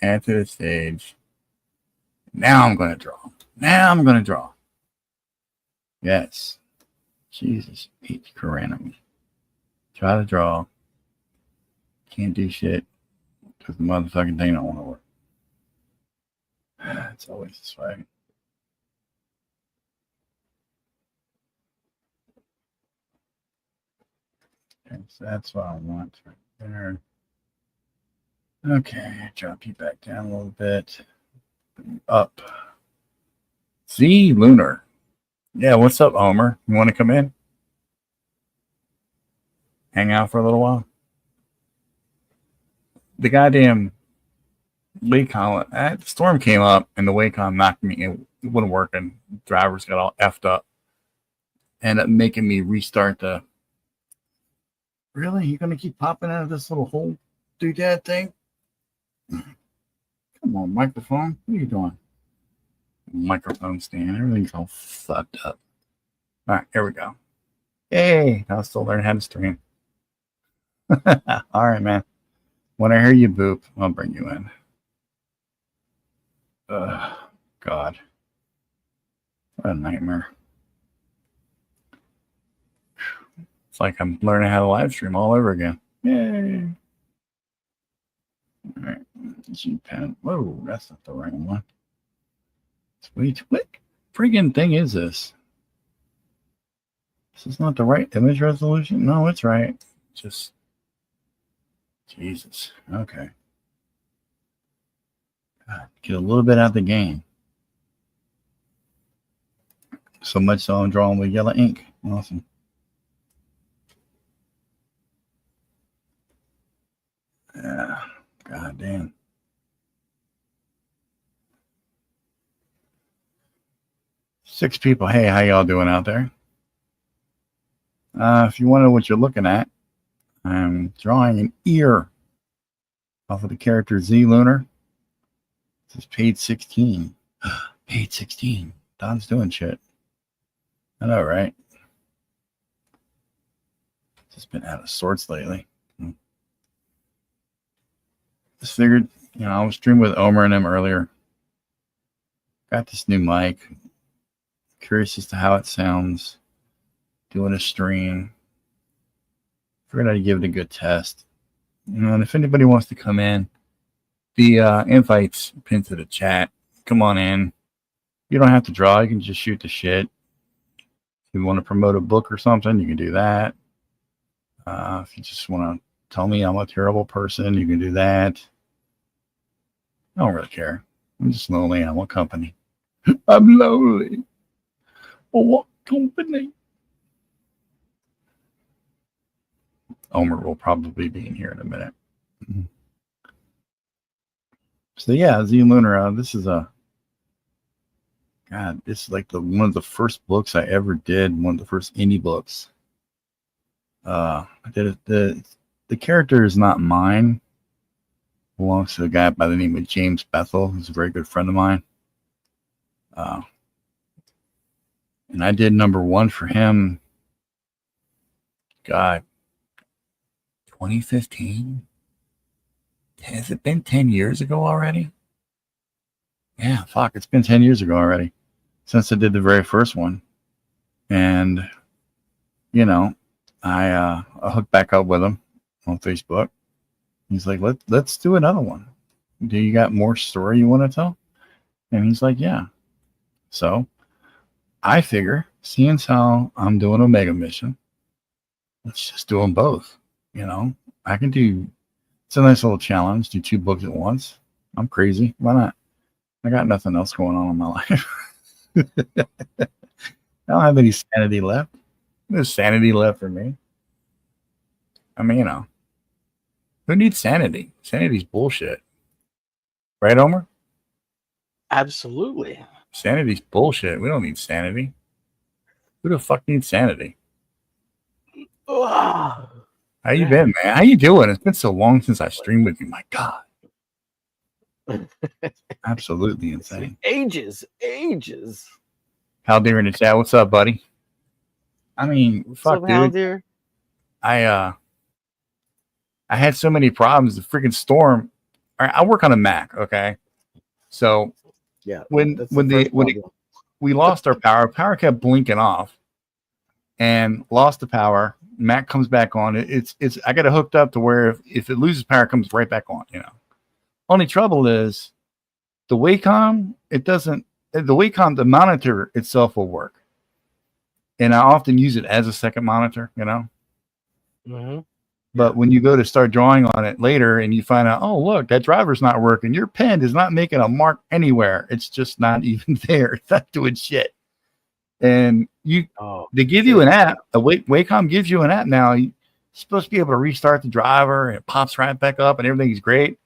Add to the stage. Now I'm going to draw. Yes. Jesus. H. Karanami. Try to draw. Can't do shit because the motherfucking thing don't want to work. It's always this way. Okay, so that's what I want right there. Okay, drop you back down a little bit. Up. Z Lunar. Yeah, what's up, Homer? You want to come in? Hang out for a little while? The goddamn Wacom, that storm came up and the Wacom knocked me. It wasn't working. Drivers got all effed up. Ended up making me restart the. Really? You're going to keep popping out of this little hole doodad thing? Come on, microphone. What are you doing? Microphone stand. Everything's all fucked up. All right, here we go. Hey, I'll still learn how to stream. All right, man. When I hear you boop, I'll bring you in. God. What a nightmare. It's like I'm learning how to live stream all over again. Yay. All right. G-Pen. Whoa, that's not the right one. Sweet. What friggin' thing is this? This is not the right image resolution? No, it's right. Just Jesus. Okay. God, get a little bit out of the game. So much so I'm drawing with yellow ink. Awesome. Yeah. God damn. Six people. Hey, how y'all doing out there? If you wonder what you're looking at, I'm drawing an ear off of the character Z Lunar. This is page 16. Page 16. Don's doing shit. I know, right? Just been out of sorts lately. Just figured, I was streaming with Omer and him earlier. Got this new mic. Curious as to how it sounds. Doing a stream. Figured I'd give it a good test. And if anybody wants to come in, the invite's pinned to the chat. Come on in. You don't have to draw. You can just shoot the shit. If you want to promote a book or something, you can do that. If you just want to tell me I'm a terrible person, you can do that. I don't really care. I'm just lonely. I want company. I'm lonely. I want company. Omer will probably be in here in a minute. So yeah, Z Lunar. This is this is like one of the first books I ever did. One of the first indie books. I did it. The character is not mine. Belongs to a guy by the name of James Bethel, who's a very good friend of mine. And I did number 1 for him. God, 2015? Has it been 10 years ago already? Yeah, fuck, it's been 10 years ago already since I did the very first one. And, I hooked back up with him on Facebook. He's like, let's do another one. Do you got more story you want to tell? And he's like, yeah. So I figure, seeing as how I'm doing Omega Mission, let's just do them both. I can do, it's a nice little challenge, do 2 books at once. I'm crazy. Why not? I got nothing else going on in my life. I don't have any sanity left. There's sanity left for me. I mean, who needs sanity? Sanity's bullshit. Right, Omer? Absolutely. Sanity's bullshit. We don't need sanity. Who the fuck needs sanity? Ugh. How you been, man? How you doing? It's been so long since I streamed with you. My God. Absolutely insane. Ages. Haldir in the chat. What's up, buddy? I mean, fuck, dude. Haldir? I had so many problems. The freaking storm All right, I work on a Mac. Okay, so Yeah. when That's the first problem. we lost our power kept blinking off, and lost the power. Mac comes back on. It's I got it hooked up to where if it loses power, it comes right back on. You know. Only trouble is the Wacom. It doesn't. The Wacom, the monitor itself will work, and I often use it as a second monitor. You know. Mm-hmm. But when you go to start drawing on it later and you find out, oh, look, that driver's not working. Your pen is not making a mark anywhere. It's just not even there. It's not doing shit. And they give you an app. Wacom gives you an app now. You're supposed to be able to restart the driver and it pops right back up and everything's great.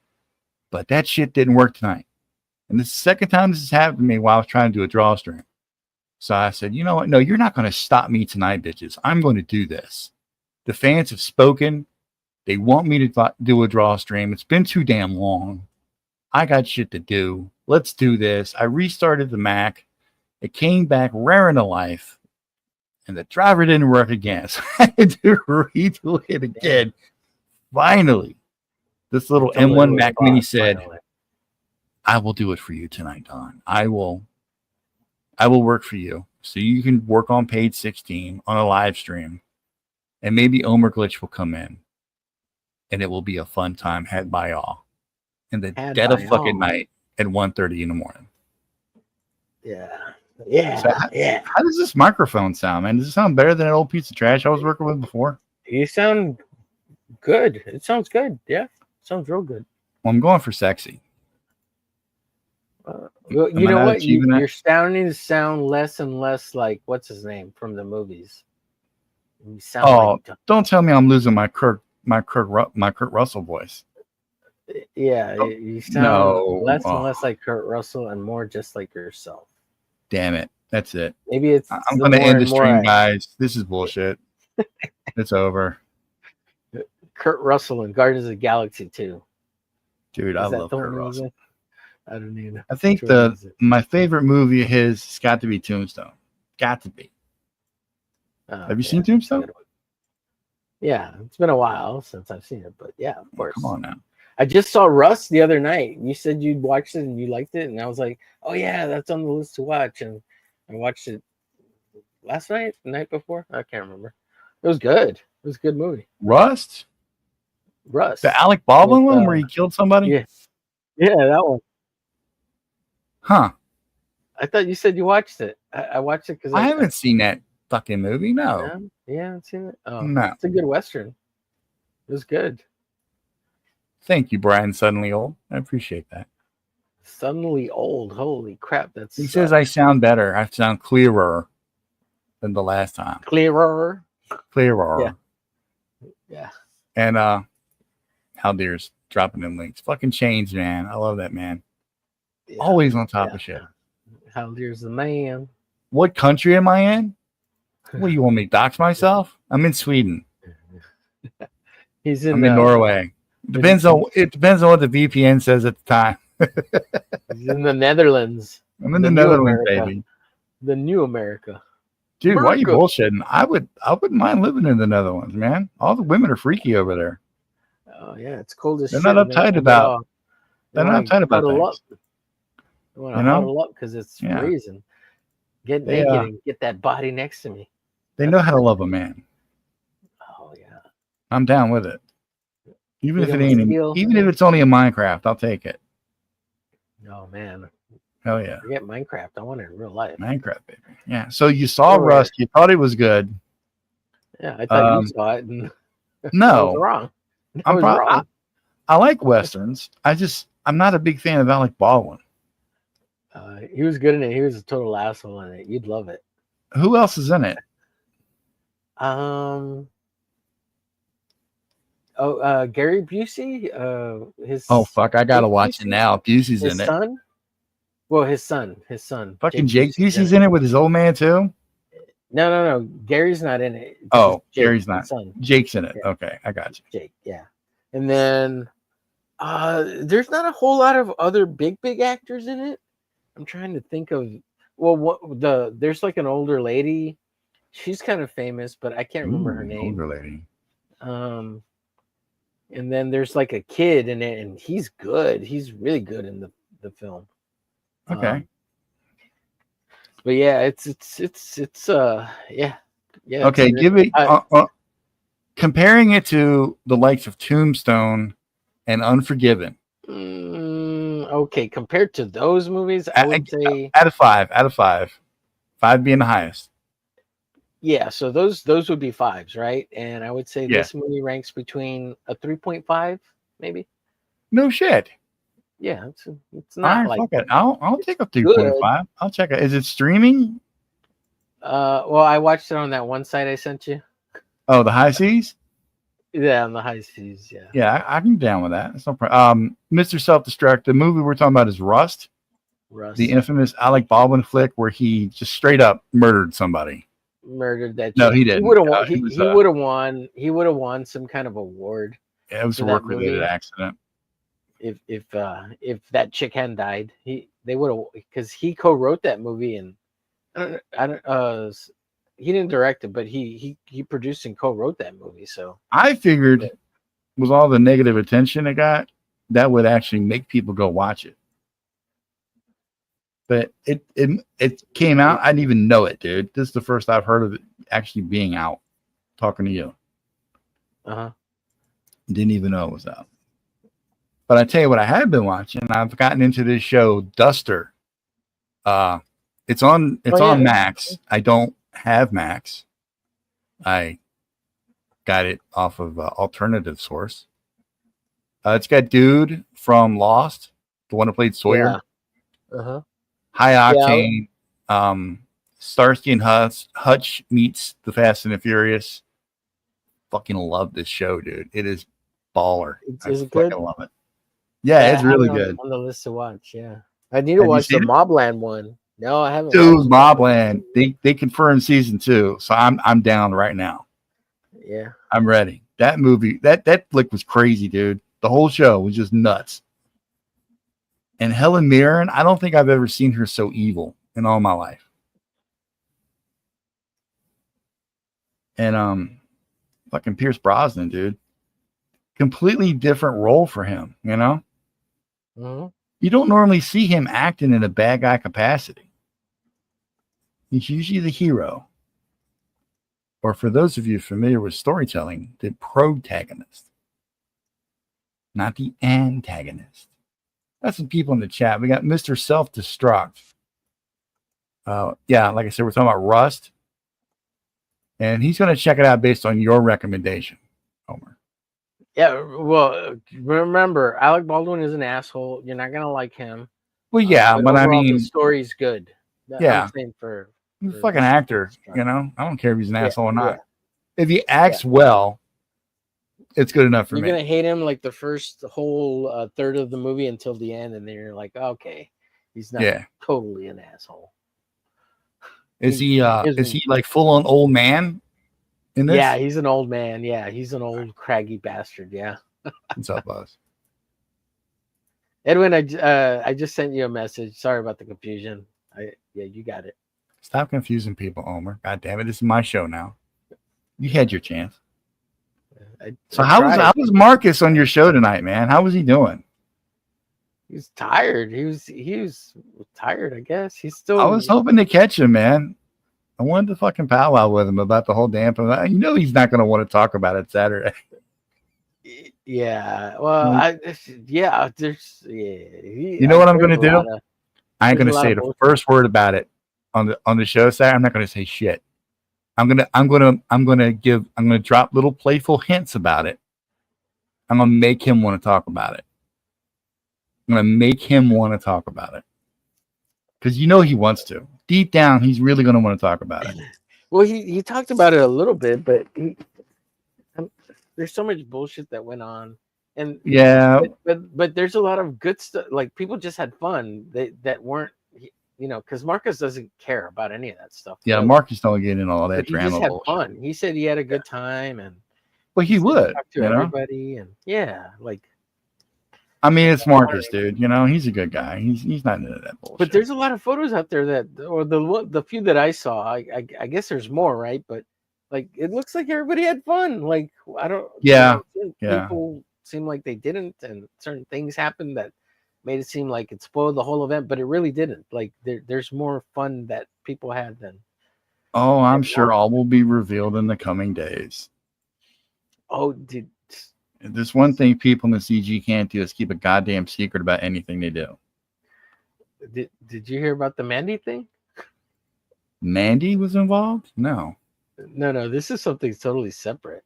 But that shit didn't work tonight. And this is the second time this has happened to me while I was trying to do a draw stream. So I said, you know what? No, you're not going to stop me tonight, bitches. I'm going to do this. The fans have spoken. They want me to do a draw stream. It's been too damn long. I got shit to do. Let's do this. I restarted the Mac. It came back raring to life. And the driver didn't work again. So I had to redo it again. Finally, this little M1 Mac Mini said, I will do it for you tonight, Don. I will work for you. So you can work on page 16 on a live stream. And maybe Omer Glitch will come in. And it will be a fun time had by all. In the dead of fucking night at 1:30 in the morning. Yeah. Yeah. So how does this microphone sound, man? Does it sound better than that old piece of trash I was working with before? You sound good. It sounds good. Yeah. Sounds real good. Well, I'm going for sexy. Well, you know what? You're starting to sound less and less like what's his name from the movies. You sound don't tell me I'm losing my Kurt Russell voice. Yeah, you sound less and less like Kurt Russell and more just like yourself. Damn it. That's it. Maybe it's I'm going to end the stream, guys. This is bullshit. It's over. Kurt Russell and Guardians of the Galaxy 2. Dude, I love Kurt Russell. I don't even know. I think my favorite movie of his has got to be Tombstone. Got to be. Have you seen Tombstone? Yeah, it's been a while since I've seen it, but yeah, of course. Come on now. I just saw Rust the other night. You said you'd watched it and you liked it, and I was like, oh yeah, that's on the list to watch. And I watched it last night, the night before. I can't remember. It was good. It was a good movie. Rust? The Alec Baldwin one where he killed somebody? Yeah. Yeah, that one. Huh. I thought you said you watched it. I watched it because I haven't seen that fucking movie. No. Yeah, I haven't seen it. Oh, no. It's a good Western. It was good. Thank you, Brian. Suddenly Old. I appreciate that. Suddenly Old. Holy crap. He says I sound better. I sound clearer than the last time. Clearer. Yeah. And Haldir's dropping in links. Fucking change, man. I love that man. Yeah. Always on top of shit. Haldir's the man. What country am I in? What do you want me to dox myself? I'm in Sweden. I'm in Norway. It depends on what the VPN says at the time. He's in the Netherlands. I'm in the Netherlands, baby. The new America. Dude, why are you bullshitting? I wouldn't mind living in the Netherlands, man. All the women are freaky over there. Oh yeah, it's cold as shit. They're not uptight about things. I want to huddle up because it's freezing. Get naked and get that body next to me. They know how to love a man. Oh yeah. I'm down with it. Even if it's only a Minecraft, I'll take it. Oh man. Hell yeah. Forget Minecraft. I want it in real life. Minecraft, baby. Yeah. So you saw Rust, you thought it was good. Yeah, I thought you saw it and no. I was wrong. I like Westerns. I'm not a big fan of Alec Baldwin. He was good in it. He was a total asshole in it. You'd love it. Who else is in it? Gary Busey. I gotta watch it now. Busey's in it. Son? Well, his son. Fucking Jake Busey's in it with his old man too. No. Gary's not in it. Gary's not. Son. Jake's in it. Yeah. Okay, I got you. Jake, yeah. And then there's not a whole lot of other big actors in it. I'm trying to think of. Well, there's like an older lady. She's kind of famous, but I can't remember her name. Older lady. And then there's like a kid in it, and he's good. He's really good in the film. Okay. But yeah, it's yeah. Okay. Give it. Comparing it to the likes of Tombstone and Unforgiven. Okay, compared to those movies, I would say out of 5. Out of 5. 5 being the highest. yeah. So those would be 5s, right? And I would say this movie ranks between a 3.5, maybe. No shit. Yeah, it's not like. Fuck it. I'll take a 3.5. I'll check it. Is it streaming? Well, I watched it on that one site I sent you. Oh, the High Seas. Yeah, on the High Seas. Yeah. Yeah, I'm down with that. That's no problem. Mr. Self-Destruct. The movie we're talking about is Rust. The infamous Alec Baldwin flick where he just straight up murdered somebody. Murdered that. No, he didn't. He would have won. He would have won. He would have won some kind of award. Yeah, it was a work-related accident. If that chick hadn't died, they would have, because he co-wrote that movie, and I don't he didn't direct it, but he produced and co-wrote that movie. So I figured with all the negative attention it got, that would actually make people go watch it. But it came out. I didn't even know it, dude. This is the first I've heard of it actually being out. Talking to you. Didn't even know it was out. But I tell you what, I have been watching. I've gotten into this show, Duster. It's on Max. I don't have Max. I got it off of alternative source. It's got dude from Lost, the one who played Sawyer. Yeah. High octane. Starsky and Hutch meets the Fast and the Furious. Fucking love this show, dude. It is baller. Is it good? I love it. Yeah, it's really good. On the list to watch. Yeah, I need to watch the Mobland one. No, I haven't. Dude, Mobland. They confirmed season 2, so I'm down right now. Yeah, I'm ready. That movie, that flick was crazy, dude. The whole show was just nuts. And Helen Mirren, I don't think I've ever seen her so evil in all my life. And fucking Pierce Brosnan, dude. Completely different role for him, you know? Mm-hmm. You don't normally see him acting in a bad guy capacity. He's usually the hero. Or for those of you familiar with storytelling, the protagonist. Not the antagonist. Got some people in the chat. We got Mr. Self-Destruct. Yeah, like I said, we're talking about Rust. And he's going to check it out based on your recommendation, Homer. Yeah, well, remember, Alec Baldwin is an asshole. You're not going to like him. Well, yeah, but I mean... the story's good. Yeah. I'm saying he's a fucking actor, you know? I don't care if he's an asshole or not. If he acts well, it's good enough for me. You're going to hate him like the first whole third of the movie until the end, and then you're like, okay, he's not totally an asshole. Is he like full on old man in this? Yeah, he's an old man. Yeah, he's an old craggy bastard. Yeah. What's up, Buzz? Edwin, I just sent you a message. Sorry about the confusion. Yeah, you got it. Stop confusing people, Homer. God damn it. This is my show now. You had your chance. How was Marcus on your show tonight, man? How was he doing? He was tired. He was tired, I guess. He's still. I was hoping to catch him, man. I wanted to fucking powwow with him about the whole damn thing. You know he's not going to want to talk about it Saturday. Yeah. Well, You know what I'm going to do? I ain't going to say the first word about it on the show Saturday. I'm not going to say shit. I'm going to drop little playful hints about it. I'm going to make him want to talk about it. I'm going to make him want to talk about it. Because you know he wants to. Deep down, he's really going to want to talk about it. Well, he talked about it a little bit, but there's so much bullshit that went on. And yeah, but there's a lot of good stuff. Like, people just had fun that weren't, because Marcus doesn't care about any of that stuff. Yeah, Marcus don't get in all that drama. He just had fun. He said he had a good time, and he would talk to everybody, and I mean, it's Marcus, dude. He's a good guy. He's not into that bullshit. But there's a lot of photos out there or the few that I saw. I guess there's more, right? But like, it looks like everybody had fun. Like, I don't. Yeah. People seem like they didn't, and certain things happened that made it seem like it spoiled the whole event, but it really didn't. Like there's more fun that people had than. Oh, I'm sure all will be revealed in the coming days. Oh, There's one thing people in the CG can't do is keep a goddamn secret about anything they do. did you hear about the Mandy thing? Mandy was involved? No. No, this is something totally separate.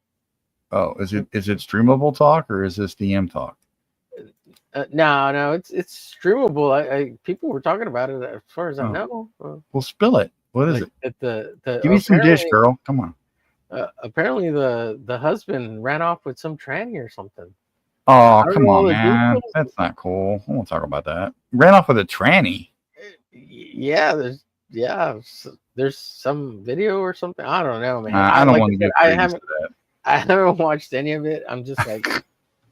Oh, is it streamable talk or is this DM talk? No, it's streamable. I people were talking about it as far as I Oh. know. Well, spill it. What is Like, it? The Give me some dish, girl. Come on. Apparently the husband ran off with some tranny or something. Oh, don't come know on, the man. details. That's not cool. I won't talk about that. Ran off with a tranny. Yeah, there's some video or something. I don't know, man. I don't like want to give credence to that. I haven't watched any of it. I'm just like,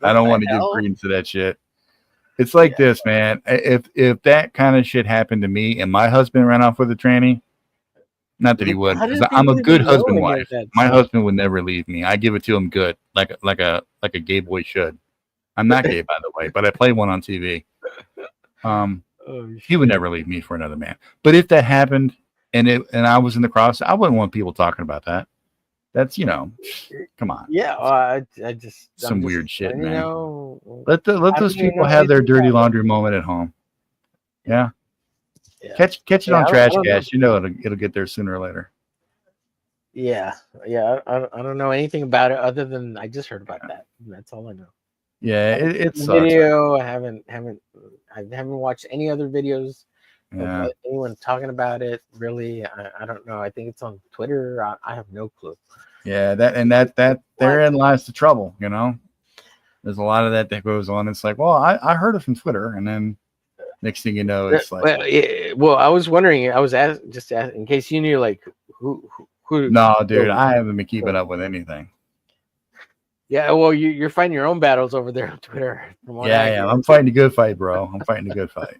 I don't want to give credence to that shit. It's like this, man. If that kind of shit happened to me and my husband ran off with a tranny, not that he would, because I'm a good husband wife. My husband would never leave me. I give it to him good, like a gay boy should. I'm not gay, by the way, but I play one on TV. He would never leave me for another man. But if that happened and I was in the cross, I wouldn't want people talking about that. That's, come on. Yeah, I just some weird shit, man. Let those people have their dirty laundry moment at home. Yeah. Catch it on Trash Cash. It'll get there sooner or later. Yeah. I don't know anything about it other than I just heard about that. That's all I know. Yeah, it sucks. Video. I haven't watched any other videos of anyone talking about it. Really, I don't know. I think it's on Twitter. I have no clue. Yeah, that therein lies the trouble. There's a lot of that goes on. It's like, well, I heard it from Twitter, and then next thing you know, it's like, well, I was wondering. I was just asking in case you knew, like who. No, dude, I haven't been keeping up with anything. Yeah, well, you're fighting your own battles over there on Twitter. Yeah, I'm fighting a good fight, bro. I'm fighting a good fight.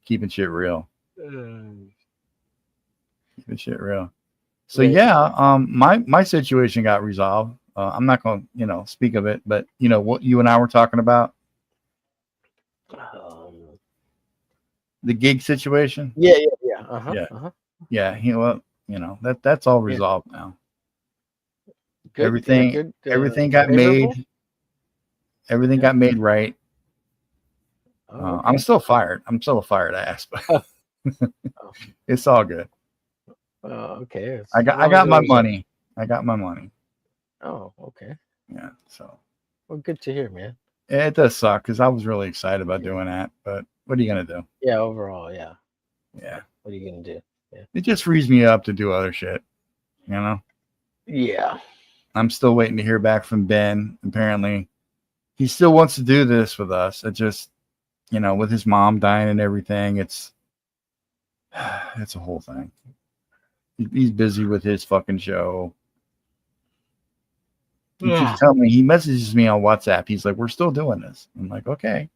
Keeping shit real. Keeping shit real. So my situation got resolved. I'm not going to speak of it, but what you and I were talking about, the gig situation. Yeah. That's all resolved now. Good, everything got made. Everything got made right. Okay. I'm still fired. I'm still a fired ass, but it's all good. Okay. I got my money. I got my money. Oh, okay. Yeah. So. Well, good to hear, man. It does suck because I was really excited about doing that, but what are you gonna do? Yeah. Overall, yeah. Yeah. What are you gonna do? Yeah. It just frees me up to do other shit. Yeah. I'm still waiting to hear back from Ben. Apparently, he still wants to do this with us. It just, with his mom dying and everything, it's a whole thing. He's busy with his fucking show. He keeps telling me, he messages me on WhatsApp. He's like, we're still doing this. I'm like, okay.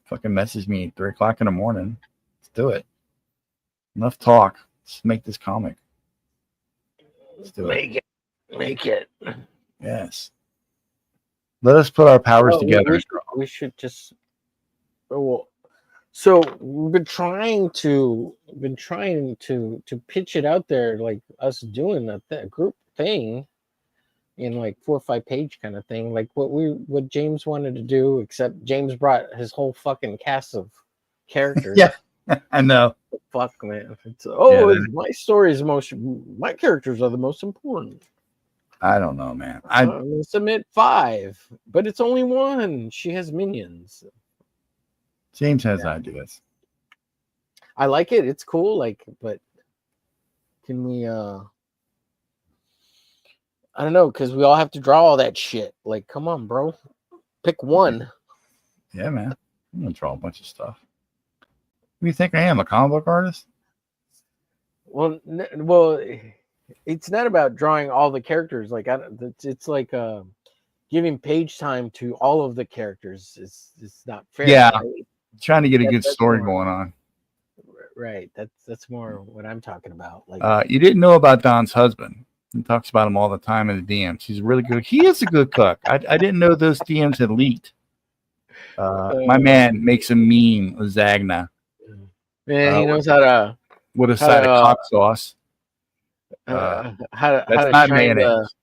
Fucking message me at 3:00 in the morning. Let's do it. Enough talk. Let's make this comic. Let's do it. Make it. Yes. Let us put our powers together. We should just. Well, so we've been trying to pitch it out there, like us doing a group thing, in like 4 or 5 page kind of thing, like what James wanted to do, except James brought his whole fucking cast of characters. Yeah, I know. Fuck, man. My story is my characters are the most important. I don't know, man. I'm gonna submit 5, but it's only 1. She has minions. James has ideas. I like it. It's cool. But can we? I don't know, because we all have to draw all that shit. Like, come on, bro. Pick one. Yeah, man. I'm gonna draw a bunch of stuff. What do you think I am, a comic book artist? Well, it's not about drawing all the characters. Like, it's like giving page time to all of the characters. It's not fair. Yeah, right? Trying to get a good story going on. Right. That's more what I'm talking about. Like, you didn't know about Don's husband. He talks about him all the time in the DMs. He's really good. He is a good cook. I didn't know those DMs had leaked. My man makes a mean lasagna. Man, he knows how to with a side of cock sauce. how That's to not shine mayonnaise.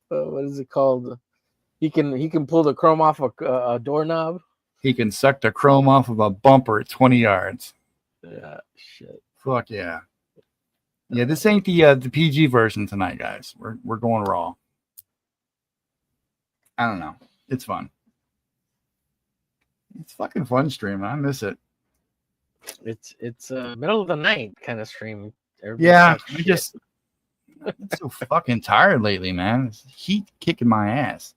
what is it called? He can pull the chrome off a doorknob. He can suck the chrome off of a bumper at 20 yards. Yeah, shit. Fuck yeah. Yeah, this ain't the PG version tonight, guys. We're going raw. I don't know. It's fun. It's fucking fun streaming. I miss it. It's middle of the night kind of stream. Yeah, I'm so fucking tired lately, man. It's heat kicking my ass.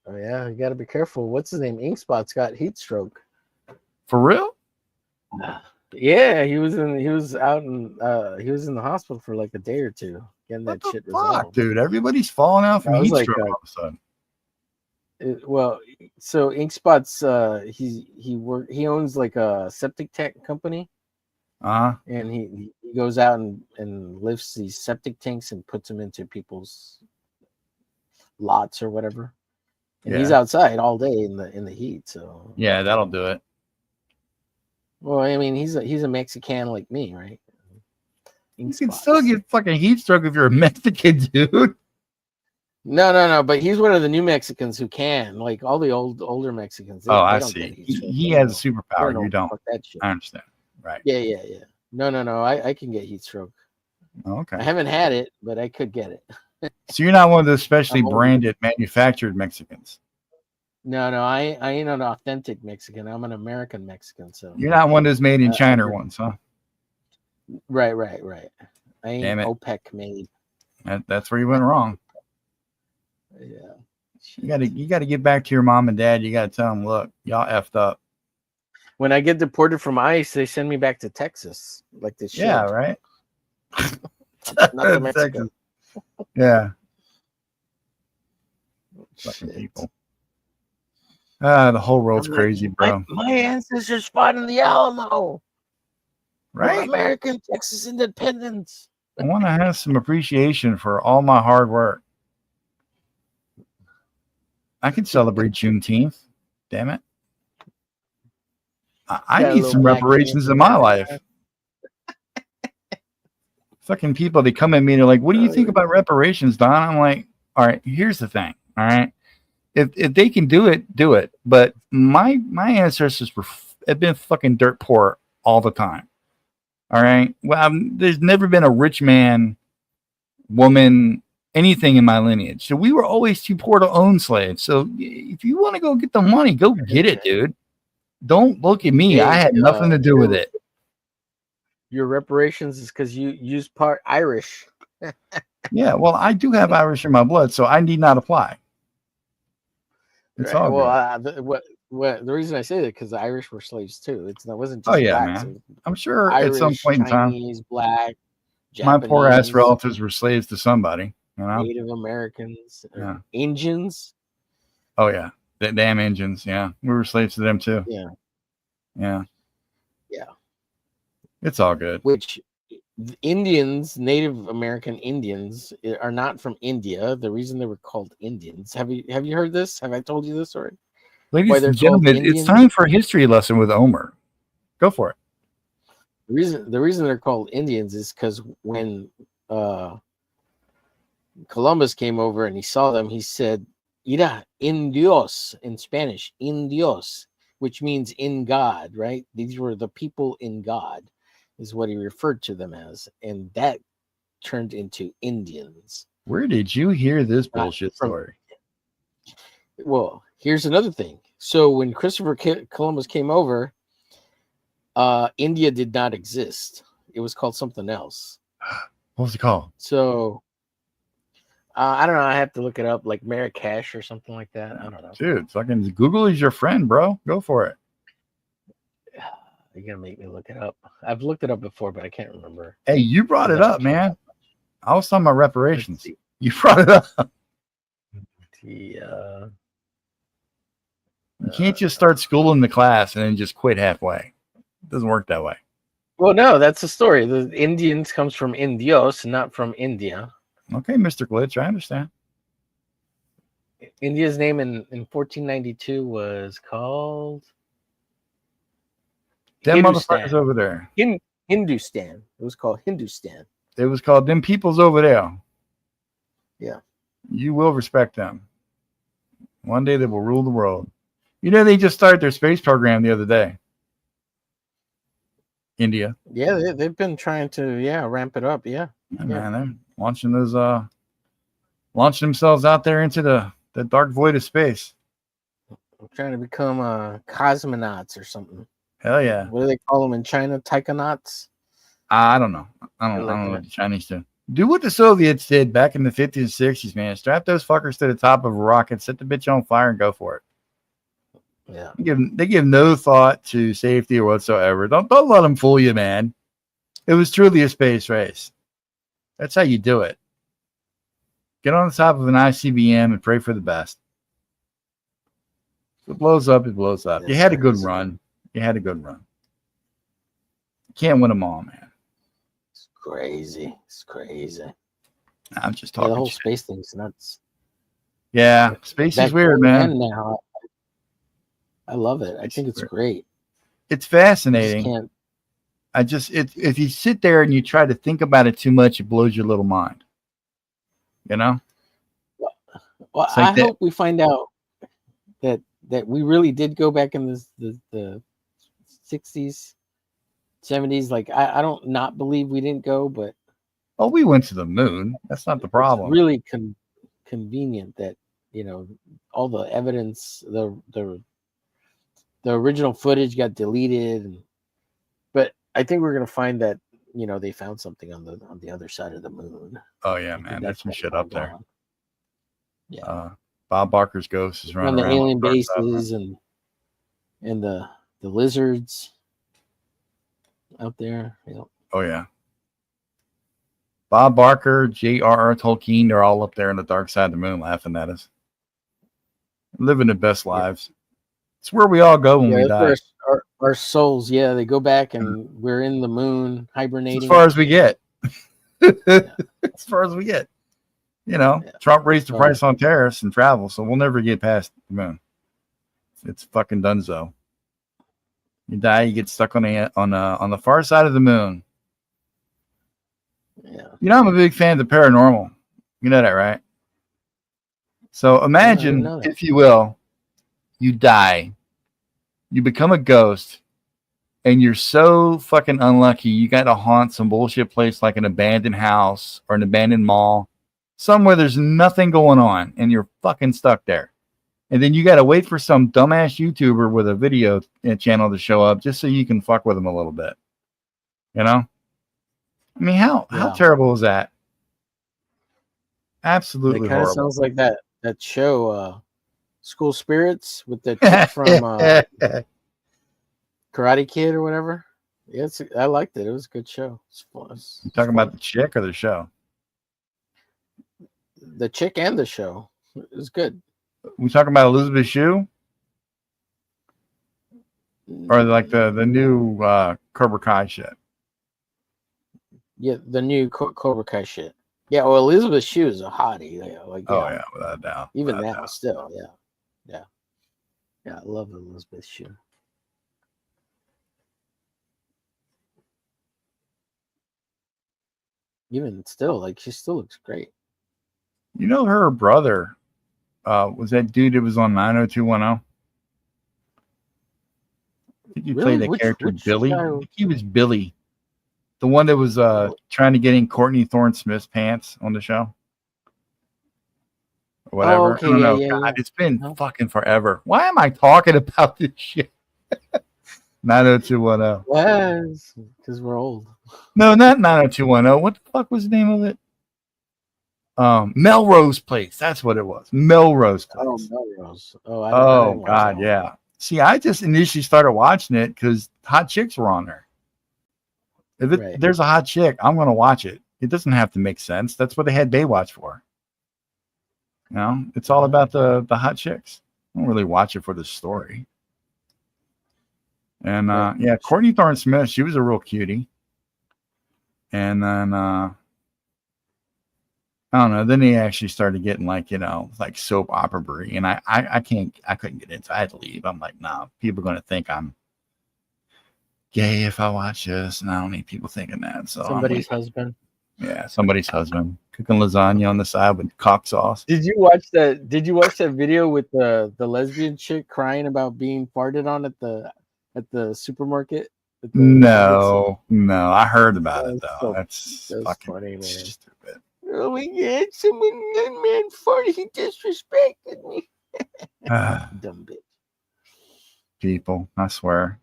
Oh yeah, you got to be careful. What's his name? Inkspot's got heat stroke. For real? Yeah, he was in the hospital for like a day or two getting What that the shit fuck, resolved. dude? Everybody's falling out from I was heat like, stroke all of a sudden. So Inkspot's he owns like a septic tank company, and he goes out and lifts these septic tanks and puts them into people's lots or whatever. And he's outside all day in the heat. So yeah, that'll do it. Well, I mean, he's a Mexican like me, right? You can still get fucking heat stroke if you're a Mexican, dude. No. But he's one of the new Mexicans who can, like all the older Mexicans. I see. He has a superpower. You don't. That shit. I understand. Right. Yeah. No. I can get heat stroke. Okay. I haven't had it, but I could get it. So you're not one of the specially branded, manufactured Mexicans. No. I ain't an authentic Mexican. I'm an American Mexican. So you're not one of those made in China ones, huh? Right. I ain't Damn it. OPEC made. That's where you went wrong. Yeah. You gotta get back to your mom and dad. You gotta tell them, look, y'all effed up. When I get deported from ICE, they send me back to Texas, like this. Yeah, right. Not to Mexico. Yeah. Fucking people. The whole world's crazy, bro. My ancestors fought in the Alamo. Right? American Texas independence. I want to have some appreciation for all my hard work. I can celebrate Juneteenth. Damn it. I need some reparations in my life. Fucking people, they come at me and they're like, what do you think about reparations, Don? I'm like, all right, here's the thing. All right. If they can do it, do it. But my ancestors have been fucking dirt poor all the time. All right. Well, there's never been a rich man, woman, anything in my lineage. So we were always too poor to own slaves. So if you want to go get the money, go get it, dude. Don't look at me. I had nothing to do with it. Your reparations is because you use part Irish. Yeah, well, I do have Irish in my blood, so I need not apply. It's all good. Well, the reason I say that because the Irish were slaves too. It wasn't just blacks. Man. I'm sure Irish, at some point Chinese, in time, black, Japanese, my poor ass relatives were slaves to somebody. You know? Native Americans, Indians. Oh yeah, the damn Indians. Yeah, we were slaves to them too. Yeah. It's all good. Which Indians, Native American Indians, are not from India. The reason they were called Indians. Have you heard this? Have I told you this already? Ladies and gentlemen, it's time for a history lesson with Omer. Go for it. The reason they're called Indians is because when Columbus came over and he saw them, he said, "Ira indios" in Spanish, indios, which means in God, right? These were the people in God, is what he referred to them as, and that turned into Indians. Where did you hear this bullshit story? Well, here's another thing. So when Christopher Columbus came over, India did not exist. It was called something else. What was it called? So I don't know. I have to look it up, like Marrakesh or something like that. I don't know. Dude, fucking Google is your friend, bro. Go for it. You're gonna make me look it up. I've looked it up before, but I can't remember. Hey, you brought it up, man. I was talking about reparations. You brought it up. You can't just start school in the class and then just quit halfway. It doesn't work that way. Well, no, that's the story. The Indians comes from Indios, not from India. Okay, Mr. Glitch, I understand. India's name in 1492 was called Them Hindustan. motherfuckers over there. Hindustan. It was called Hindustan. It was called them peoples over there. Yeah. You will respect them. One day they will rule the world. You know, they just started their space program the other day. India. Yeah, they've been trying to ramp it up. Yeah. Man, they're launching themselves out there into the dark void of space. I'm trying to become cosmonauts or something. Hell yeah. What do they call them in China? Taikonauts? I don't know. I don't know what the Chinese do. Do what the Soviets did back in the 50s and 60s, man. Strap those fuckers to the top of a rocket, set the bitch on fire, and go for it. Yeah. They give no thought to safety or whatsoever. Don't let them fool you, man. It was truly a space race. That's how you do it. Get on the top of an ICBM and pray for the best. If it blows up, it blows up. You had a good run. You can't win them all, man. It's crazy. I'm just talking. The whole shit. space thing's nuts. Yeah, space is weird, man. And now, I love it. I think it's great. It's fascinating. If you sit there and you try to think about it too much, it blows your little mind. You know? Well, I hope we find out that we really did go back in the 60s, 70s. Like, I don't not believe we didn't go, but we went to the moon. That's not the problem. It's really convenient that, you know, all the evidence, the original footage got deleted, but I think we're gonna find that, you know, they found something on the other side of the moon. Oh yeah, man, there's some shit up there. Yeah, Bob Barker's ghost is running around the alien bases and the lizards out there. You know. Oh yeah, Bob Barker, J.R.R. Tolkien, they're all up there on the dark side of the moon, laughing at us, living the best lives. It's where we all go when we die. Our souls, they go back and we're in the moon hibernating. As far as we get. As far as we get. You know, Trump raised the price on tariffs and travel, so we'll never get past the moon. It's fucking donezo. You die, you get stuck on the far side of the moon. Yeah. You know, I'm a big fan of the paranormal. You know that, right? So imagine, if you will, you die, you become a ghost, and you're so fucking unlucky you got to haunt some bullshit place like an abandoned house or an abandoned mall, somewhere there's nothing going on, and you're fucking stuck there. And then you got to wait for some dumbass YouTuber with a video channel to show up just so you can fuck with them a little bit. You know? I mean, how terrible is that? Absolutely it kind horrible. Of sounds like that show, School Spirits, with the chick from Karate Kid or whatever. Yes, I liked it. It was a good show. You talking about the chick or the show? The chick and the show. It was good. We talking about Elizabeth Shue? Or like the new Cobra Kai shit? Yeah, the new Cobra Kai shit. Yeah, well, Elizabeth Shue is a hottie. Yeah, without a doubt. Even now, still, yeah. I love Elizabeth Shue. Even still, like, she still looks great. You know, her brother was that dude that was on 90210? I think he played that character, Billy. I think he was Billy. The one that was trying to get in Courtney Thorne-Smith's pants on the show. Or whatever. Oh, okay, I don't know. God, it's been fucking forever. Why am I talking about this shit? 90210. Was because we're old. No, not 90210. What the fuck was the name of it? Melrose Place. That's what it was. Melrose Place. Oh, Melrose. Oh, God, yeah. See, I just initially started watching it because hot chicks were on there. If there's a hot chick, I'm going to watch it. It doesn't have to make sense. That's what they had Baywatch for. You know, it's all about the hot chicks. I don't really watch it for the story. And Right. yeah, Courtney Thorne Smith, she was a real cutie. And then I don't know. Then he actually started getting like, like soap opera, and I couldn't get into it. I had to leave. I'm like, nah, people are gonna think I'm gay if I watch this, and I don't need people thinking that. So Somebody's husband. yeah, somebody's husband cooking lasagna on the side with cock sauce. Did you watch that? Did you watch that video with the lesbian chick crying about being farted on at the supermarket? At the No, I heard about it was though. so- That's was fucking funny, man. stupid. Oh my god, that man farted, he disrespected me. Dumb bitch. People, I swear.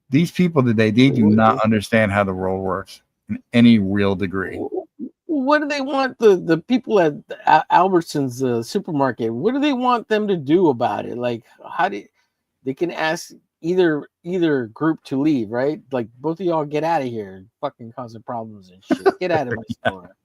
These people today, they do not understand how the world works in any real degree. What do they want the people at Albertsons supermarket? What do they want them to do about it? Like, how do they can ask either group to leave, right? Like, both of y'all get out of here, fucking causing problems and shit. Get out of my store.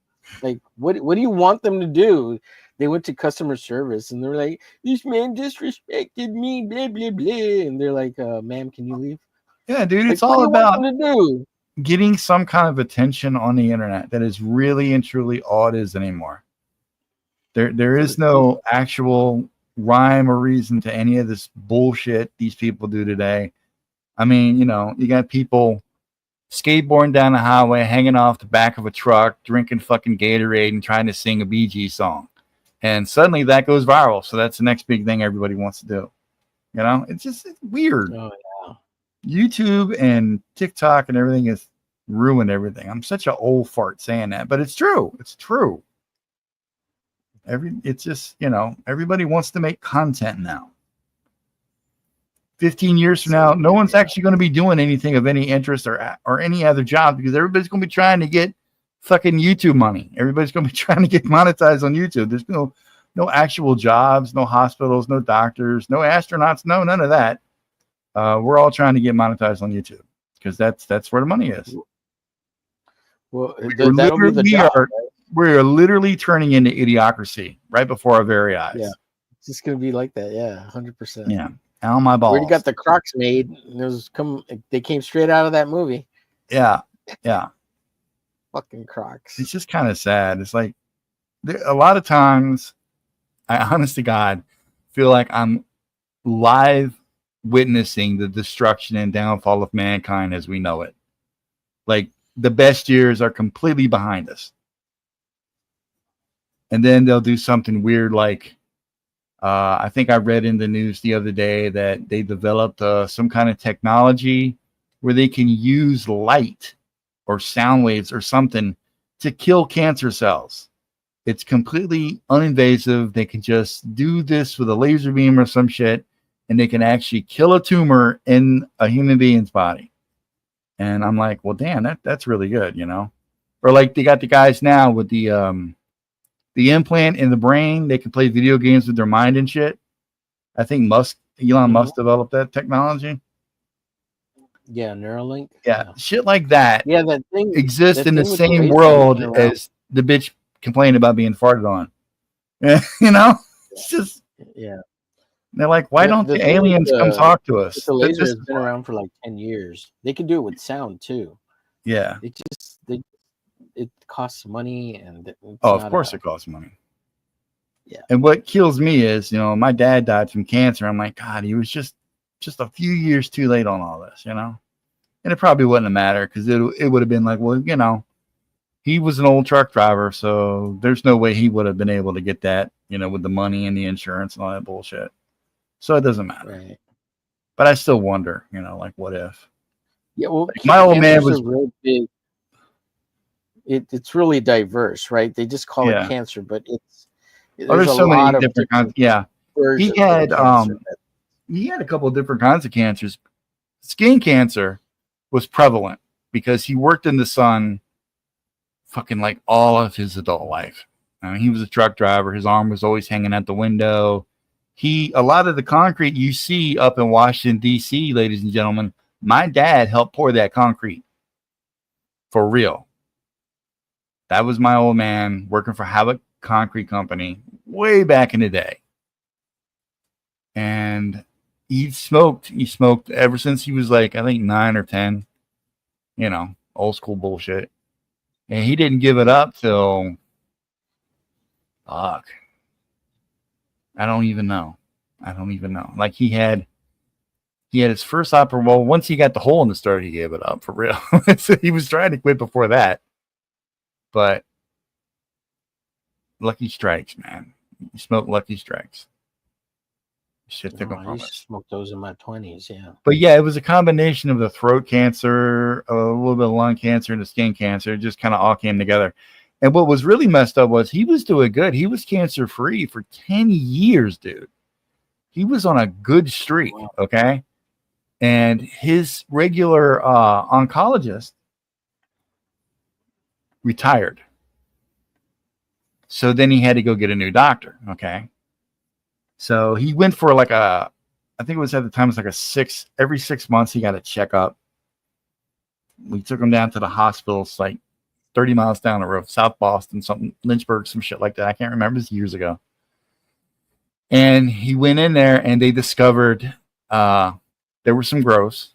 Like, what do you want them to do? They went to customer service and they're like, this man disrespected me, blah blah blah, and they're like, ma'am, can you leave? Yeah, dude, Like, it's all about to do. getting some kind of attention on the internet. That is really and truly all it is anymore. There is no actual rhyme or reason to any of this bullshit these people do today. I mean, you got people skateboarding down the highway, hanging off the back of a truck, drinking fucking Gatorade and trying to sing a Bee Gees song. And suddenly that goes viral. So that's the next big thing everybody wants to do. It's weird. Oh, yeah. YouTube and TikTok and everything has ruined everything. I'm such an old fart saying that, but it's true. It's true. It's just, everybody wants to make content now. 15 years from now, no one's actually going to be doing anything of any interest or any other job because everybody's going to be trying to get fucking YouTube money. Everybody's going to be trying to get monetized on YouTube. There's no actual jobs, no hospitals, no doctors, no astronauts, no none of that. We're all trying to get monetized on YouTube because that's where the money is. Well, that'll be the job. We're literally turning into idiocracy right before our very eyes. Yeah, it's just gonna be like that. Yeah, 100%. Yeah, on my balls. We already got the Crocs made. They came straight out of that movie. Yeah. Fucking Crocs. It's just kind of sad. It's like a lot of times, I honest to God feel like I'm live witnessing the destruction and downfall of mankind as we know it. Like the best years are completely behind us. And then they'll do something weird like I think I read in the news the other day that they developed some kind of technology where they can use light or sound waves or something to kill cancer cells. It's completely uninvasive. They can just do this with a laser beam or some shit, and they can actually kill a tumor in a human being's body. And I'm like, well, damn, that's really good, Or like they got the guys now with the implant in the brain. They can play video games with their mind and shit. I think Elon Musk developed that technology. Yeah, Neuralink. Yeah, shit like that. Yeah, that thing exists in the same world as the bitch complaining about being farted on. It's just They're like, why don't the aliens come talk to us? The laser has been around for like 10 years. They can do it with sound too. Yeah. It costs money, and of course it costs money. Yeah. And what kills me is, my dad died from cancer. I'm like, God, he was just a few years too late on all this, And it probably wouldn't have mattered because it would have been like, well, he was an old truck driver, so there's no way he would have been able to get that, with the money and the insurance and all that bullshit. So it doesn't matter. Right. But I still wonder, like, what if? Yeah, well, my old man was real big. It's really diverse, right? They just call it cancer, but there's so many different kinds. Yeah, he had a couple of different kinds of cancers. Skin cancer was prevalent because he worked in the sun fucking like all of his adult life. I mean, he was a truck driver. His arm was always hanging out the window. A lot of the concrete you see up in Washington, D.C., ladies and gentlemen, my dad helped pour that concrete for real. That was my old man working for Havoc Concrete Company way back in the day. And he smoked. He smoked ever since he was like, I think 9 or 10. You know, old school bullshit. And he didn't give it up till, fuck, I don't even know. Like he had his first opera. Well, once he got the hole in the start, he gave it up for real. So he was trying to quit before that, but Lucky Strikes, man. You smoke Lucky Strikes. Shit took him I from used us. to smoke those in my 20s. Yeah. But yeah, it was a combination of the throat cancer, a little bit of lung cancer, and the skin cancer. It just kind of all came together. And what was really messed up was he was doing good. He was cancer free for 10 years, dude. He was on a good streak. Wow. Okay. And his regular oncologist retired. So then he had to go get a new doctor. Okay. So he went for like I think it was at the time, it was like every 6 months he got a checkup. We took him down to the hospital. It's like 30 miles down the road, South Boston, something, Lynchburg, some shit like that. I can't remember. It was years ago. And he went in there and they discovered there were some growths.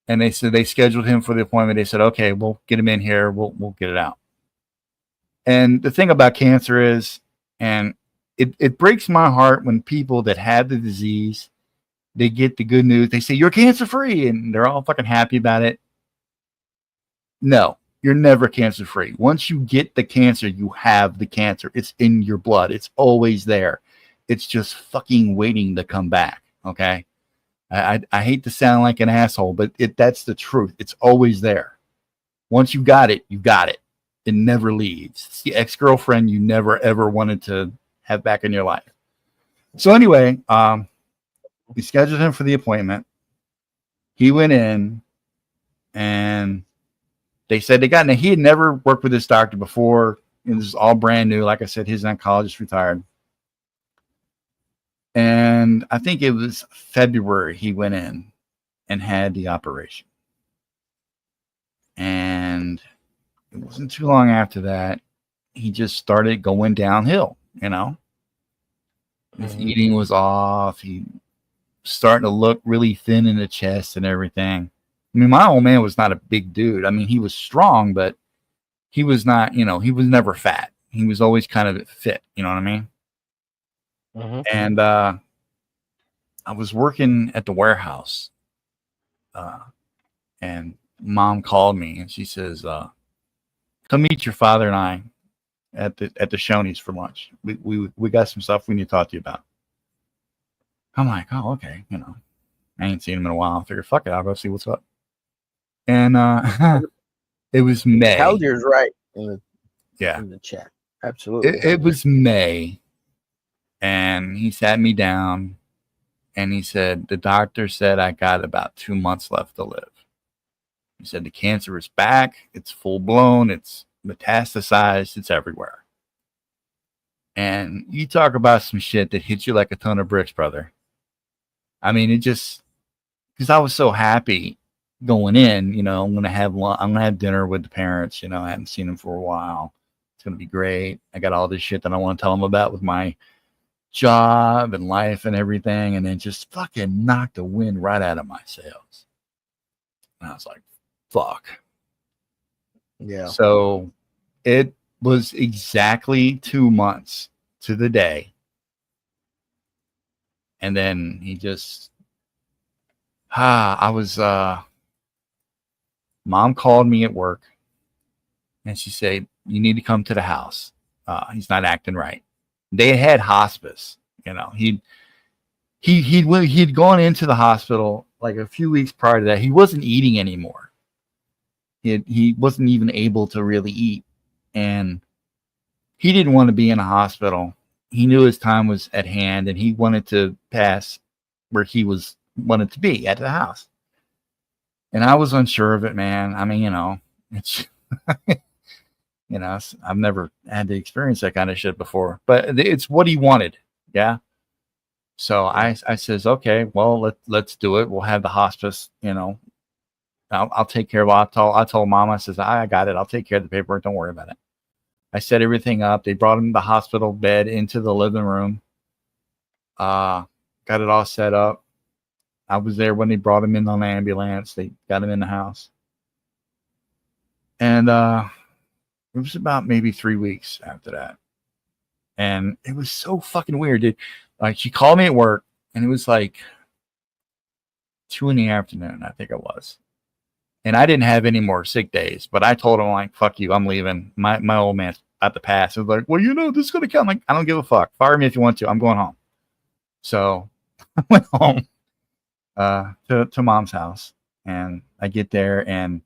And they said they scheduled him for the appointment. They said, okay, we'll get him in here. We'll get it out. And the thing about cancer is, and it breaks my heart when people that have the disease, they get the good news. They say, you're cancer free. And they're all fucking happy about it. No, you're never cancer free. Once you get the cancer, you have the cancer. It's in your blood. It's always there. It's just fucking waiting to come back. Okay. I hate to sound like an asshole, but that's the truth. It's always there. Once you got it, you got it. It never leaves. It's the ex-girlfriend you never ever wanted to have back in your life. So anyway, we scheduled him for the appointment. He went in and they said he had never worked with this doctor before. And this is all brand new. Like I said, his oncologist retired. And I think it was February he went in and had the operation. And it wasn't too long after that, he just started going downhill, you know. His eating was off. He starting to look really thin in the chest and everything. I mean, my old man was not a big dude. I mean, he was strong, but he was not, he was never fat. He was always kind of fit, you know what I mean? Mm-hmm. And I was working at the warehouse, and Mom called me and she says, come meet your father and I at the Shoney's for lunch. We got some stuff we need to talk to you about. I'm like, oh, okay, I ain't seen him in a while. I figured, fuck it, I'll go see what's up. And it was May. Calder's right in Yeah. the chat. Absolutely. It was May, and he sat me down and he said, the doctor said I got about 2 months left to live. He said the cancer is back, it's full blown, it's metastasized, it's everywhere. And you talk about some shit that hits you like a ton of bricks, brother. I mean, it just, because I was so happy going in, I'm gonna have dinner with the parents. I hadn't seen them for a while. It's gonna be great. I got all this shit that I want to tell them about with my job and life and everything, and then just fucking knocked the wind right out of my sails. And I was like, fuck. Yeah. So it was exactly 2 months to the day. And then he just, Mom called me at work and she said, you need to come to the house. He's not acting right. They had hospice, he'd gone into the hospital like a few weeks prior to that. He wasn't eating anymore. He wasn't even able to really eat. And he didn't want to be in a hospital. He knew his time was at hand and he wanted to pass where he wanted to be, at the house. And I was unsure of it, man. I mean, it's, I've never had to experience that kind of shit before, but it's what he wanted. Yeah. So I says, okay, well, let's do it. We'll have the hospice, I'll take care of it. I told Mom, I says, I got it. I'll take care of the paperwork. Don't worry about it. I set everything up. They brought him the hospital bed into the living room. Got it all set up. I was there when they brought him in on the ambulance. They got him in the house. And it was about maybe 3 weeks after that. And it was so fucking weird, dude. Like, she called me at work, and it was like 2 in the afternoon, I think it was. And I didn't have any more sick days, but I told him, like, fuck you, I'm leaving. My old man's at the pass. I was like, well, this is going to count. I'm like, I don't give a fuck. Fire me if you want to. I'm going home. So I went home to mom's house, and I get there, and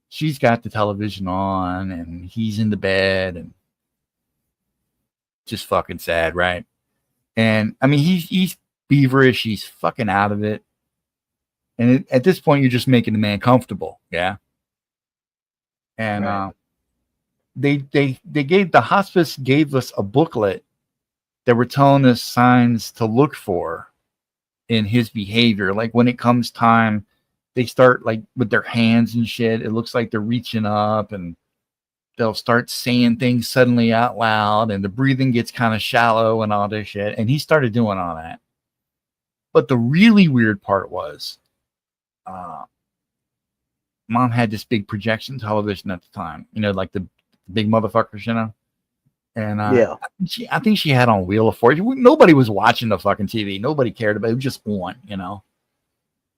she's got the television on, and he's in the bed, and just fucking sad, right? And I mean, he's feverish. He's fucking out of it. And at this point, you're just making the man comfortable, yeah. And Right. the hospice gave us a booklet that were telling us signs to look for in his behavior. Like, when it comes time, they start like with their hands and shit. It looks like they're reaching up, and they'll start saying things suddenly out loud, and the breathing gets kind of shallow and all this shit. And he started doing all that. But the really weird part was, mom had this big projection television at the time, like the big motherfuckers, and Yeah. I think she had on Wheel of Fortune. Nobody was watching the fucking TV. Nobody cared about it. It was just on,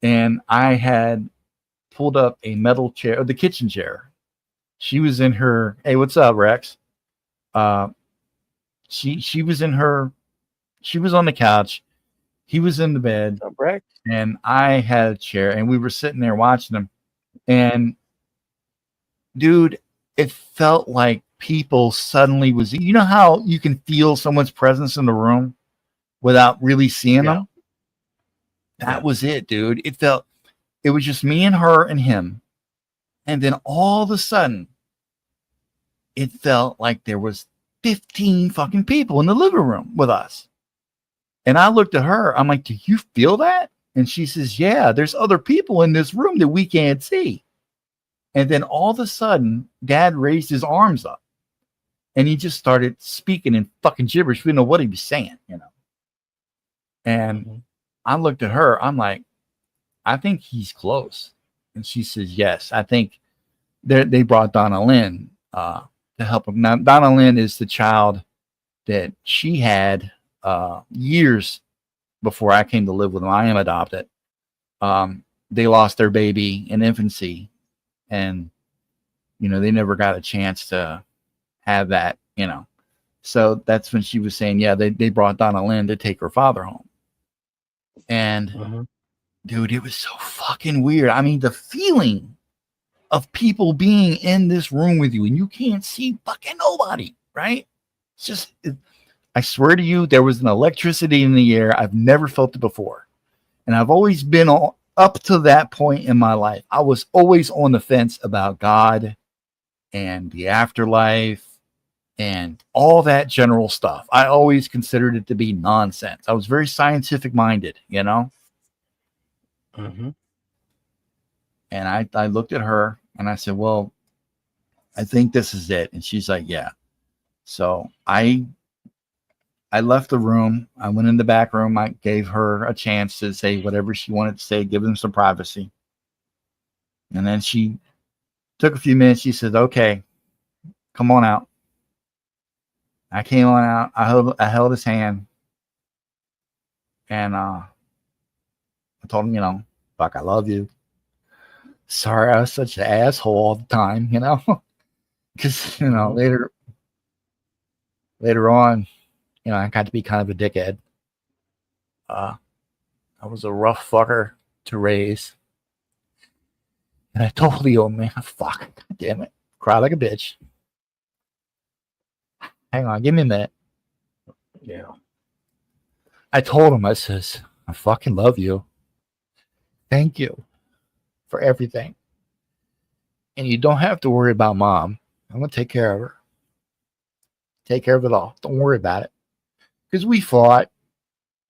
and I had pulled up a metal chair, the kitchen chair. She was in her, hey, what's up, Rex? She was in her, she was on the couch. He was in the bed. What's up, Rex? And I had a chair, and we were sitting there watching them. And dude, it felt like people suddenly was, how you can feel someone's presence in the room without really seeing them? That was it, dude. It was just me and her and him. And then all of a sudden, it felt like there was 15 fucking people in the living room with us. And I looked at her. I'm like, do you feel that? And she says, yeah, there's other people in this room that we can't see. And then all of a sudden, Dad raised his arms up, and he just started speaking in fucking gibberish. We didn't know what he was saying, And I looked at her. I'm like, I think he's close. And she says, yes, I think they brought Donna Lynn to help him. Now, Donna Lynn is the child that she had years before I came to live with them. I am adopted. They lost their baby in infancy, and they never got a chance to have that, So that's when she was saying, yeah, they brought Donna Lynn to take her father home. And dude, it was so fucking weird. I mean, the feeling of people being in this room with you and you can't see fucking nobody, right? It's just, I swear to you, there was an electricity in the air. I've never felt it before. And I've always been up to that point in my life. I was always on the fence about God and the afterlife and all that general stuff. I always considered it to be nonsense. I was very scientific minded, Mm-hmm. And I looked at her and I said, well, I think this is it. And she's like, yeah. So I left the room. I went in the back room. I gave her a chance to say whatever she wanted to say, give them some privacy. And then she took a few minutes. She said, okay, come on out. I came on out. I held his hand. And I told him, fuck, I love you. Sorry, I was such an asshole all the time, because, later on, I got to be kind of a dickhead. I was a rough fucker to raise. And I told the old man, fuck, God damn it. Cry like a bitch. Hang on, give me a minute. Yeah. I told him, I says, I fucking love you. Thank you for everything. And you don't have to worry about Mom. I'm going to take care of her. Take care of it all. Don't worry about it. Because we fought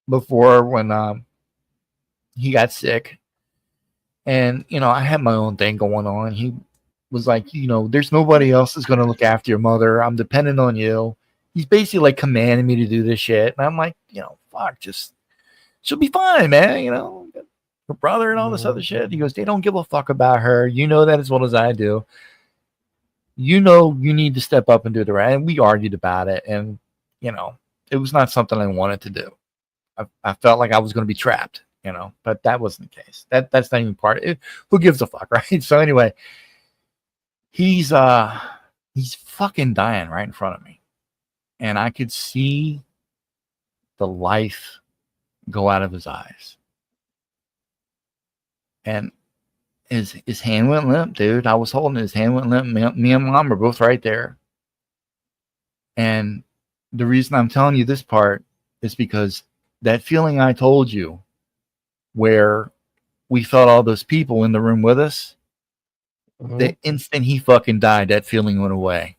before when he got sick. And, I had my own thing going on. He was like, there's nobody else that's going to look after your mother. I'm dependent on you. He's basically like commanding me to do this shit. And I'm like, fuck, just, she'll be fine, man. her brother and all this other shit. He goes, they don't give a fuck about her. You know that as well as I do. You know, you need to step up and do the right. And we argued about it. And, you know, it was not something I wanted to do. I felt like I was going to be trapped, you know, but that wasn't the case. That's not even part of it. Who gives a fuck, right? So anyway, he's fucking dying right in front of me. And I could see the life go out of his eyes. And his hand went limp, dude. I was holding his hand went limp. Me and Mom were both right there. And the reason I'm telling you this part is because that feeling I told you where we felt all those people in the room with us, the instant he fucking died, that feeling went away.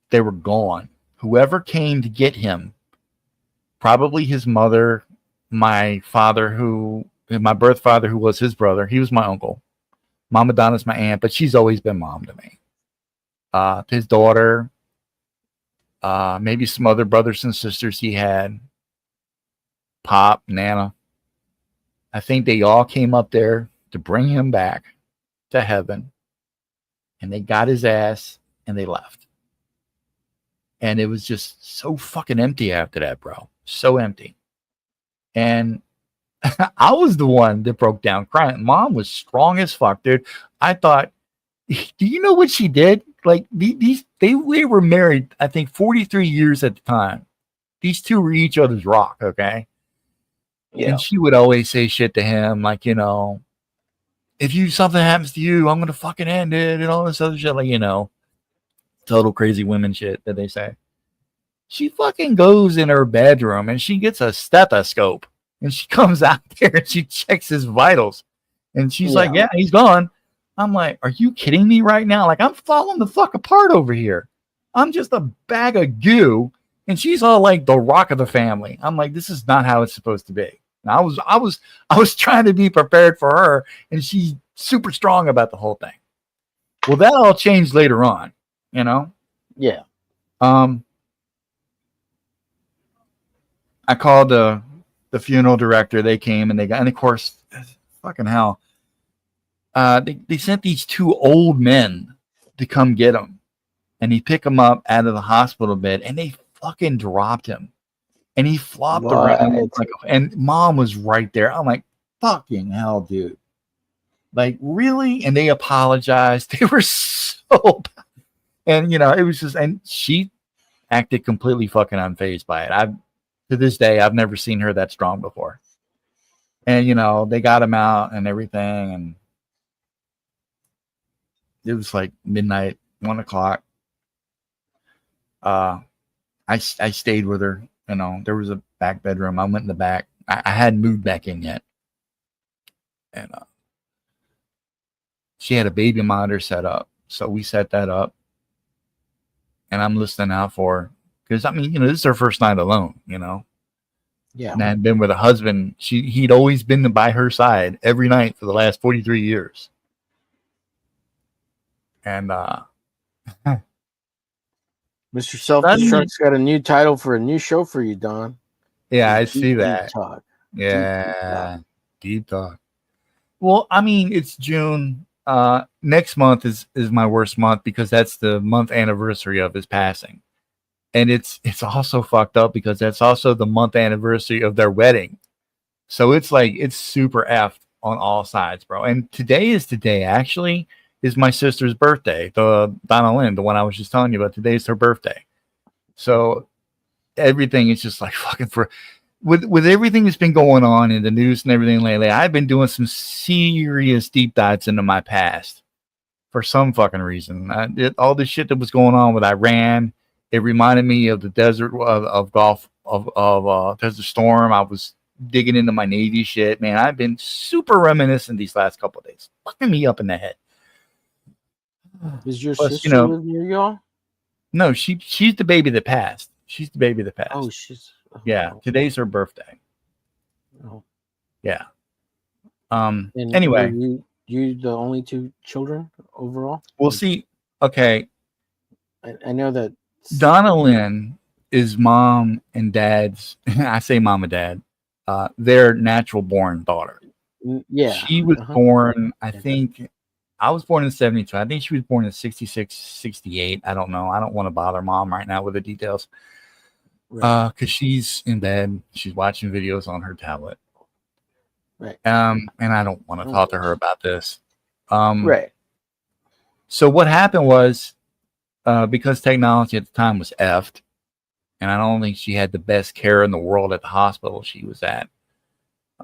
They were gone. Whoever came to get him, probably his mother, my father, my birth father, who was his brother, he was my uncle. Mama Donna's my aunt, but she's always been mom to me. His daughter, maybe some other brothers and sisters he had, Pop, Nana. I think they all came up there to bring him back to heaven, and they got his ass and they left. And it was just so fucking empty after that, bro. So empty. And I was the one that broke down crying. Mom was strong as fuck, dude. I thought, do you know what she did? Like they were married, I think 43 years at the time. These two were each other's rock, okay? Yeah. And she would always say shit to him, like, you know, if something happens to you, I'm gonna fucking end it and all this other shit, like, you know, total crazy women shit that they say. She fucking goes in her bedroom and she gets a stethoscope and she comes out there and she checks his vitals. And she's like, yeah, he's gone. I'm like, are you kidding me right now? Like, I'm falling the fuck apart over here. I'm just a bag of goo. And she's all like the rock of the family. I'm like, this is not how it's supposed to be. And I was trying to be prepared for her, and she's super strong about the whole thing. Well, that all changed later on, you know? Yeah. I called the funeral director. They came and and of course, fucking hell. They sent these two old men to come get him, and he picked him up out of the hospital bed, and they fucking dropped him, and he flopped around. And Mom was right there. I'm like, fucking hell, dude. Like, really? And they apologized. They were so, and you know, it was just, and she acted completely fucking unfazed by it. To this day, I've never seen her that strong before. And you know, they got him out and everything, and it was like midnight, 1 o'clock. I stayed with her. You know, there was a back bedroom. I went in the back. I hadn't moved back in yet. And she had a baby monitor set up. So we set that up. And I'm listening out for her. Because, I mean, you know, this is her first night alone, you know. Yeah. And I had been with a husband. He'd always been by her side every night for the last 43 years. And Mr. Self-Destruct's got a new title for a new show for you, Don. Yeah, I see that. Deep Talk. Yeah, Deep Talk. Well, I mean, it's June. Next month is my worst month because that's the month anniversary of his passing. And it's also fucked up because that's also the month anniversary of their wedding. So it's like, it's super effed on all sides, bro. And today actually is my sister's birthday, the Donna Lynn, the one I was just telling you about. Today is her birthday. So everything is just like fucking with everything that's been going on in the news and everything lately. I've been doing some serious deep dives into my past for some fucking reason. All the shit that was going on with Iran, it reminded me of the desert of Desert Storm. I was digging into my Navy shit, man. I've been super reminiscent these last couple of days, fucking me up in the head. Is your sister live near y'all? No, she's the baby that passed. She's the baby that passed. Oh, yeah. Today's her birthday. Oh, yeah. And anyway, you the only two children overall? We'll see. Okay. I know that Donna Lynn is mom and dad's. I say mom and dad. their natural born daughter. Yeah. She was born, I think, I was born in 72. I think she was born in 66, 68. I don't know. I don't want to bother mom right now with the details. Right. Because she's in bed. She's watching videos on her tablet. Right. And I don't want to talk to her about this. Right. So what happened was, because technology at the time was effed, and I don't think she had the best care in the world at the hospital she was at.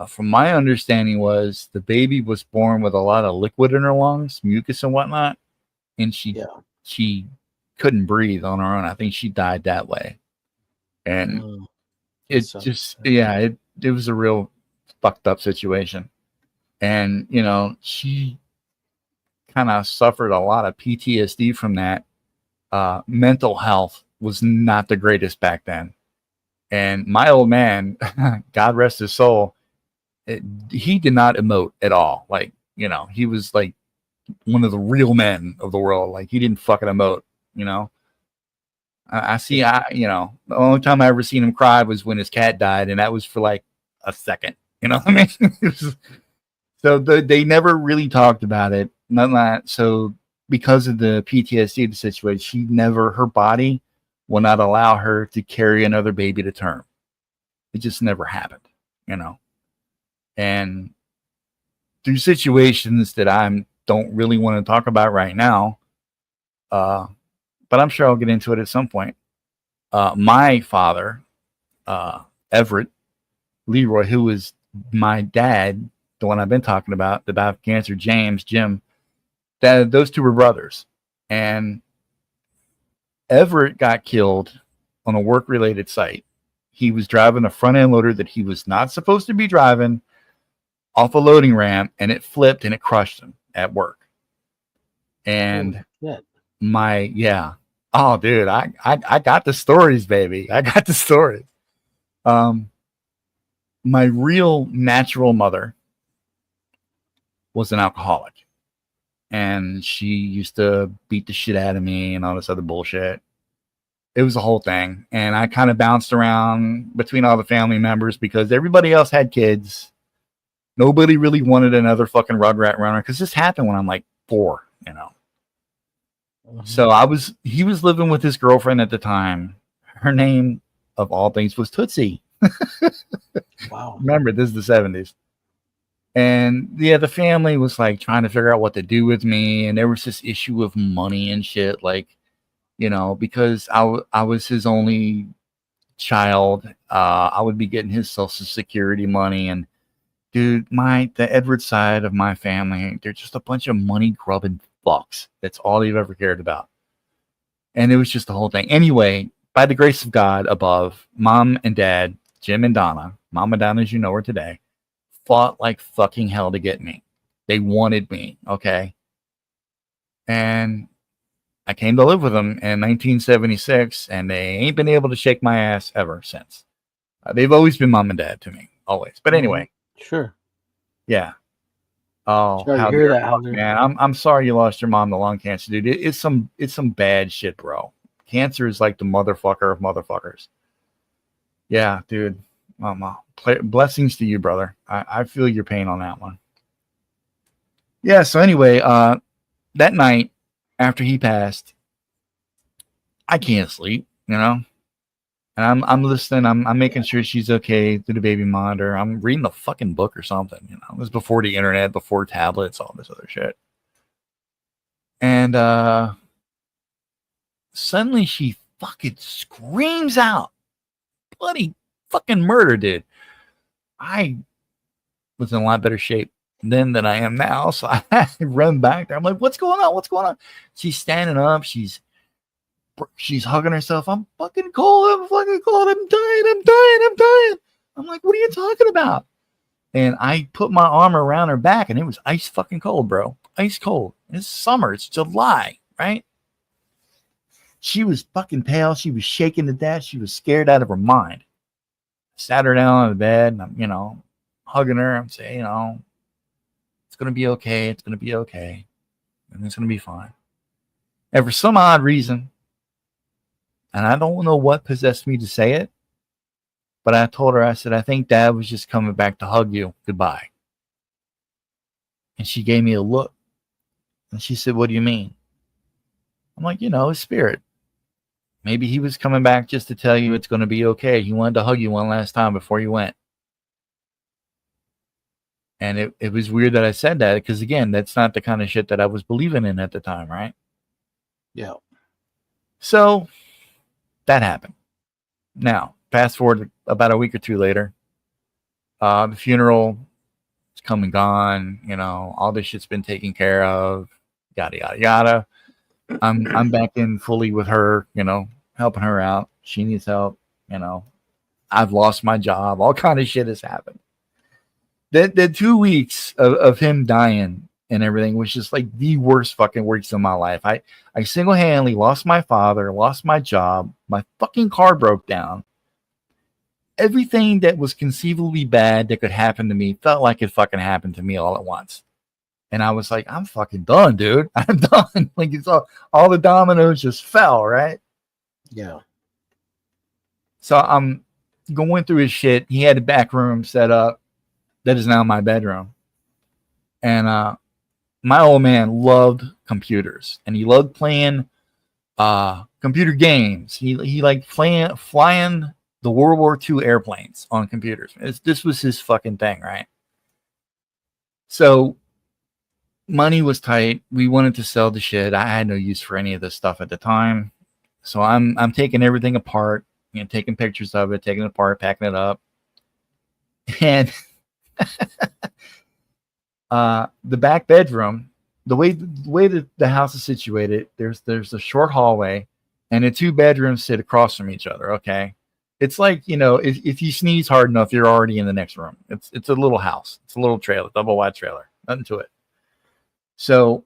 From my understanding was the baby was born with a lot of liquid in her lungs, mucus and whatnot, and she couldn't breathe on her own. I think she died that way. And it was a real fucked up situation. And, you know, she kind of suffered a lot of PTSD from that. Mental health was not the greatest back then. And my old man, God rest his soul, he did not emote at all. Like, you know, he was like one of the real men of the world. Like, he didn't fucking emote, you know. You know, the only time I ever seen him cry was when his cat died, and that was for like a second. You know what I mean? So they never really talked about it. None of that. So because of the PTSD of the situation, her body will not allow her to carry another baby to term. It just never happened, you know. And through situations that I don't really want to talk about right now, but I'm sure I'll get into it at some point. My father, Everett Leroy, who was my dad, the one I've been talking about cancer, Jim, those two were brothers. And Everett got killed on a work-related site. He was driving a front-end loader that he was not supposed to be driving off a loading ramp, and it flipped and it crushed him at work. And oh dude, I got the stories, baby. I got the stories. My real natural mother was an alcoholic, and she used to beat the shit out of me and all this other bullshit. It was a whole thing, and I kind of bounced around between all the family members because everybody else had kids. Nobody really wanted another fucking Rugrat runner because this happened when I'm like 4, you know. So he was living with his girlfriend at the time. Her name, of all things, was Tootsie. Wow. Remember, this is the 70s. And yeah, the family was like trying to figure out what to do with me. And there was this issue of money and shit. Like, you know, because I was his only child, I would be getting his Social Security money. And dude, the Edward side of my family, they're just a bunch of money grubbing fucks. That's all they've ever cared about. And it was just the whole thing. Anyway, by the grace of God above, Mom and Dad, Jim and Donna, Mama Donna as you know her today, fought like fucking hell to get me. They wanted me, okay? And I came to live with them in 1976, and they ain't been able to shake my ass ever since. They've always been Mom and Dad to me, always. But anyway. Sure. Yeah. Oh, sorry to hear that, man. I'm sorry you lost your mom to lung cancer, dude. It's some bad shit, bro. Cancer is like the motherfucker of motherfuckers. Yeah, dude. Blessings to you, brother. I feel your pain on that one. Yeah, so anyway, that night after he passed, I can't sleep, you know? And I'm listening, I'm making sure she's okay through the baby monitor. I'm reading the fucking book or something, you know. It was before the internet, before tablets, all this other shit. And suddenly she fucking screams out. Bloody fucking murder, dude. I was in a lot better shape then than I am now. So I run back there. I'm like, what's going on? What's going on? She's standing up. She's hugging herself. I'm fucking cold. I'm fucking cold. I'm dying. I'm like, what are you talking about? And I put my arm around her back, and it was ice fucking cold, bro. Ice cold. It's summer. It's July, right? She was fucking pale. She was shaking to death. She was scared out of her mind. Sat her down on the bed, and I'm, you know, hugging her. I'm saying, you know, it's going to be okay. It's going to be okay. And it's going to be fine. And for some odd reason, and I don't know what possessed me to say it, But I told her, I said, I think Dad was just coming back to hug you. Goodbye. And she gave me a look. And she said, what do you mean? I'm like, his spirit. Maybe he was coming back just to tell you it's going to be okay. He wanted to hug you one last time before you went. And it was weird that I said that because, again, that's not the kind of shit that I was believing in at the time, right? Yeah. So that happened. Now, fast forward about a week or two later, the funeral is come and gone. All this shit's been taken care of. Yada yada yada. I'm back in fully with her. Helping her out. She needs help. I've lost my job. All kind of shit has happened. The 2 weeks of him dying and everything was just like the worst fucking weeks of my life. I single-handedly lost my father, lost my job, my fucking car broke down. Everything that was conceivably bad that could happen to me felt like it fucking happened to me all at once. And I was like, I'm fucking done, dude. I'm done. Like, it's all the dominoes just fell, right? Yeah. So I'm going through his shit. He had a back room set up that is now my bedroom. And my old man loved computers, and he loved playing computer games. He liked flying the World War II airplanes on computers. This was his fucking thing, right? So money was tight. We wanted to sell the shit. I had no use for any of this stuff at the time. So I'm taking everything apart, taking pictures of it, taking it apart, packing it up. And the back bedroom, the way that the house is situated, there's a short hallway and the 2 bedrooms sit across from each other. Okay. It's like, if you sneeze hard enough, you're already in the next room. It's a little house. It's a little trailer, double wide trailer, nothing to it. So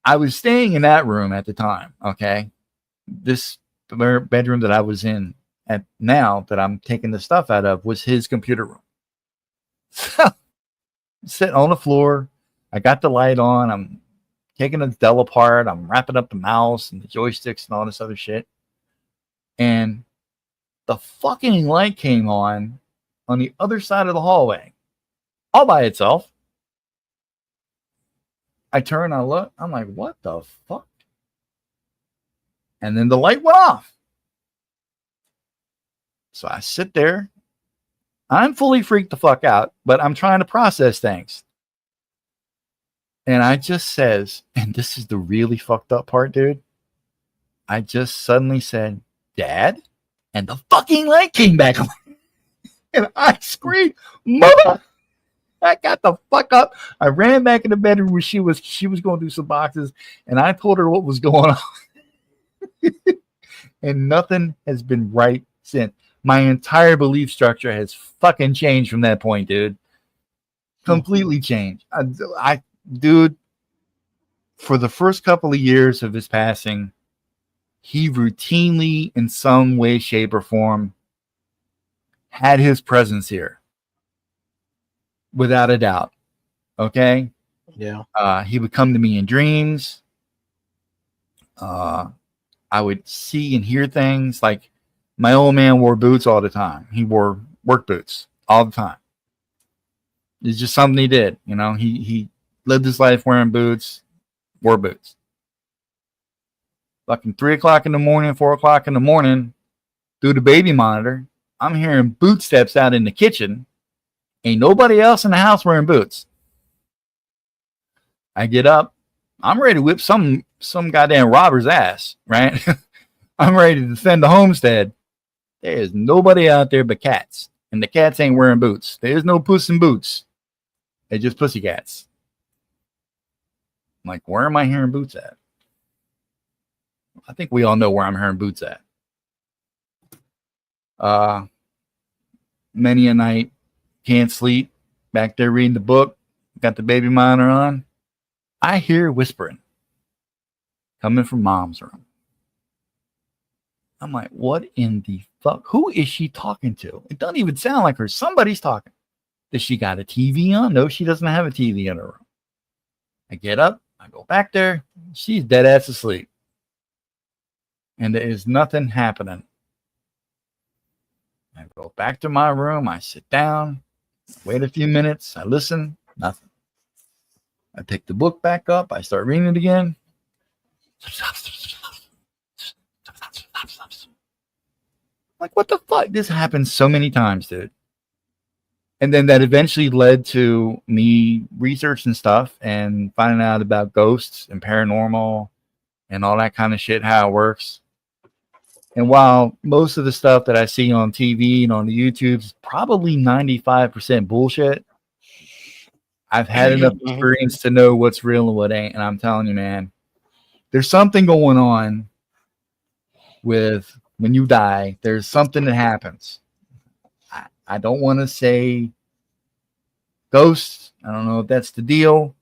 I was staying in that room at the time. Okay. This bedroom that I was in at now that I'm taking the stuff out of was his computer room. So sitting on the floor. I got the light on. I'm taking the Dell apart. I'm wrapping up the mouse and the joysticks and all this other shit. And the fucking light came on the other side of the hallway, all by itself. I turn, I look. I'm like, what the fuck? And then the light went off. So I sit there. I'm fully freaked the fuck out, but I'm trying to process things. And I just says, and this is the really fucked up part, dude. I just suddenly said, Dad? And the fucking light came back on. And I screamed, Mama! I got the fuck up. I ran back in the bedroom where she was going through some boxes, and I told her what was going on. And nothing has been right since. My entire belief structure has fucking changed from that point, dude. Completely changed. Dude, for the first couple of years of his passing, he routinely, in some way, shape, or form, had his presence here. Without a doubt. Okay? Yeah. He would come to me in dreams. I would see and hear things. Like, my old man wore boots all the time. He wore work boots all the time. It's just something he did. He lived his life wearing boots, wore boots. Fucking 3 o'clock in the morning, 4 o'clock in the morning, through the baby monitor, I'm hearing boot steps out in the kitchen. Ain't nobody else in the house wearing boots. I get up. I'm ready to whip some goddamn robber's ass, right? I'm ready to defend the homestead. There is nobody out there but cats. And the cats ain't wearing boots. There's no puss in boots. They're just pussycats. I'm like, where am I hearing boots at? I think we all know where I'm hearing boots at. Many a night, can't sleep, back there reading the book, got the baby monitor on. I hear whispering coming from Mom's room. I'm like, what in the fuck? Who is she talking to? It doesn't even sound like her. Somebody's talking. Does she got a TV on? No, she doesn't have a TV in her room. I get up. I go back there. She's dead ass asleep. And there is nothing happening. I go back to my room. I sit down, wait a few minutes. I listen, nothing. I pick the book back up. I start reading it again. Like, what the fuck? This happens so many times, dude. And then that eventually led to me researching stuff and finding out about ghosts and paranormal and all that kind of shit, how it works. And while most of the stuff that I see on TV and on the YouTube is probably 95% bullshit, I've had enough experience to know what's real and what ain't. And I'm telling you, man, there's something going on with when you die. There's something that happens. I don't want to say ghosts. I don't know if that's the deal.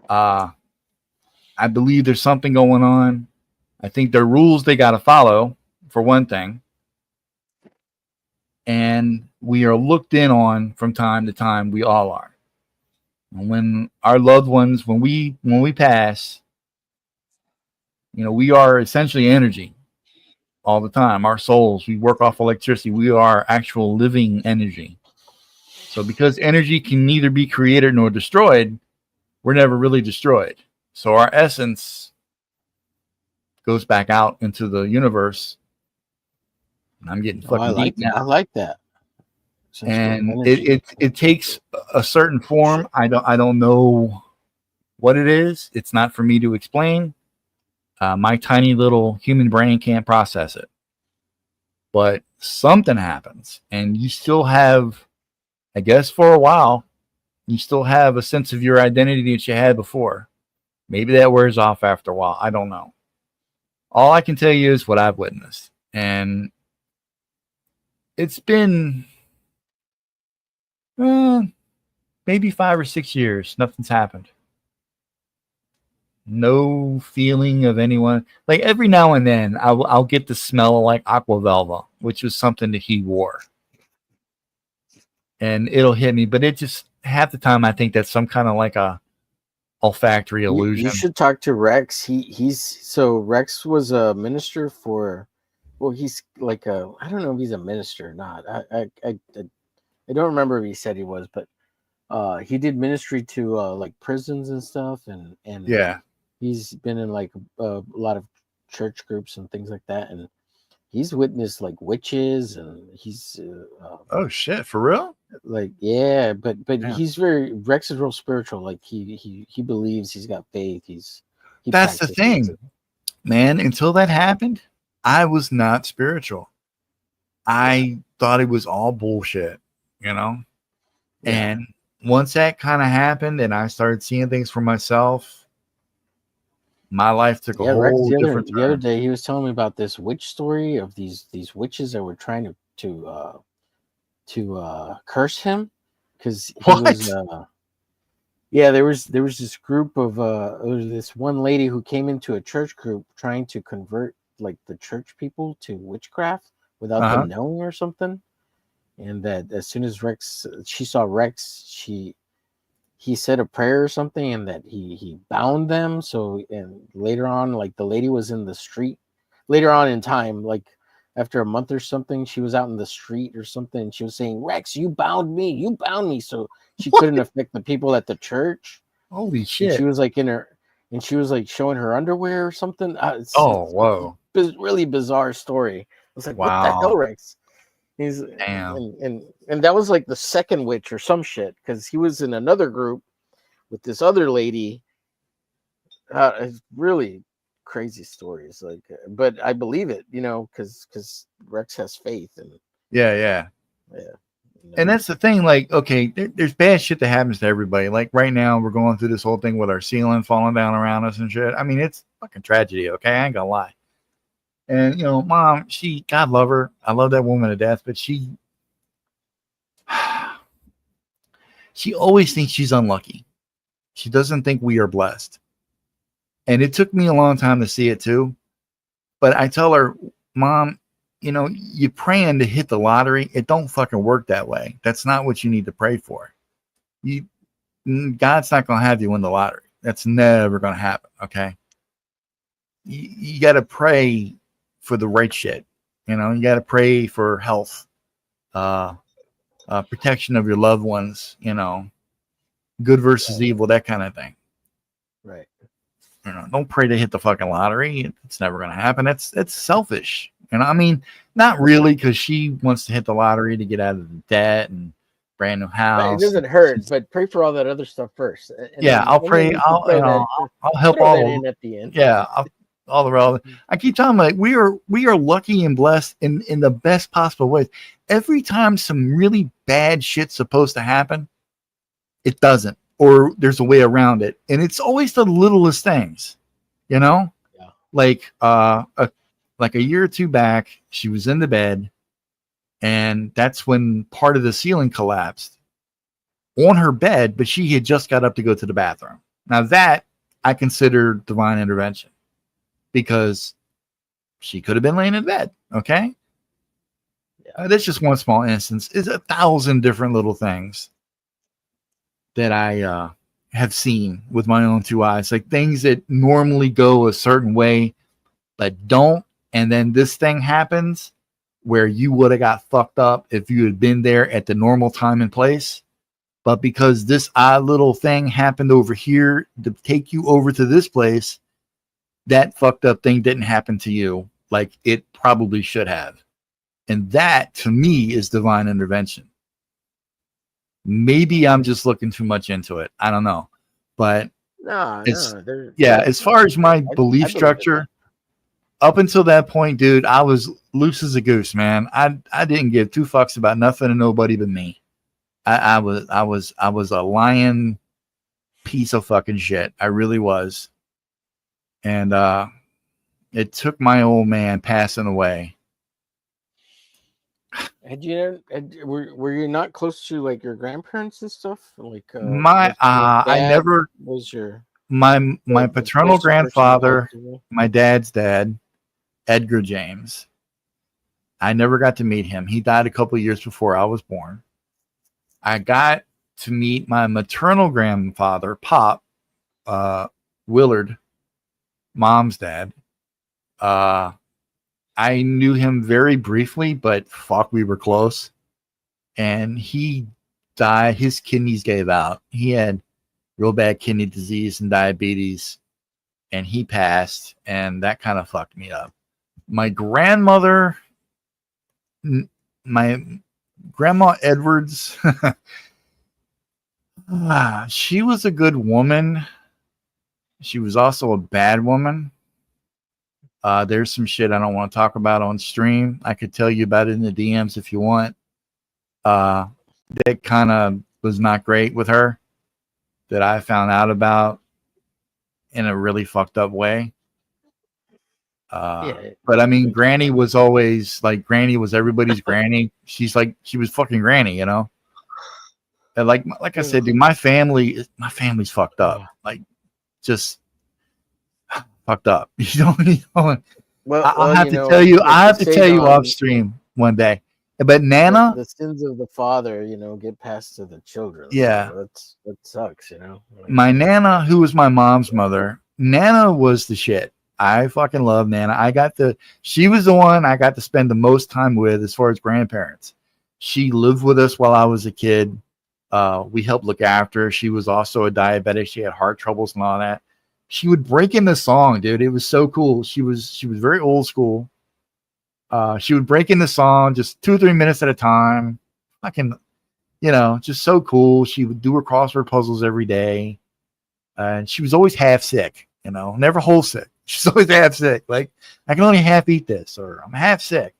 I believe there's something going on. I think there are rules they got to follow, for one thing. And we are looked in on from time to time. We all are. And when our loved ones, when we pass, you know, we are essentially energy all the time. Our souls, we work off electricity. We are actual living energy. So because energy can neither be created nor destroyed, we're never really destroyed. So our essence goes back out into the universe. And I'm getting fucking deep now. I like that. And it takes a certain form. I don't know what it is. It's not for me to explain. My tiny little human brain can't process it. But something happens, and you still have, I guess, for a while, you still have a sense of your identity that you had before. Maybe that wears off after a while. I don't know. All I can tell you is what I've witnessed. And it's been maybe 5 or 6 years. Nothing's happened. No feeling of anyone. Like every now and then, I'll get the smell of like Aqua Velva, which was something that he wore. And it'll hit me. But it just, half the time, I think that's some kind of like a olfactory illusion. You should talk to Rex. So Rex was a minister for, well, he's like I don't know if he's a minister or not. I don't remember if he said he was, but he did ministry to like prisons and stuff, and yeah, he's been in like a lot of church groups and things like that, and he's witnessed like witches, and he's oh shit, for real? Like, yeah, but Yeah. Rex is real spiritual. Like he believes, he's got faith. That's the thing, man. Until that happened, I was not spiritual. I thought it was all bullshit, you know? Yeah. And once that kind of happened and I started seeing things for myself, my life took a whole different turn. The other day he was telling me about this witch story of these witches that were trying to curse him because he was yeah, there was this group of there was this one lady who came into a church group trying to convert like the church people to witchcraft without them knowing or something. And that as soon as she saw Rex, he said a prayer or something, and that he bound them. So, and later on, like the lady was in the street later on in time, like after a month or something, she was out in the street or something, and she was saying, Rex, you bound me. So she couldn't affect the people at the church. Holy shit. And she was like she was like showing her underwear or something. Whoa. It's really bizarre story. I was like, wow. What the hell, Rex? Damn. And that was like the second witch or some shit, because he was in another group with this other lady. It's really crazy stories, like, but I believe it, you know, because Rex has faith, and yeah. And that's the thing, like, okay, there's bad shit that happens to everybody. Like right now, we're going through this whole thing with our ceiling falling down around us and shit. I mean, it's fucking tragedy. Okay, I ain't gonna lie. And you know, Mom, God love her. I love that woman to death, but she always thinks she's unlucky. She doesn't think we are blessed. And it took me a long time to see it too. But I tell her, Mom, you know, you praying to hit the lottery. It don't fucking work that way. That's not what you need to pray for. God's not going to have you win the lottery. That's never going to happen. Okay. You got to pray for the right shit. You know, you got to pray for health, protection of your loved ones. You know, good versus evil, that kind of thing. Right. You know, don't pray to hit the fucking lottery. It's never going to happen. That's selfish. You know, I mean, not really, because she wants to hit the lottery to get out of the debt and brand new But house. it doesn't hurt, but pray for all that other stuff first. And Yeah, then, I'll and pray. then you can I'll, you know, I'll help throw that all. in at the end. Yeah, all the relevant. I keep telling them, like, we are lucky and blessed in the best possible ways. Every time some really bad shit's supposed to happen, it doesn't, or there's a way around it, and it's always the littlest things, you know. Yeah. Like like a year or two back, she was in the bed, and that's when part of the ceiling collapsed on her bed, but she had just got up to go to the bathroom. Now that I consider divine intervention, because she could have been laying in bed. Okay. Yeah. That's just one small instance. It's 1,000 different little things that I have seen with my own two eyes, like things that normally go a certain way, but don't. And then this thing happens where you would have got fucked up if you had been there at the normal time and place. But because this odd little thing happened over here to take you over to this place, that fucked up thing didn't happen to you like it probably should have. And that, to me, is divine intervention. Maybe I'm just looking too much into it. I don't know. But as far as my belief structure, up until that point, dude, I was loose as a goose, man. I didn't give two fucks about nothing and nobody but me. I was a lying piece of fucking shit. I really was. And it took my old man passing away. Were you not close to like your grandparents and stuff? Like my paternal grandfather, my dad's dad, Edgar James. I never got to meet him. He died a couple of years before I was born. I got to meet my maternal grandfather, Pop, Willard, Mom's dad. I knew him very briefly, but fuck, we were close. And he died. His kidneys gave out. He had real bad kidney disease and diabetes, and he passed, and that kind of fucked me up. My grandmother, my Grandma Edwards, she was a good woman. She was also a bad woman. There's some shit I don't want to talk about on stream. I could tell you about it in the DMs if you want. That kind of was not great with her, that I found out about in a really fucked up way. But I mean, Granny was always like, Granny was everybody's Granny. She was fucking Granny, you know. And like I said, dude, my family's fucked up. Like, just fucked up. I'll have to tell you. I have to tell you off stream one day. But Nana, the sins of the father, get passed to the children. Yeah, that sucks. My Nana, who was my mom's mother, Nana was the shit. I fucking love Nana. She was the one I got to spend the most time with as far as grandparents. She lived with us while I was a kid. We helped look after her. She was also a diabetic. She had heart troubles and all that. She would break into song, dude. It was so cool. She was very old school. She would break into song just 2 or 3 minutes at a time. Fucking, just so cool. She would do her crossword puzzles every day. And she was always half sick, never whole sick. She's always half sick. Like, I can only half eat this, or I'm half sick.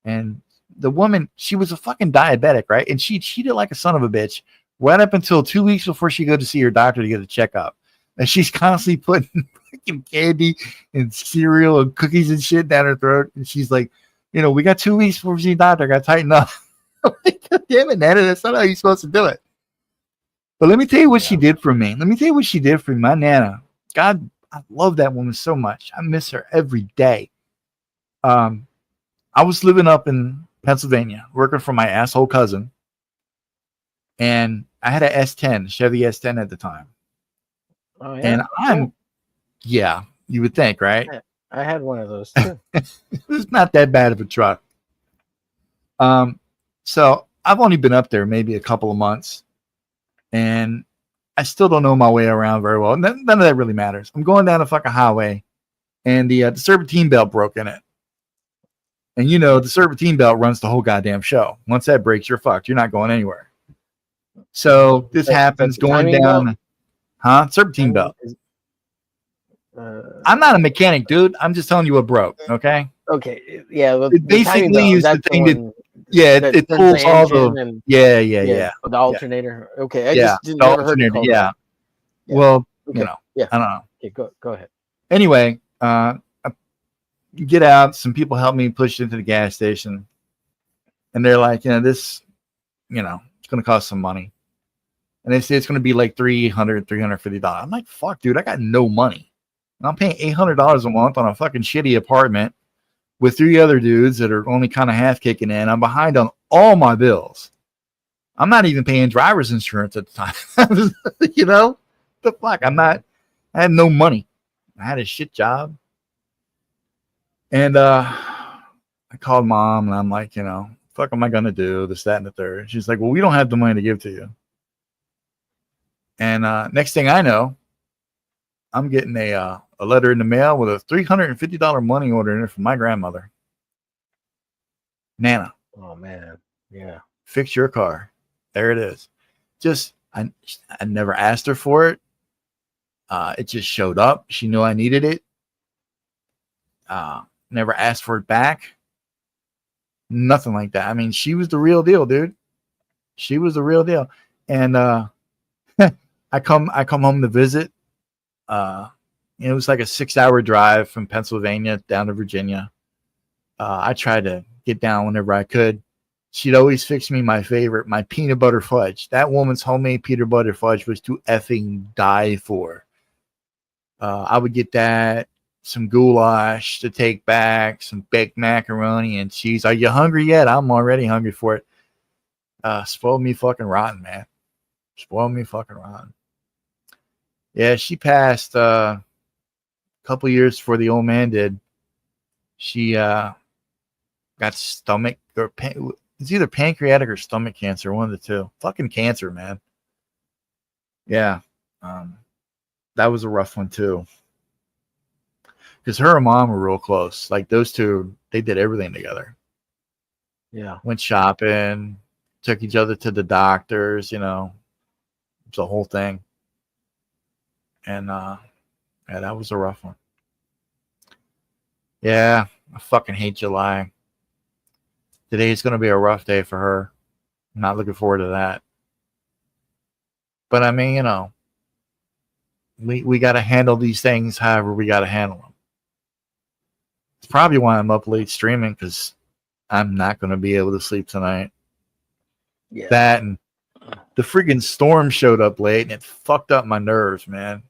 And the woman, she was a fucking diabetic, right? And she cheated like a son of a bitch right up until 2 weeks before she go to see her doctor to get a checkup. And she's constantly putting fucking candy and cereal and cookies and shit down her throat. And she's like, we got 2 weeks before we see the doctor. I got to tighten up. Like, God damn it, Nana. That's not how you're supposed to do it. But let me tell you what she did for me. My Nana. God, I love that woman so much. I miss her every day. I was living up in Pennsylvania, working for my asshole cousin. And I had a S10, Chevy S10 at the time. Oh, yeah? And you would think, right? I had one of those too. It's not that bad of a truck. So I've only been up there maybe a couple of months, and I still don't know my way around very well. None of that really matters. I'm going down a fucking highway, and the serpentine belt broke in it. And you know, the serpentine belt runs the whole goddamn show. Once that breaks, you're fucked. You're not going anywhere. So this happens going down. Huh? Serpentine belt. I'm not a mechanic, dude. I'm just telling you what broke. Okay. Okay. Yeah. Well, It basically is the thing that. Yeah, it pulls all the. Yeah. The alternator. Okay. I Yeah, just didn't the never heard it alternator, called yeah. that. Yeah. Well, Okay. you know, Yeah. I don't know. Okay. Go ahead. Anyway, I get out. Some people help me push into the gas station, and they're like, this, it's going to cost some money. And they say it's going to be like $350. I'm like, fuck, dude, I got no money. I'm paying $800 a month on a fucking shitty apartment with 3 other dudes that are only kind of half kicking in. I'm behind on all my bills. I'm not even paying driver's insurance at the time. The fuck? I had no money. I had a shit job. And I called mom and I'm like, fuck am I going to do? This, that, and the third. She's like, well, we don't have the money to give to you. And next thing I know, I'm getting a letter in the mail with a $350 money order in it from my grandmother. Nana. Oh, man. Yeah. Fix your car. There it is. I never asked her for it. It just showed up. She knew I needed it. Never asked for it back. Nothing like that. I mean, she was the real deal, dude. She was the real deal. And I come home to visit. It was like a 6-hour drive from Pennsylvania down to Virginia. I tried to get down whenever I could. She'd always fix me my favorite, my peanut butter fudge. That woman's homemade peanut butter fudge was to effing die for. I would get that, some goulash to take back, some baked macaroni and cheese. Are you hungry yet? I'm already hungry for it. Spoiled me fucking rotten, man. Spoiled me fucking rotten. Yeah, she passed a couple years before the old man did. She got stomach or it's either pancreatic or stomach cancer, one of the two. Fucking cancer, man. Yeah, that was a rough one too. Because her and mom were real close. Like those two, they did everything together. Yeah, went shopping, took each other to the doctors. It's a whole thing. And yeah, that was a rough one. Yeah, I fucking hate July. Today is going to be a rough day for her. I'm not looking forward to that. But I mean, we got to handle these things however we got to handle them. It's probably why I'm up late streaming, because I'm not going to be able to sleep tonight. Yeah. That and the friggin' storm showed up late and it fucked up my nerves, man.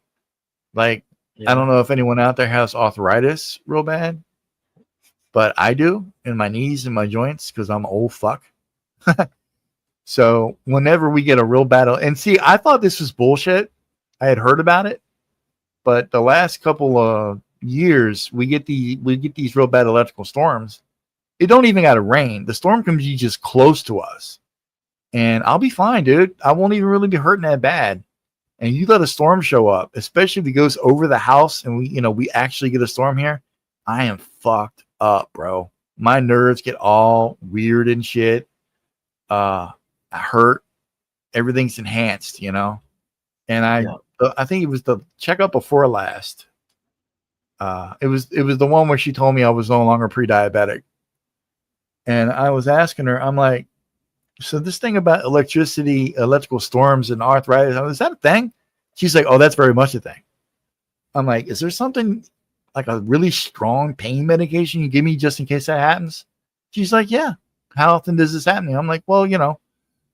Like, yeah. I don't know if anyone out there has arthritis real bad, but I do in my knees and my joints because I'm old fuck. So whenever we get a real battle, and see, I thought this was bullshit. I had heard about it, but the last couple of years we get these real bad electrical storms. It don't even got to rain. The storm comes just close to us, and I'll be fine, dude. I won't even really be hurting that bad. And you let a storm show up, especially if it goes over the house, and we actually get a storm here. I am fucked up, bro. My nerves get all weird and shit. I hurt. Everything's enhanced, And I think it was the checkup before last. It was the one where she told me I was no longer pre-diabetic. And I was asking her, I'm like, so this thing about electrical storms and arthritis, is that a thing? She's like, oh, that's very much a thing. I'm like, is there something like a really strong pain medication you give me just in case that happens? She's like, yeah. How often does this happen? I'm like, well,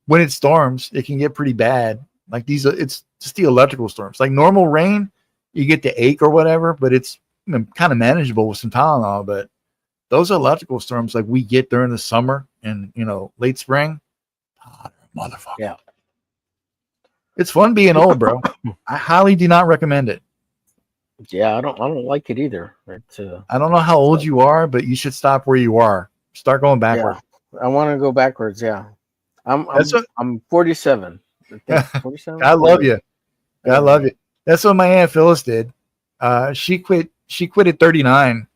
when it storms, it can get pretty bad. Like it's just the electrical storms. Like normal rain, you get the ache or whatever, but it's kind of manageable with some Tylenol. But those electrical storms like we get during the summer and, late spring, motherfucker. Yeah. It's fun being old, bro. I highly do not recommend it. Yeah, I don't like it either. I don't know how old you are, but you should stop where you are. Start going backward. Yeah, I want to go backwards. Yeah, I'm That's I'm what I'm 47. I think 47. I love 48. you. I love it. That's what my Aunt Phyllis did. She quit. She quit at 39.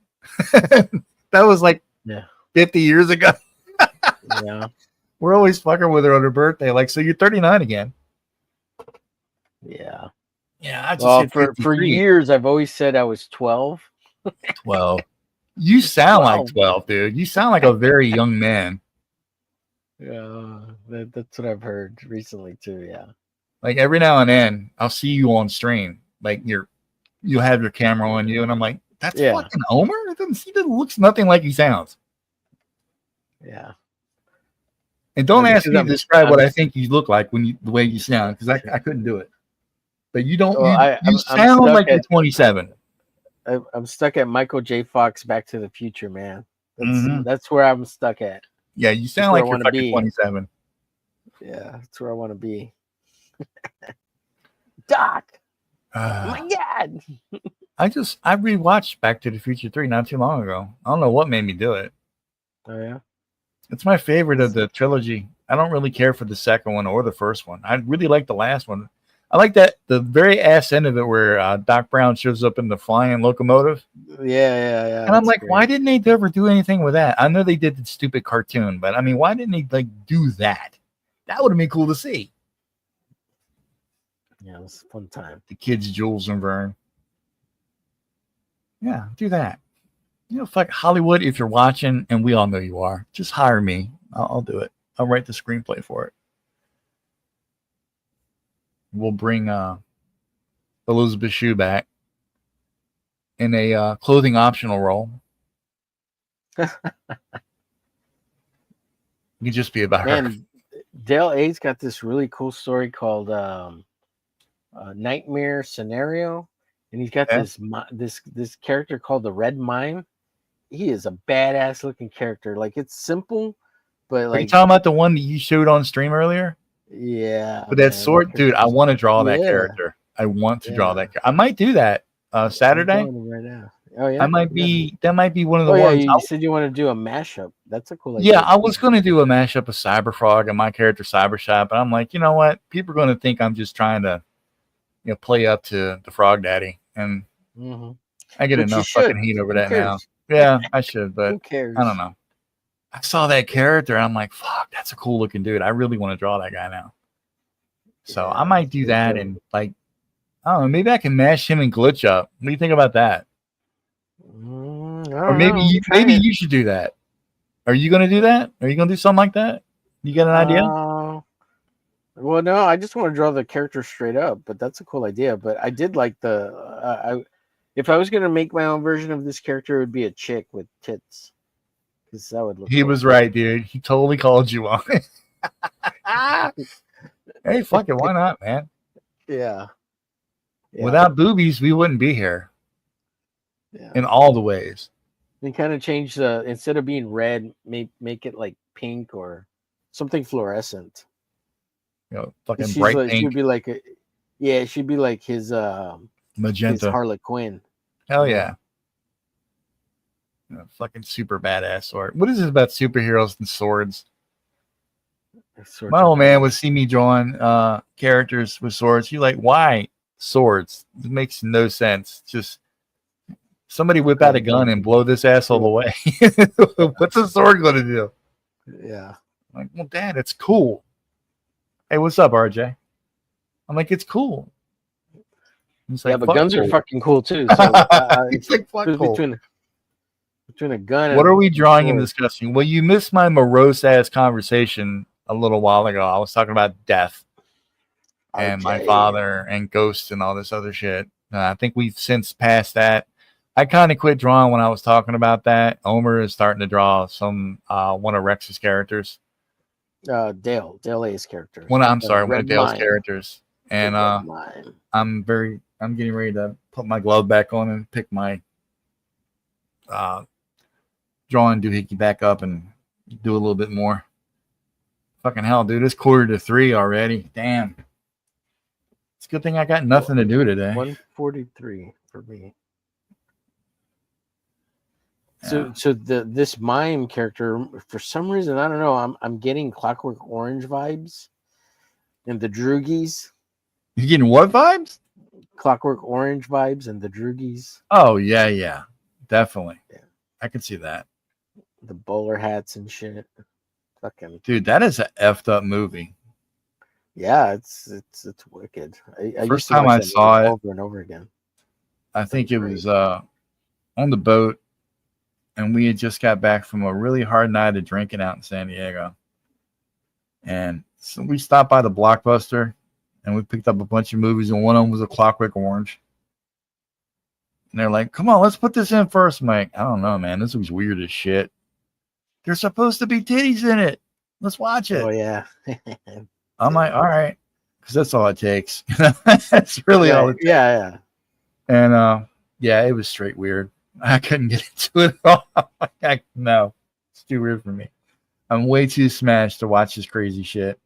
That was like Yeah, 50 years ago. yeah, We're always fucking with her on her birthday. Like, so you're 39 again. yeah. Yeah, I just Well, hit for 53. years I've always said I was 12. 12. You sound like 12. 12, dude. You sound like a very young man. Yeah, that's what I've heard recently too. Yeah, Like every now and then, I'll see you on stream. Like you'll have your camera on you, and I'm like, that's Yeah. fucking Omer. He doesn't looks nothing like he sounds. yeah. And don't Maybe ask 'cause me to I'm- describe what I'm- I think you look like the way you sound, because I couldn't do it. But you don't. Well, You I'm sound stuck like you're at 27. I'm stuck at Michael J. Fox Back to the Future, man. Mhm. That's where I'm stuck at. Yeah, you sound where like I you're wanna fucking be. 27. Yeah, that's where I want to be. Doc, my God. I rewatched Back to the Future 3 not too long ago. I don't know what made me do it. Oh yeah. It's my favorite of the trilogy. I don't really care for the second one or the first one. I really like the last one. I like that the very ass end of it where Doc Brown shows up in the flying locomotive. Yeah. And I'm that's like, great. why didn't they ever do anything with that? I know they did the stupid cartoon, but I mean, why didn't they like do that? That would have been cool to see. Yeah, it was a fun time. The kids, Jules and Vern. Yeah, do that. You know, fuck Hollywood, if you're watching, and we all know you are, just hire me. I'll do it. I'll write the screenplay for it. We'll bring Elizabeth Shue back in a clothing optional role. You can just be about her. Man, Dale A's got this really cool story called Nightmare Scenario, and he's got Yeah. this character called the Red Mime. He is a badass looking character. Like it's simple, but Are you like talking about the one that you showed on stream earlier? yeah. But that man, sword, dude, I want to draw that Yeah. character. I want to draw Yeah. that. I might do that I'm Saturday. drawing him right now. Oh yeah. I might be. That might be one of the Oh yeah. ones. You said you want to do a mashup. That's a cool idea. Yeah, I was going to do a mashup of Cyberfrog and my character Cybershot, but I'm like, you know what? People are going to think I'm just trying to, play up to the Frog Daddy, and Mm-hmm. I get But you enough should. fucking heat over Who that now. cares? Yeah, I should, but Who cares? I don't know. I saw that character, and I'm like, fuck, that's a cool looking dude. I really want to draw that guy now. So Yeah, I might do me that, too. and like, I don't know, maybe I can mash him and glitch up. What do you think about that? I Or don't maybe know. maybe you should do that. Are you going to do that? Are you going to do something like that? You got an idea? Well, no, I just want to draw the character straight up, but that's a cool idea. But I did like if I was gonna make my own version of this character, it would be a chick with tits, because that would look. He cool. was right, dude. He totally called you on it. Hey, fuck it. Why not, man? Yeah. Without boobies, we wouldn't be here Yeah. in all the ways. And kind of change the instead of being red, make it like pink or something fluorescent. Fucking She's bright like, pink, she'd be like, she'd be like his magenta. Harley Quinn. Hell yeah. Fucking super badass sword. What is it about superheroes and swords? My old man would see me drawing characters with swords. He's like, why swords? It makes no sense. Just somebody whip out a gun and blow this asshole away. What's a sword going to do? Yeah. I'm like, well, Dad, it's cool. Hey, what's up, RJ? I'm like, it's cool. He's like, Yeah, but "Fuck guns are cool." fucking cool too. So He's like, fuck choose cool. between a gun and What are we drawing and sword. discussing? Well, you missed my morose ass conversation a little while ago. I was talking about death and my RJ. father and ghosts and all this other shit. I think we've since passed that. I kind of quit drawing when I was talking about that. Omer is starting to draw some one of Rex's characters. Dale A's character. One of Red Dale's Mime. characters. And Red Mime. I'm getting ready to put my glove back on and pick my drawing doohickey back up and do a little bit more. Fucking hell, dude, it's 2:45 already. Damn. It's a good thing I got nothing to do today. 143. for me. Yeah. So this mime character, for some reason, I don't know, I'm getting Clockwork Orange vibes and the Droogies. You getting what vibes? Clockwork Orange vibes and the Droogies. Oh yeah, definitely. Yeah. I can see that, The bowler hats and shit. Fucking dude. That is a effed up movie. yeah, it's wicked. I First used to time watch I that saw movie it, over and over again. I think it great. was on the boat, and we had just got back from a really hard night of drinking out in San Diego, and so we stopped by the Blockbuster, and we picked up a bunch of movies, and one of them was A Clockwork Orange. And they're like, "Come on, let's put this in first." I'm like, "I don't know, man. This was weird as shit. There's supposed to be titties in it. Let's watch it." Oh yeah. I'm like, "All right," because that's all it takes. That's really all it takes. Yeah. And yeah, it was straight weird. I couldn't get into it at all. No, it's too weird for me. I'm way too smashed to watch this crazy shit.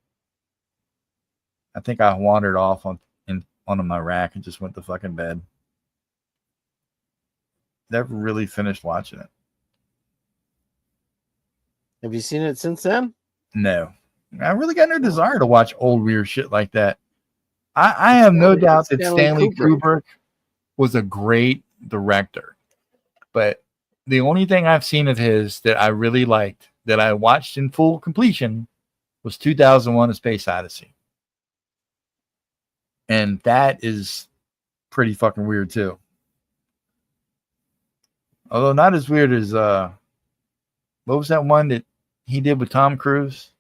I think I wandered off onto my rack and just went to fucking bed. Never really finished watching it. Have you seen it since then? No, I really got no desire to watch old weird shit like that. I have no doubt that Stanley Kubrick was a great director, but the only thing I've seen of his that I really liked, that I watched in full completion, was 2001: A Space Odyssey, and that is pretty fucking weird too. Although not as weird as what was that one that he did with Tom Cruise?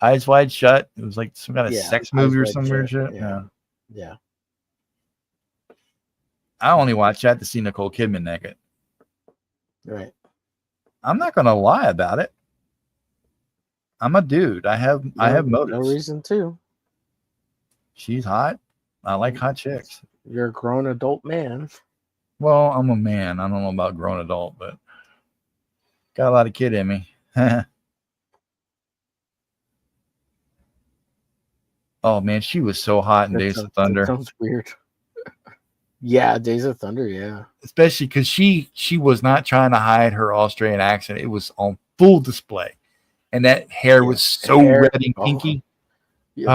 Eyes Wide Shut. It was like some kind of sex movie or some weird shit. Yeah. I only watched that to see Nicole Kidman naked. Right. I'm not gonna lie about it. I'm a dude. I have motives. No reason to. She's hot. I like hot chicks. You're a grown adult man. Well, I'm a man. I don't know about grown adult, but got a lot of kid in me. Oh man, she was so hot in Days of Thunder. That sounds weird. Yeah, Days of Thunder, yeah. Especially because she was not trying to hide her Australian accent. It was on full display. And that hair was so red and pinky. Yeah.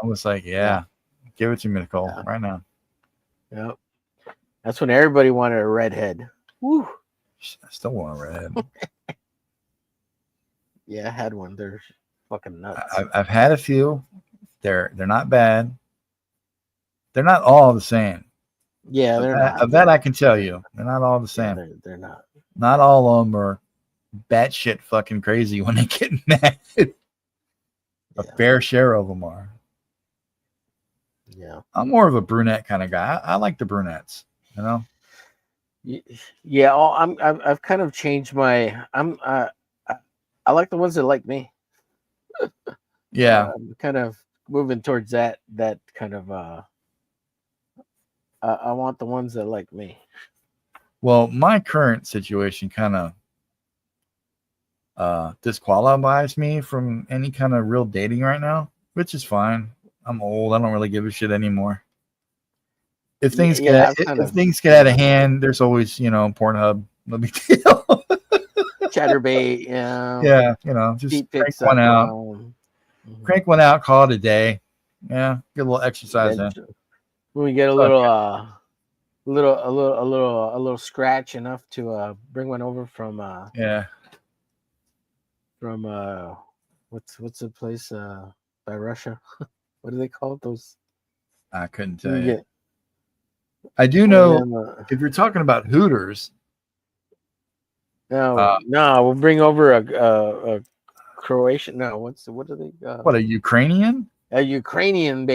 I was like, yeah. Give it to me, Nicole, right now. Yep. That's when everybody wanted a redhead. Woo. I still want a redhead. Yeah, I had one. They're fucking nuts. I've had a few. They're not bad. They're not all the same. Yeah, they're not. Of that I can tell you. They're not all the same. Yeah, they're not. Not all of them are batshit fucking crazy when they get mad. A fair share of them are. Yeah. I'm more of a brunette kind of guy. I like the brunettes, you know? Yeah, I've kind of changed my I like the ones that like me. Yeah. I'm kind of moving towards that kind of I want the ones that like me. Well, my current situation kind of disqualifies me from any kind of real dating right now, which is fine. I'm old. I don't really give a shit anymore. If things get out of hand, there's always, Pornhub. No big deal. Chatterbait, yeah, just crank one out. Mm-hmm. Crank one out, call it a day. Yeah, get a little exercise in. When we get a little scratch enough to bring one over from what's the place by Russia? What do they call it? Those I couldn't tell you. I do know if you're talking about Hooters. No, we'll bring over a Croatian. No, what do they? What, a Ukrainian? A Ukrainian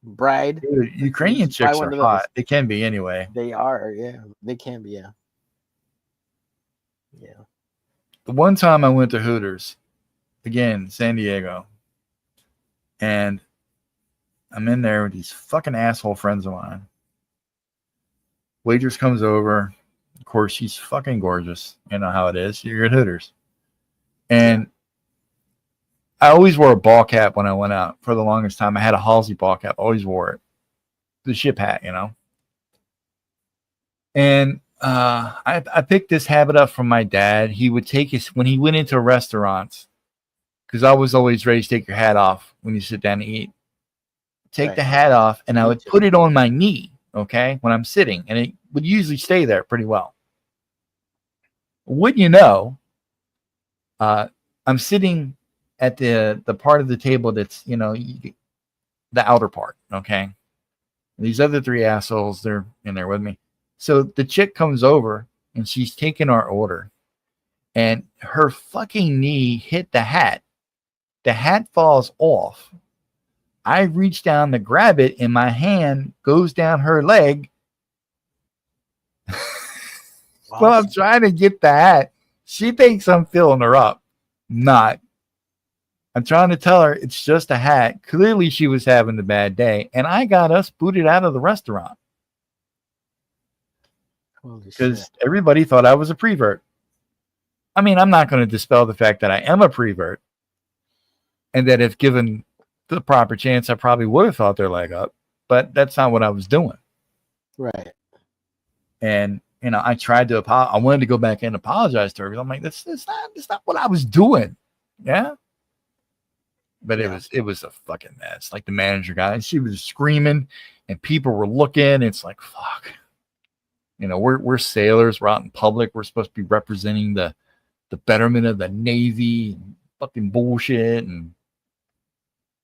bride. Dude, Ukrainian chicks are hot. They can be anyway. They are, yeah. They can be, yeah. Yeah. The one time I went to Hooters, again, San Diego, and I'm in there with these fucking asshole friends of mine. Waitress comes over. Of course, she's fucking gorgeous. You know how it is. You're at Hooters. And I always wore a ball cap when I went out for the longest time. I had a Halsey ball cap. Always wore it. The ship hat, And I picked this habit up from my dad. He would take his when he went into restaurants, because I was always raised take your hat off when you sit down to eat. Take the Right. hat off, and I Me would too. put it on my knee, okay, when I'm sitting, and it would usually stay there pretty well. Wouldn't you know, I'm sitting at the part of the table that's the outer part, okay. These other three assholes, they're in there with me. So the chick comes over and she's taking our order, and her fucking knee hit the hat. The hat falls off. I reach down to grab it, and my hand goes down her leg. Well, I'm trying to get the hat. She thinks I'm filling her up. Not. I'm trying to tell her it's just a hat. Clearly, she was having a bad day, and I got us booted out of the restaurant Holy because shit. everybody thought I was a prevert. I mean, I'm not going to dispel the fact that I am a prevert, and that if given the proper chance, I probably would have thought their leg up, but that's not what I was doing. Right. And I tried to I wanted to go back and apologize to her. I'm like, that's not what I was doing. Yeah. But it was a fucking mess. Like the manager guy, and she was screaming, and people were looking. It's like, fuck. We're sailors. We're out in public. We're supposed to be representing the betterment of the Navy. And fucking bullshit, and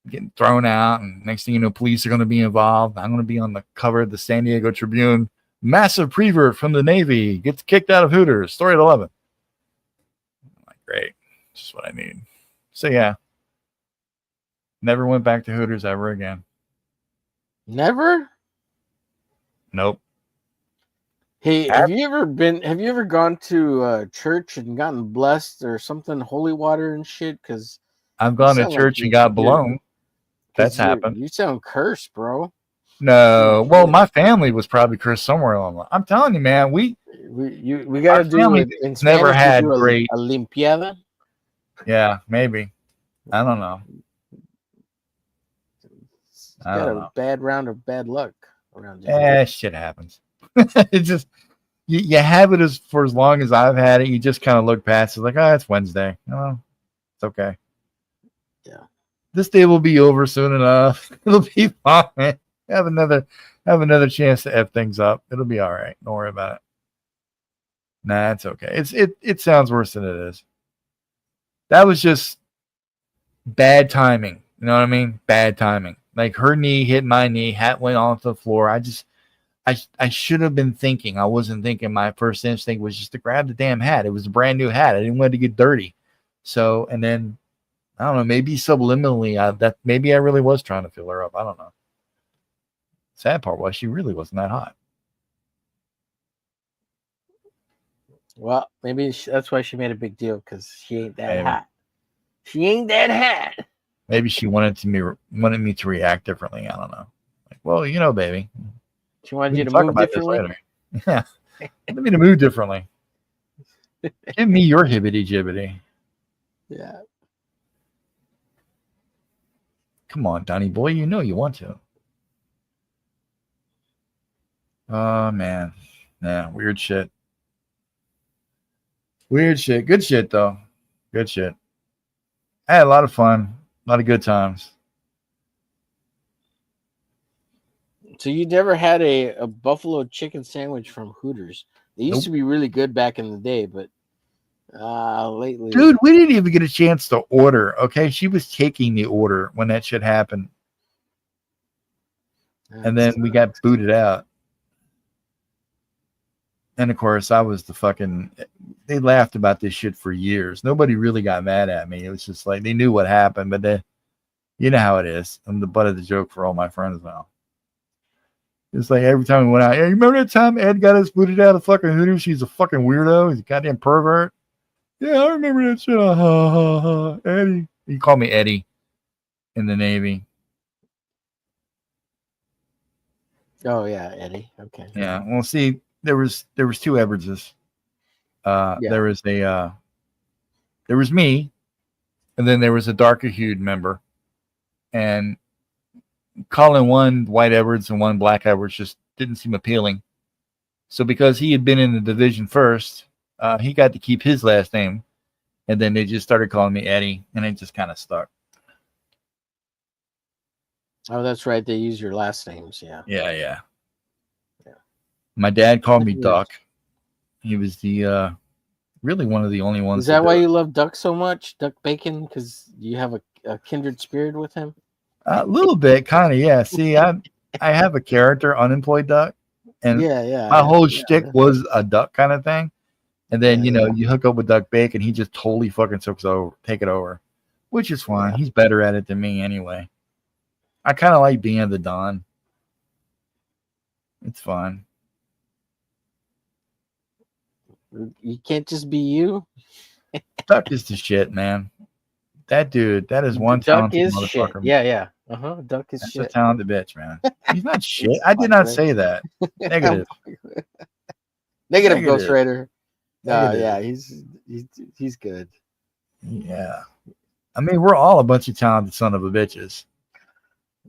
getting thrown out. And next thing you know, police are going to be involved. I'm going to be on the cover of the San Diego Tribune. Massive prevert from the Navy gets kicked out of Hooters. Story at 11. I'm like, great. Just what I need. So yeah. Never went back to Hooters ever again. Never? Nope. Hey, have you ever gone to church and gotten blessed or something, holy water and shit? Because I've gone to church and got blown. That's happened. You sound cursed, bro. No. Well, my family was probably cursed somewhere along the line. I'm telling you, man, we gotta do it in Spanish. Never had great a limpiada. Yeah, maybe. I don't know. I don't know. Bad round of bad luck around you. Yeah, shit happens. It's just you have it for as long as I've had it. You just kind of look past it, like, oh, it's Wednesday. Oh, it's okay. Yeah, this day will be over soon enough. It'll be fine. Have another chance to f things up. It'll be all right. Don't worry about it. Nah, it's okay. It sounds worse than it is. That was just bad timing. You know what I mean? Bad timing. Like her knee hit my knee, hat went off the floor. I should have been thinking. I wasn't thinking. My first instinct was just to grab the damn hat. It was a brand new hat. I didn't want it to get dirty. So, and then I don't know, maybe subliminally maybe I really was trying to fill her up. I don't know. Sad part was she really wasn't that hot. Well, maybe that's why she made a big deal, because she ain't that hot. She ain't that hot. Maybe she wanted me to react differently. I don't know. Like, well, baby. She wanted you to move differently. Yeah, let me to move differently. Give me your hibbity jibbity. Yeah. Come on, Donnie boy. You know you want to. Oh man, yeah, weird shit. Weird shit. Good shit though. Good shit. I had a lot of fun. A lot of good times. So you never had a buffalo chicken sandwich from Hooters? They used to be really good back in the day, but lately, dude, we didn't even get a chance to order. Okay, she was taking the order when that shit happened, and then we got booted out. And of course, I was the fucking. They laughed about this shit for years. Nobody really got mad at me. It was just like they knew what happened, but you know how it is. I'm the butt of the joke for all my friends now. It's like every time we went out, hey, you remember that time Ed got us booted out of fucking Hooters? He's a fucking weirdo. He's a goddamn pervert. Yeah, I remember that shit. Eddie. He called me Eddie in the Navy. Oh yeah, Eddie. Okay. Yeah. Well, see, there was two Edwardses. There was me, and then there was a darker hued member, and calling one white Edwards and one black Edwards just didn't seem appealing. So because he had been in the division first, he got to keep his last name, and then they just started calling me Eddie, and it just kind of stuck. Oh, that's right. They use your last names. Yeah. Yeah. My dad called me That's weird. Duck. He was the really one of the only ones. Is that to why do it. you love Duck so much? Duck Bacon? Because you have a kindred spirit with him? A little bit, kind of, yeah. See, I have a character, Unemployed Duck, and Yeah. my whole shtick was a duck kind of thing. And then Yeah. you hook up with Duck Bacon, he just totally fucking take it over, which is fine. Yeah. He's better at it than me anyway. I kind of like being the Don. It's fun. You can't just be you. Duck is the shit, man. That dude, that is one Duck talented is shit. motherfucker. Yeah. Duck is That's a shit. talented bitch, man. He's not shit. It's I did fun, not right? say that. Negative. Negative Ghost Rider. Negative. Yeah, he's good. Yeah. I mean, we're all a bunch of talented son of a bitches.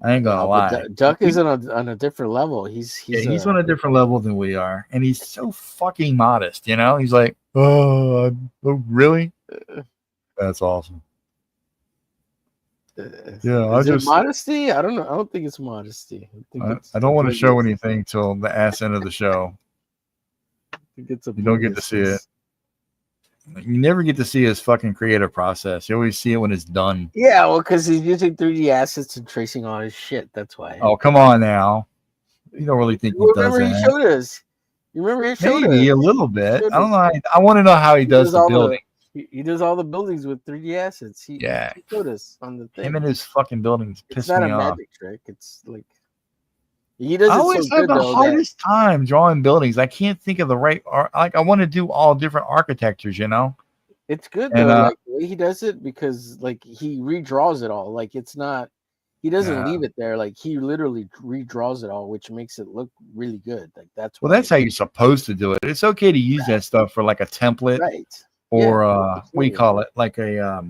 I ain't gonna lie. Duck is on a different level. He's on a different level than we are, and he's so fucking modest. You know, he's like, oh really? That's awesome. Yeah, is it modesty? I don't know. I don't think it's modesty. I don't want to show anything till the ass end of the show. You don't get to see it. You never get to see his fucking creative process. You always see it when it's done. Yeah, well, because he's using 3D assets and tracing all his shit. That's why. Oh, come on now. You don't really think he does that. He showed us. You remember he showed us? Maybe a little bit. I don't know. I want to know how he does the building. He does all the buildings with 3D assets. He showed us on the thing. Him and his fucking buildings piss me off. It's not a magic trick. It's like he does. I always have the hardest time drawing buildings. I can't think of the right art. Like I want to do all different architectures, you know. It's good though, like the way he does it, because like he redraws it all. Like it's not. He doesn't leave it there. Like he literally redraws it all, which makes it look really good. Like that's that's how you're supposed to do it. It's okay to use that stuff for like a template, right? Or what do you call it? Like a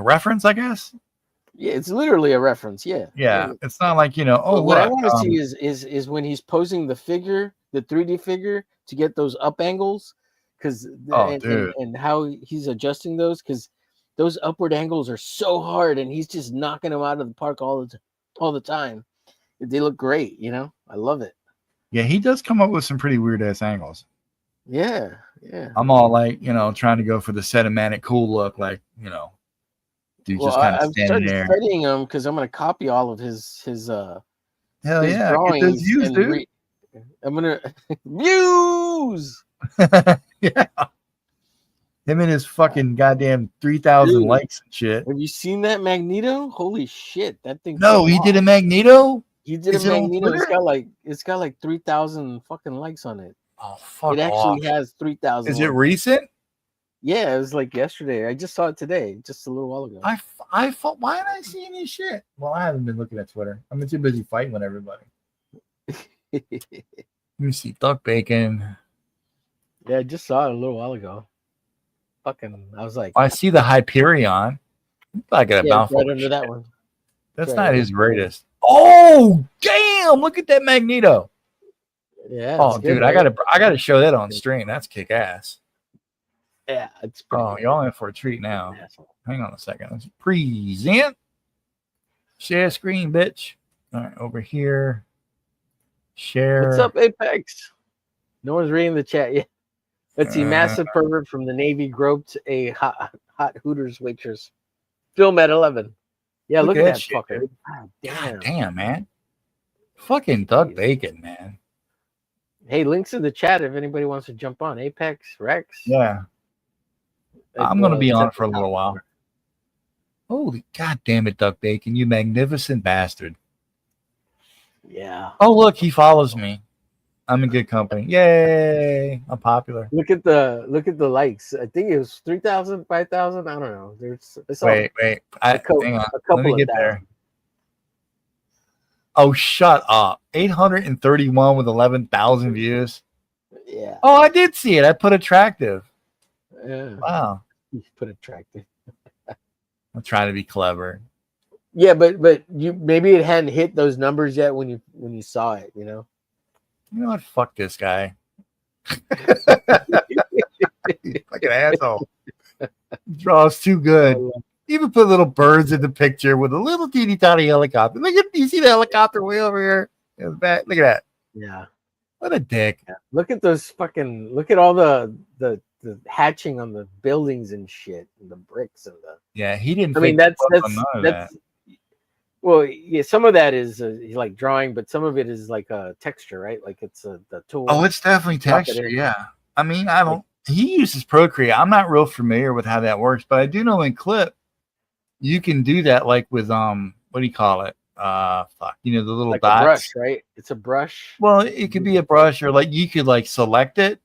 reference, I guess. Yeah, it's literally a reference. Yeah. It's not like, you know. Oh, what I want to see is when he's posing the figure, the 3D figure, to get those up angles, because and how he's adjusting those, because those upward angles are so hard, and he's just knocking them out of the park all the time. They look great, you know. I love it. Yeah, he does come up with some pretty weird ass angles. Yeah. I'm all like, you know, trying to go for the cinematic cool look, like, you know. Dude, just kind of standing there. I'm studying him because I'm gonna copy all of his hell yeah, drawings. get those views, dude. I'm gonna views. Yeah. Him and his fucking goddamn 3,000 likes and shit. Have you seen that Magneto? Holy shit, that thing. No, he did a Magneto. He did a Magneto. It's got like 3,000 fucking likes on it. Oh fuck! It actually has 3,000. Is it recent? Yeah, it was like yesterday. I just saw it today, just a little while ago. I thought, why did I see any shit? Well, I haven't been looking at Twitter. I'm too busy fighting with everybody. Let me see. Duck Bacon. Yeah, I just saw it a little while ago. Fucking, I was like, I see the Hyperion. I got a mouthful. Right under that one. That's not his greatest. Oh damn! Look at that Magneto. Yeah. Oh, dude, right? I gotta show that on stream. That's kick ass. Yeah, it's. Y'all in for a treat now. Hang on a second. Let's present. Share screen, bitch. All right, over here. Share. What's up, Apex? No one's reading the chat yet. Let's see. Massive pervert from the Navy groped a hot Hooters waitress. Film at 11. Yeah, look at that shit, fucker. God damn, man. Fucking Duck Bacon, man. Hey, links in the chat if anybody wants to jump on. Apex, Rex. Yeah. I'm going to be on for a little while. Holy God damn it, Duck Bacon, you magnificent bastard. Yeah. Oh, look, he follows me. I'm in good company. Yay. I'm popular. Look at the likes. I think it was 3,000, 5,000. I don't know. Wait. Hang on. Let me get there. Oh, shut up. 831 with 11,000 views. Yeah. Oh, I did see it. I put attractive. Yeah. Wow. You put attractive. I'm trying to be clever. Yeah, but you maybe it hadn't hit those numbers yet when you saw it, you know. You know what? Fuck this guy. He's fucking asshole. Draws too good. Even put little birds in the picture with a little teeny tiny helicopter. Look at you see the helicopter way over here in the back. Look at that. Yeah. What a dick. Yeah. Look at those fucking. Look at all the hatching on the buildings and shit, and the bricks and the. Yeah, he didn't. I mean, that's that. Well, yeah, some of that is like drawing, but some of it is like a texture, right? Like it's the tool. Oh, it's definitely texture. Yeah. I mean, I don't. He uses Procreate. I'm not real familiar with how that works, but I do know in Clip you can do that, like with what do you call it? Fuck, the little like dots. A brush, right? It's a brush. Well, it could be a brush, or like you could like select it.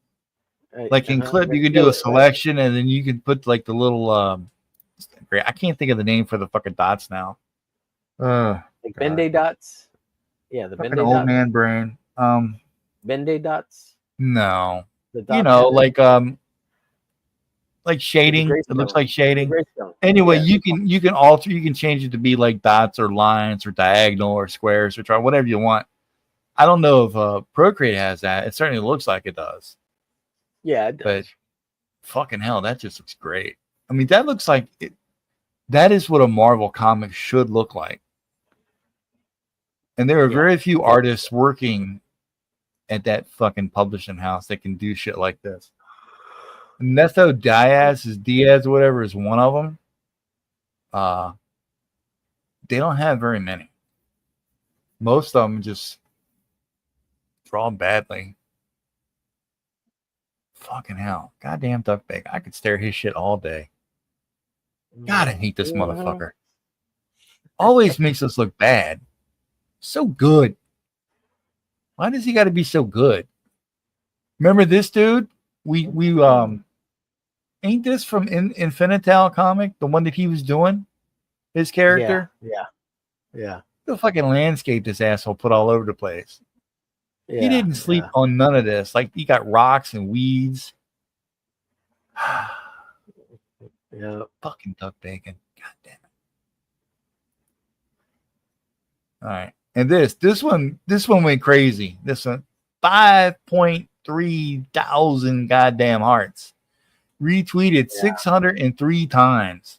Like in Clip, you can do a selection, and then you can put like the little. I can't think of the name for the fucking dots now. Like Bend-Aid dots. Yeah, the Bend-Aid old man brain. Bend-Aid dots. No, like shading. It looks like shading. Anyway, you can alter. You can change it to be like dots or lines or diagonal or squares or whatever you want. I don't know if Procreate has that. It certainly looks like it does. Yeah, it does. But fucking hell, that just looks great. I mean, that looks like it. That is what a Marvel comic should look like. And there are very few artists working at that fucking publishing house that can do shit like this. Netho Diaz, whatever, is one of them. They don't have very many. Most of them just draw badly. Fucking hell. Goddamn Duckbag. I could stare his shit all day. God, I hate this motherfucker. Always makes us look bad. So good. Why does he got to be so good? Remember this dude? We ain't this from Infinital comic, the one that he was doing? His character? Yeah. The fucking landscape this asshole put all over the place. Yeah, he didn't sleep on none of this. Like, he got rocks and weeds. Yeah. Fucking duck bacon. God damn it. All right. And this one went crazy. This one, 5.3 thousand goddamn hearts. Retweeted 603 times.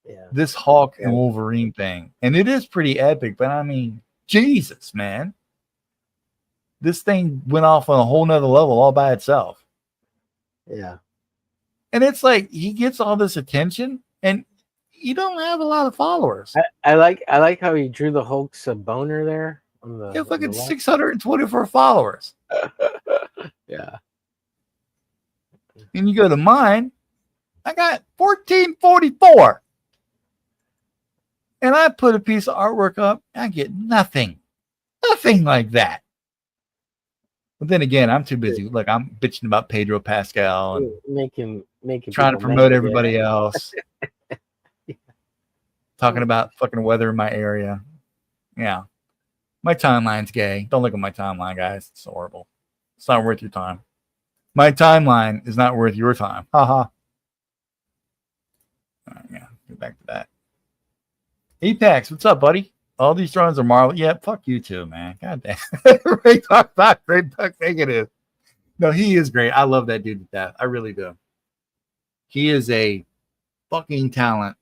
Yeah. This Hulk and Wolverine thing. And it is pretty epic, but I mean, Jesus, man. This thing went off on a whole nother level all by itself. Yeah. And it's like he gets all this attention and you don't have a lot of followers. I like how he drew the Hulk's boner there on the. Yeah, fucking 624 followers. Yeah. And you go to mine, I got 1444. And I put a piece of artwork up, I get nothing. Nothing like that. But then again, I'm too busy. Look, I'm bitching about Pedro Pascal and making trying to promote everybody else. Talking about fucking weather in my area. Yeah. My timeline's gay. Don't look at my timeline, guys. It's horrible. It's not worth your time. My timeline is not worth your time. Haha. Yeah, get back to that. Apex, what's up, buddy? All these drawings are Marvel. Yeah, fuck you too, man. God damn. Ray talk about Ray Buck making it. No, he is great. I love that dude to death. I really do. He is a fucking talent.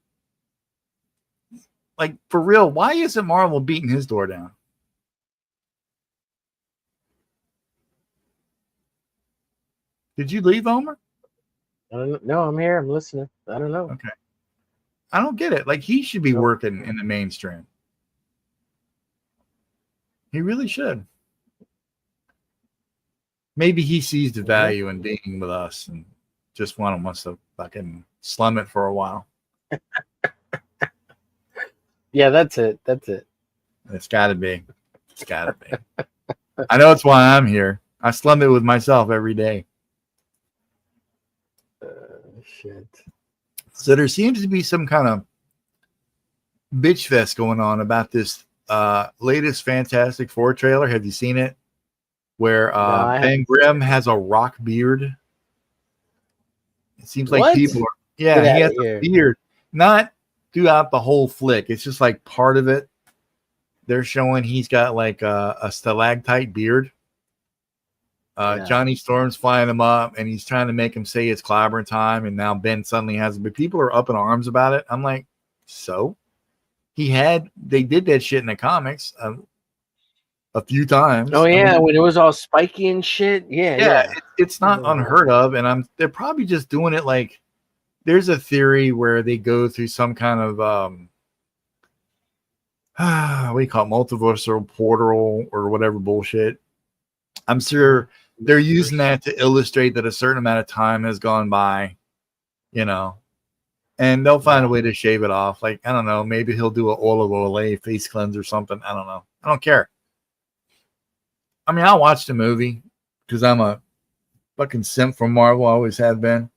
Like, for real, why isn't Marvel beating his door down? Did you leave, Homer? No, I'm here. I'm listening. I don't know. Okay. I don't get it. Like, he should be working in the mainstream. He really should. Maybe he sees the value in being with us and just wants to fucking slum it for a while. Yeah, that's it. That's it. It's got to be. It's got to be. I know it's why I'm here. I slum it with myself every day. Shit. So there seems to be some kind of bitch fest going on about this latest Fantastic Four trailer. Have you seen it? Where Ben Grimm has a rock beard. It seems like people are. Yeah, he has a beard. Not throughout the whole flick. It's just like part of it. They're showing he's got like a stalactite beard. Yeah. Johnny Storm's flying him up, and he's trying to make him say it's clobbering time, and now Ben suddenly has it. But people are up in arms about it. I'm like, so? They did that shit in the comics a few times. Oh I yeah, mean, when it was all spiky and shit. Yeah. it's not unheard of, and they're probably just doing it like there's a theory where they go through some kind of what do you call it, multiversal portal or whatever bullshit. I'm sure they're using that to illustrate that a certain amount of time has gone by, you know, and they'll find a way to shave it off. Like, I don't know, maybe he'll do an oil of Olay face cleanse or something. I don't know. I don't care. I mean, I'll watch the movie because I'm a fucking simp for Marvel. I always have been.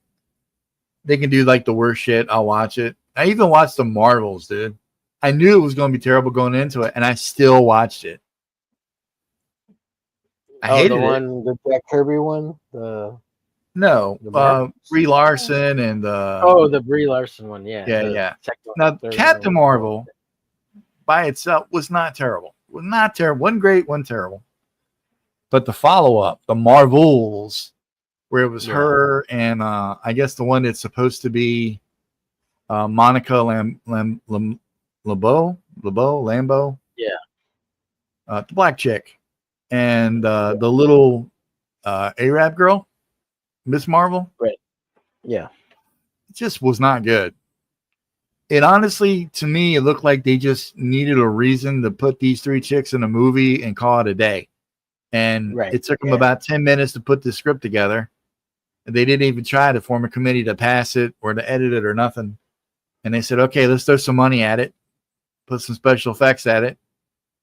They can do like the worst shit. I'll watch it. I even watched the Marvels, dude. I knew it was going to be terrible going into it, and I still watched it. I hated the Jack Kirby one. Brie Larson and the Brie Larson one. Yeah. Now, Captain Marvel by itself was not terrible. Was not terrible. One great, one terrible. But the follow-up, the Marvels, where it was her and I guess the one that's supposed to be Monica Lambeau. Yeah. The black chick. And the little Arab girl, Miss Marvel. Right. Yeah. It just was not good. It honestly, to me, it looked like they just needed a reason to put these three chicks in a movie and call it a day. And it took them about 10 minutes to put the script together. They didn't even try to form a committee to pass it or to edit it or nothing. And they said, okay, let's throw some money at it, put some special effects at it,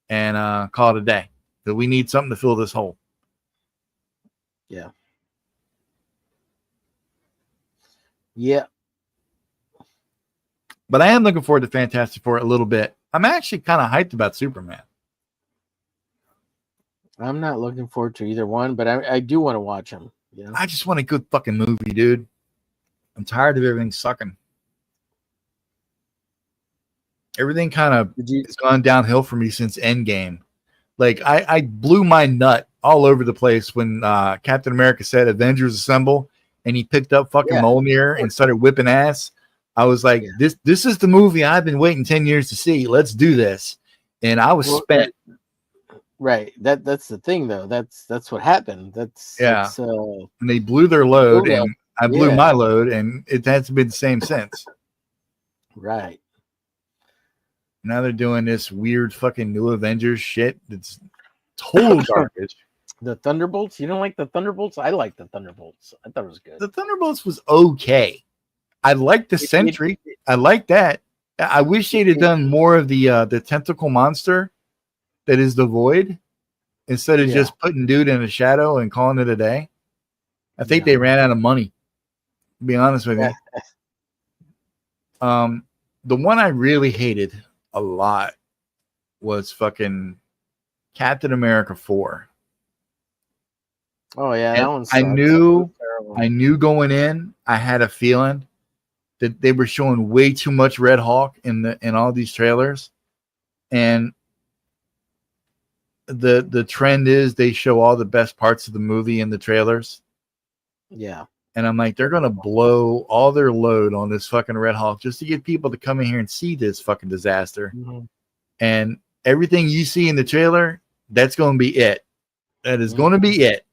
and call it a day. But we need something to fill this hole. Yeah. Yeah. But I am looking forward to Fantastic Four a little bit. I'm actually kind of hyped about Superman. I'm not looking forward to either one, but I do want to watch them. You know? I just want a good fucking movie, dude. I'm tired of everything sucking. Everything kind of has gone downhill for me since Endgame. Like, I blew my nut all over the place when Captain America said Avengers Assemble, and he picked up fucking Mjolnir and started whipping ass. I was like, this is the movie I've been waiting 10 years to see. Let's do this. And I was spent. Right. That's the thing, though. That's what happened. And they blew their load, and I blew my load, and it hasn't been the same since. Right. Now they're doing this weird fucking new Avengers shit. That's total garbage. The Thunderbolts? You don't like the Thunderbolts? I like the Thunderbolts. I thought it was good. The Thunderbolts was okay. I liked the Sentry. I like that. I wish they'd have done more of the tentacle monster that is the Void instead of just putting dude in a shadow and calling it a day. I think they ran out of money, to be honest with you. The one I really hated a lot was fucking Captain America 4. Oh yeah, that one sucks. I knew going in, I had a feeling that they were showing way too much Red Hawk in all these trailers. And the trend is they show all the best parts of the movie in the trailers. Yeah. And I'm like, they're going to blow all their load on this fucking Red Hawk just to get people to come in here and see this fucking disaster. Mm-hmm. And everything you see in the trailer, that's going to be it. That is going to be it.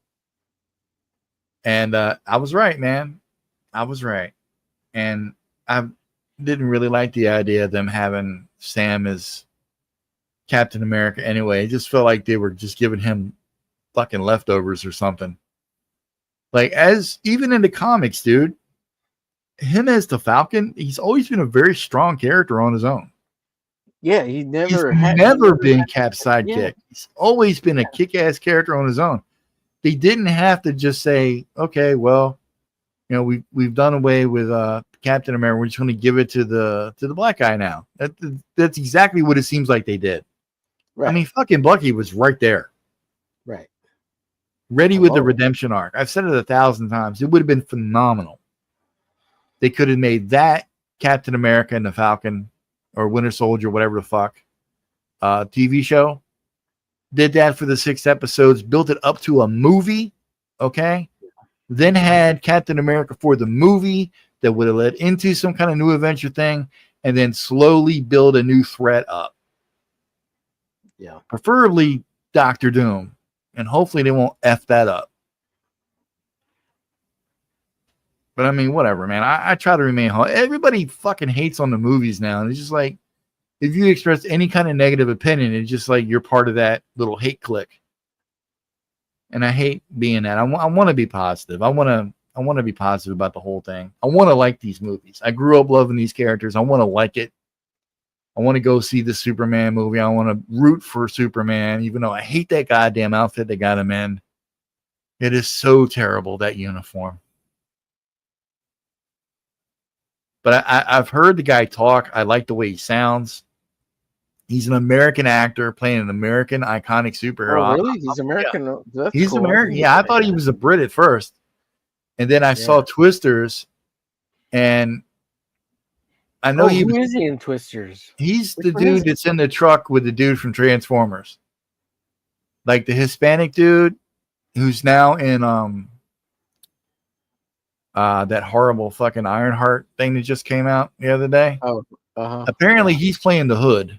And I was right, man. I was right. And I didn't really like the idea of them having Sam as Captain America anyway. It just felt like they were just giving him fucking leftovers or something. Like, as even in the comics, dude, him as the Falcon, he's always been a very strong character on his own. Yeah, he's never been Cap's sidekick. Yeah. He's always been a kick-ass character on his own. They didn't have to just say, okay, well, you know, we've done away with Captain America. We're just going to give it to the black guy now. That's exactly what it seems like they did. Right. I mean, fucking Bucky was right there. Right. Ready with the redemption arc. I've said it 1,000 times. It would have been phenomenal. They could have made that Captain America and the Falcon or Winter Soldier, whatever the fuck, TV show. Did that for the 6 episodes, built it up to a movie, Okay. Then had Captain America for the movie that would have led into some kind of new adventure thing, and then slowly build a new threat up. Yeah. Preferably Doctor Doom. And hopefully they won't F that up. But I mean, whatever, man. I try to remain humble. Everybody fucking hates on the movies now. And it's just like, if you express any kind of negative opinion, it's just like you're part of that little hate clique. And I hate being that. I want to be positive. I want to be positive about the whole thing. I want to like these movies. I grew up loving these characters. I want to like it. I want to go see the Superman movie. I want to root for Superman, even though I hate that goddamn outfit that got him in. It is so terrible, that uniform. But I've heard the guy talk. I like the way he sounds. He's an American actor playing an American iconic superhero. Oh, really? He's American. Yeah. That's He's cool. American. Yeah, I thought he was a Brit at first. And then I saw Twisters, and I know who is he in Twisters? He's the dude that's in the truck with the dude from Transformers. Like the Hispanic dude who's now in that horrible fucking Ironheart thing that just came out the other day. Oh, apparently he's playing the Hood.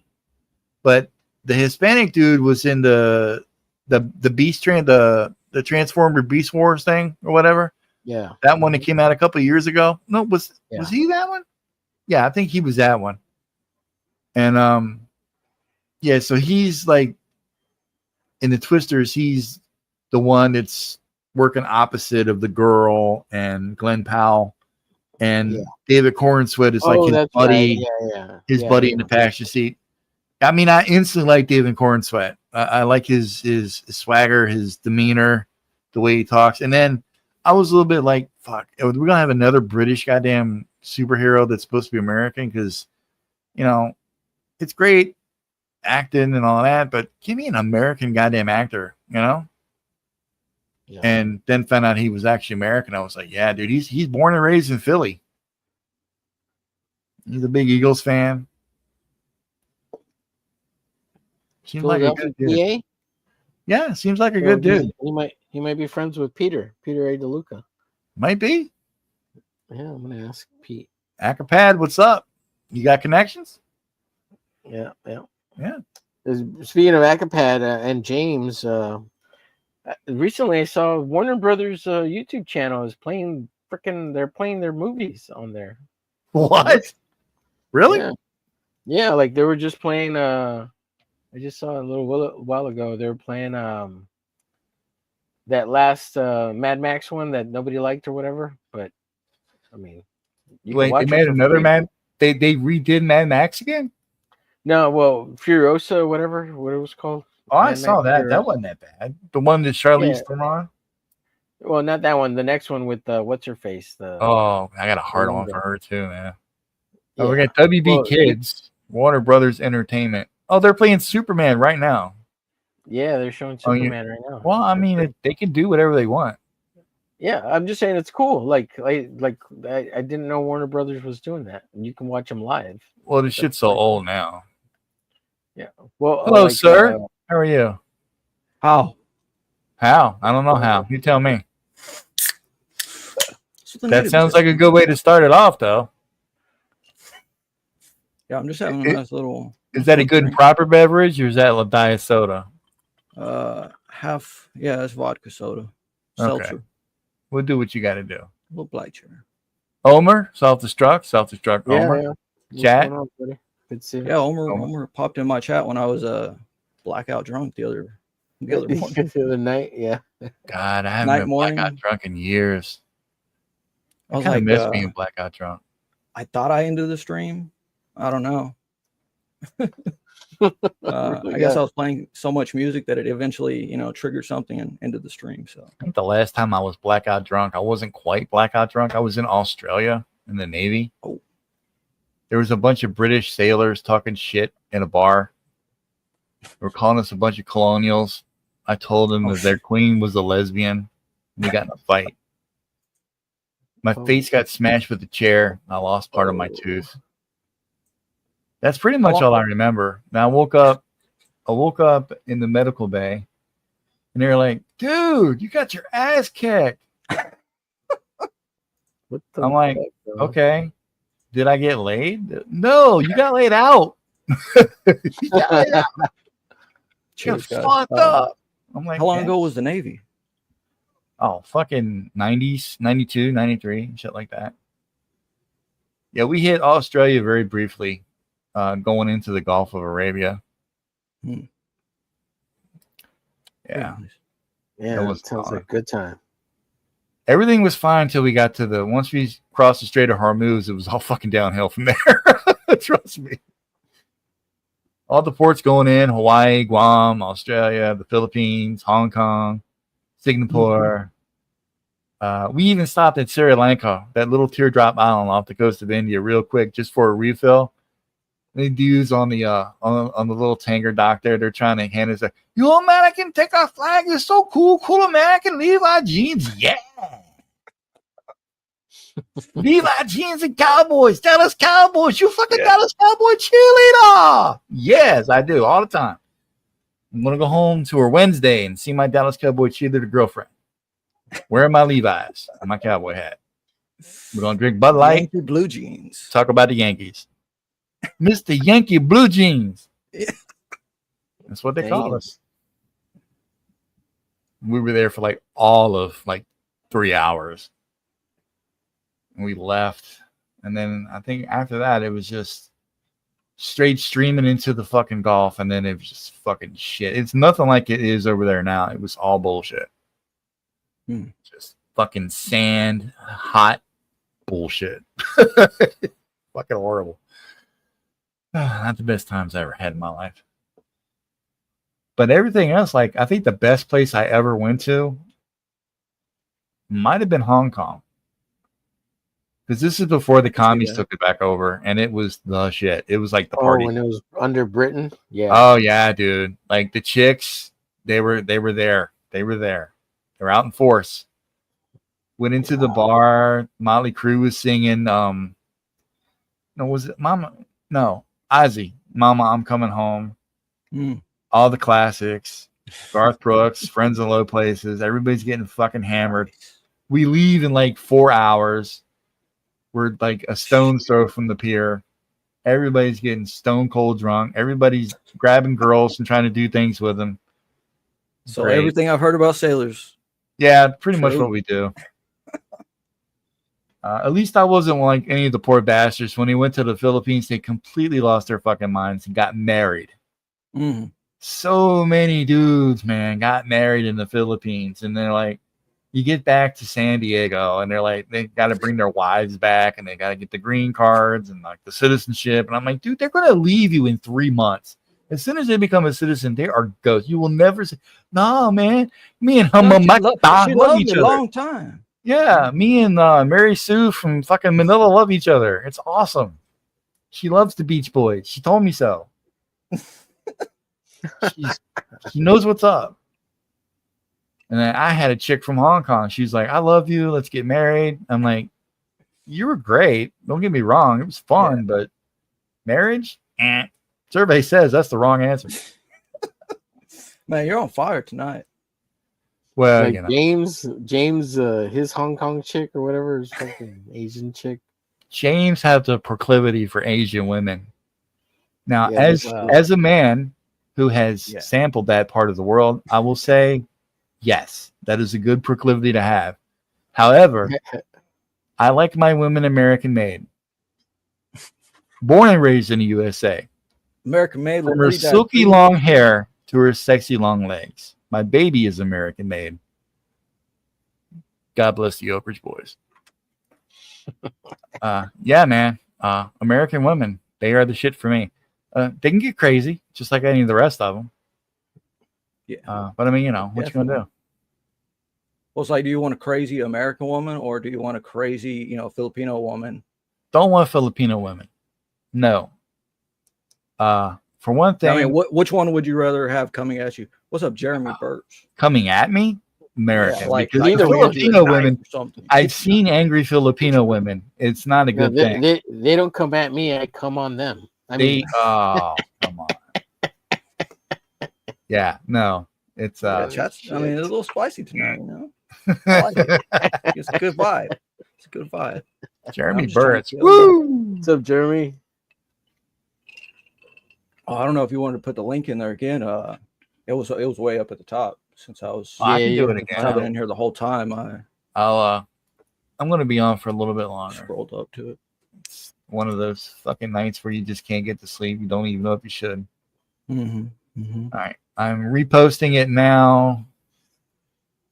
But the Hispanic dude was in the Beast the Transformer Beast Wars thing or whatever. Yeah. That one that came out a couple of years ago. No, was he that one? Yeah, I think he was that one. And yeah, so he's like in the Twisters, he's the one that's working opposite of the girl and Glenn Powell. And David Corenswet is like his buddy, his buddy in the passenger seat. I mean, I instantly like David Corenswet. I like his swagger, his demeanor, the way he talks. And then I was a little bit like, fuck, we're going to have another British goddamn superhero that's supposed to be American, because, you know, it's great acting and all that, but give me an American goddamn actor, you know? Yeah. And then found out he was actually American. I was like, yeah, dude, he's born and raised in Philly. He's a big Eagles fan. Seems like a good dude. Yeah, seems like a good dude. He might be friends with Peter A. DeLuca. Might be. Yeah, I'm gonna ask Pete. Acapad, what's up? You got connections? Yeah. Speaking of Acapad and James, recently I saw Warner Brothers YouTube channel is playing they're playing their movies on there. What? Really? Yeah, like they were just playing I just saw a little while ago they were playing that last Mad Max one that nobody liked or whatever, but I mean, wait, they made another Mad. They redid Mad Max again? No, well, Furiosa, what it was called. Oh, I saw that. That wasn't that bad. The one that Charlize Theron. Well, not that one. The next one with what's her face? I got a hard on for her too, man. Oh, we got WB Kids, Warner Brothers Entertainment. Oh, they're playing Superman right now. Yeah, they're showing Superman right now. Well, I mean, they can do whatever they want. Yeah, I'm just saying it's cool. Like I didn't know Warner Brothers was doing that, and you can watch them live. Well, the shit's so old now. Yeah. Well, hello, sir. How are you? How? I don't know how. You tell me. That sounds like a good way to start it off, though. Yeah, I'm just having a nice little. Is that a good and proper beverage, or is that a diet soda? Half. Yeah, it's vodka soda. Okay. Seltzer. We'll do what you got to do. A little black cherry. Omer, self-destruct. Omer, chat. Good to see you. Yeah, Omer popped in my chat when I was blackout drunk the other morning. The other night. Yeah. God, I haven't been blackout drunk in years. I kind of miss being blackout drunk. I thought I ended the stream. I don't know. I guess I was playing so much music that it eventually, triggered something and ended the stream. So I think the last time I was blackout drunk, I wasn't quite blackout drunk. I was in Australia in the Navy. Oh. There was a bunch of British sailors talking shit in a bar. They were calling us a bunch of colonials. I told them that their queen was a lesbian. We got in a fight. My face got smashed with a chair. I lost part of my tooth. That's pretty much all I remember. Now I woke up in the medical bay, And they're like, dude, you got your ass kicked. What the I'm like, fuck, bro? okay. Did I get laid? No, you got laid out. You got laid out. You Cheers, got guys. fucked up. I'm like, How long "Man." ago was the Navy? Oh, fucking 90s, 92, 93, shit like that. Yeah, we hit Australia very briefly, going into the Gulf of Arabia. Hmm. Yeah. Yeah, That was it sounds fun. like a good time. Everything was fine until we got to once we crossed the Strait of Hormuz, it was all fucking downhill from there. Trust me. All the ports going in, Hawaii, Guam, Australia, the Philippines, Hong Kong, Singapore. We even stopped at Sri Lanka, that little teardrop island off the coast of India, real quick, just for a refill. The dudes on the on the little tanker dock there, they're trying to hand us yo, American, take our flag. It's so cool. Cool American, leave our jeans. Yeah. Leave our jeans and Cowboys. Dallas Cowboys. You fucking Dallas Cowboy cheerleader. Yes, I do all the time. I'm going to go home to her Wednesday and see my Dallas Cowboy cheerleader girlfriend. Wearing my Levi's and my cowboy hat. We're going to drink Bud Light. Yankee blue jeans. Talk about the Yankees. Mr. Yankee Blue Jeans. That's what they call us. We were there for like all of like 3 hours. And we left. And then I think after that, it was just straight streaming into the fucking Gulf. And then it was just fucking shit. It's nothing like it is over there now. It was all bullshit. Just fucking sand, hot bullshit. Fucking horrible. Not the best times I ever had in my life. But everything else, like, I think the best place I ever went to might have been Hong Kong. Because this is before the commies took it back over, and it was the shit. It was like the party. Oh, when it was under Britain? Yeah. Oh, yeah, dude. Like, the chicks, they were there. They were there. They were out in force. Went into the bar. Motley Crue was singing, no, was it Mama? No. Ozzy, Mama, I'm Coming Home. All the classics. Garth Brooks, Friends in Low Places. Everybody's getting fucking hammered. We leave in like 4 hours. We're like a stone's throw from the pier. Everybody's getting stone cold drunk. Everybody's grabbing girls and trying to do things with them. So everything I've heard about sailors. Yeah, pretty much what we do. At least I wasn't like any of the poor bastards. When he went to the Philippines, they completely lost their fucking minds and got married. So many dudes, man, got married in the Philippines. And they're like, you get back to San Diego and they're like, they got to bring their wives back and they got to get the green cards and like the citizenship. And I'm like, dude, they're going to leave you in 3 months. As soon as they become a citizen, they are ghosts. You will never say, nah, man, me and her mama love each other. A long time. Yeah, me and Mary Sue from fucking Manila love each other. It's awesome. She loves the Beach Boys. She told me so. She knows what's up. And then I had a chick from Hong Kong. She's like, I love you. Let's get married. I'm like, you were great. Don't get me wrong. It was fun, but marriage? Survey says that's the wrong answer. Man, you're on fire tonight. Well, like you know. James, his Hong Kong chick or whatever, his fucking Asian chick. James has a proclivity for Asian women. Now, Yeah, as a man who has sampled that part of the world, I will say, yes, that is a good proclivity to have. However, I like my women American made. Born and raised in the USA. American made. From her silky long hair to her sexy long legs. My baby is American made. God bless the Oak Ridge Boys. Yeah, man. American women, they are the shit for me. They can get crazy, just like any of the rest of them. Yeah. But I mean, you know, what you gonna do? Well, it's like, do you want a crazy American woman or do you want a crazy, Filipino woman? Don't want Filipino women. No. For one thing, I mean, which one would you rather have coming at you? What's up, Jeremy Birch? Coming at me? American. Yeah, because either Filipino women, something. I've seen angry Filipino women. It's not a good thing. They don't come at me. I come on them. I mean, oh, come on. Yeah, no. It's Yeah, chat's. I mean, it's a little spicy tonight. You know, I like it. It's a good vibe. It's a good vibe. Jeremy I'm just trying to Burris. kill Woo! What's up, Jeremy? Oh, I don't know if you wanted to put the link in there again. It was way up at the top since I was. I can do it Yeah, again. I've been in here the whole time. I I'm gonna be on for a little bit longer. scrolled up to it. It's one of those fucking nights where you just can't get to sleep. You don't even know if you should. Mm-hmm. Mm-hmm. All right, I'm reposting it now.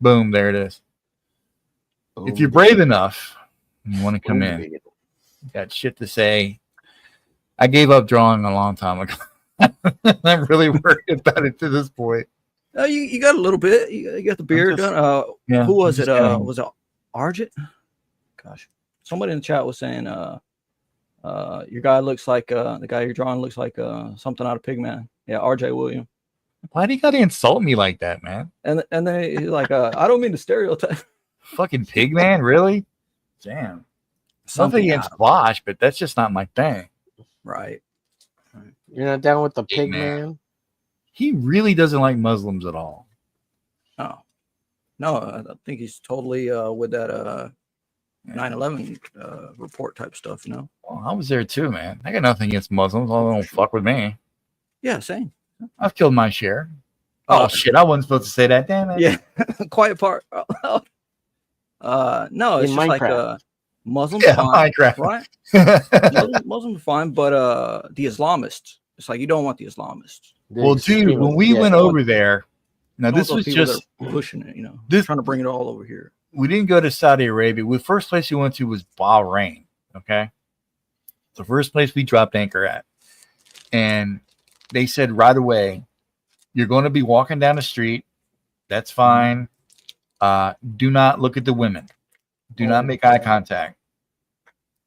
Boom, there it is. If you're brave enough, and you want to come in, you got shit to say. I gave up drawing a long time ago. I'm really worried about it to this point. You got a little bit. You got the beard just- done. Yeah, Who was I'm it? just kidding. Was it Arjit? Gosh, somebody in the chat was saying, your guy looks like the guy you're drawing looks like something out of Pigman. Yeah, RJ William. Why do you gotta insult me like that, man? And then he's like, I don't mean to stereotype. Fucking pig man, really? Damn. Something Something against Bosch, but that's just not my thing. right. You're not down with the Big pig man. man? He really doesn't like Muslims at all. Oh no, I think he's totally with that 9/11 report type stuff. You know. Well, I was there too, man. I got nothing against Muslims. All they don't fuck with me. Yeah, same. I've killed my share. Oh shit! I wasn't supposed to say that. Damn it. Yeah, quiet part. No, it's In just like Minecraft. Muslims Yeah, fine, Minecraft. right? Muslims are fine, but the Islamists, it's like you don't want the Islamists. Well, dude, when we went over there, now You this want was those people just that are pushing it, you know, this- trying to bring it all over here. we didn't go to Saudi Arabia. The first place we went to was Bahrain. Okay, the first place we dropped anchor at, and they said right away, "You're going to be walking down the street. That's fine. Do not look at the women. Do not make eye contact."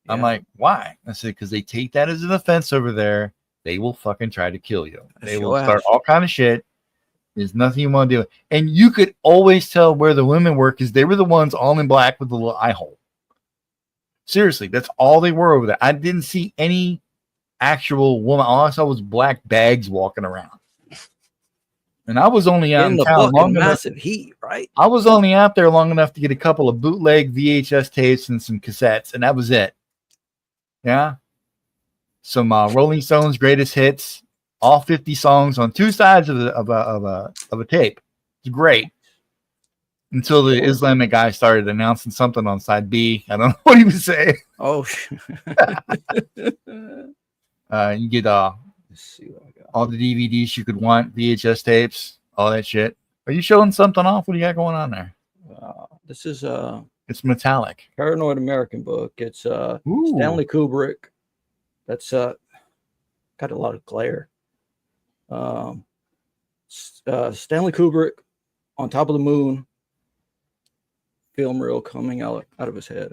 I'm Yeah. like, why? I said, because they take that as an offense over there. They will fucking try to kill you. They That's will your start ass. all kind of shit. There's nothing you want to do. And you could always tell where the women were because they were the ones all in black with the little eye hole. Seriously, that's all they were over there. I didn't see any actual woman. All I saw was black bags walking around. And I was only out In in the town long fucking enough. massive heat, right? I was only out there long enough to get a couple of bootleg VHS tapes and some cassettes, and that was it. Yeah. Some Rolling Stones greatest hits, all 50 songs on two sides of a tape. It's great. Until the Islamic guy started announcing something on side B. I don't know what he was saying. Oh, You get let's see what I got. all the DVDs you could want, VHS tapes, all that shit. Are you showing something off? What do you got going on there? This is It's metallic. Paranoid American book. It's Ooh. Stanley Kubrick. That's got a lot of glare. Stanley Kubrick on top of the moon. Film reel coming out of his head.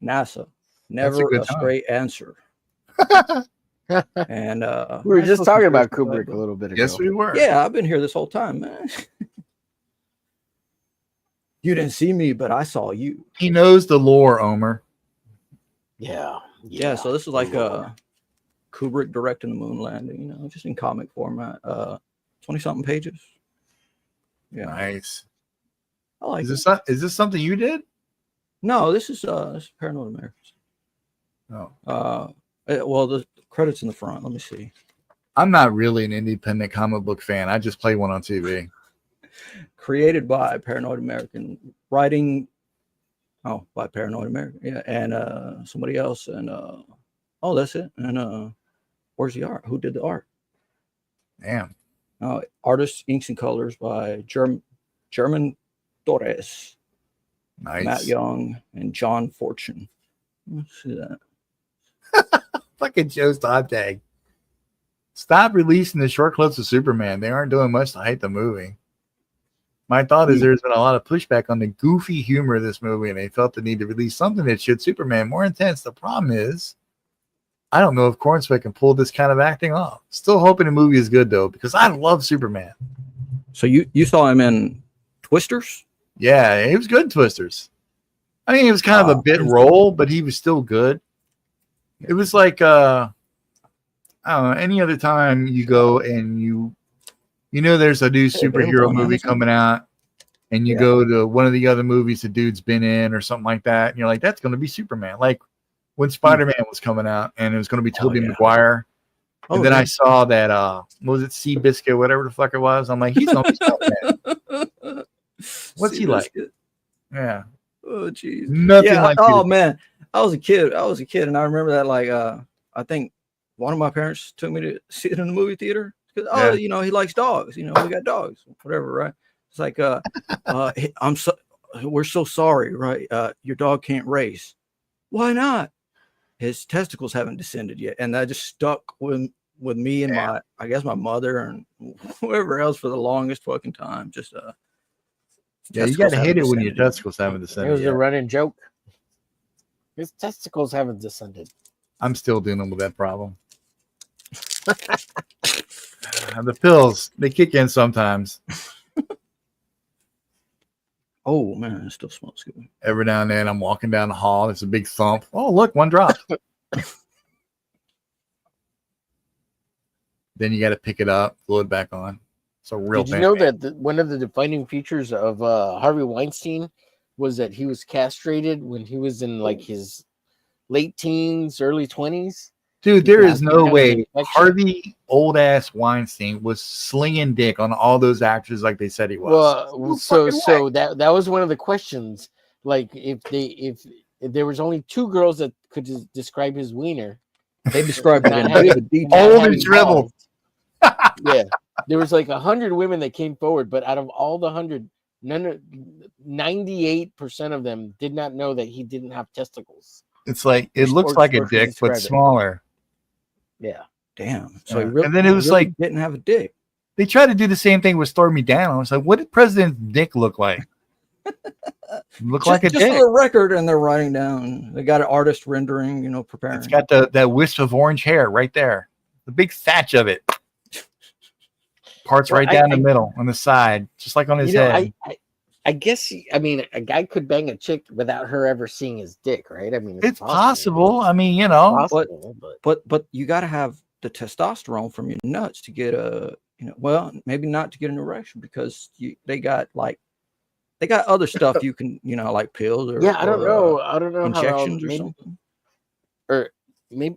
NASA. Never good a time. straight answer. And We were nice just looking talking about person, Kubrick but- a little bit ago. Yes, we were. Yeah, I've been here this whole time, man. You didn't see me, but I saw you. He knows the lore, Omer. Yeah. Yeah, so this is like Kubrick directing the moon landing, you know, just in comic format. 20-something pages. Yeah, Nice. I like Is it. this something you did? No, this is Paranoid Americans. Oh. Well, the credits in the front. Let me see. I'm not really an independent comic book fan. I just play one on TV. Created by Paranoid American, writing. Oh, by Paranoid American, yeah, and somebody else, and oh, that's it. And where's the art? Who did the art? Damn. Artists, Inks and Colors by German Torres, Nice. Matt Young, and John Fortune. Let's see that. Fucking Joe's Todd tag. Stop releasing the short clips of Superman. They aren't doing much to hype the movie. My thought is there's been a lot of pushback on the goofy humor of this movie, and they felt the need to release something that showed Superman more intense. The problem is, I don't know if Cornsway can pull this kind of acting off. Still hoping the movie is good, though, because I love Superman. So you saw him in Twisters? Yeah, he was good in Twisters. I mean, it was kind of a bit role, but he was still good. It was like, I don't know, any other time you go and you You know, there's a new Hey, available superhero on movie Amazon. coming out, and you Yeah. go to one of the other movies the dude's been in or something like that, and you're like, that's going to be Superman. Like when Spider-Man was coming out, and it was going to be Oh, Tobey yeah. Maguire. Oh, And then yeah. I saw that what was it, Seabiscuit, whatever the fuck it was. I'm like, he's gonna be Spider-Man. What's he like? Seabiscuit. Yeah, Oh, jeez. nothing Yeah. like Oh Peter. man, I was a kid, and I remember that. Like, I think one of my parents took me to see it in the movie theater because, Yeah. you know, he likes dogs. You know, we got dogs, whatever, right? It's like, we're so sorry, right? Your dog can't race. Why not? His testicles haven't descended yet, and that just stuck with me and Yeah. I guess my mother and whoever else for the longest fucking time. Just Yeah, you got to testicles hate it haven't when your descended yet. testicles haven't It descended was a yet. running joke. His testicles haven't descended. I'm still dealing with that problem. The pills, they kick in sometimes. Oh man, it still smells good. Every now and then, I'm walking down the hall. There's a big thump. Oh, look, one drop. Then you got to pick it up, glue it back on. It's a real Did you pain. know that one of the defining features of Harvey Weinstein was that he was castrated when he was in like his late teens, early 20s? Dude, there Yeah, is I no think way that's an Harvey old ass Weinstein was slinging dick on all those actors like they said he was. Well, No so fucking way. that was one of the questions. Like if there was only two girls that could describe his wiener, They described it Not in having- vivid detail. Old not and having shriveled. balls. Yeah, there was like 100 women that came forward, but out of all the 100, 98% of them did not know that he didn't have testicles. It's like it looks Or- like a or dick, but describe it. smaller. Yeah, Damn. So Yeah. he really, And then it was really like- didn't have a dick. They tried to do the same thing with Stormy Daniels. I was like, what did President's dick look like? Look like a Just dick. for the record, and they're writing down. They got an artist rendering, you know, preparing. It's got that wisp of orange hair right there. The big thatch of it. Parts Well, right down the middle on the side, just like on his you know, head. I guess I mean a guy could bang a chick without her ever seeing his dick, right? I mean, It's possible. I mean, you know, Possible, but but you got to have the testosterone from your nuts to get a, you know, well, maybe not to get an erection because they got other stuff you can, you know, like pills or yeah, I don't know. How injections or maybe, something. or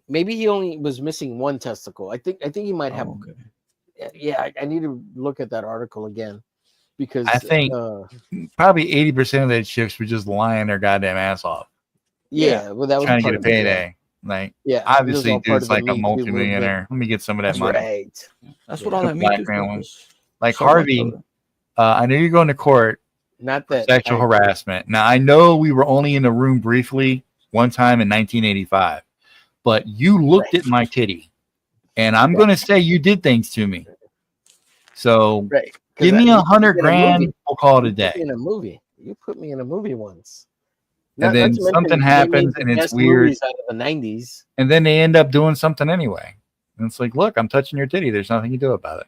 maybe he only was missing one testicle. I think he might have. Oh, okay. Yeah, I need to look at that article again because I think probably 80% of those chicks were just lying their goddamn ass off, yeah, well, that was trying to part get a of the deal. payday. Like, Yeah, it was obviously, all part dude's of the like a Me Too movement. multimillionaire. Let me get some of that That's money. Right. That's Yeah. what all that Black means. man. Like So much Harvey, of it. I know you're going to court Not for that sexual harassment. Now, I know we were only in the room briefly one time in 1985, but you looked Right. at my titty, and I'm going to say you did things to me. So Right. 'Cause give me you put $100 in a grand. movie. We'll call it a You put me day. in a movie. You put me in a movie once. And then to mention something they made happens the and it's best weird. movies out of the 90s. And then they end up doing something anyway. And it's like, look, I'm touching your titty. There's nothing you do about it.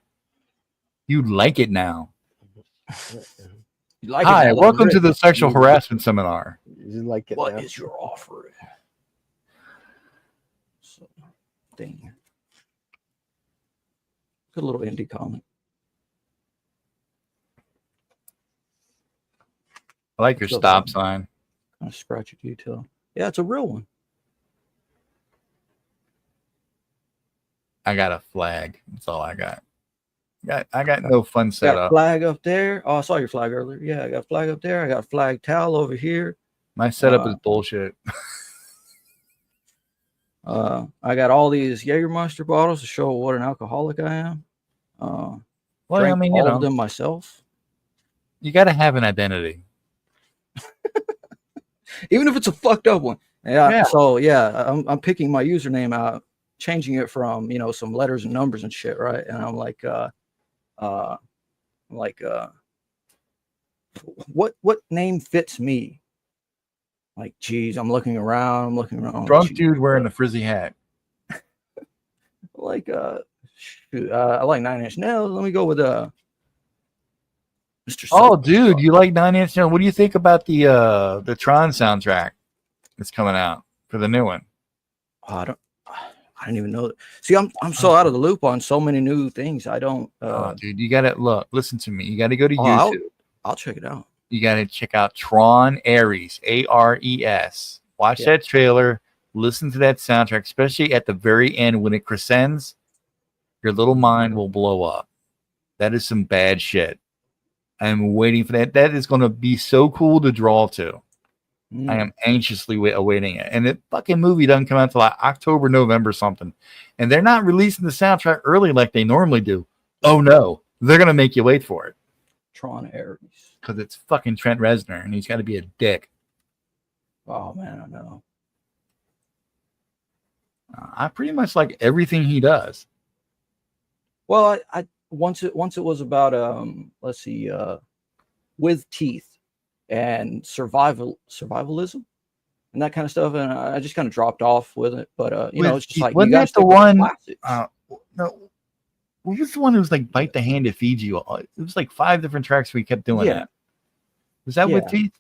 You like it now. You like it Hi, now, welcome to Rick. the sexual harassment seminar. You like it What now. is your offer? So, dang. Good little indie comic. I like your Still stop fun. sign. Kind of scratchy detail. Yeah, it's a real one. I got a flag. That's all I got. I got no fun Got a setup. flag up there. Oh, I saw your flag earlier. Yeah, I got a flag up there. I got a flag towel over here. My setup is bullshit. I got all these Jägermeister bottles to show what an alcoholic I am. Well, I Drank mean, all you of know, them myself. you got to have an identity. Even if it's a fucked up one. Yeah. Yeah. So yeah, I'm picking my username out, changing it from, you know, some letters and numbers and shit, right? And I'm like, what name fits me? Like, geez, I'm looking around. Drunk Geez, dude wearing the frizzy hat. like shoot, I like Nine Inch Nails. Let me go with Mr. Oh, Silver. dude, you like 9 Inch Nails? What do you think about the Tron soundtrack that's coming out for the new one? I I didn't even know that. See, I'm so out of the loop on so many new things. I don't. Oh, dude, you gotta listen to me. You gotta go to Oh, YouTube. I'll check it out. You gotta check out Tron Ares, Ares. Watch Yeah. that trailer. Listen to that soundtrack, especially at the very end when it crescends. Your little mind will blow up. That is some bad shit. I'm waiting for that. That is going to be so cool to draw to. Mm. I am anxiously awaiting it. And the fucking movie doesn't come out till like October, November, something. And they're not releasing the soundtrack early like they normally do. Oh no, they're going to make you wait for it Tron Ares. because it's fucking Trent Reznor and he's got to be a dick. Oh man, I know. I pretty much like everything he does. Well, I once it was about let's see, with teeth and survivalism and that kind of stuff, and I just kind of dropped off with it. But you know, With it's just Teeth, like wasn't you guys that the stick with one? classics. No, what was the one who was like bite the hand that feeds you? It was like 5 different tracks we kept doing. Yeah. That. Was that Yeah. with Teeth?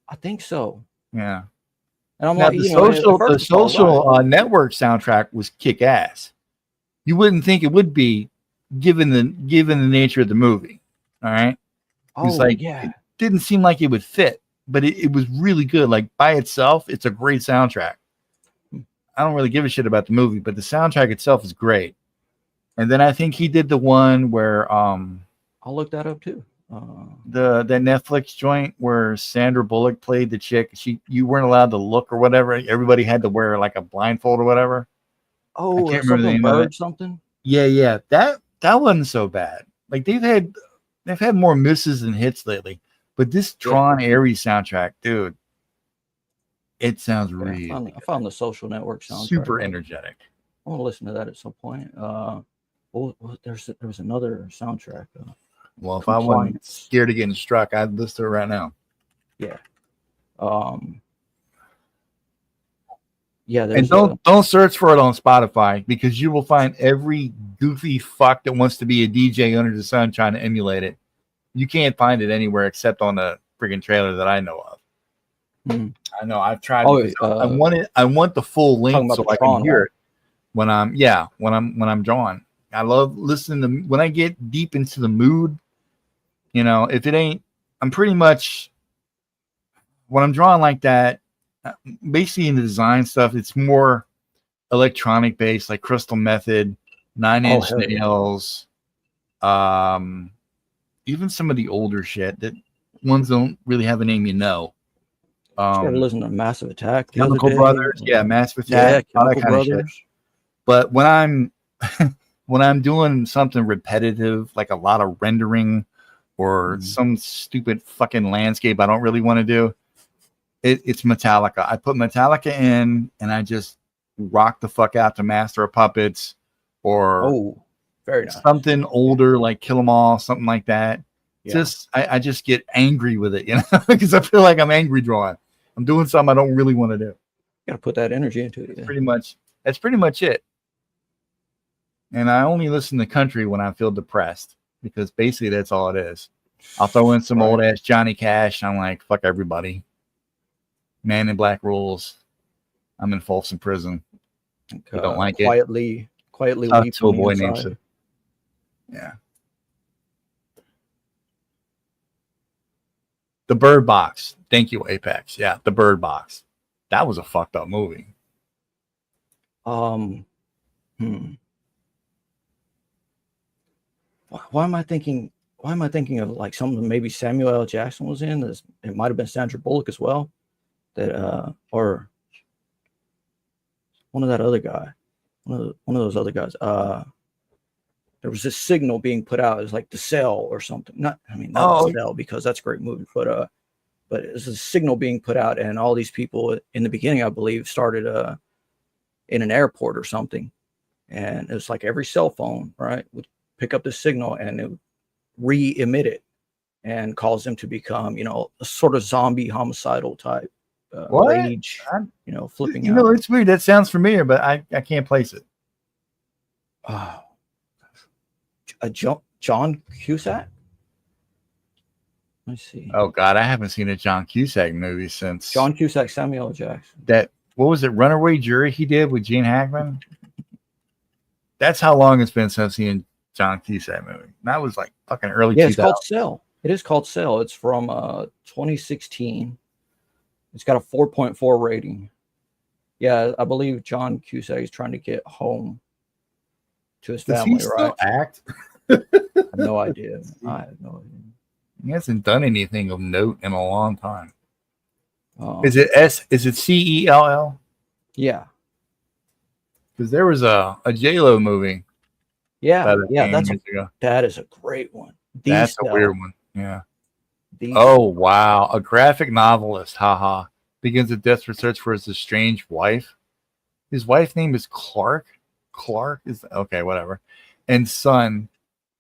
I think so. Yeah. And I'm Now like, the you know, at social first it's all right. network soundtrack was kick ass. You wouldn't think it would be, given the nature of the movie. All right. It's like yeah. it didn't seem like it would fit, but it was really good. Like by itself, it's a great soundtrack. I don't really give a shit about the movie, but the soundtrack itself is great. And then I think he did the one where I'll look that up too. the Netflix joint where Sandra Bullock played the chick. You weren't allowed to look or whatever. Everybody had to wear like a blindfold or whatever. Oh, can't remember the something name of bird it. something. Yeah. That wasn't so bad. Like they've had more misses than hits lately. But this Tron Ares soundtrack, dude, it sounds Yeah, really I found the Social Network soundtrack. super energetic. I want to listen to that at some point. Well, there was another soundtrack. Well, if I wasn't Compliance. scared of getting struck, I'd listen to it right now. Yeah. And There's don't search for it on Spotify because you will find every goofy fuck that wants to be a DJ under the sun trying to emulate it. You can't find it anywhere except on the friggin' trailer that I know of. Mhm. I know I've tried. Oh, I want the full talking length about so the I Tron can hear one. it when I'm drawing. I love listening to when I get deep into the mood. You know, if it ain't, I'm pretty much when I'm drawing like that. Basically, in the design stuff, it's more electronic based, like Crystal Method, 9 Inch hell yeah. Nails, even some of the older shit that ones don't really have a name, you know. Started listening to Massive Attack. the other Chemical day. Brothers, yeah, Massive Yeah, Attack, all that Chemical kind of shit. Brothers. But when I'm when I'm doing something repetitive, like a lot of rendering or some stupid fucking landscape I don't really want to do, it's Metallica. I put Metallica in and I just rock the fuck out to Master of Puppets or Oh, very nice. something older like Kill 'Em All, something like that. Yeah. I just get angry with it, you know, because I feel like I'm angry drawing. I'm doing something I don't really want to do. Got to put that energy into it. Yeah. That's pretty much it. And I only listen to country when I feel depressed because basically that's all it is. I'll throw in some old ass Johnny Cash and I'm like, fuck everybody. Man in Black rules. I'm in Folsom Prison. You don't like it? Quietly Talk weep to a on the boy named inside. Sue. Yeah. The Bird Box. Thank you, Apex. Yeah, The Bird Box. That was a fucked up movie. Why am I thinking of like something maybe Samuel L. Jackson was in? It might have been Sandra Bullock as well. That or one of that other guy, one of those other guys. There was this signal being put out. It was like The Cell or something. Not The Cell because that's a great movie, but it was a signal being put out, and all these people in the beginning, I believe, started in an airport or something, and it was like every cell phone, right, would pick up the signal and it would re-emit it and cause them to become, you know, a sort of zombie homicidal type rage, flipping out. It's weird. That sounds familiar, but I can't place it. John Cusack. Let's see. Oh God, I haven't seen a John Cusack movie since John Cusack, Samuel L. Jackson. that what was it, Runaway Jury he did with Gene Hackman? That's how long it's been since I've seen John Cusack movie. And that was like fucking early Yeah, 2000s. it's called Cell. It is called Cell. It's from 2016. It's got a 4.4 rating. Yeah, I believe John Cusack is trying to get home to his Does family, he still right? act? I have no idea. I have no idea. He hasn't done anything of note in a long time. Is Is it CELL? Yeah. Because there was a J-Lo movie Yeah. about Yeah. 10 years ago. That is a great one. That's a Cell. weird one. Yeah. The Oh, wow. A graphic novelist, haha, begins a desperate search for his estranged wife. His wife's name is Clark. Clark is okay, whatever. And son,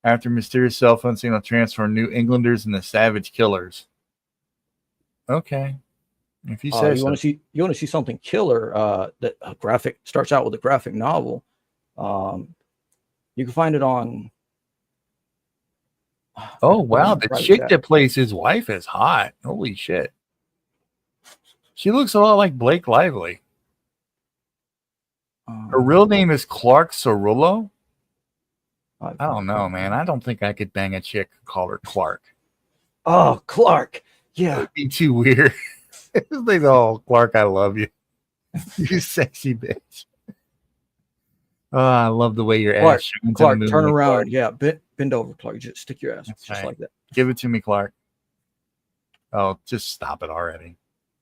after mysterious cell phone signal transform New Englanders into savage killers. Okay. If you say you want to see something killer, that a graphic starts out with a graphic novel. You can find it on. Oh, wow. The Right, chick yeah. that plays his wife is hot. Holy shit. She looks a lot like Blake Lively. Her real name is Clark Cerullo. I don't know, man. I don't think I could bang a chick and call her Clark. Oh, Clark. Yeah. It'd be too weird. It's like, oh, Clark, I love you. You sexy bitch. Oh, I love the way your Clark, ass shines. Clark, in the turn moonlight, around. Clark. Yeah, bend over, Clark. Just stick your ass That's just right. like that. Give it to me, Clark. Oh, just stop it already.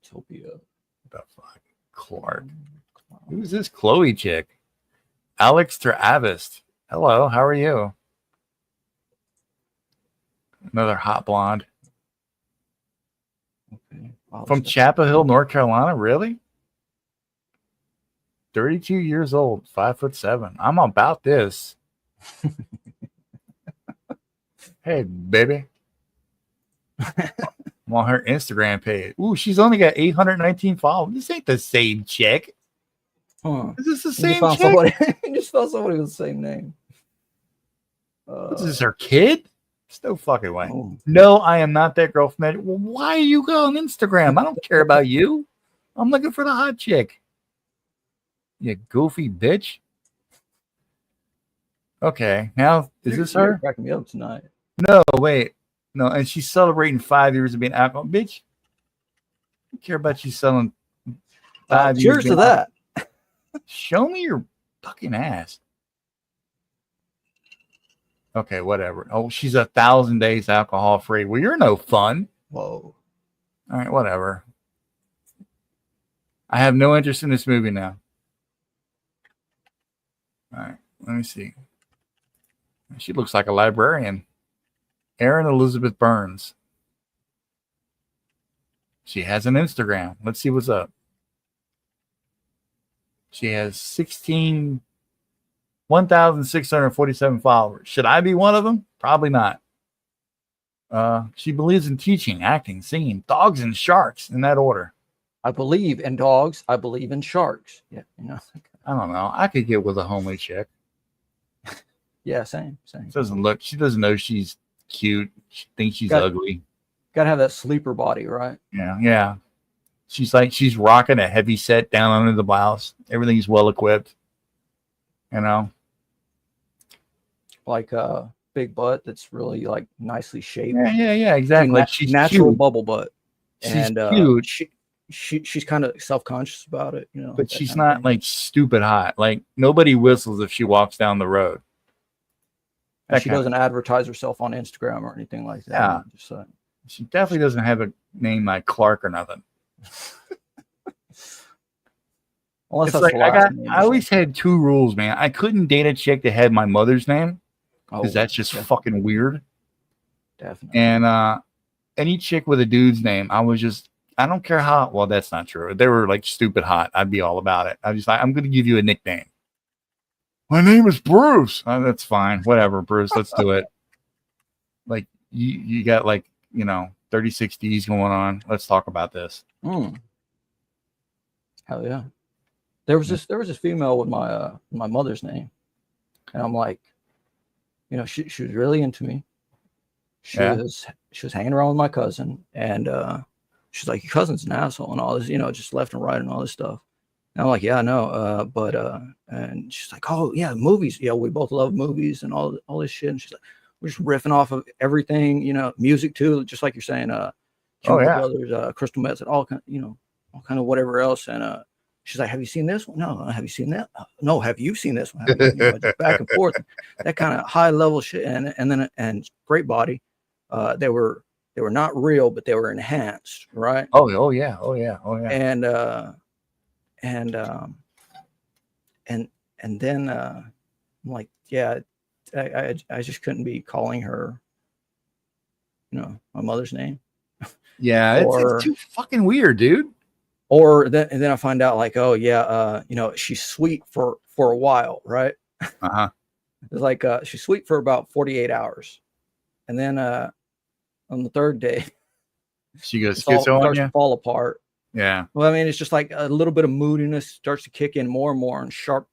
Utopia. What the fuck? Clark. Who's this Chloe chick? Alex Teravist. Hello, how are you? Another hot blonde. Okay. Wow, From this- Chapel Hill, North Carolina, really? 32 years old, 5'7". I'm about this. Hey, baby. I'm on her Instagram page. Ooh, she's only got 819 followers. This ain't the same chick. Huh. Is this the You just same found chick? somebody. You just found somebody with the same name. Is this her kid? There's no fucking way. Oh. No, I am not that girl from that. Well, why are you on Instagram? I don't care about you. I'm looking for the hot chick. You goofy bitch. Okay, now is this You're her? cracking me up tonight. No, wait. No, and she's celebrating 5 years of being alcohol. Bitch, I don't care about you selling 5 years. Cheers to being that. Show me your fucking ass. Okay, whatever. Oh, she's 1,000 days alcohol free. Well, you're no fun. Whoa. All right, whatever. I have no interest in this movie now. All right, let me see. She looks like a librarian. Erin Elizabeth Burns. She has an Instagram. Let's see what's up. She has 1,647 followers. Should I be one of them? Probably not. She believes in teaching, acting, singing, dogs and sharks in that order. I believe in dogs. I believe in sharks. Yeah, I don't know. I could get with a homely chick. Yeah, same. She doesn't know she's cute. She thinks she's Got- ugly. Gotta have that sleeper body, right? Yeah. She's rocking a heavy set down under the blouse. Everything's well equipped. You know? Like a big butt that's really like nicely shaped. Yeah, exactly. Like she's natural cute. bubble butt. She's And cute. she's kind of self-conscious about it, But that she's kind of not thing. like stupid hot. Like nobody whistles if she walks down the road. And that she kind of- doesn't advertise herself on Instagram or anything like that. Yeah. Just, She definitely doesn't have a name like Clark or nothing. unless It's that's like the last name or I always had two rules, man. I couldn't date a chick that had my mother's name something. because that's just fucking weird. Definitely. And any chick with a dude's name, I don't care how well that's not true. If they were like stupid hot, I'd be all about it. I'm gonna give you a nickname. My name is Bruce. That's fine. Whatever, Bruce. Let's do it. Like you got 36 D's going on. Let's talk about this. Hell yeah. There was this female with my mother's name, and I'm like, she was really into me. She was hanging around with my cousin, and she's like, your cousin's an asshole and all this, just left and right and all this stuff. And I'm like, yeah, I know. And she's like, oh yeah, movies. Yeah, we both love movies and all this shit. And she's like, we're just riffing off of everything, music too, just like you're saying, Oh Chemical yeah. Brothers, Crystal Method, all kind, all kind of whatever else. And she's like, have you seen this one? No. Have you seen that? No. Have you seen this one? Just back and forth, that kind of high level shit. And great body. They were not real, but they were enhanced, right? Oh yeah. Oh yeah. Oh yeah. And then I'm like, yeah, I just couldn't be calling her, my mother's name. Yeah, it's too fucking weird, dude. And then I find out like, oh yeah, she's sweet for a while, right? Uh-huh. It's like she's sweet for about 48 hours, and then on the third day, She goes starts schizo on to you. fall apart. Yeah. Well, I mean, it's just like a little bit of moodiness starts to kick in more and more, and sharp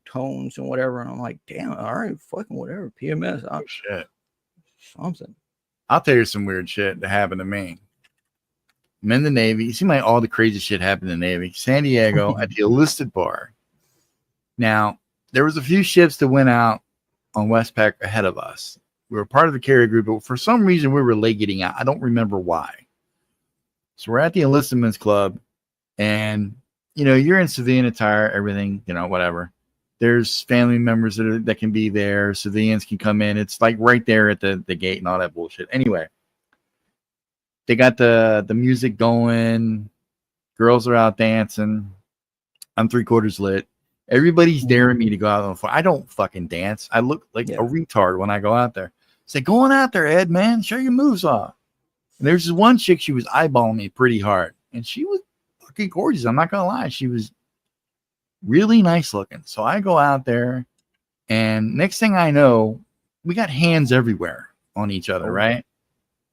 tones and whatever. And I'm like, damn, all right, fucking whatever. PMS, Oh shit. something. I'll tell you some weird shit that happened to me. I'm in the Navy. It seemed like all the crazy shit happened in the Navy. San Diego at the Enlisted Bar. Now, there was a few ships that went out on Westpac ahead of us. We were part of the carrier group, but for some reason we were late getting out. I don't remember why. So we're at the Enlistment's Club, and you're in civilian attire, everything, whatever. There's family members that can be there. Civilians can come in. It's like right there at the gate and all that bullshit. Anyway, they got the music going. Girls are out dancing. I'm 3/4 lit. Everybody's daring me to go out on the floor. I don't fucking dance. I look like a retard when I go out there. Say, go on out there, Ed, man. Show your moves off. And there's this one chick, she was eyeballing me pretty hard. And she was fucking gorgeous. I'm not going to lie. She was really nice looking. So I go out there, and next thing I know, we got hands everywhere on each other, right?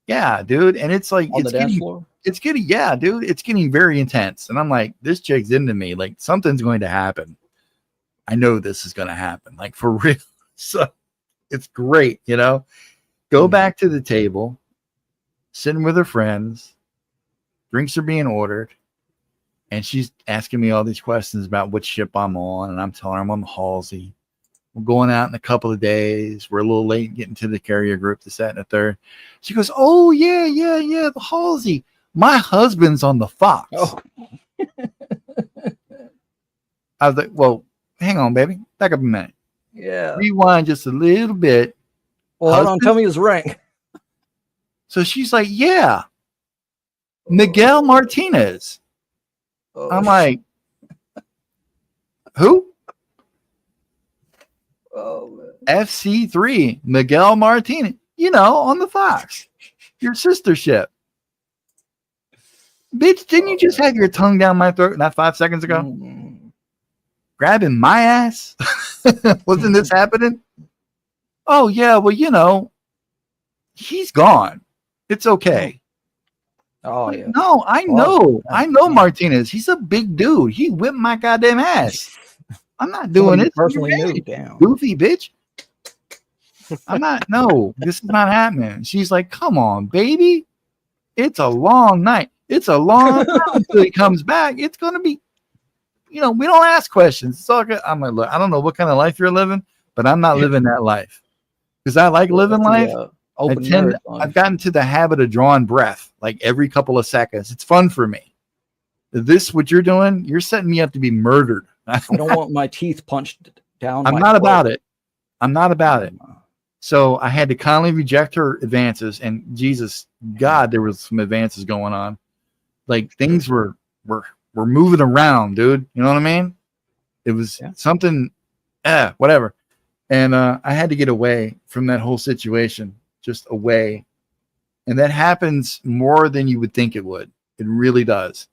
Yeah, dude. And it's like, On the dance floor? It's getting, yeah, dude. It's getting very intense. And I'm like, this chick's into me. Like, something's going to happen. I know this is going to happen. Like, for real. So it's great, Go back to the table, sitting with her friends, drinks are being ordered, and she's asking me all these questions about which ship I'm on, and I'm telling her I'm on the Halsey. We're going out in a couple of days. We're a little late getting to the carrier group, this, that, and the third. She goes, oh, yeah, the Halsey. My husband's on the Fox. Oh. I was like, well, hang on, baby. Back up a minute. Yeah. Rewind just a little bit. Well, hold on. Tell me his rank. So she's like, yeah, Miguel Martinez. Oh, I'm like, who? oh, man. FC3, Miguel Martinez, on the Fox, your sister ship. Bitch, didn't you just have your tongue down my throat not 5 seconds ago? Mm-hmm. Grabbing my ass? Wasn't this happening? Oh, yeah, well, he's gone. It's okay. Oh, yeah. No, I know. I know Martinez. He's a big dude. He whipped my goddamn ass. I'm not doing it. Personally knew. Damn. Goofy bitch. I'm not. No, this is not happening. She's like, come on, baby. It's a long night. It's a long time until he comes back. It's going to be, we don't ask questions. It's all good. I'm like, look, I don't know what kind of life you're living, but I'm not living that life because I like living life. I've gotten to the habit of drawing breath like every couple of seconds. It's fun for me. What you're doing, you're setting me up to be murdered. I don't want my teeth punched down. I'm not about it. I'm not about it. So I had to kindly reject her advances, and Jesus, God, there was some advances going on. Like things were moving around, dude. You know what I mean? It was something, whatever. And I had to get away from that whole situation, just away. And that happens more than you would think it would. It really does.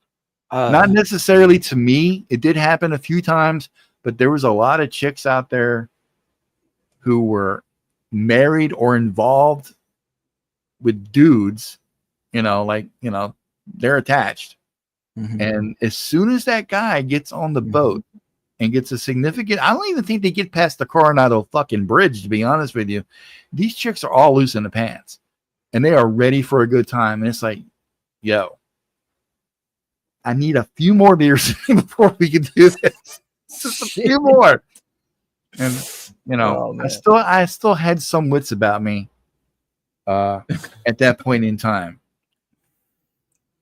Not necessarily to me. It did happen a few times, but there was a lot of chicks out there who were married or involved with dudes, they're attached. Mm-hmm. And as soon as that guy gets on the boat and gets a significant, I don't even think they get past the Coronado fucking bridge, to be honest with you. These chicks are all loose in the pants and they are ready for a good time. And it's like, yo, I need a few more beers before we can do this. Just a few more. And you know, Oh, I still had some wits about me at that point in time.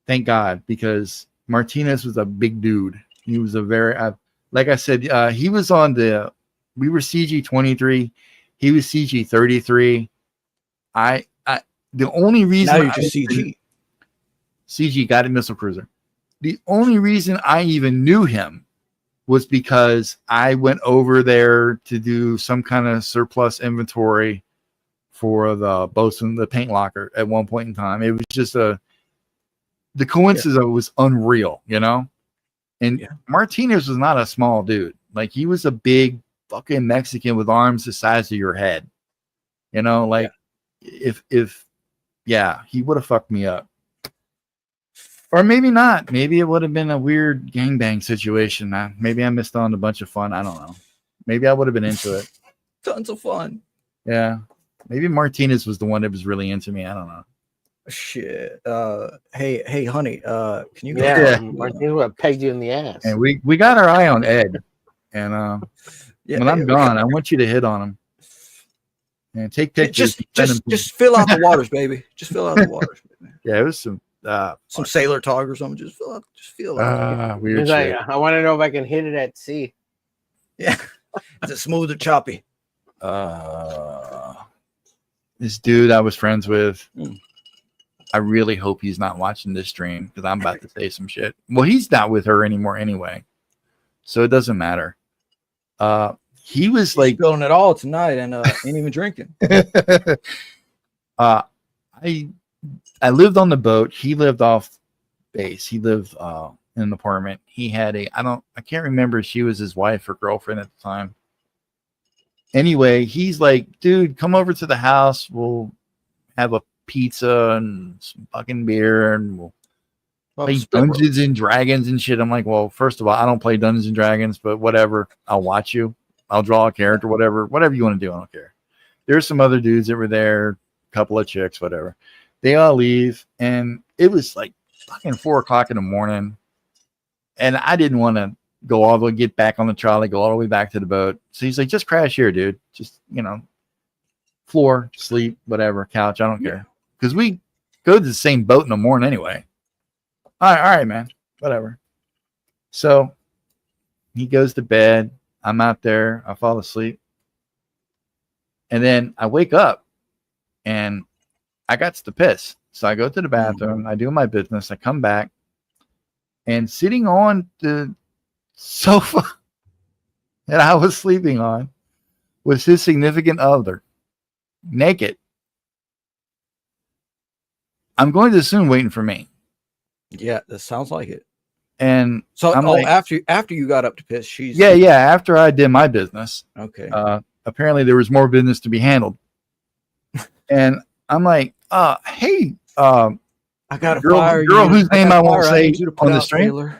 Thank God, because Martinez was a big dude. He was a very like I said, he was on we were CG-23, he was CG-33. The only reason now you're just CG. Guided Missile Cruiser. The only reason I even knew him was because I went over there to do some kind of surplus inventory for the bosun, the paint locker at one point in time. It was just the coincidence of it was unreal, you know? And Martinez was not a small dude. Like, he was a big fucking Mexican with arms the size of your head. You know, like if he would have fucked me up. Or maybe not. Maybe it would have been a weird gangbang situation. Maybe I missed on a bunch of fun. I don't know. Maybe I would have been into it. Tons of fun. Yeah. Maybe Martinez was the one that was really into me. I don't know. Shit. Hey, honey. Can you? Martinez would have pegged you in the ass. And we got our eye on Ed. And when I'm gone, I want you to hit on him and take pictures. Just fill out the waters, baby. Just fill out the waters. Baby. Yeah, it was some sailor talk or something. Just fill out. Weird He's shit. like, I want to know if I can hit it at sea. Yeah. Is it smooth or choppy? This dude I was friends with. I really hope he's not watching this stream because I'm about to say some shit. Well, he's not with her anymore anyway, so it doesn't matter. He was like spilling it all tonight and ain't even drinking. I lived on the boat. He lived off base. He lived in an apartment. He had I can't remember if she was his wife or girlfriend at the time. Anyway, he's like, dude, come over to the house. We'll have a pizza and some fucking beer and we'll play Dungeons and Dragons and shit. I'm like, well, first of all, I don't play Dungeons and Dragons, but whatever. I'll watch you. I'll draw a character, whatever you want to do. I don't care. There's some other dudes that were there, a couple of chicks, whatever. They all leave, and it was like fucking 4:00 in the morning, and I didn't want to go all the way, get back on the trolley, go all the way back to the boat. So he's like, just crash here, dude. Just, floor, sleep, whatever, couch, I don't care. Because we go to the same boat in the morning anyway. All right, man, whatever. So he goes to bed. I'm out there. I fall asleep. And then I wake up, and I got to piss. So I go to the bathroom, I do my business, I come back, and sitting on the sofa that I was sleeping on was his significant other, naked. I'm going to assume waiting for me. Yeah, that sounds like it. And so I'm like, after you got up to piss, she's yeah, after I did my business. Okay. Apparently there was more business to be handled. And I'm like, hey, I got a girl whose name I won't say on the stream.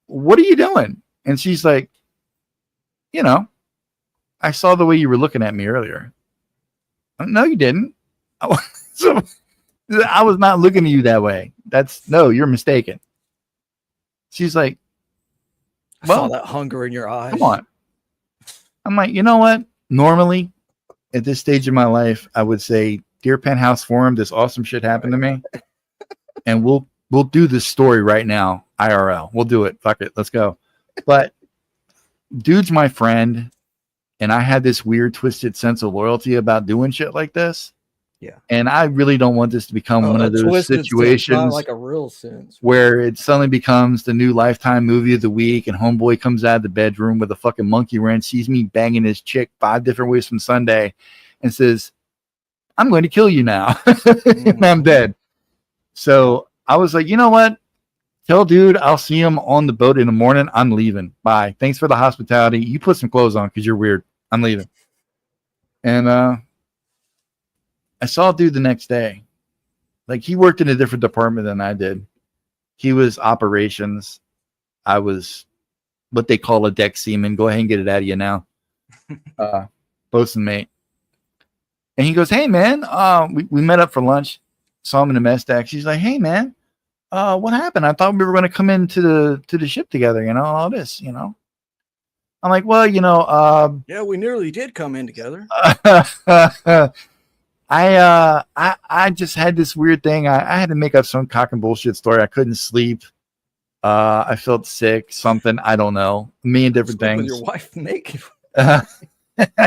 What are you doing? And she's like, I saw the way you were looking at me earlier. No, you didn't. So I was not looking at you that way. You're mistaken. She's like, I saw that hunger in your eyes. Come on. I'm like, you know what? Normally, at this stage of my life, I would say, dear Penthouse Forum, this awesome shit happened to me. And we'll do this story right now, IRL. We'll do it. Fuck it. Let's go. But dude's my friend, and I had this weird, twisted sense of loyalty about doing shit like this. Yeah. And I really don't want this to become one of those situations not like a real sense where it suddenly becomes the new Lifetime movie of the week and homeboy comes out of the bedroom with a fucking monkey wrench, sees me banging his chick 5 different ways from Sunday and says, I'm going to kill you now. And I'm dead. So I was like, you know what? Tell dude I'll see him on the boat in the morning. I'm leaving. Bye. Thanks for the hospitality. You put some clothes on because you're weird. I'm leaving. And I saw a dude the next day. Like, he worked in a different department than I did. He was operations. I was what they call a deck seaman. Go ahead and get it out of you now. Bosun mate. And he goes, hey, man, we met up for lunch. Saw him in the mess deck. She's like, hey, man, what happened? I thought we were going to come into the ship together, and all this, I'm like, well, Yeah, we nearly did come in together. I just had this weird thing. I had to make up some cock and bullshit story. I couldn't sleep. I felt sick, something, I don't know. Me and different Sleep with things. your wife naked.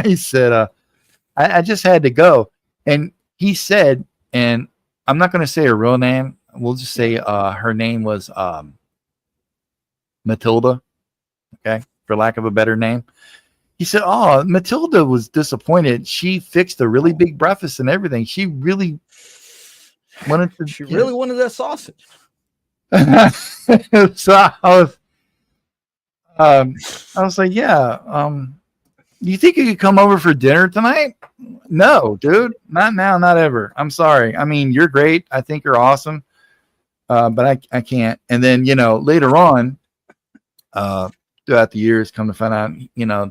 He said, I just had to go. And he said, and I'm not going to say her real name. We'll just say her name was Matilda. Okay. For lack of a better name. He said, oh, Matilda was disappointed. She fixed a really big breakfast and everything. She really wanted to. She really wanted that sausage. So I was like, yeah. You think you could come over for dinner tonight? No, dude, not now, not ever. I'm sorry. I mean, you're great. I think you're awesome. But I can't. And then, later on, throughout the years, come to find out,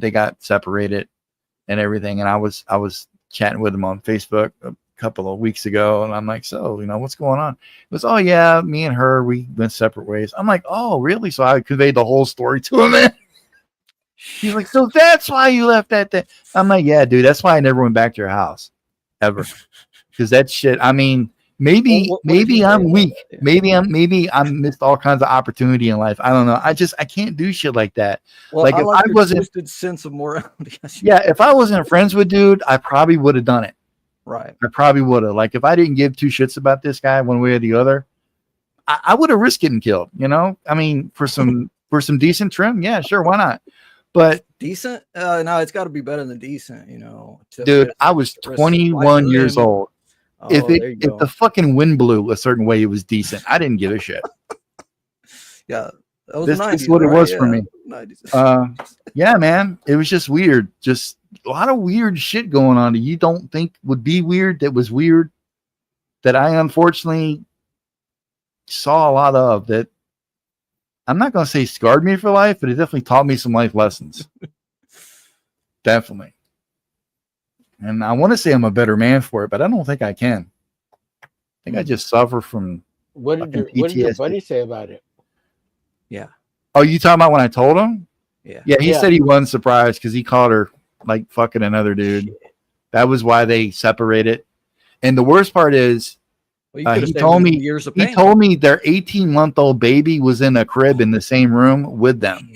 they got separated and everything. And I was chatting with him on Facebook a couple of weeks ago, and I'm like, so, what's going on? It was, oh yeah, me and her, we went separate ways. I'm like, oh, really? So I conveyed the whole story to him, man. He's like, so that's why you left that thing. I'm like, yeah, dude, that's why I never went back to your house ever. Because that shit, I mean, maybe I'm weak. Maybe I'm missed all kinds of opportunity in life. I don't know. I can't do shit like that. Well, like if I wasn't twisted sense of morality. Yeah, if I wasn't friends with dude, I probably would have done it. Right. I probably would have. Like if I didn't give two shits about this guy one way or the other, I would have risked getting killed. I mean, for some decent trim, yeah, sure, why not? But decent? No, it's got to be better than decent. Dude, I was 21 years old. If the fucking wind blew a certain way, it was decent. I didn't give a shit. Yeah, that was this 90s, is what it was for me. 90s. Yeah, man, it was just weird. Just a lot of weird shit going on that you don't think would be weird. That was weird. That I unfortunately saw a lot of. That I'm not going to say scarred me for life, but it definitely taught me some life lessons. Definitely. And I want to say I'm a better man for it, but I don't think I can. I think I just suffer from What did your buddy say about it? Yeah. Oh, you talking about when I told him? Yeah. Yeah, he said he wasn't surprised because he caught her like fucking another dude. That was why they separated. And the worst part is, he told me their 18-month-old baby was in a crib in the same room with them.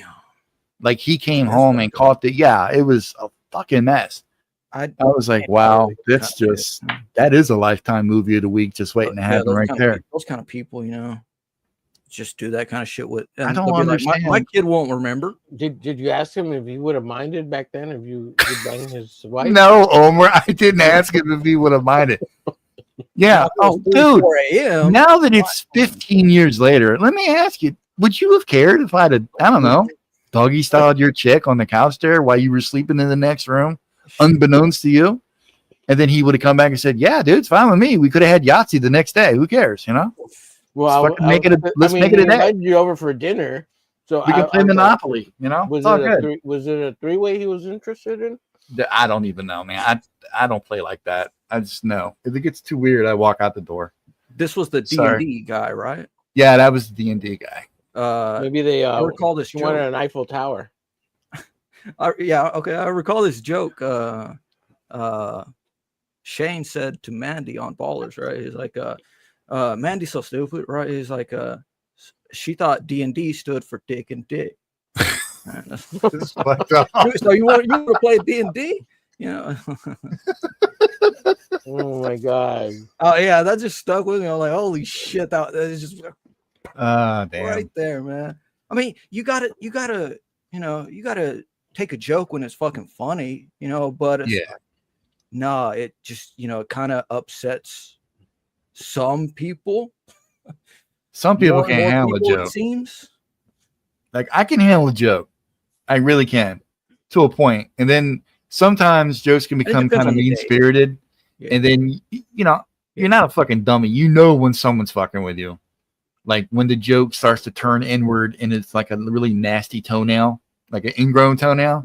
Like he came home and caught it. Yeah, it was a fucking mess. I was like, wow, that is a Lifetime movie of the week just waiting to happen right there. Those kind of people, just do that kind of shit with. I don't understand. My kid won't remember. Did you ask him if he would have minded back then if you banged his wife? No, Omer, I didn't ask him if he would have minded. Yeah. Oh, dude. Now that it's 15 years later, let me ask you: would you have cared if I'd, I don't know, doggy styled your chick on the couch there while you were sleeping in the next room, unbeknownst to you? And then he would have come back and said, "Yeah, dude, it's fine with me. We could have had Yahtzee the next day. Who cares? Well, let's make it a day. Invited you over for dinner, so we can play Monopoly. Was it a three-way he was interested in? I don't even know, man. I don't play like that. I just know if it gets too weird, I walk out the door. This was the D&D guy, right? Yeah, that was the D&D guy. Maybe they recall this joke. Wanted an Eiffel Tower. Yeah, okay. I recall this joke. Shane said to Mandy on Ballers, right? He's like, Mandy's so stupid, right? He's like, she thought D&D stood for Dick and Dick. So you want to play D&D? Oh my god. Oh yeah, that just stuck with me. I'm like, holy shit, that is just damn. Right there, man. I mean, you gotta take a joke when it's fucking funny, but it's no, it just kind of upsets some people. Some people can't handle a joke. It seems like I can handle a joke. I really can, to a point. And then sometimes jokes can become kind of mean-spirited. Yeah. And then, you're not a fucking dummy. When someone's fucking with you. Like when the joke starts to turn inward and it's like a really nasty toenail, like an ingrown toenail.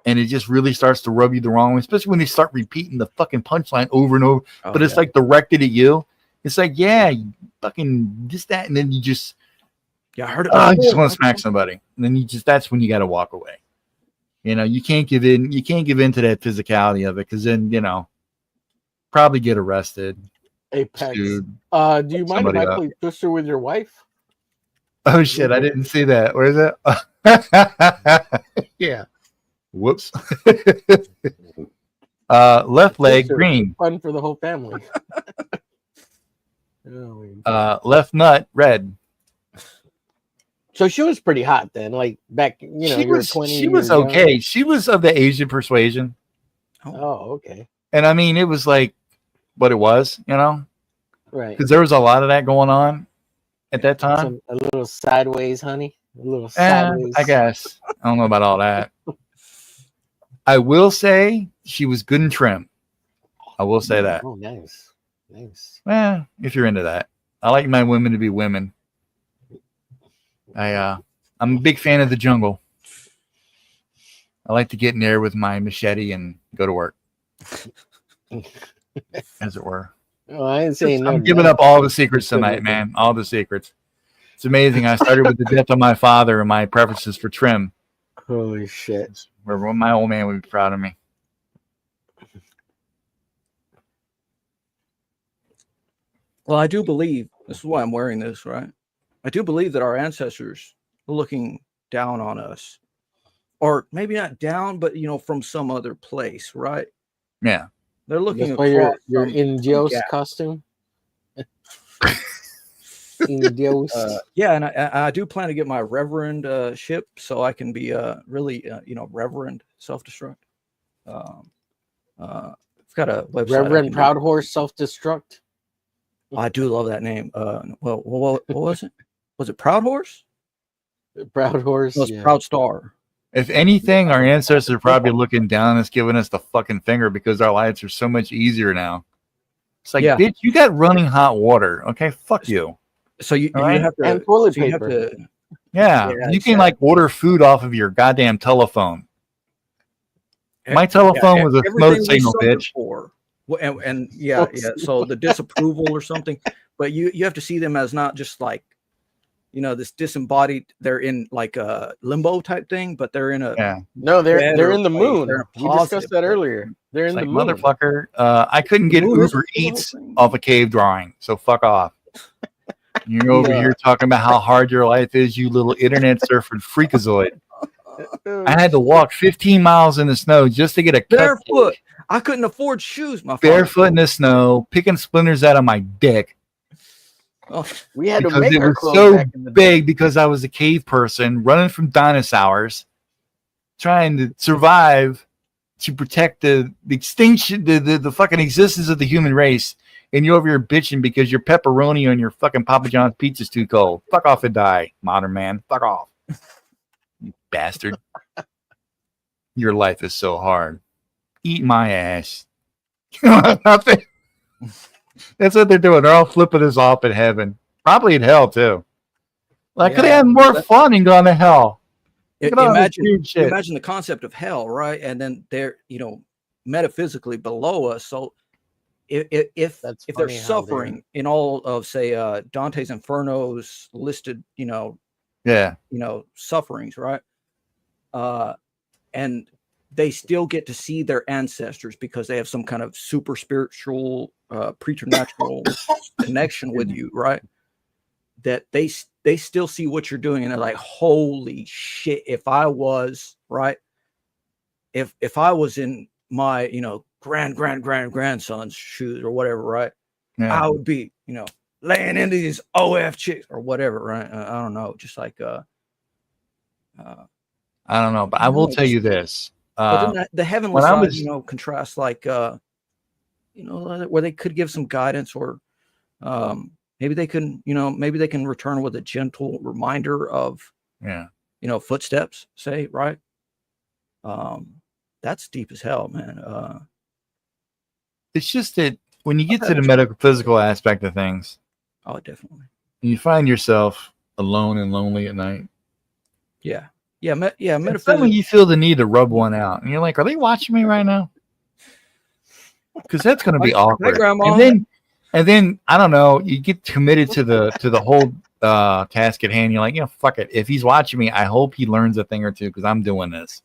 And it just really starts to rub you the wrong way, especially when they start repeating the fucking punchline over and over. But it's like directed at you. It's like, yeah, you fucking this, that, and then you just, Yeah, I heard it. I just before. want to smack somebody. And then that's when you got to walk away. You know, you can't give in to that physicality of it, because then, you know, probably get arrested. Apex. Sued. Do you mind if Somebody I up. play Twister with your wife? Oh shit, I didn't see that. Where is it? Yeah. Whoops. Left leg Twister, green. fun for the whole family. Oh, Left nut red. so she was pretty hot then, like back, you know, she you were was 20. she you was were young. okay. She was of the Asian persuasion. Oh, okay. And I mean, it was like what it was, you know, Right. because there was a lot of that going on at that time. A little sideways, honey. A little sideways. I guess. I don't know about all that. I will say she was good and trim. I will say that. Oh, nice. Nice. If you're into that. I like my women to be women. I'm a big fan of the jungle. I like to get in there with my machete and go to work, as it were. Oh, I ain't saying no. I'm giving up all the secrets tonight, man. All the secrets. It's amazing. I started with the death of my father and my preferences for trim. Holy shit. Where my old man would be proud of me. Well, I do believe this is why I'm wearing this, right? I do believe that our ancestors are looking down on us, or maybe not down, but you know, from some other place, right? Yeah. They're looking That's why across you're from- in Joe's yeah. costume. In Joe's. Yeah, and I do plan to get my reverend ship so I can be really you know, reverend self-destruct. I've got a website. Reverend Proud Horse Self-Destruct. I do love that name. Well, what was it? Was it Proud Horse? Proud Horse. No, it's Yeah. Proud Star. If anything, our ancestors are probably looking down and giving us the fucking finger because our lives are so much easier now. It's like, Yeah. bitch, you got running hot water. Okay, fuck you. So you All right. have to And toilet so you have paper. to- Yeah, Yeah, you can like order food off of your goddamn telephone. My telephone was a everything smoke we signal, suffered bitch. for. Well, and yeah, yeah. So the disapproval or something, but you have to see them as not just like, you know, this disembodied. They're in like a limbo type thing, but they're in a Yeah, No, they're better in the place. moon. They're We discussed positive that place. earlier. They're it's in like the moon. motherfucker. I couldn't get moon is Uber the whole Eats thing. off a cave drawing, so fuck off. You're over Yeah. here talking about how hard your life is, you little internet surfing freakazoid. I had to walk 15 miles in the snow just to get a barefoot. I couldn't afford shoes. My father barefoot in the snow, picking splinters out of my dick Oh, We had to because make it our was clothes so back in the day. big because I was a cave person running from dinosaurs, trying to survive to protect the extinction, the fucking existence of the human race. And you're over here bitching because your pepperoni on your fucking Papa John's pizza's too cold. Fuck off and die, modern man. Fuck off. You bastard. Your life is so hard. Eat my ass. Nothing. That's what they're doing. They're all flipping us off in heaven. Probably in hell, too. I could have Yeah. had more fun and gone to hell. Look at all this imagine weird shit. imagine the concept of hell, right? And then they're, you know, metaphysically below us. So if That's they're funny how suffering in all of, say, Dante's Inferno's listed, Yeah. sufferings, right? And they still get to see their ancestors because they have some kind of super spiritual, preternatural connection with you, right? That they still see what you're doing and they're like, holy shit, if I was right, if I was in my, grandson's shoes or whatever, right? Yeah. I would be, laying into these OF chicks or whatever, right? I don't know, just like I don't know, but I will tell you this. but then the heavenly when I side, was- contrasts like where they could give some guidance or maybe they can, maybe they can return with a gentle reminder of, Yeah. footsteps, say, right? That's deep as hell, man. It's just that when you get to the metaphysical aspect of things, Oh, definitely. and you find yourself alone and lonely at night, Yeah. and suddenly Metaphysics. you feel the need to rub one out. And you're like, are they watching me right now? Because that's going to be Hi, awkward. Grandma. And then And then I don't know, you get committed to the whole task at hand. You're like, fuck it. If he's watching me, I hope he learns a thing or two because I'm doing this.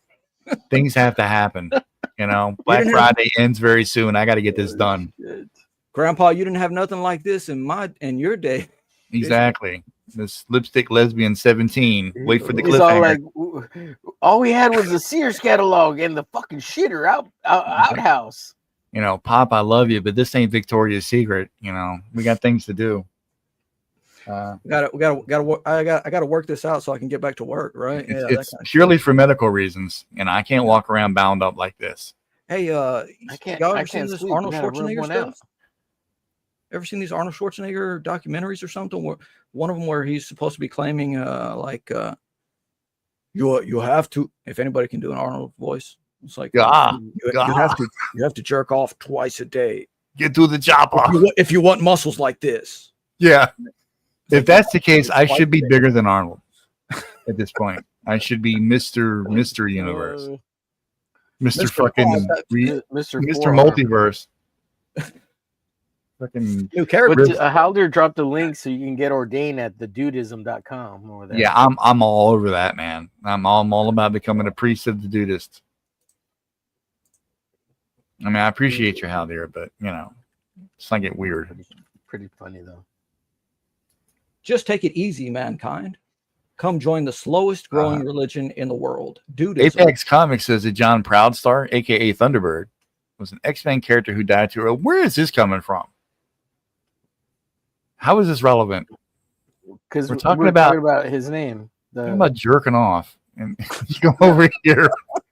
Things have to happen. Black Friday ends very soon. I got to get this done. Shit. Grandpa, you didn't have nothing like this in your day. Exactly. This lipstick lesbian 17. Wait for the He's all cliffhanger. like, all we had was the Sears catalog and the fucking shitter outhouse. Pop, I love you, but this ain't Victoria's Secret. We got things to do. I gotta work this out so I can get back to work, right? It's purely for medical reasons, and I can't walk around bound up like this. Hey, I can't. y'all I ever seen can't this sleep. Arnold I gotta rub Schwarzenegger one stuff? out. Ever seen these Arnold Schwarzenegger documentaries or something? Where one of them where he's supposed to be claiming, you have to. If anybody can do an Arnold voice, it's like you have to jerk off twice a day. Get through the chopper. If you want muscles like this. Yeah. If that's the case, I should be bigger than Arnold at this point. I should be Mr. Universe. Mr. fucking Mr. Multiverse. Fucking New character. Halder dropped a link so you can get ordained at thedudism.com over there. Yeah, I'm all over that, man. I'm all about becoming a priest of the Dudist. I mean, I appreciate your Halder, but it's not get weird. Pretty funny though. Just take it easy, mankind. Come join the slowest growing religion in the world. Dudism. Apex Comics says that John Proudstar, aka Thunderbird, was an X-Men character who died too early. Where is this coming from? How is this relevant? Because we're talking about his name. Talking about jerking off, and you go over here,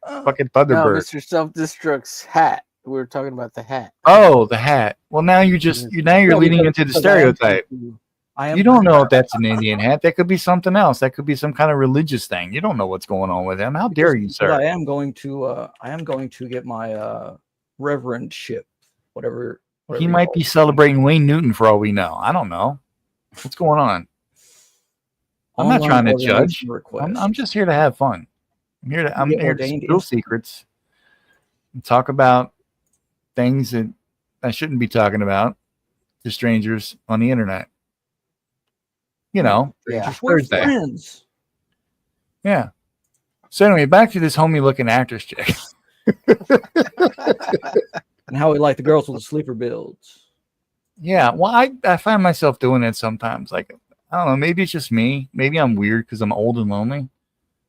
fucking Thunderbird. No, Mr. Self-Destruct's hat. We were talking about the hat. Oh, the hat. Well, now you're leading into the stereotype. You don't know if that's an Indian hat. That could be something else. That could be some kind of religious thing. You don't know what's going on with him. How dare you, sir? I am going to get my reverendship, whatever he might be celebrating Wayne Newton for all we know. I don't know what's going on. I'm not trying to judge. I'm just here to have fun. I'm here to spill secrets and talk about things that I shouldn't be talking about to strangers on the internet. Thursday. Friends. Yeah. So anyway, back to this homie looking actress chick. And how we like the girls with the sleeper builds. Yeah, well, I find myself doing it sometimes. Like, I don't know, maybe it's just me. Maybe I'm weird because I'm old and lonely.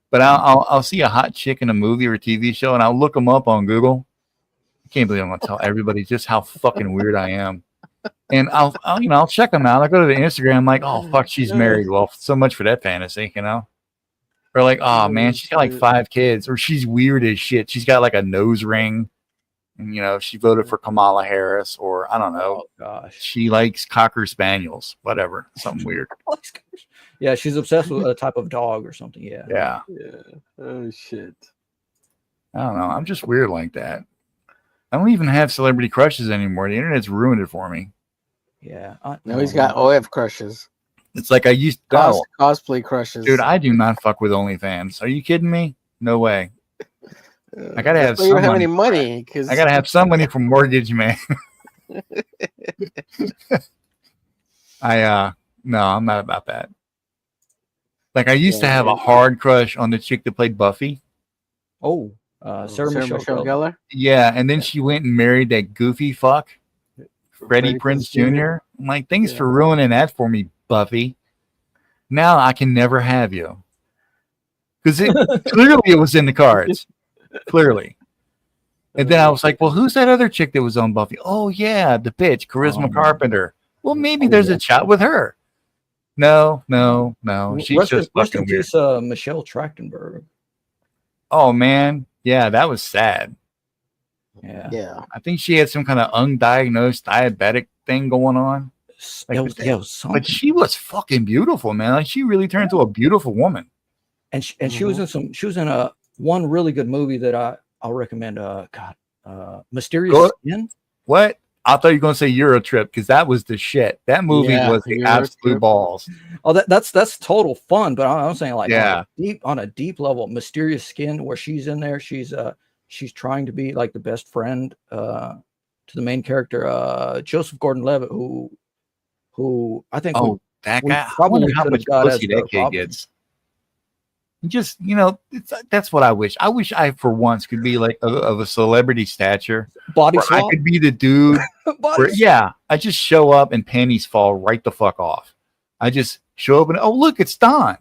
But I'll see a hot chick in a movie or a TV show, and I'll look them up on Google. I can't believe I'm gonna tell everybody just how fucking weird I am. And I'll check them out. I go to the Instagram, like, oh fuck, she's married. Well, so much for that fantasy, Or like, oh man, she's got like 5 kids, or she's weird as shit. She's got like a nose ring. And, she voted for Kamala Harris, or I don't know. Oh, gosh. She likes Cocker Spaniels, whatever. Something weird. Yeah, she's obsessed with a type of dog or something. Yeah. Yeah. Oh, shit. I don't know. I'm just weird like that. I don't even have celebrity crushes anymore. The internet's ruined it for me. Yeah. Now he's got OF crushes. It's like I used to. Cosplay crushes. Dude, I do not fuck with OnlyFans. Are you kidding me? No way. I gotta have some. You don't have any money because I gotta have some money for mortgage, man. No, I'm not about that. Like I used to have a hard crush on the chick that played Buffy. Oh, Sarah Michelle Gellar. Yeah, and then she went and married that goofy fuck, Freddie Prinze Jr. I'm like, thanks for ruining that for me, Buffy. Now I can never have you because clearly it was in the cards. Clearly. And then I was like, well, who's that other chick that was on Buffy? Oh, yeah, the bitch, Charisma Carpenter. Well, maybe there's a chat with her. No. She's just fucking weird. Michelle Trachtenberg. Oh, man. Yeah, that was sad. Yeah. I think she had some kind of undiagnosed diabetic thing going on. But she was fucking beautiful, man. Like, she really turned into a beautiful woman. And she was in a one really good movie that I'll recommend. Mysterious Skin. What? I thought you were gonna say Eurotrip because that was the shit. That movie was the absolute balls. Oh, that's total fun. But I'm saying like on a deep level, Mysterious Skin, where she's in there. She's trying to be like the best friend to the main character, Joseph Gordon-Levitt, who I think Oh, that we guy. I probably wonder how could have much got as pussy the that kid Robin. gets. Just, that's what I wish. I wish I, for once, could be like of a celebrity stature. Body Where I swap. could be the dude. Body Where, swap. yeah, I just show up and panties fall right the fuck off. I just show up and, oh, look, it's Don.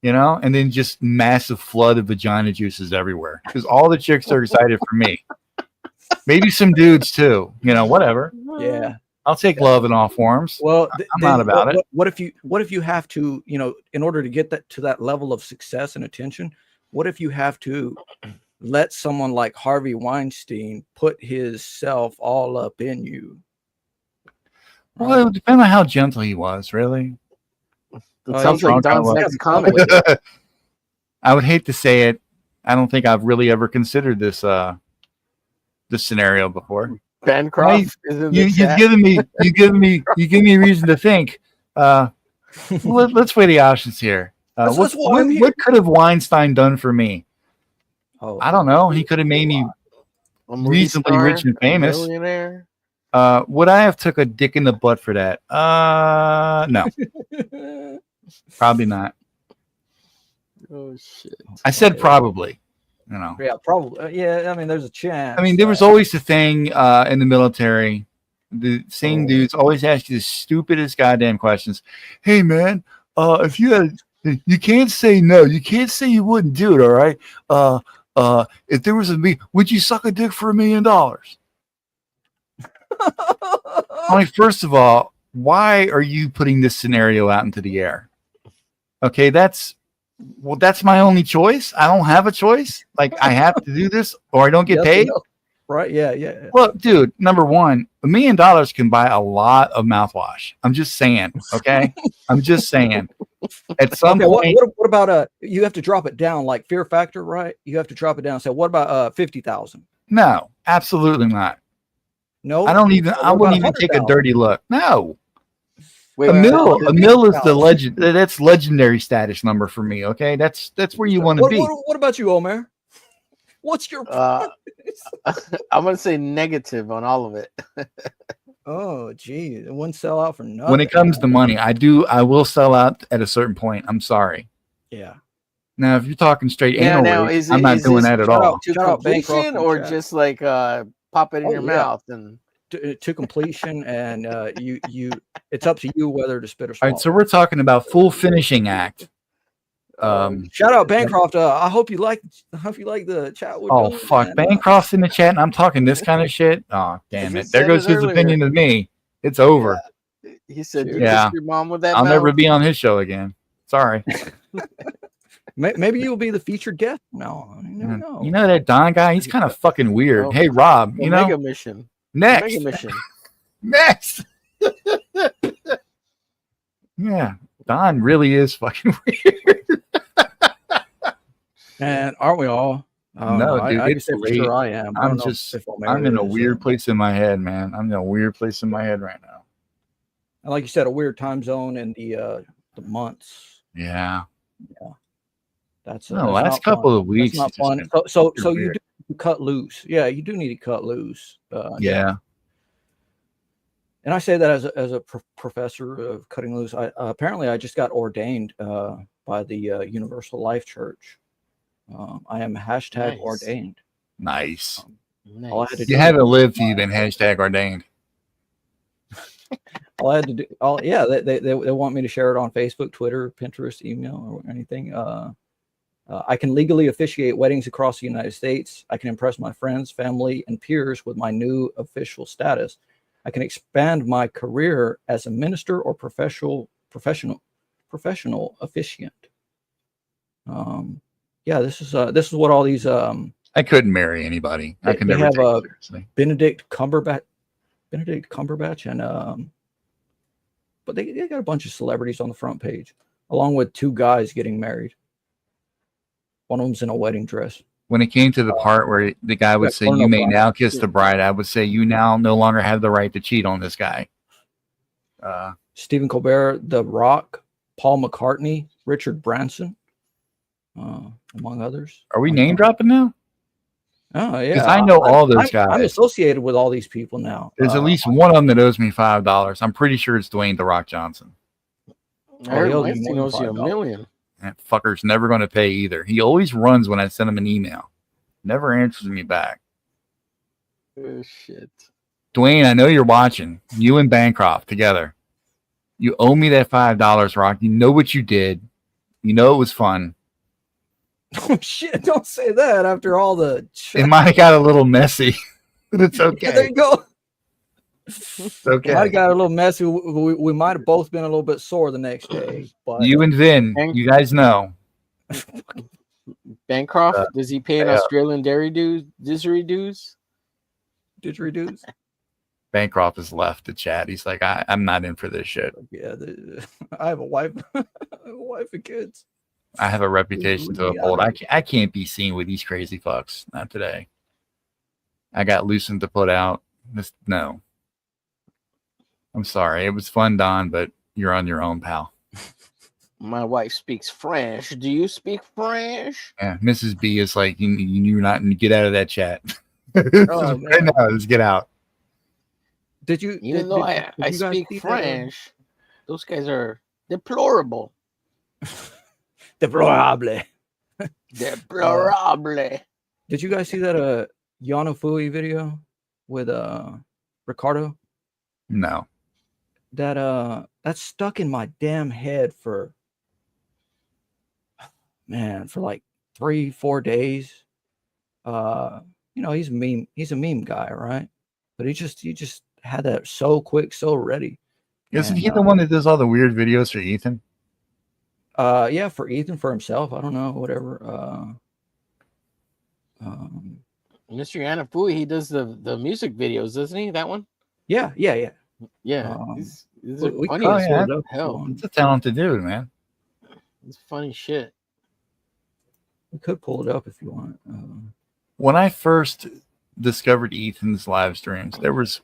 And then just massive flood of vagina juices everywhere because all the chicks are excited for me. Maybe some dudes too. Whatever. Yeah. I'll take love in all forms. Well, I'm not about it. What if you have to, in order to get that to that level of success and attention, what if you have to let someone like Harvey Weinstein put his self all up in you? Well, it would depend on how gentle he was, really. It sounds like Don's next comic. I would hate to say it. I don't think I've really ever considered this scenario before. Bancroft is in the chat. You give me reason to think. Let's weigh the options here. What could have Weinstein done for me? Oh, I don't know. He could have made me reasonably rich and famous. Millionaire. Would I have took a dick in the butt for that? No, probably not. Oh shit! I said probably. Yeah, probably. Yeah, I mean, there's a chance. I mean, there was always the thing in the military. The same dudes always ask you the stupidest goddamn questions. Hey, man, if you can't say no. You can't say you wouldn't do it. All right. If there was would you suck a dick for $1 million? First of all, why are you putting this scenario out into the air? Okay, that's my only choice. I don't have a choice. Like, I have to do this or I don't get paid. Right? Yeah. Well, dude, number one, $1 million can buy a lot of mouthwash. I'm just saying. Okay. I'm just saying. At some point, what about you have to drop it down like Fear Factor, right? You have to drop it down. So what about 50,000? No, absolutely not. No, I wouldn't even take a dirty look. No. Wait, a mil is the legend. That's legendary status number for me. Okay, that's where you want to be. What about you, Omer? What's your? I'm gonna say negative on all of it. Oh, gee, it wouldn't sell out for nothing. When it comes to money, I will sell out at a certain point. I'm sorry. Yeah. Now, if you're talking straight anal, I'm not doing that at all. To completion, or just like pop it in your mouth and to completion, and you it's up to you whether to spit or swallow. All right, so we're talking about full finishing act. Shout out Bancroft. I hope you like the chat. Oh fuck, Bancroft's in the chat, and I'm talking this kind of shit. Oh damn it! There goes his opinion of me. It's over. Yeah. He said, "You yeah, your mom with that." I'll never be on his show again. Sorry. Maybe you'll be the featured guest. No, you never know. You know that Don guy? He's kind of fucking weird. Oh, hey Rob, you know. Mega Mission. Next. Mega Mission. Next. Yeah, Don really is fucking weird. And aren't we all? No, dude, I can say for sure I am. I'm in a weird place in my head, man. I'm in a weird place in my head right now. And like you said, a weird time zone in the months. Yeah. That's the last couple of weeks. That's not fun. So you do cut loose. Yeah, you do need to cut loose. Yeah. And I say that as a professor of cutting loose. Apparently I just got ordained by the Universal Life Church. I am # ordained. Nice. Nice. You haven't lived till you've been # ordained. All I had to do, they want me to share it on Facebook, Twitter, Pinterest, email, or anything. I can legally officiate weddings across the United States. I can impress my friends, family, and peers with my new official status. I can expand my career as a minister or professional officiant. This is what all these. I couldn't marry anybody. I could never have take it seriously. Benedict Cumberbatch, and but they got a bunch of celebrities on the front page, along with 2 guys getting married. One of them's in a wedding dress. When it came to the part where the guy would say, "You may now kiss the bride," I would say, "You now no longer have the right to cheat on this guy." Stephen Colbert, The Rock, Paul McCartney, Richard Branson, among others. Are we name dropping now? Oh yeah, Because I know all those I'm guys. associated with all these people now. There's at least one of them that owes me $5. I'm pretty sure it's Dwayne The Rock Johnson. I heard he owes me Lansing more owes than you $1 $5. million. That fucker's never going to pay either. He always runs when I send him an email. Never answers me back. Oh, shit. Dwayne, I know you're watching. You and Bancroft together. You owe me that $5, Rock. You know what you did. You know it was fun. Oh shit! Don't say that after all the. It might have got a little messy, but it's Yeah, there okay. you go. It's okay. I got a little messy. We might have both been a little bit sore the next day, but You and Vin, you guys know. Bancroft, does he pay an yeah. Australian dairy dues? Did didgeridoos. Bancroft has left the chat. He's like, I'm not in for this shit. Yeah, I have a wife, a wife and kids. I have a reputation to Yeah. uphold. I can't be seen with these crazy fucks. Not today. I got Lucent to put out. No. I'm sorry. It was fun, Don, but you're on your own, pal. My wife speaks French. Do you speak French? Yeah, Mrs. B is like, you're not. Get out of that chat. Oh, right now, let's get out. Did you? Even though I did you guys speak see that? French, those guys are deplorable. Deplorable. Deplorable. Did you guys see that Yano Fui video with Ricardo? No. That's stuck in my damn head for like 3-4 days. He's a meme guy, right? But he just had that so quick, so ready. Isn't And, he the one that does all the weird videos for Ethan? Yeah, for Ethan, for himself, I don't know, whatever. Mr. Anafui, he does the music videos, doesn't he? That one? Yeah. Yeah. Um, These are we funny could as yeah. pull it up if you hell. want. It's a talented dude, man. It's funny shit. We could pull it up if you want. When I first discovered Ethan's live streams, there was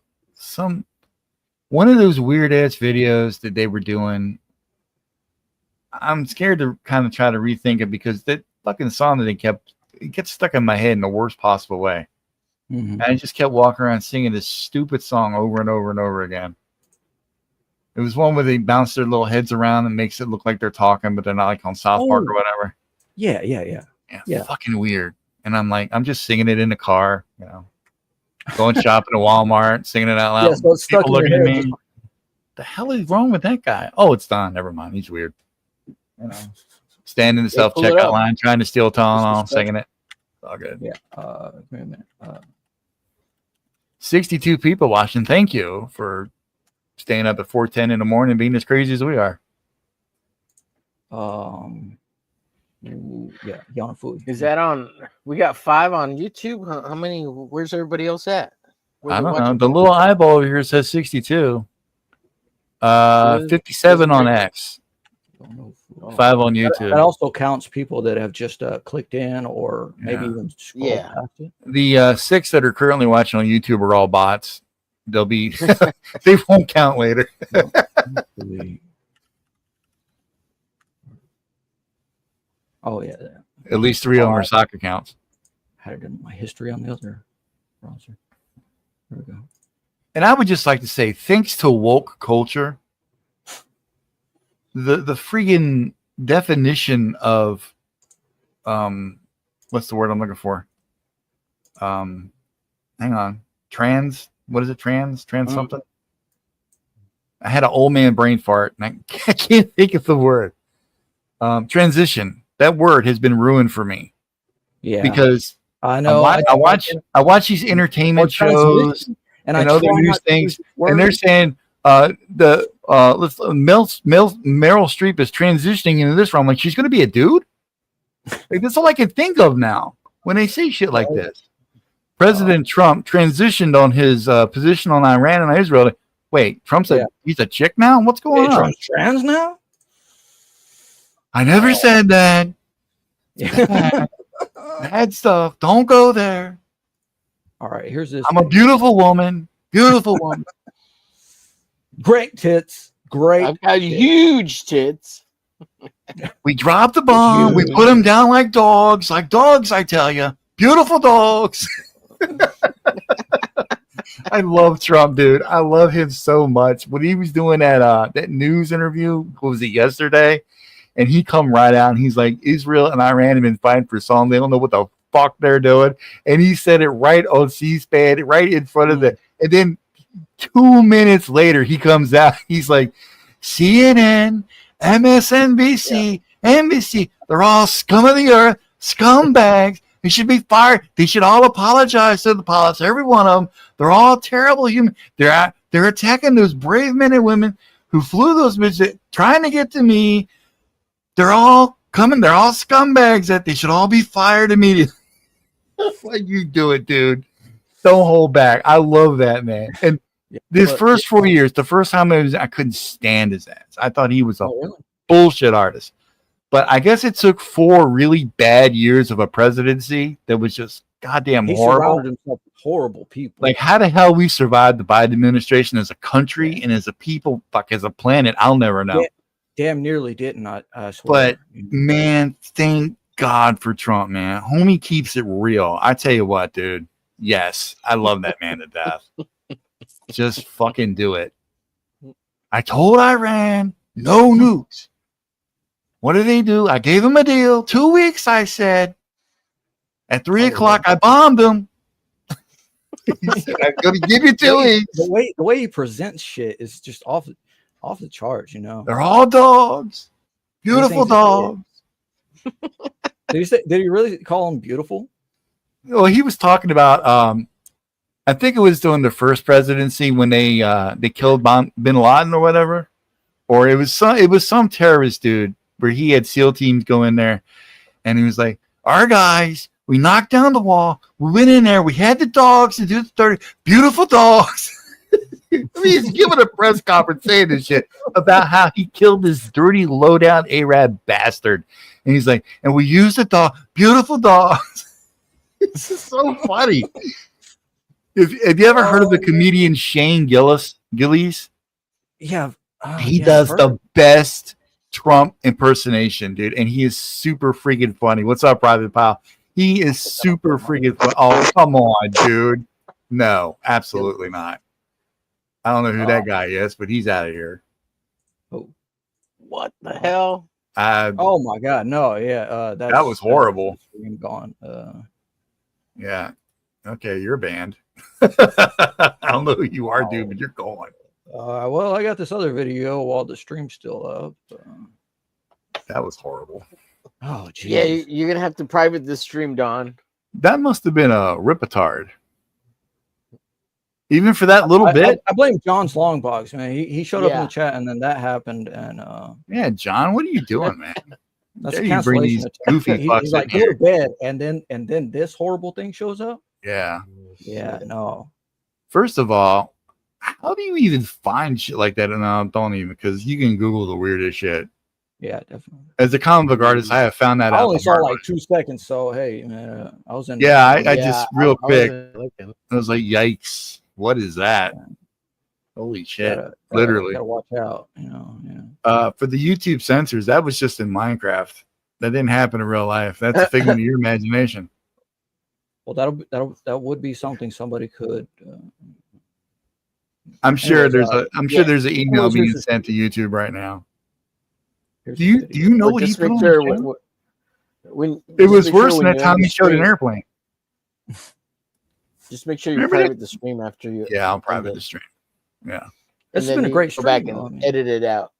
one of those weird ass videos that they were doing. I'm scared to kind of try to rethink it because that fucking song that it gets stuck in my head in the worst possible way. Mhm. And I just kept walking around singing this stupid song over and over and over again. It was one where they bounce their little heads around and makes it look like they're talking, but they're not, like on South Park or whatever. Yeah. Yeah, fucking weird. And I'm just singing it in the car, going shopping at Walmart, singing it out loud. Yeah, so it's stuck People in your looking at head, me. The hell is wrong with that guy? Oh, it's Don. Never mind. He's weird. Standing in the self pull it checkout up. line, trying to steal Tylenol, Disrespect. singing it. It's all good. Yeah. Wait a minute. 62 people watching. Thank you for staying up at 4:10 in the morning and being as crazy as we are. Yeah, Yano Fui. Is that on? We got 5 on YouTube. How many? Where's everybody else at? I don't know. The little eyeball over here says 62. 57 on X. 5 on YouTube. That also counts people that have just clicked in or maybe Yeah. even scrolled past it. The 6 that are currently watching on YouTube are all bots. They'll be they won't count later. Oh yeah, At least 3 of them are soccer accounts. had it in my history on the other browser. There we go. And I would just like to say, thanks to woke culture, the freaking definition of what's the word I'm looking for? Hang on. Trans, what is it? Trans something? I had an old man brain fart and I can't think of the word. Transition. That word has been ruined for me. Yeah, Because I know. I watch these entertainment shows and other try news not to things, use and they're words. saying Meryl Streep is transitioning into this role. I'm like, she's going to be a dude. Like, that's all I can think of now when they say shit like this. President Trump transitioned on his position on Iran and Israel. Wait, Trump's he's a chick now? What's going on? Trump's trans now? I never said that. Yeah. Bad stuff. Don't go there. All right, here's this. I'm a beautiful woman. Beautiful woman. Great tits. Great. I've got huge tits. We dropped the bomb. We put them down like dogs, I tell you. Beautiful dogs. I love Trump, dude. I love him so much. When he was doing that news interview, what was it, yesterday? And he come right out and he's like, Israel and Iran have been fighting for something. They don't know what the fuck they're doing. And he said it right on C-SPAN, right in front of the. And then 2 minutes later, he comes out. He's like, CNN, MSNBC, NBC, they're all scum of the earth, scumbags. They should be fired. They should all apologize to the pilots, every one of them. They're all terrible humans. They're attacking those brave men and women who flew those missions, trying to get to me. They're all coming. They're all scumbags that they should all be fired immediately. Like, you do it, dude. Don't hold back. I love that, man. And this first 4 years, the first time I couldn't stand his ass. I thought he was a bullshit artist. But I guess it took 4 really bad years of a presidency that was just goddamn horrible. Surrounded himself with horrible people. Like, how the hell we survived the Biden administration as a country and as a people, fuck, as a planet, I'll never know. Damn nearly didn't, I swear. But, man, thank God for Trump, man. Homie keeps it real. I tell you what, dude. Yes, I love that man to death. Just fucking do it. I told Iran, no nukes. What did they do? I gave them a deal. 2 weeks, I said. At 3 o'clock, I bombed them. He said, I'm going to give you 2 weeks. The way he presents shit is just off the charts, you know. They're all dogs. Beautiful dogs. Did he really call them beautiful? Well, he was talking about, I think it was during the first presidency when they killed Bin Laden or whatever. Or it was some terrorist dude where he had SEAL teams go in there, and he was like, our guys, we knocked down the wall, we went in there, we had the dogs to do the dirty, beautiful dogs. I mean, he's giving a press conference saying this shit about how he killed this dirty, low-down Arab bastard. And he's like, and we used the dog, beautiful dogs. This is so funny. Have you ever heard of the comedian Shane Gillis? Yeah. He does the best Trump impersonation, dude, and he is super freaking funny. What's up, Private Pile? He is super freaking funny. Oh, come on, dude. No, absolutely not. I don't know who that guy is, but he's out of here. Oh, what the hell? Oh my God, no, yeah, that was horrible. Gone. Yeah. Okay, you're banned. I don't know who you are, dude, but you're gone. Well, I got this other video while the stream's still up. That was horrible. Oh, geez. Yeah, you're gonna have to private this stream, Don. That must have been a ripetard. Even for that little bit. I blame John's long box, man. He showed up in the chat, and then that happened. And yeah, John, what are you doing, man? That's you bring these goofy fucks he's like, go to bed, and then this horrible thing shows up. Yeah. Yeah. No. First of all, how do you even find shit like that? And don't even, because you can Google the weirdest shit. Yeah, definitely. As a comic book artist, I have found that out. I only saw like 2 seconds, so hey, man, I was in. Yeah, I just real quick. I was like, yikes! What is that? Holy shit! Literally, gotta watch out. You know. Yeah. For the YouTube censors, that was just in Minecraft. That didn't happen in real life. That's a figment of your imagination. Well, that would be something somebody could. I'm sure there's an email being sent to YouTube right now. Do you know what he put on the channel? It was worse than that time he showed an airplane. Just make sure you private the stream after you. Yeah, I'll private the stream. Yeah, it's been a great stream. Go back and edit it out.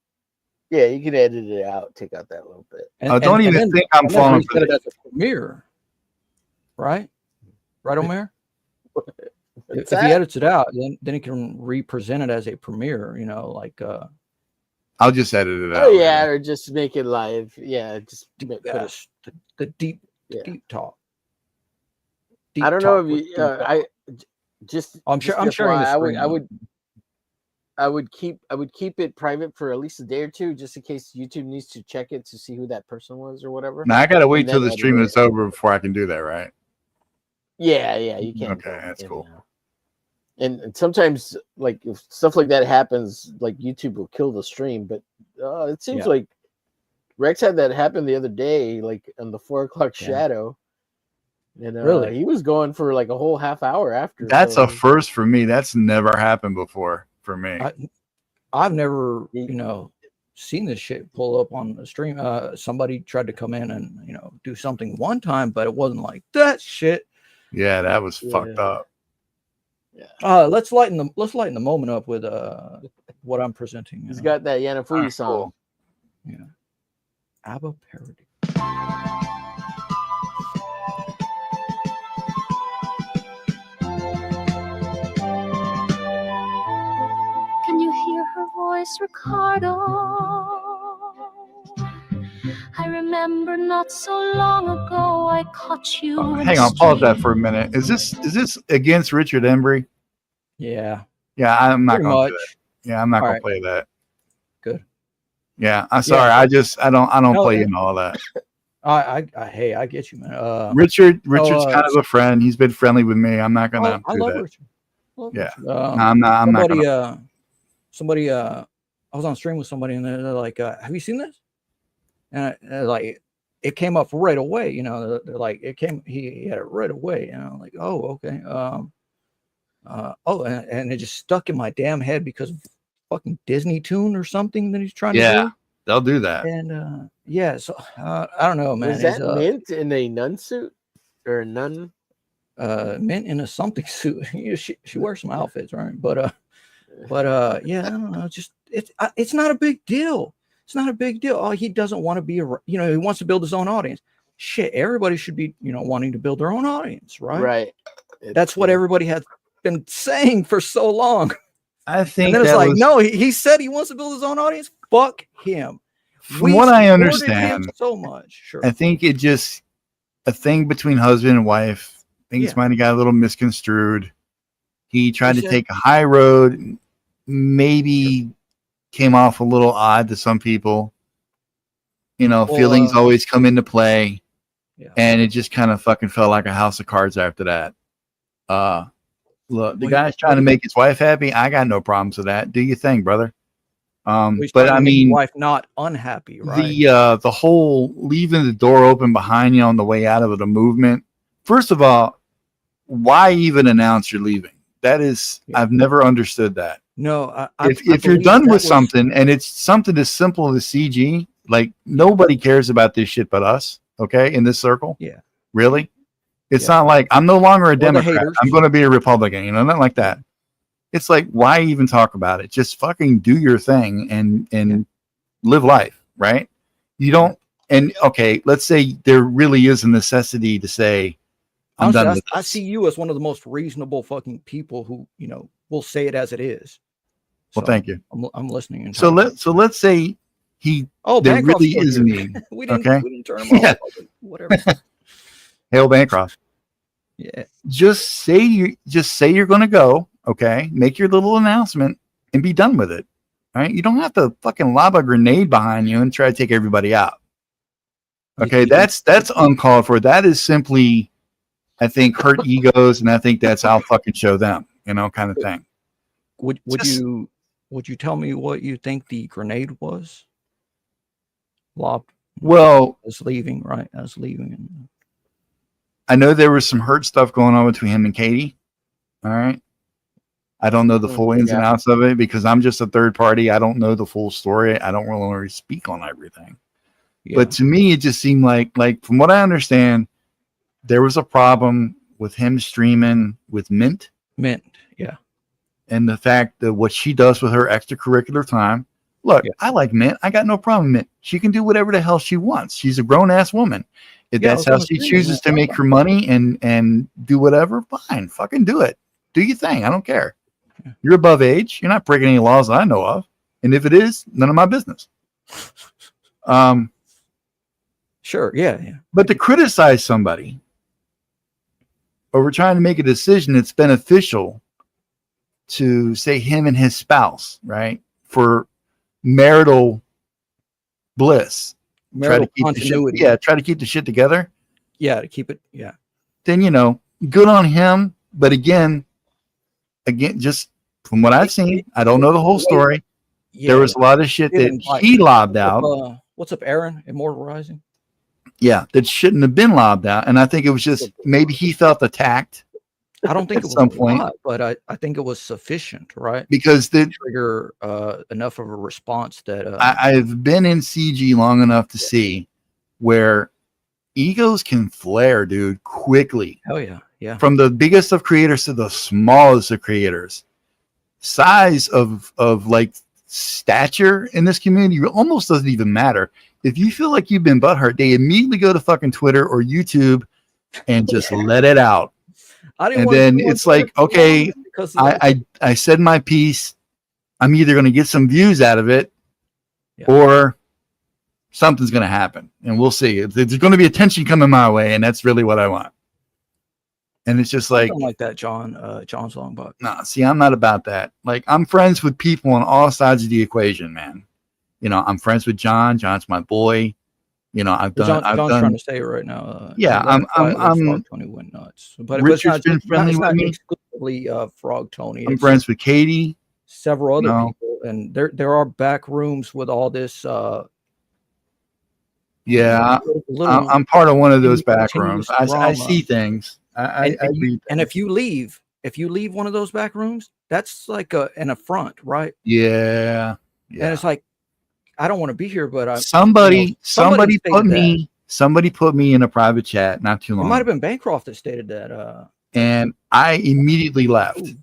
Yeah, you can edit it out. Take out that little bit. Don't even think I'm falling for it as a premiere, right? Right, Omer? If he edits it out, then he can represent it as a premiere. You know, like. I'll just edit it out. Oh yeah, or just make it live. Yeah, just the deep talk. I don't know if you. I'm sure. I would keep it private for at least a day or two, just in case YouTube needs to check it to see who that person was or whatever. Now I gotta wait till the stream is over before I can do that, right? Yeah, you can. Okay, that's cool. And sometimes, like, if stuff like that happens, like, YouTube will kill the stream. But it seems like Rex had that happen the other day, like on the 4 o'clock shadow. And Really? he was going for like a whole half hour after. That's so, a first for me. That's never happened before for me. I've never, seen this shit pull up on the stream. Somebody tried to come in and do something one time, but it wasn't like that shit. Yeah, that was fucked up. Let's lighten the moment up with what I'm presenting. He's got that Yanafui song. Cool. Yeah, ABBA parody. Can you hear her voice, Ricardo? I remember not so long ago I caught you. Hang on, pause that for a minute. Is this against Richard Embry? Yeah. Yeah, I'm not Pretty gonna much. do that. Yeah, I'm not All gonna right. play that. Good. Yeah, I'm sorry. I don't No, play in all that. Hey, I get you, man. Richard's kind of a friend. He's been friendly with me. I'm not gonna I do love that. Richard. Yeah. Richard. No, I'm not gonna. Somebody I was on stream with somebody and they're like, have you seen this? And like it came up right away, they're like he had it right away, like, oh, okay. And it just stuck in my damn head because of fucking Disney tune or something that he's trying to do. They'll do that. And so I don't know, man. Was that Mint in a nun suit or a nun? Mint in a something suit. She wears some outfits, right? But yeah, I don't know. Just it's not a big deal. It's not a big deal. Oh, he doesn't want to be he wants to build his own audience. Shit, everybody should be wanting to build their own audience, right? Right. That's what everybody has been saying for so long. I think and then it's like, no, he said he wants to build his own audience. Fuck him. From what I understand, so much. Sure. I think it just a thing between husband and wife. Things might have got a little misconstrued. He tried to take a high road, maybe came off a little odd to some people. Feelings always come into play. Yeah. And it just kind of fucking felt like a house of cards after that. Look, the guy's trying to make his wife happy. I got no problems with that. Do your thing, brother. But I mean, wife not unhappy, right? The whole leaving the door open behind you on the way out of the movement. First of all, why even announce you're leaving? That is, I've never understood that. No, if you're done with something and it's something as simple as CG, like nobody cares about this shit but us. Okay, in this circle. Yeah. Really? It's not like I'm no longer a Democrat. I'm going to be a Republican. Nothing like that. It's like, why even talk about it? Just fucking do your thing and live life, right? You don't. And okay, let's say there really is a necessity to say, I'm done with this. I see you as one of the most reasonable fucking people who will say it as it is. Well, thank you. I'm listening. So let's say there really is a need. we didn't turn him off. Whatever. Hail Bancroft. Yeah. Just say you're going to go. Okay, make your little announcement and be done with it. Right? You don't have to fucking lob a grenade behind you and try to take everybody out. Okay, that's uncalled for. That is simply, I think, hurt egos, and I think that's I'll fucking show them, kind of thing. Would you tell me what you think the grenade was? Lobbed. Well, as leaving, right? As leaving. I know there was some hurt stuff going on between him and Katie. All right. I don't know the full ins and outs of it because I'm just a third party. I don't know the full story. I don't really speak on everything. Yeah. But to me, it just seemed like from what I understand, there was a problem with him streaming with Mint. Mint, yeah. And the fact that what she does with her extracurricular time. Look, I like Mint. I got no problem with Mint. She can do whatever the hell she wants. She's a grown-ass woman. If that's how she chooses to make her money and do whatever, fine. Fucking do it. Do your thing. I don't care. You're above age. You're not breaking any laws that I know of. And if it is, none of my business. Sure. Yeah. But to criticize somebody over trying to make a decision that's beneficial to, say, him and his spouse, right, for marital bliss, try to keep the shit together. Yeah, to keep it. Yeah. Then good on him. But again, just from what I've seen, I don't know the whole story. Yeah, there was a lot of shit that he lobbed out. What's up, Aaron? Immortal Rising. Yeah, that shouldn't have been lobbed out. And I think it was just maybe he felt attacked I don't think at it was some a point. lot, but I think it was sufficient, right? Because Trigger enough of a response that I've been in CG long enough to see where egos can flare, dude, quickly. hell yeah, yeah. From the biggest of creators to the smallest of creators. Size of like stature in this community almost doesn't even matter. If you feel like you've been butthurt, they immediately go to fucking Twitter or YouTube and just let it out. I didn't And want to then go on it's like, Twitter too okay, long because like, I said my piece. I'm either going to get some views out of it, Yeah. or something's going to happen, and we'll see. There's going to be attention coming my way, and that's really what I want. And it's just like, something like that, John's Longbuck. nah, see, I'm not about that. Like, I'm friends with people on all sides of the equation, man. You know, I'm friends with John. John's my boy. You know, I've done. John's trying to say it right now. Yeah, I'm Frog Tony went nuts, but Richard's it's not, been friendly it's with not me. exclusively Frog Tony. I'm It's friends with Katie. several other No. people, and there are back rooms with all this. Yeah, little, I'm part of one of those back continuous rooms. I drama. see things. I read and things. if you leave one of those back rooms, that's like an affront, right? Yeah. And it's like, I don't want to be here, but somebody somebody put me in a private chat not too it long might have ago, been Bancroft that stated that. and I immediately left. Ooh.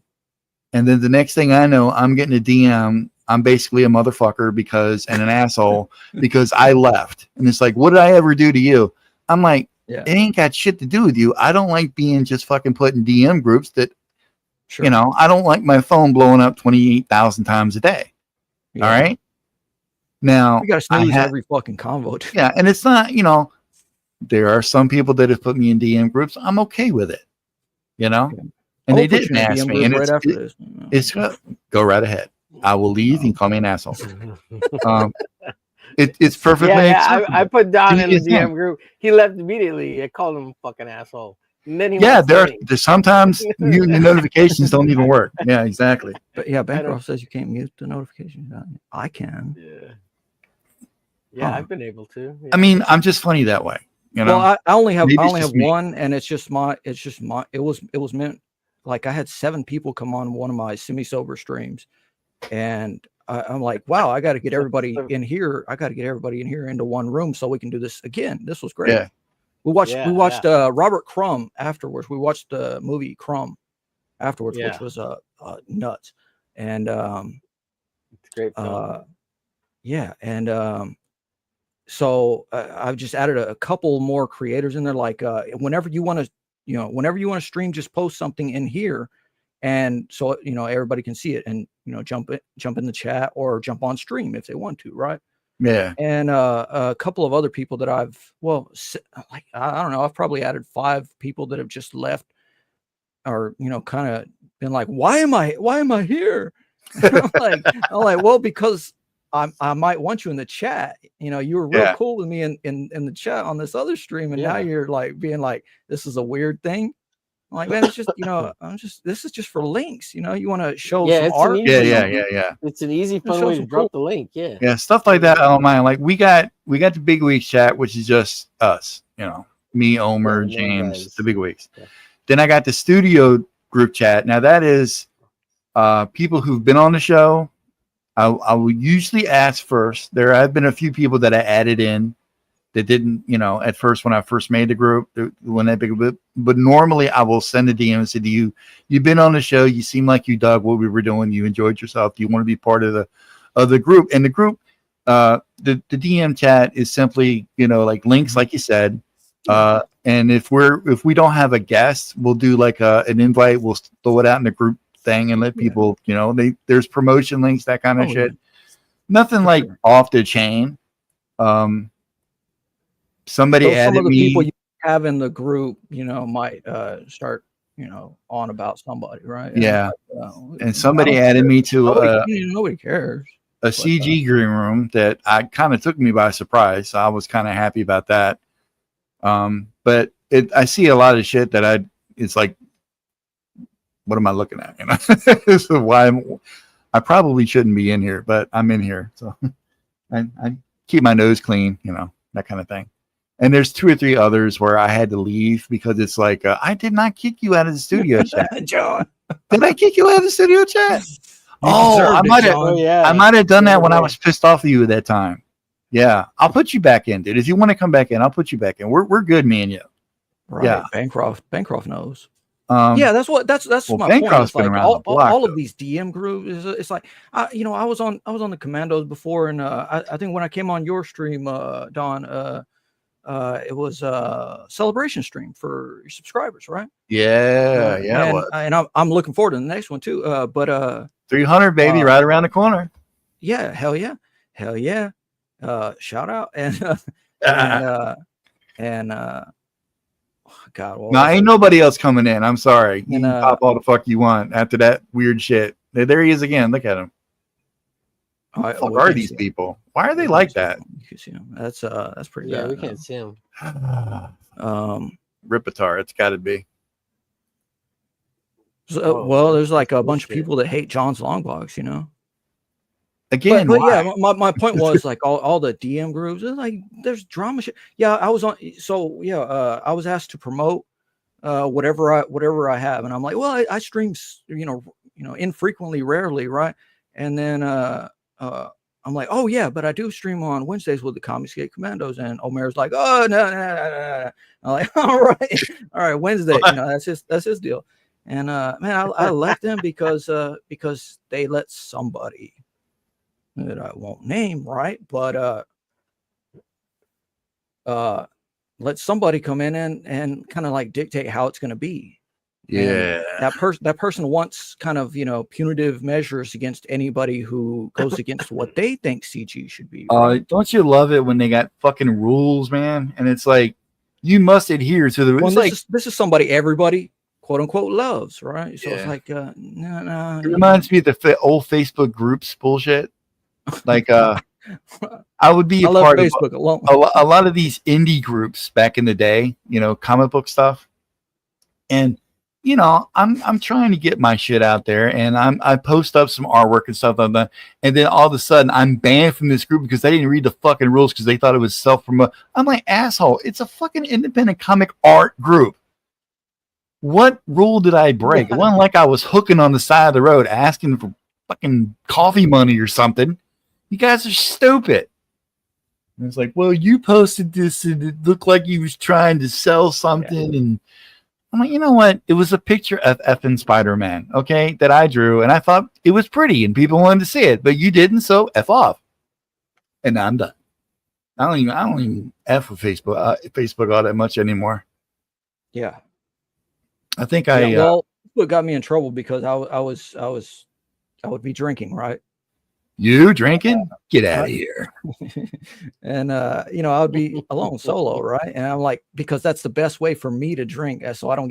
And then the next thing I know, I'm getting a DM. I'm basically a motherfucker and an asshole because I left. And it's like, what did I ever do to you? I'm like, Yeah, it ain't got shit to do with you. I don't like being just fucking put in DM groups that, sure. you know, I don't like my phone blowing up 28,000 times a day. Yeah. All right. Now, We got to snooze every fucking convo. Too. yeah. And it's not, you know, there are some people that have put me in DM groups. I'm okay with it, you know, Yeah. and they I'll put didn't you in a ask DM me. group And right after this. it's go right ahead. I will leave. You can call me an asshole. It's perfectly acceptable. I put Don Do in the his thing. DM group. He left immediately. I called him a fucking asshole. And then he Yeah, went there's funny. sometimes the notifications don't even work. Yeah, exactly. But yeah, Bancroft says you can't mute the notifications. I can. Yeah, Huh. I've been able to. Yeah. I mean, I'm just funny that way. You know, Well, I only have Maybe it's just me. one, and it's just my. It was meant like I had 7 people come on one of my semi-sober streams, and I'm like, wow, I got to get everybody in here. I got to get everybody in here into one room so we can do this again. This was great. Yeah. We watched Robert Crumb afterwards. We watched the movie Crumb afterwards, Yeah. which was nuts. And It's a great film. yeah, and so I've just added a couple more creators in there. Like whenever you want to stream, just post something in here, and so everybody can see it, and jump in the chat or jump on stream if they want to, right? yeah. And a couple of other people that I don't know, I've probably added 5 people that have just left, or kind of been like, why am I here? I'm like, well, because I might want you in the chat. You were real cool with me in the chat on this other stream, and now you're like being like, this is a weird thing. I'm like, man, it's just this is just for links. You want to show some art. Yeah. It's an easy, fun show way to some drop the link. Yeah. Yeah, stuff like that. I don't mind. Like we got the Big Weeks chat, which is just us. Me, Omer, Yeah, James, guys. the Big Weeks. Yeah. Then I got the studio group chat. Now that is people who've been on the show. I will usually ask first. There have been a few people that I added in that didn't, at first when I first made the group, when that big, but normally I will send a DM and say, you've been on the show. You seem like you dug what we were doing. You enjoyed yourself. Do you want to be part of the group? And the group, the DM chat is simply, like links, like you said. And if we don't have a guest, we'll do like an invite. We'll throw it out in the group thing and let people, there's promotion links, that kind of shit. Nothing like off the chain. Somebody So added some of the me. people you have in the group, might start, on about somebody, right? Yeah. And And somebody added me to nobody cares. a CG green room that I kind of took me by surprise. So I was kind of happy about that. But I see a lot of shit that it's like, what am I looking at? So I probably shouldn't be in here, but I'm in here. So I keep my nose clean, that kind of thing. And there's 2 or 3 others where I had to leave because it's like, I did not kick you out of the studio chat. John. Did I kick you out of the studio chat? You Oh, deserved I it, might have. John. Oh yeah. I might have done that when I Yeah. was pissed off at you at that time. Yeah, I'll put you back in, dude. If you want to come back in, I'll put you back in. We're good, me and you. Right. Yeah. Bancroft knows. Yeah, That's well, my point. Bancroft's It's been like around the block, all of though. these DM groups. It's like I was on the Commandos before, and I think when I came on your stream, Don, it was a celebration stream for your subscribers, right? Yeah, And it was. I'm looking forward to the next one too. But 300, baby, right around the corner. yeah, hell yeah. Shout out and God, what Now, was ain't it? nobody else coming in. I'm sorry. You And, can pop all the fuck you want after that weird shit. There he is again. Look at him. All What right, the fuck we are can these see him. people? Why are We they can like see that? him. You can see him. That's pretty Yeah, bad. we can't see him. Ripitar, it's got to be. So, Oh, well, there's like a bunch of bullshit. people that hate John's long box, you know. Again, But why? yeah, my point was like all the DM groups. It's like there's drama shit. Yeah, I was on. So yeah, I was asked to promote whatever I have, and I'm like, well, I stream, infrequently, rarely, right? And then I'm like, oh yeah, but I do stream on Wednesdays with the Comicsgate Commandos, and Omer's like, oh no. I'm like, all right, Wednesday, that's his deal. And man, I left them because they let somebody that I won't name, right? But let somebody come in and kind of like dictate how it's going to be. Yeah. And that person wants kind of punitive measures against anybody who goes against what they think CG should be. Right? Don't you love it when they got fucking rules, man? And it's like you must adhere to the rules. Well, this is somebody everybody quote unquote loves, right? So it's Yeah. like no. It reminds me of the old Facebook groups bullshit. Like I would be I a love part of Facebook alone. a lot of these indie groups back in the day, comic book stuff. And I'm trying to get my shit out there, and I post up some artwork and stuff like that. And then all of a sudden I'm banned from this group because they didn't read the fucking rules because they thought it was self-promote. I'm like, asshole, it's a fucking independent comic art group. What rule did I break? It wasn't like I was hooking on the side of the road asking for fucking coffee money or something. You guys are stupid. And it's like, well, you posted this and it looked like you was trying to sell something. And I'm like, you know what? It was a picture of effing Spider-Man, okay, that I drew. And I thought it was pretty and people wanted to see it, but you didn't. So F off. And now I'm done. I don't even F with Facebook all that much anymore. Yeah. I think Well, what got me in trouble because I would be drinking, right? You drinking? Get out of here. And I would be alone solo, right? And I'm like, because that's the best way for me to drink, so I don't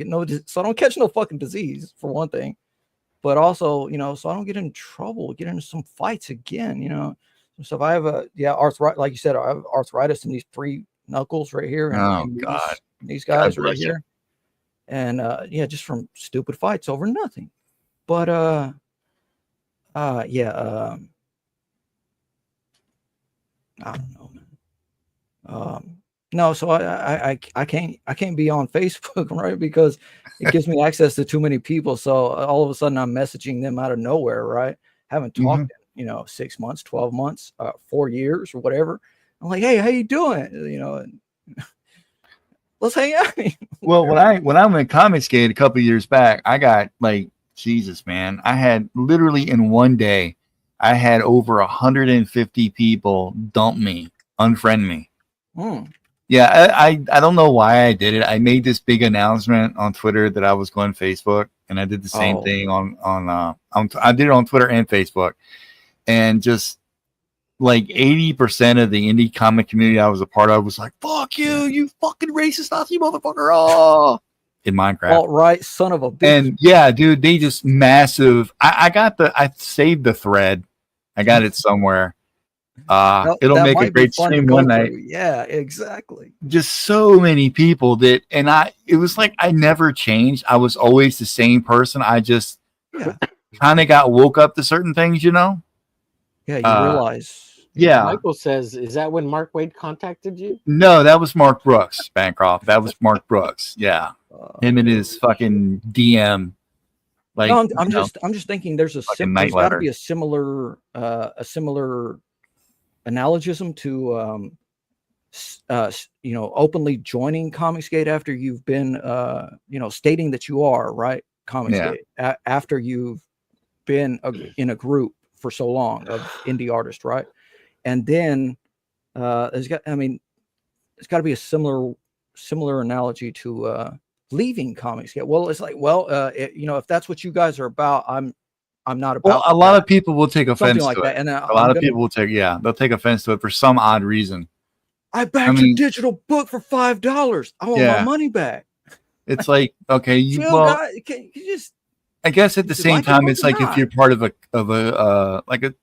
catch no fucking disease, for one thing, but also so I don't get in trouble, get into some fights again. So if I have arthritis, like you said, I have arthritis in these 3 knuckles right here, and God, these guys God right bless you. here, and just from stupid fights over nothing. But I don't know, man. No, so I can't be on Facebook, right? Because it gives me access to too many people. So all of a sudden I'm messaging them out of nowhere, right? Haven't talked in 6 months, 12 months, 4 years or whatever. I'm like, hey, how you doing? Let's hang out. Well, when I went Comicsgate a couple of years back, I got like, Jesus, man. I had literally in one day, I had over 150 people dump me, unfriend me. Yeah, I don't know why I did it. I made this big announcement on Twitter that I was going Facebook, and I did the same thing on I did it on Twitter and Facebook, and just like 80% of the indie comic community I was a part of was like, "Fuck you, you fucking racist Nazi motherfucker!" Oh, in Minecraft, alt-right son of a bitch. and yeah, dude, they just massive. I saved the thread. I got it somewhere. It'll That make might a be great fun to stream go one night. through. Yeah, exactly. Just so many people that, and it was like I never changed. I was always the same person. I just kind of got woke up to certain things, Yeah, you realize Yeah. Michael says, is that when Mark Wade contacted you? No, that was Mark Brooks, Bancroft. That was Mark Brooks. Yeah. Him and his fucking DM. Like, No, you I'm know, just thinking there's night got to ladder. be a similar analogism to openly joining Comicsgate after you've been stating that you are right Comicsgate after you've been in a group for so long of indie artists, right? And then it's got to be a similar analogy to leaving Comicsgate. Well, it's like, if that's what you guys are about, I'm not about. Well, a lot of people will take offense something like to that, it. and A lot of people will they'll take offense to it for some odd reason. I backed your digital book for $5. I want my money back. It's like, okay, Can you just. I guess at the same like time, it it's or like if not? you're part of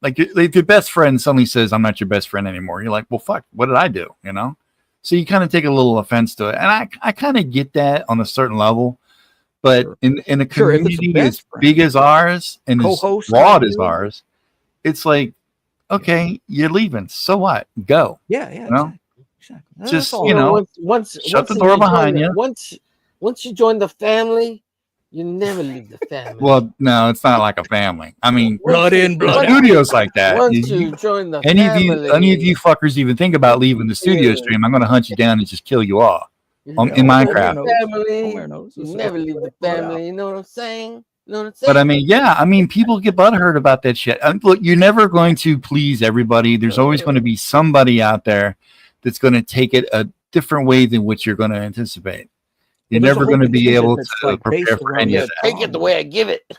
if your best friend suddenly says, "I'm not your best friend anymore," you're like, "Well, fuck, what did I do?" You know. So you kind of take a little offense to it, and I kind of get that on a certain level, but Sure. in a Sure, if it's a community best as friend. big as ours and as Co-host broad kind of as deal. ours, it's like, okay, you're leaving, so what? Go. Yeah, You know? exactly. Just, That's all. you know, once shut the once door you behind join you. Once you join the family, you never leave the family. Well, no, it's not like a family. I mean, Blood in, the blood out. studios like that. Once you join the Any family, of you fuckers even think about leaving the studio stream, I'm going to hunt you down and just kill you all. In Minecraft. Family, you never leave the family. You know what I'm saying? But I mean, people get butthurt about that shit. Look, you're never going to please everybody. There's always going to be somebody out there that's going to take it a different way than what you're going to anticipate. You're Well, there's a never whole going to be contingent able that's, to like, prepare based for around any of this that. Take it the way I give it.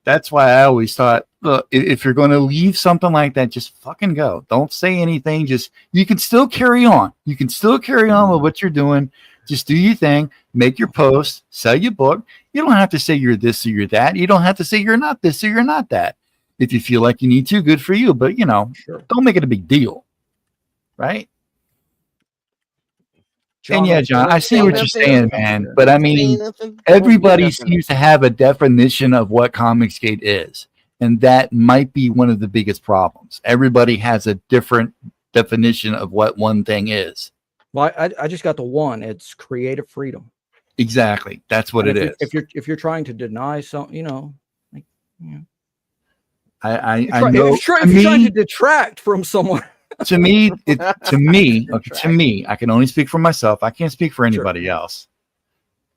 That's why I always thought, look, if you're going to leave something like that, just fucking go. Don't say anything. Just, you can still carry on. You can still carry on with what you're doing. Just do your thing, make your post, sell your book. You don't have to say you're this or you're that. You don't have to say you're not this or you're not that. If you feel like you need to, good for you. But, don't make it a big deal. Right? And yeah, John, I see what you're saying, man. But I mean, everybody seems to have a definition of what Comicsgate is. And that might be one of the biggest problems. Everybody has a different definition of what one thing is. Well, I just got the one. It's creative freedom. Exactly. That's what it is. If you're trying to deny something, I if know. you're trying to detract from someone. To me, I can only speak for myself. I can't speak for anybody else.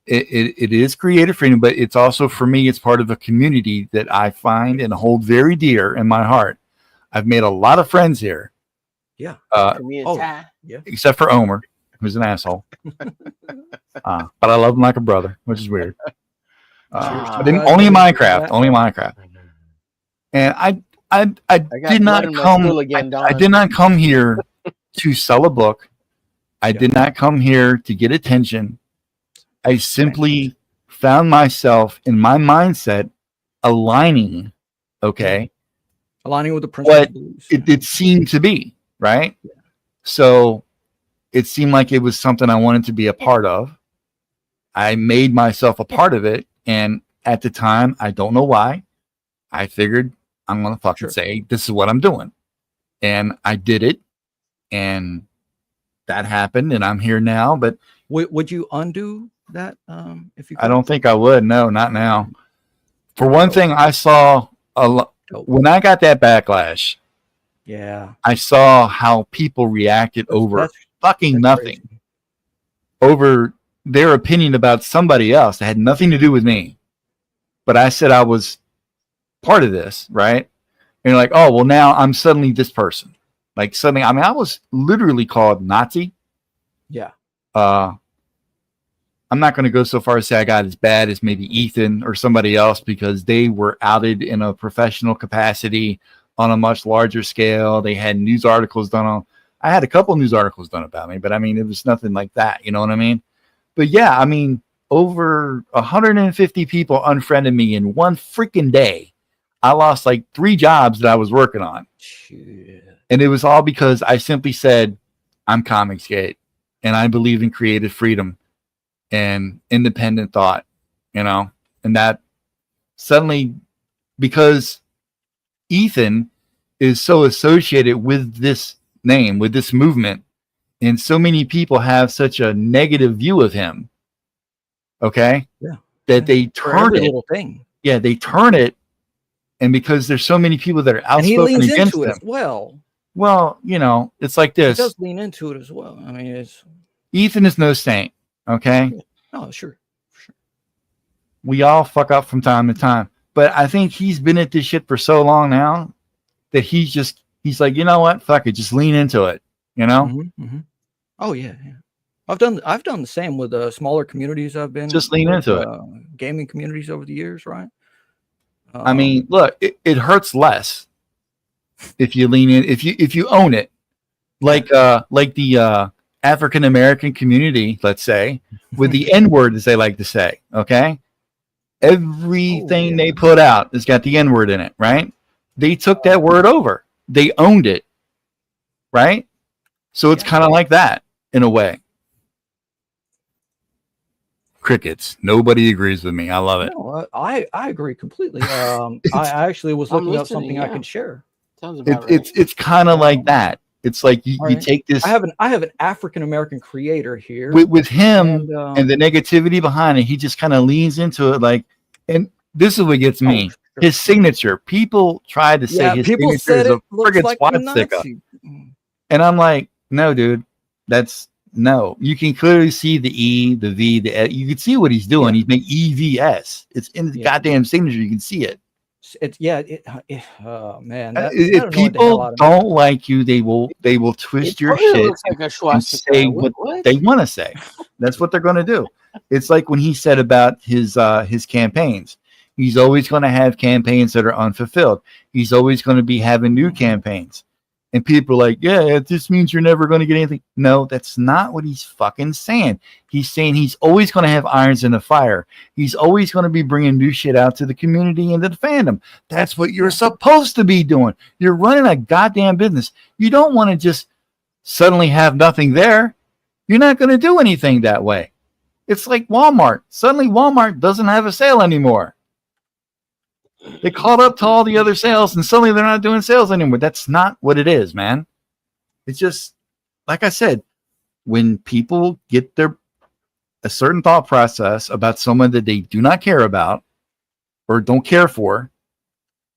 It is creative freedom, but it's also, for me, it's part of a community that I find and hold very dear in my heart. I've made a lot of friends here. Yeah. Except for Omer, who's an asshole. But I love him like a brother, which is weird. But only Minecraft. And I did not come here to sell a book. I did not come here to get attention. I simply found myself in my mindset aligning with the principles. What it seemed to be, right? Yeah. So it seemed like it was something I wanted to be a part of. I made myself a part of it. And at the time, I don't know why, I figured I'm going to fucking say, this is what I'm doing. And I did it. And that happened. And I'm here now. But would you undo that if you could? I don't think I would. No, not now. For one thing, I saw when I got that backlash. Yeah. I saw how people reacted over fucking nothing. Crazy. Over their opinion about somebody else that had nothing to do with me. But I said I was part of this, right? And you're like, oh, well, now I'm suddenly this person. Like suddenly, I mean, I was literally called Nazi. Yeah. I'm not going to go so far as say I got as bad as maybe Ethan or somebody else, because they were outed in a professional capacity on a much larger scale. They had news articles done on. I had a couple news articles done about me, but I mean, it was nothing like that. You know what I mean? But yeah, I mean, over 150 people unfriended me in one freaking day. I lost like 3 jobs that I was working on. Shit. And it was all because I simply said, I'm Comicsgate and I believe in creative freedom and independent thought, and that suddenly, because Ethan is so associated with this name, with this movement, and so many people have such a negative view of him. Okay, Yeah. that they For turn every it. little thing. Yeah, they turn it, and because there's so many people that are And he outspoken leans against into it him. as well. Well, you know, it's like He this. does lean into it as well. I mean, it's Ethan is no saint. Okay, no, sure. we all fuck up from time to time, but I think he's been at this shit for so long now that he's like, you know what, fuck it, just lean into it. You know, Oh yeah. I've done the same with smaller communities I've been. Just lean with, into it. Gaming communities over the years, right? I mean, look, it hurts less if you lean in, if you own it, like the African American community, let's say, with the N word, as they like to say. Okay, everything they put out has got the N word in it, right? They took that word over, they owned it, right? So it's kind of like that in a way. Crickets. Nobody agrees with me. I love it. No, I agree completely. I actually was looking up something I could share. Sounds about right. It's kind of like that. It's like you take this. I have an African American creator here with him and the negativity behind it. He just kind of leans into it, like, and this is what gets me. His signature. People try to say his signature is a friggin' swastika, and I'm like, no, dude, that's no. You can clearly see the E, the V, the E. You can see what he's doing. He's making EVS. It's in the goddamn signature. You can see it. Oh man. If people don't like you, they will twist your shit and say what they want to say. That's what they're going to do. It's like when he said about his campaigns. He's always going to have campaigns that are unfulfilled. He's always going to be having new campaigns. And people are like, yeah, this means you're never going to get anything. No, that's not what he's fucking saying. He's saying he's always going to have irons in the fire. He's always going to be bringing new shit out to the community and to the fandom. That's what you're supposed to be doing. You're running a goddamn business. You don't want to just suddenly have nothing there. You're not going to do anything that way. It's like Walmart. Suddenly Walmart doesn't have a sale anymore. They caught up to all the other sales and suddenly they're not doing sales anymore. That's not what it is, man. It's just, like I said, when people get a certain thought process about someone that they do not care about or don't care for,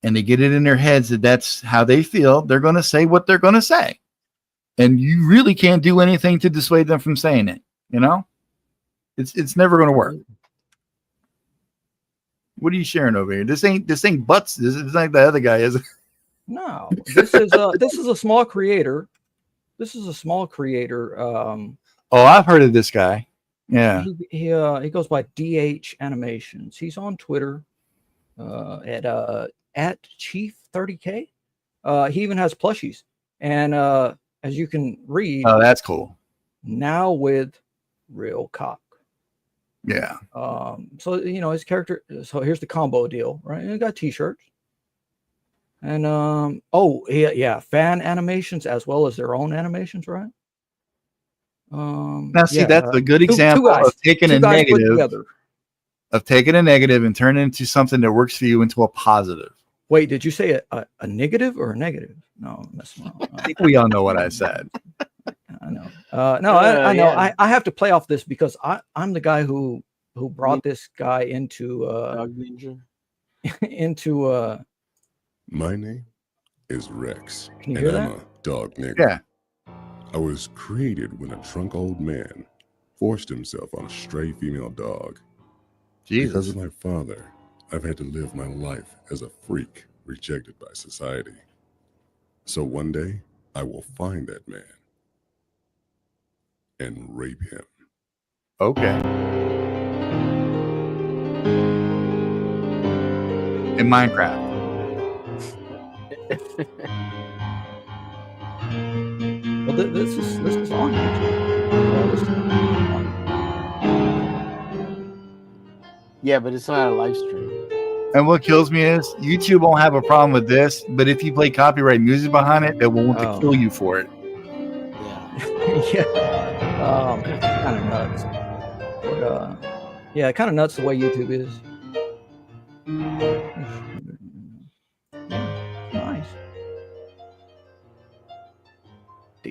and they get it in their heads that that's how they feel, they're going to say what they're going to say. And you really can't do anything to dissuade them from saying it. You know, it's never going to work. What are you sharing over here? This ain't butts. This is like the other guy, is it? No, this is a small creator. This is a small creator. Oh, I've heard of this guy. Yeah. He goes by DH Animations. He's on Twitter at Chief30K. He even has plushies. And as you can read, oh, that's cool. Now with real cock. Yeah. So his character. So here's the combo deal, right? And got t-shirts. And fan animations as well as their own animations, right? Now see, that's a good example of taking a negative, and turning it into something that works for you into a positive. Wait, did you say a negative or a negative? No, I'm messing around. I think we all know what I said. I know. I know. Yeah. I have to play off this because I'm the guy who brought this guy into Dog Ninja. into My name is Rex. Can you hear that? I'm a dog nigger. Yeah. I was created when a drunk old man forced himself on a stray female dog. Jesus. Because of my father, I've had to live my life as a freak rejected by society. So one day, I will find that man and rape him. Okay. In Minecraft. Well, this is on YouTube. Yeah, but it's not a live stream. And what kills me is YouTube won't have a problem with this, but if you play copyright music behind it, they will want to kill you for it. Yeah. Yeah. Kind of nuts. But, yeah, kind of nuts the way YouTube is. Nice.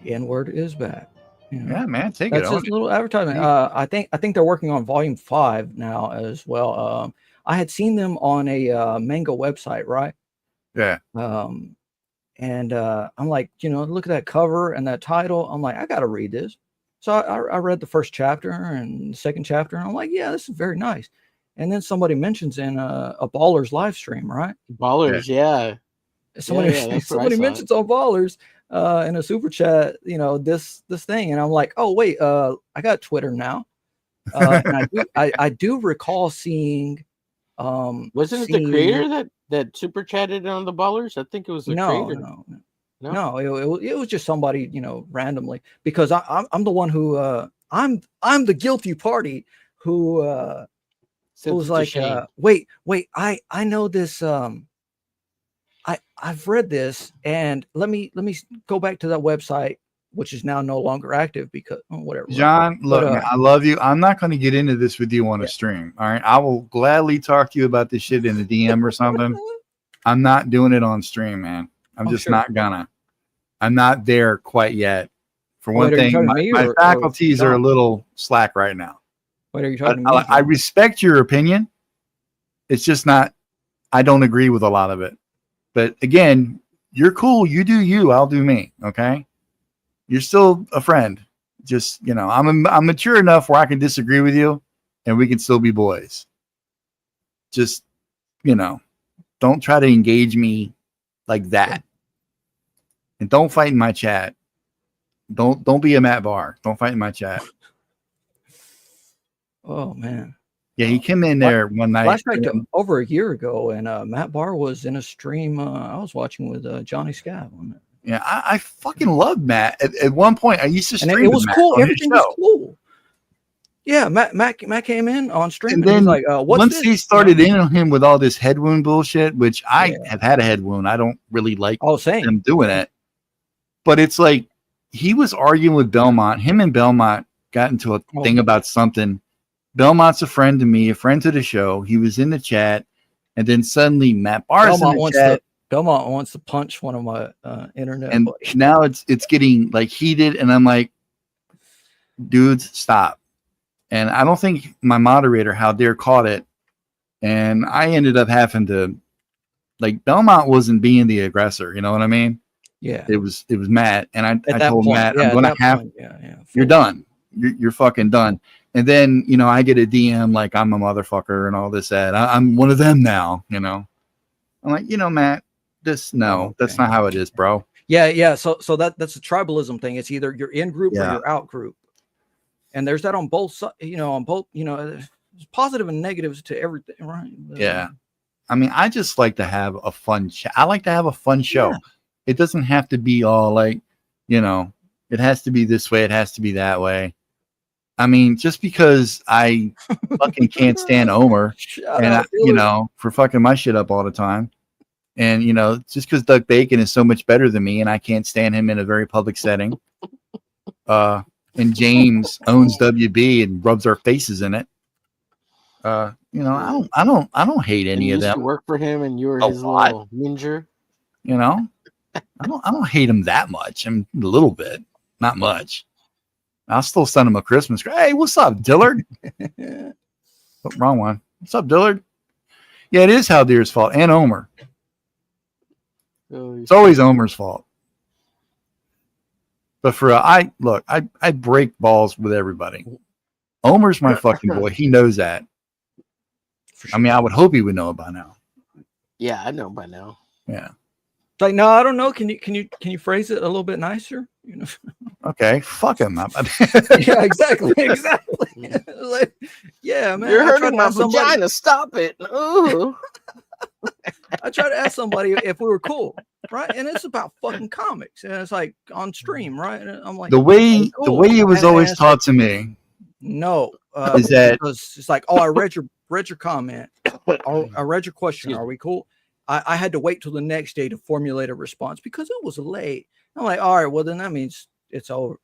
The N word is back. You know? Yeah, man, take That's it. just a little advertisement. I think they're working on volume 5 now as well. I had seen them on a manga website, right? Yeah. And I'm like, look at that cover and that title. I'm like, I gotta read this. So I read the first chapter and the second chapter, and I'm like, yeah, this is very nice. And then somebody mentions in a Ballers live stream, right? Ballers, yeah. Somebody that's where I somebody saw mentions on Ballers in a super chat, this thing, and I'm like, oh wait, I got Twitter now, and I do recall seeing. Wasn't it the creator that super chatted on the Ballers? I think it was the creator. No, it was just somebody, randomly, because I'm the one who I'm the guilty party who was like, wait, I know this. I've read this, and let me go back to that website, which is now no longer active because whatever. John, look, man, I love you. I'm not going to get into this with you on a stream. All right, I will gladly talk to you about this shit in a DM or something. I'm not doing it on stream, man. I'm just not gonna. I'm not there quite yet. For one thing, my faculties are a little slack right now. What are you talking to me? I respect your opinion. It's just not. I don't agree with a lot of it. But again, you're cool. You do you. I'll do me. Okay. You're still a friend. Just, I'm mature enough where I can disagree with you and we can still be boys. Just, don't try to engage me like that. And don't fight in my chat. Don't be a Matt Barr. Don't fight in my chat. Oh man. Yeah, he came in there one night. Flashback over a year ago, and Matt Barr was in a stream I was watching with Johnny Scab on it. Yeah, I fucking loved Matt. At one point, I used to stream. And it was cool. Everything was cool. Yeah, Matt came in on stream, and then he's like, once he started in on him with all this head wound bullshit, which I have had a head wound. I don't really like them doing it. But it's like he was arguing with Belmont. Him and Belmont got into a thing about something. Belmont's a friend to me, a friend to the show. He was in the chat, and then suddenly Matt Barr's in the chat. Belmont wants to punch one of my internet. And now it's getting like heated, and I'm like, dudes, stop. And I don't think my moderator, How Dare, caught it. And I ended up having to, like, Belmont wasn't being the aggressor. You know what I mean? Yeah. It was Matt. And I told Matt, I'm going to have, you're done. You're fucking done. And then, I get a DM like I'm a motherfucker and all this, that. I'm one of them now, I'm like, Matt, that's not how it is, bro. Yeah. So that's a tribalism thing. It's either you're in group or you're out group. And there's that on both sides, there's positive and negatives to everything, right? Yeah. I mean, I just like to have a fun chat. I like to have a fun show. Yeah. It doesn't have to be all like, it has to be this way. It has to be that way. I mean, just because I fucking can't stand Omer for fucking my shit up all the time. And, just because Doug Bacon is so much better than me and I can't stand him in a very public setting. And James owns WB and rubs our faces in it. I don't hate any of them. To work for him, and you were his little ninja. I don't hate him that much. I'm a little bit, not much. I'll still send him a Christmas card. Hey, what's up, Dillard? Oh, wrong one. What's up, Dillard? Yeah, it is How Deer's fault and Omer. It's always Omer's fault. But for I break balls with everybody. Omer's my fucking boy. He knows that. Sure. I mean, I would hope he would know it by now. Yeah, I know by now. Yeah. It's like, no, I don't know. Can you phrase it a little bit nicer? Okay, fuck him up. Yeah, exactly. Like, yeah, man. You're hurting my vagina. Stop it. Ooh. I try to ask somebody if we were cool, right? And it's about fucking comics, and it's like on stream, right? And I'm like, the way it was always taught to me. No, is that it's like, oh, I read your comment, I read your question. Are we cool? I had to wait till the next day to formulate a response because it was late. I'm like, all right, well then that means it's over,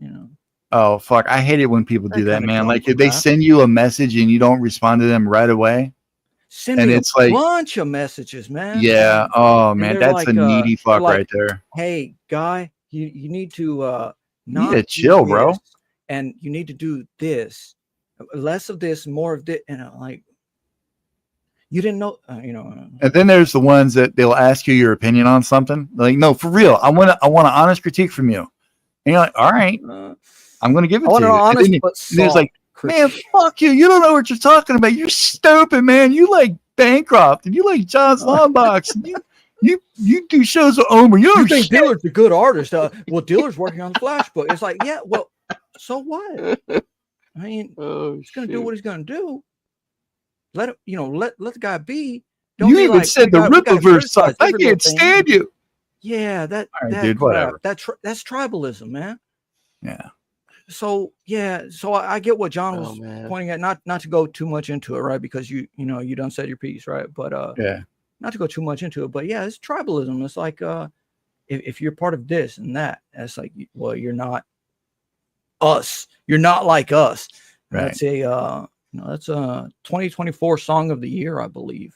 Oh fuck! I hate it when people do that, man. Like if they send you a message and you don't respond to them right away. Send me a bunch of messages, man. Yeah. Oh man, that's like, a needy fuck right there. Hey, guy, you need to not to chill, bro. this, and you need to do this, less of this, more of this, and I'm like, you didn't know, And then there's the ones that they'll ask you your opinion on something. Like, no, for real, I want an honest critique from you. And you're like, all right, I'm going to give it I to want you. an honest And then but and it's like, soft man, fuck you. You don't know what you're talking about. You're stupid, man. You like Bancroft and you like John Slombox. And you do shows with Omer. You You don't think shit. Dillard's a good artist? Well, Dillard's working on the Flash book. It's like, yeah, well, so what? I mean, Oh, he's gonna do what he's gonna do. Let him, let the guy be. You be even like, said the we gotta Rippleverse sucks. criticize I every can't little thing. stand you. Yeah, that All right, that dude, crap, whatever. that's tribalism, man. Yeah. So I get what John was man. pointing at. Not to go too much into it, right? Because you done said your piece, right? But Yeah. not to go too much into it, but yeah, it's tribalism. It's like if you're part of this and that, it's like, well, you're not us. You're not like us. Right. That's that's a 2024 song of the year, I believe.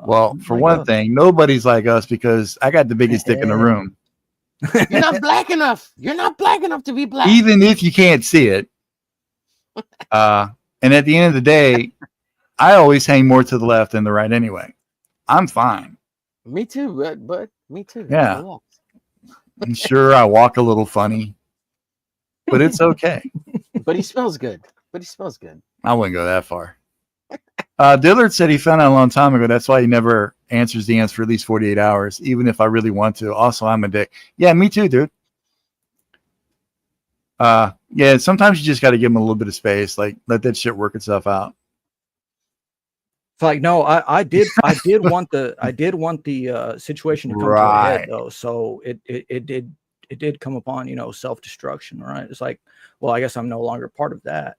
Well, for like one us. thing, nobody's like us because I got the biggest dick in the room. You're not black enough. You're not black enough to be black. Even if you can't see it. And at the end of the day, I always hang more to the left than the right anyway. I'm fine. Me too, but me too. Yeah. I'm sure I walk a little funny, but it's okay. But he smells good. I wouldn't go that far. Dillard said he found out a long time ago. That's why he never answers DMs for at least 48 hours, even if I really want to. Also, I'm a dick. Yeah, me too, dude. Yeah, sometimes you just got to give him a little bit of space. Like, let that shit work itself out. It's like, no, I did want the situation to come to a head, Right. though. So it did come upon self-destruction, right? It's like, well, I guess I'm no longer part of that.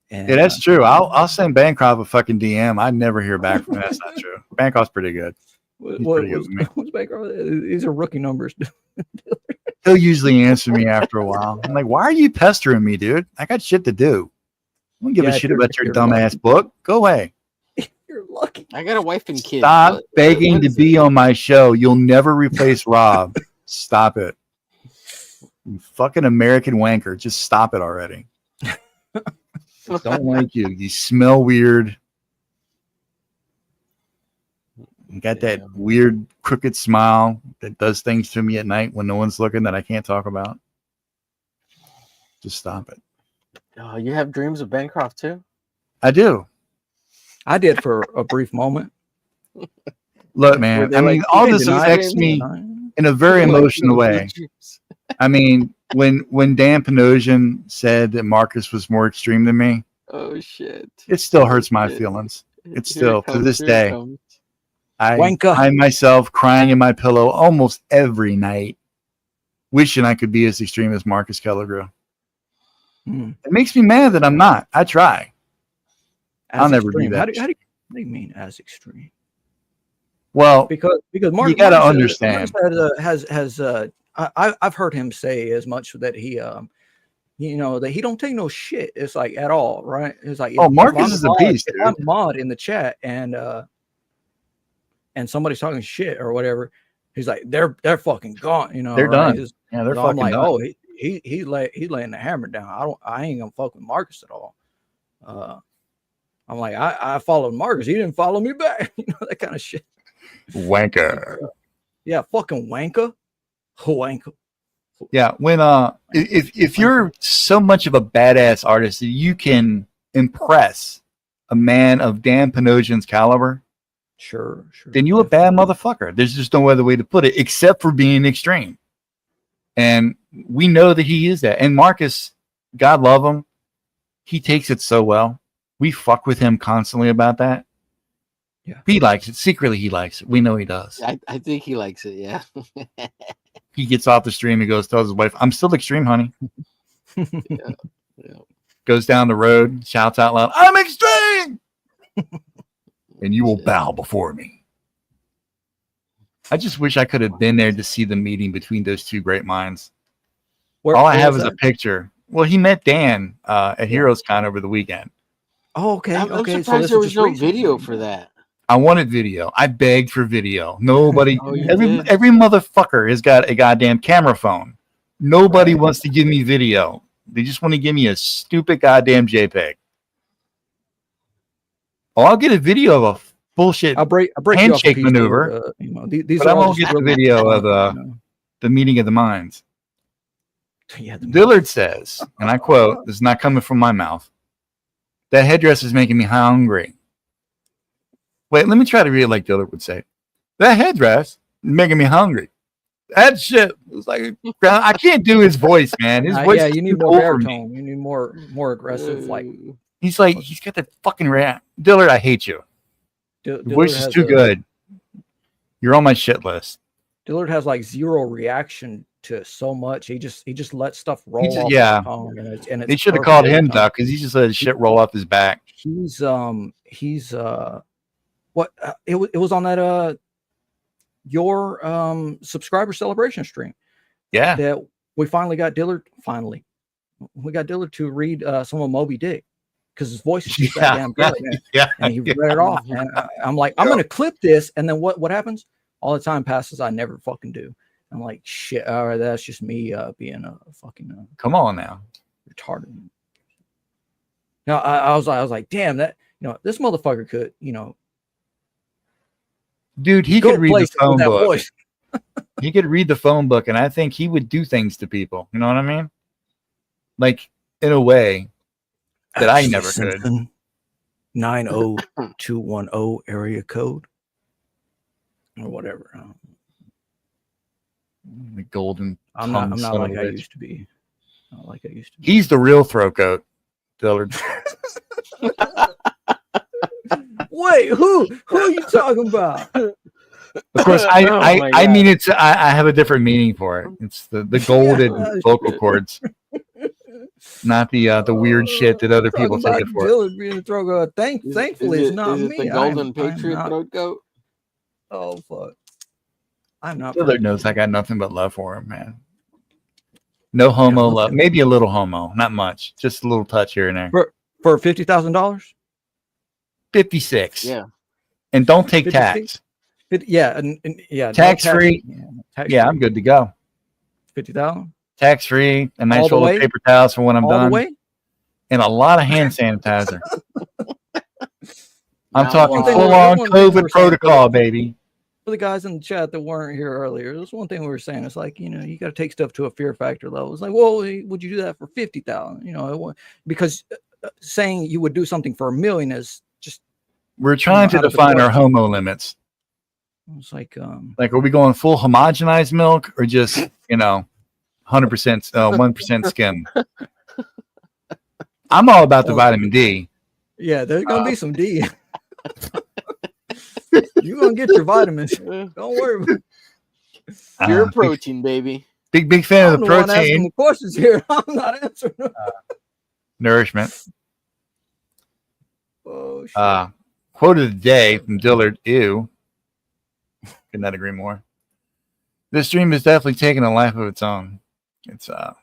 And, Yeah, that's true. I'll send Bancroft a fucking DM. I never hear back from him. That's not true. Bancroft's pretty good. He's pretty good with me. What's Bancroft? These are rookie numbers. He'll usually answer me after a while. I'm like, why are you pestering me, dude? I got shit to do. I don't give Yeah, a shit you're- about your you're dumbass book. Go away. You're lucky. I got a wife and kids. Stop What- begging what to is be it? on my show. You'll never replace Rob. Stop it. You fucking American wanker. Just stop it already. I don't like you. You smell weird. You got that Damn. weird crooked smile that does things to me at night when no one's looking that I can't talk about. Just stop it. Oh, you have dreams of Bancroft too? I do. I did for a brief moment. Look, Were man. they I mean, like, all you this deny affects it? me in a very Like, emotional no, way. dreams. I mean, when Dan Panosian said that Marcus was more extreme than me, Oh shit! it still hurts my Shit. feelings. It's Here still, it to comes, this here it day. comes. I Wanker. find myself crying in my pillow almost every night, wishing I could be as extreme as Marcus Keller grew. Hmm. It makes me mad that I'm not. I try. As I'll never do extreme. that How do you mean as extreme? Well, Because Mark, You gotta Mark understand. I've heard him say as much that he that he don't take no shit. It's like at all, right? It's like Oh, if Marcus I'm is a mod- beast, if dude. I'm mod in the chat and somebody's talking shit or whatever, he's like they're fucking gone. They're right? done. Just- yeah, they're so fucking I'm like, done. oh, he's laying the hammer down. I ain't gonna fuck with Marcus at all. I'm like, I followed Marcus. He didn't follow me back. That kind of shit. Wanker. Yeah, fucking wanker. Wanker. Yeah, when if you're so much of a badass artist that you can impress a man of Dan Panosian's caliber, Sure. then you a bad motherfucker. There's just no other way to put it except for being extreme. And we know that he is that. And Marcus, God love him, he takes it so well. We fuck with him constantly about that. Yeah. He likes it. Secretly, he likes it. We know he does. I think he likes it. Yeah. He gets off the stream. He goes, tells his wife, I'm still extreme, honey. Yeah. Goes down the road, shouts out loud, I'm extreme. And you will bow before me. I just wish I could have been there to see the meeting between those two great minds. All I have is a picture. Well, he met Dan at Heroes Con over the weekend. Oh, okay. I'm okay. surprised this there is was just no recent. video for that. I wanted video. I begged for video. Nobody, Oh, you every did? motherfucker has got a goddamn camera phone. Nobody wants to give me video. They just want to give me a stupid goddamn JPEG. Oh, I'll get a video of a bullshit I'll break you off a handshake piece, maneuver. you know, these but are I all won't just get the really video of fun, you know. the meeting of the minds. Yeah, Dillard says, and I quote, this is not coming from my mouth, that headdress is making me hungry. Wait, let me try to read it like Dillard would say. That headdress is making me hungry. That shit was like, I can't do his voice, man. His voice yeah, is you need too more cool for me. baritone. You need more aggressive. Like He's like, he's got that fucking rap. Dillard, I hate you. Your voice is too good. You're on my shit list. Dillard has like zero reaction to so much. He just lets stuff roll just- off yeah. his tongue, and it's They should have perfect called every him time. Duck because he just let his shit roll off his back. He's what it was on that your subscriber celebration stream Yeah. that we finally got Dillard to read some of Moby Dick because his voice is just that damn good, man. Yeah. And he read it off, and I'm like, I'm gonna clip this, and then what happens? All the time passes, I never fucking do. I'm like, shit, all right, that's just me being a fucking Come on now. retarded. Now I was like, damn, that this motherfucker could, Dude, he go could read the places with phone that book. voice. He could read the phone book, and I think he would do things to people. You know what I mean? Like in a way that I never could. 90210 area code or whatever. The golden. I'm not tongue son like of a I bitch. used to be. Not like I used to be. He's the real throat goat, Dillard. Wait, who are you talking about? Of course, Oh my I God. mean it's. I have a different meaning for it. It's the golden Yeah, vocal shit. cords, not the weird shit that other people Talking take it about for. Dillard being a throat goat. Thankfully, it's not is it me. the Golden I'm Patriot not- throat goat? Oh fuck! I'm not. Dillard knows I got nothing but love for him, man. No homo look love. at- Maybe a little homo, not much. Just a little touch here and there. For $50,000. 56. Yeah. And don't take 56? tax. Yeah, and yeah, no Tax free? Tax Yeah, free. I'm good to go. 50,000 Tax free, a All nice the roll way? of paper towels for when I'm all done, the way. and a lot of hand sanitizer. I'm Now, talking one thing- full on one thing we're COVID saying- protocol, baby. For the guys in the chat that weren't here earlier, there's one thing we were saying. It's like, you got to take stuff to a fear factor level. It's like, well, would you do that for 50,000? Because saying you would do something for $1 million is just, We're trying to out of the define our question. homo limits. it's like, Like, are we going full homogenized milk or just 100%, 1% skim? I'm all about the vitamin D. yeah, there's gonna be some D. You're gonna get your vitamins. Don't worry. Pure Big, protein, baby. big fan of I'm the the one asking protein the questions here. I'm not answering them. nourishment. Oh shit. Quote of the day from Dillard. Ew. Could not agree more. This dream is definitely taking a life of its own. It's Love it,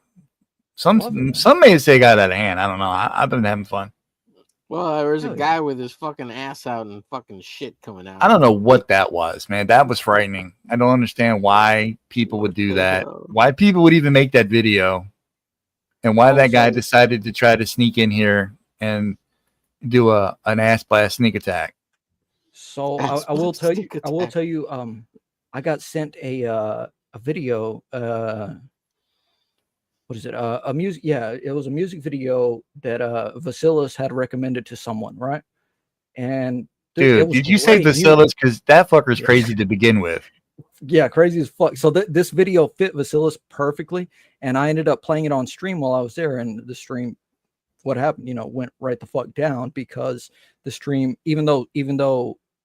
some man. some may say got out of hand. I don't know. I've been having fun. Well, there was a Hell guy with his fucking ass out and fucking shit coming out. I don't know what that was, man. That was frightening. I don't understand why people would do that. Why people would even make that video, and why that guy Also- decided to try to sneak in here and do an ass blast sneak attack. So That's I will what tell you. sneak I will attack. tell you. I got sent a video. What is it? A music. Yeah, it was a music video that Vasilis had recommended to someone, right? And it Dude, was did you say great music. Vasilis? Because that fucker's Yeah. crazy to begin with. Yeah, crazy as fuck. So this video fit Vasilis perfectly, and I ended up playing it on stream while I was there. And the stream, what happened? Went right the fuck down because the stream, even though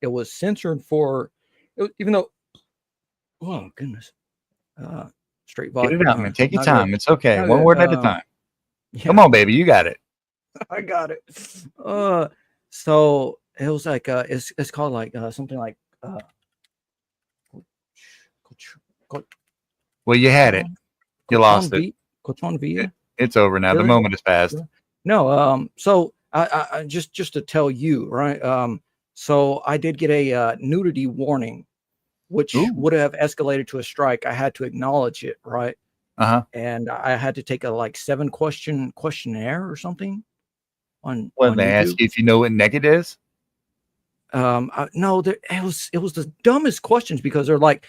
it was censored for, even though, oh goodness, straight Get vodka. it out, man. Take your Not time. good. It's okay. Not One good. word at a time. Yeah, Come on, baby. You got it. I got it. So it was like it's called like something like Well, you had it. You lost it. Coton Villa. It's over now. The Really? moment has passed. No, so I just to tell you, right? So I did get a nudity warning, which Ooh. would have escalated to a strike. I had to acknowledge it, right? Uh-huh. and I had to take a like 7-question questionnaire or something on When on they YouTube. ask you if you know what naked is? No, it was the dumbest questions because they're like,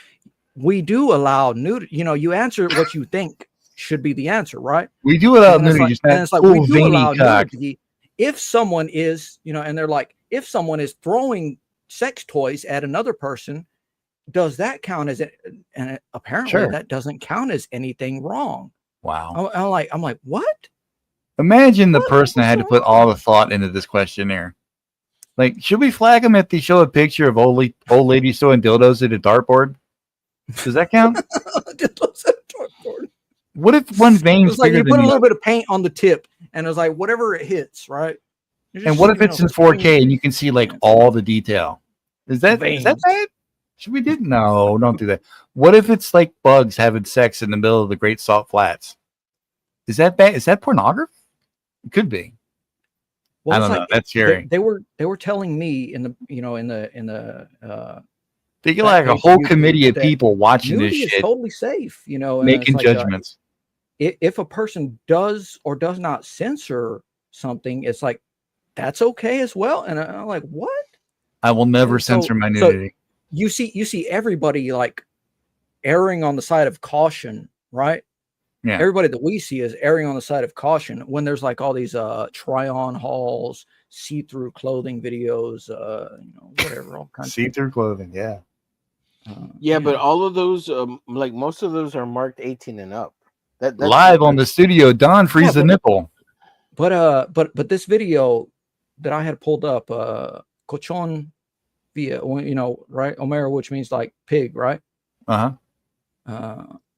we do allow nude. You know, you answer what you think should be the answer, right? We do allow And it's nudity, like, just and not it's like full we do veiny allow cock. nudity if someone is, you know, and they're like, if someone is throwing sex toys at another person, does that count as it? And apparently Sure. that doesn't count as anything wrong. Wow. I'm like, what? Imagine the What? person that had to What's put all the thought into this questionnaire. Like, should we flag them if they show a picture of old ladies throwing dildos at a dartboard? Does that count? What if one It vein's was like bigger you than put a the little bit of paint on the tip, and it was like whatever it hits, right? You're And just, what if you it's know, in 4K and you can see like all the detail? Is that Veins. bad? Should we do? No, don't do that. What if it's like bugs having sex in the middle of the Great Salt Flats? Is that bad? Is that pornography? It could be. Well, I it's don't know. like That's scary. they were telling me in the They get that like a page whole YouTube committee of that people watching this nudity is shit, totally safe, you know, and making it's like, judgments. if a person does or does not censor something, it's like that's okay as well. And I'm like, what? I will never So- censor my so- nudity. You see everybody like erring on the side of caution, right? Yeah. Everybody that we see is erring on the side of caution when there's like all these try-on hauls, see-through clothing videos, you know, whatever, all kinds of See-through clothing, yeah. Yeah, but all of those, like most of those, are marked 18 and up. That's Live on the studio, Don frees Yeah, the but- nipple. but this video that I had pulled up, Cochon via, you know, right, Omero, which means like pig, right? Uh-huh.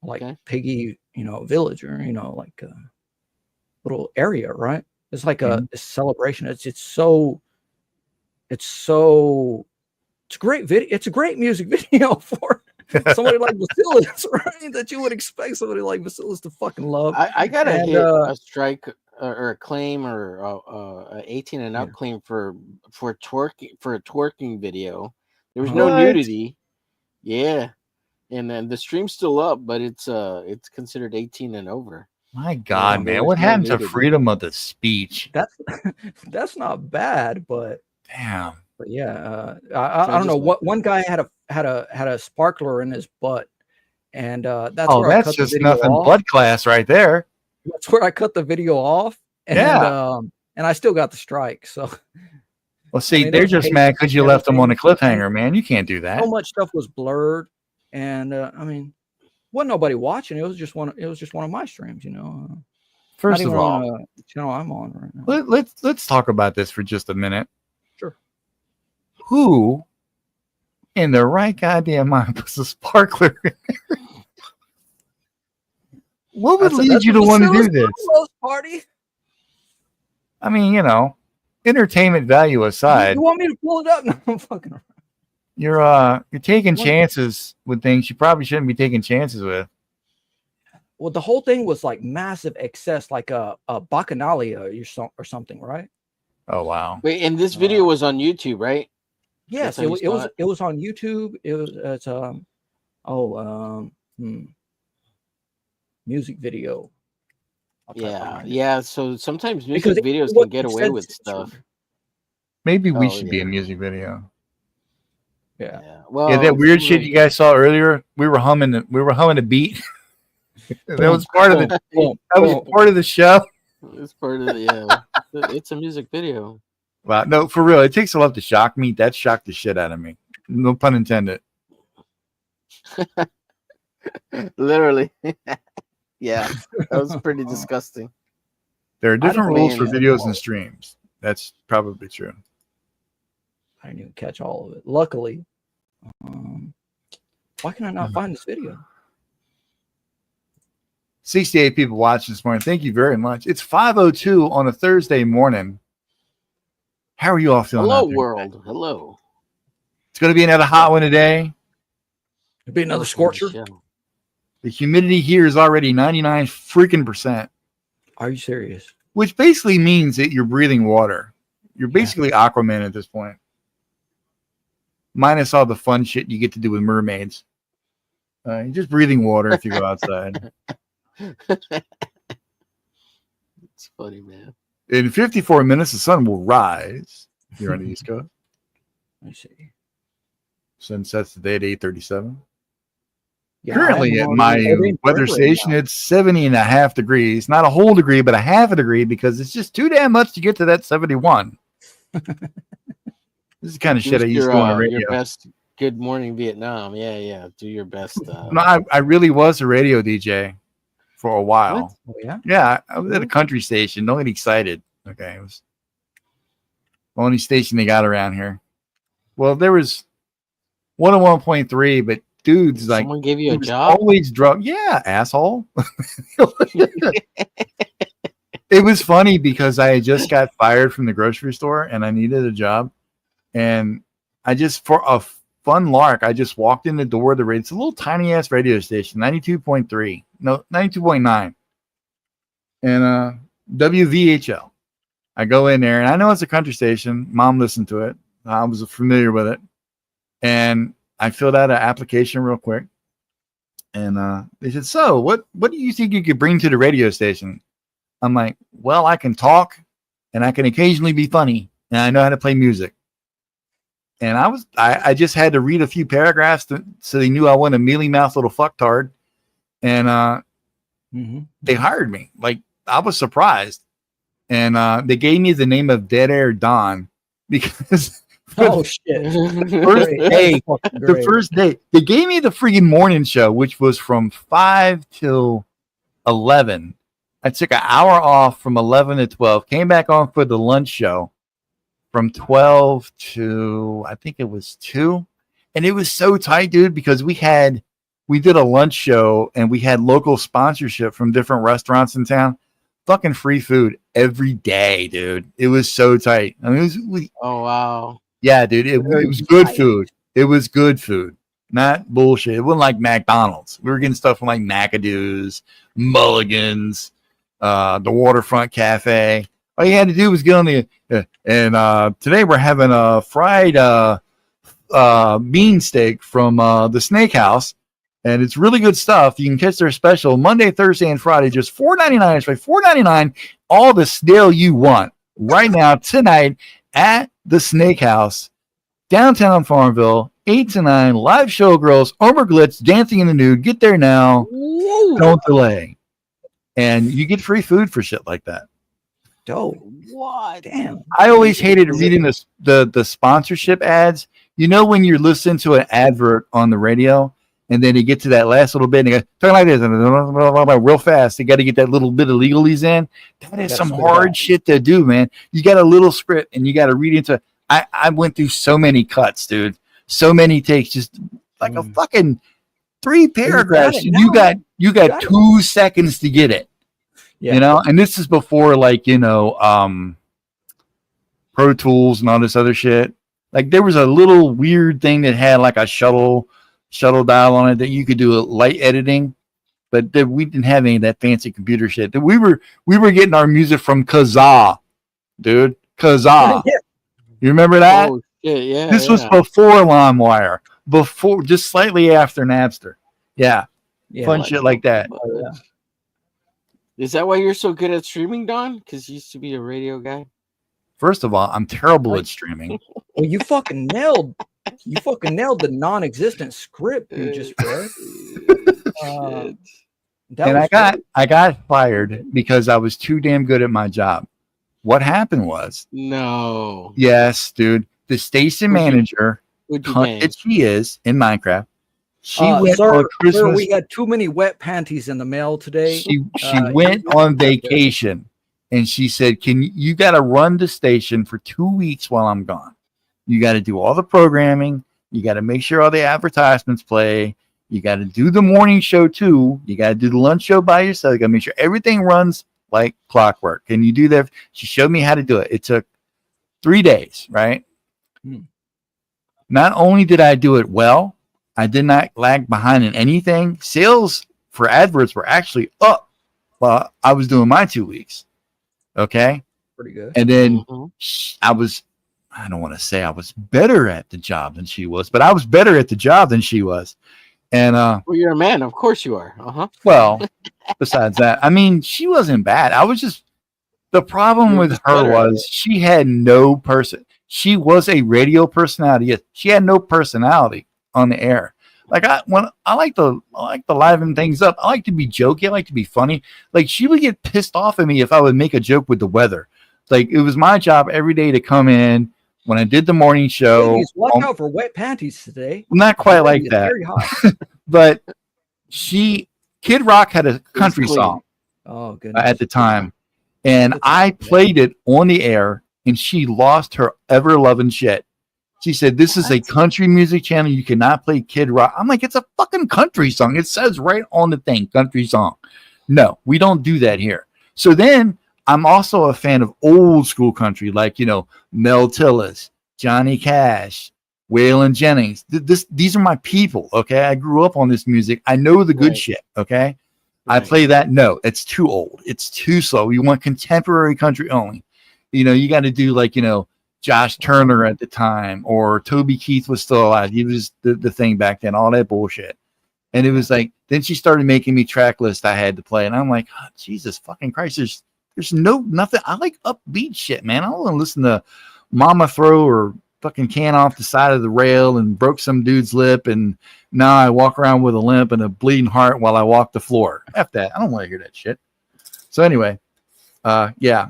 Like Okay. piggy, you know, village, or you know, like a little area, right? It's like Mhm. a celebration. It's a great video. It's a great music video for somebody like Bacillus, right? That you would expect somebody like Bacillus to fucking love. I got to And, hit a strike or a claim or a 18 and up Yeah. claim for a twerking video. There was no What? nudity. Yeah. And then the stream's still up, but it's considered 18 and over. My God, there man. was What no happened to nudity. freedom of the speech? That's not bad, but Damn. yeah, So I don't just know like what one guy had a sparkler in his butt, and that's Oh, where I that's cut the just video nothing off. but class right there. That's where I cut the video off, and Yeah. and I still got the strike. So Well, see, mean, they're there's just hate mad because you and left them on a everything. cliffhanger, man. You can't do that. so much stuff was blurred, and I mean, wasn't nobody watching. It was just one of my streams, you know. First not of even all, on the channel I'm on right now. let's talk about this for just a minute. Sure. Who in their right goddamn mind puts a sparkler in there? What would lead you to want to do this? Party. I mean, you know, entertainment value aside, You want me to pull it up? No, I'm fucking around. you're taking What? chances with things you probably shouldn't be taking chances with. Well, the whole thing was like massive excess, like a bacchanalia or something, right? Oh wow. Wait, and this video was on YouTube, right? Yes, how you it was saw it? it was on YouTube. It was music video. I'll try to Yeah, find it. yeah. So sometimes music Because it videos wasn't can get away censored. with stuff. Maybe we Oh, should be yeah. a music video. Yeah. Yeah. Well, Yeah, that weird some shit of you guys saw earlier. We were humming a beat. that was part of the Boom, that was boom. part of the show. It's part of the yeah. It's a music video. Wow, no, for real. It takes a lot to shock me. That shocked the shit out of me. No pun intended. Literally. Yeah, that was pretty disgusting. There are different don't rules for mean- videos and streams. That's probably true. I didn't even catch all of it. Luckily, why can I not find this video? 68 people watching this morning. Thank you very much. It's 5:02 on a Thursday morning. How are you all feeling? Hello, out there? world. Hello. It's going to be another hot one today. It'd be another scorcher. Yeah. The humidity here is already 99 freaking percent, Are you serious? which basically means that you're breathing water. You're basically Aquaman at this point. Minus all the fun shit you get to do with mermaids. You're just breathing water if you go outside. It's funny, man. In 54 minutes, the sun will rise here on the East Coast. Let me see. Sun sets today at 8:37. Yeah, Currently I at have my every weather right station, now. it's 70.5 degrees. Not a whole degree, but a half a degree because it's just too damn much to get to that 71. This is the kind of Do shit I used to do on the your radio. best. Good morning, Vietnam. Yeah, yeah. Do your best. No, I really was a radio DJ for a while. Oh yeah. Yeah, I was at a country station. Don't get excited. Okay, it was the only station they got around here. Well, there was 101.3, but dudes like Someone gave you a was job. always drunk. Yeah, asshole. It was funny because I had just got fired from the grocery store and I needed a job. And I just, for a fun lark, I just walked in the door of the radio. It's a little tiny ass radio station, 92.3. No, 92.9. And WVHL. I go in there and I know it's a country station. Mom listened to it. I was familiar with it. And I filled out an application real quick. And they said, so what do you think you could bring to the radio station? I'm like, well, I can talk and I can occasionally be funny and I know how to play music. And I just had to read a few paragraphs so they knew I wasn't a mealy mouth little fucktard. And they hired me. Like, I was surprised. And they gave me the name of Dead Air Don because Oh shit. the first day they gave me the freaking morning show, which was from 5 till 11. I took an hour off from 11 to 12, came back on for the lunch show from 12 to, I think it was 2. And it was so tight, dude, because we did a lunch show and we had local sponsorship from different restaurants in town. Fucking free food every day, dude. It was so tight. I mean, Oh wow. yeah, dude. It was good food. It was good food. Not bullshit. It wasn't like McDonald's. We were getting stuff from like McAdoo's, Mulligan's, the Waterfront Cafe. All you had to do was get on the today we're having a fried bean steak from the Snake House, and it's really good stuff. You can catch their special Monday, Thursday, and Friday, just $4.99. It's like $4.99. All the stale you want right now tonight at the Snake House, downtown Farmville, 8 to 9, live showgirls, Omer Glitz, dancing in the nude. Get there now. Woo. Don't delay. And you get free food for shit like that. Dope. What? Damn. I always hated reading the sponsorship ads. You know, when you're listening to an advert on the radio and then you get to that last little bit and you go, talking like this real fast. You got to get that little bit of legalese in. That is some hard shit to do, man. You got a little script and you got to read into it. I went through so many cuts, dude. So many takes, just like a fucking 3 paragraphs. You got 2 seconds to get it. Yeah. You know, and this is before like, you know, Pro Tools and all this other shit. Like there was a little weird thing that had like a shuttle dial on it that you could do light editing, but we didn't have any of that fancy computer shit. We were getting our music from Kazaa, dude. Kazaa. Yeah. You remember that? Oh shit, yeah. This was before LimeWire, before just slightly after Napster. Yeah. Yeah. Fun shit like that. Yeah. Is that why you're so good at streaming, Don? Because you used to be a radio guy. First of all, I'm terrible at streaming. Well, you fucking nailed the non-existent script you just read. Shit. And I got fired because I was too damn good at my job. What happened was, No. yes, dude, the station manager, Who'd you cunt bang? that she is in Minecraft, she went sir, on Christmas. sir, we had too many wet panties in the mail today. She went on vacation, and she said, you got to run the station for 2 weeks while I'm gone. You got to do all the programming. You got to make sure all the advertisements play. You got to do the morning show too. You got to do the lunch show by yourself. You got to make sure everything runs like clockwork. Can you do that? She showed me how to do it. It took 3 days, right? Not only did I do it well, I did not lag behind in anything. Sales for adverts were actually up while I was doing my 2 weeks. Okay. Pretty good. And then Mhm. I don't want to say I was better at the job than she was, but I was better at the job than she was. And Well, you're a man, of course you are. well, besides that, I mean, she wasn't bad. I was just the problem You're with just her better at was she had no person. She was a radio personality. Yes, she had no personality on the air. Like I like to liven things up. I like to be jokey. I like to be funny. Like she would get pissed off at me if I would make a joke with the weather. Like it was my job every day to come in when I did the morning show. Ladies, watch out for wet panties today. Not quite It's like that, very hot. but Kid Rock had a country clean. song Oh goodness. at the time, and I played it on the air, and she lost her ever loving shit. She said, "This is a country music channel. You cannot play Kid Rock." I'm like, "It's a fucking country song. It says right on the thing, country song." No, we don't do that here. So then I'm also a fan of old school country, like, you know, Mel Tillis, Johnny Cash, Waylon Jennings. These are my people. Okay. I grew up on this music. I know the good Right. shit. Okay. I Right. play that. No, it's too old. It's too slow. You want contemporary country only. You know, you got to do like, you know, Josh Turner at the time, or Toby Keith was still alive. He was the thing back then, all that bullshit. And it was like, then she started making me track list I had to play. And I'm like, oh, Jesus fucking Christ, there's nothing. I like upbeat shit, man. I don't want to listen to Mama Throw or fucking can off the side of the rail and broke some dude's lip. And now I walk around with a limp and a bleeding heart while I walk the floor. F that. I don't want to hear that shit. So anyway, yeah.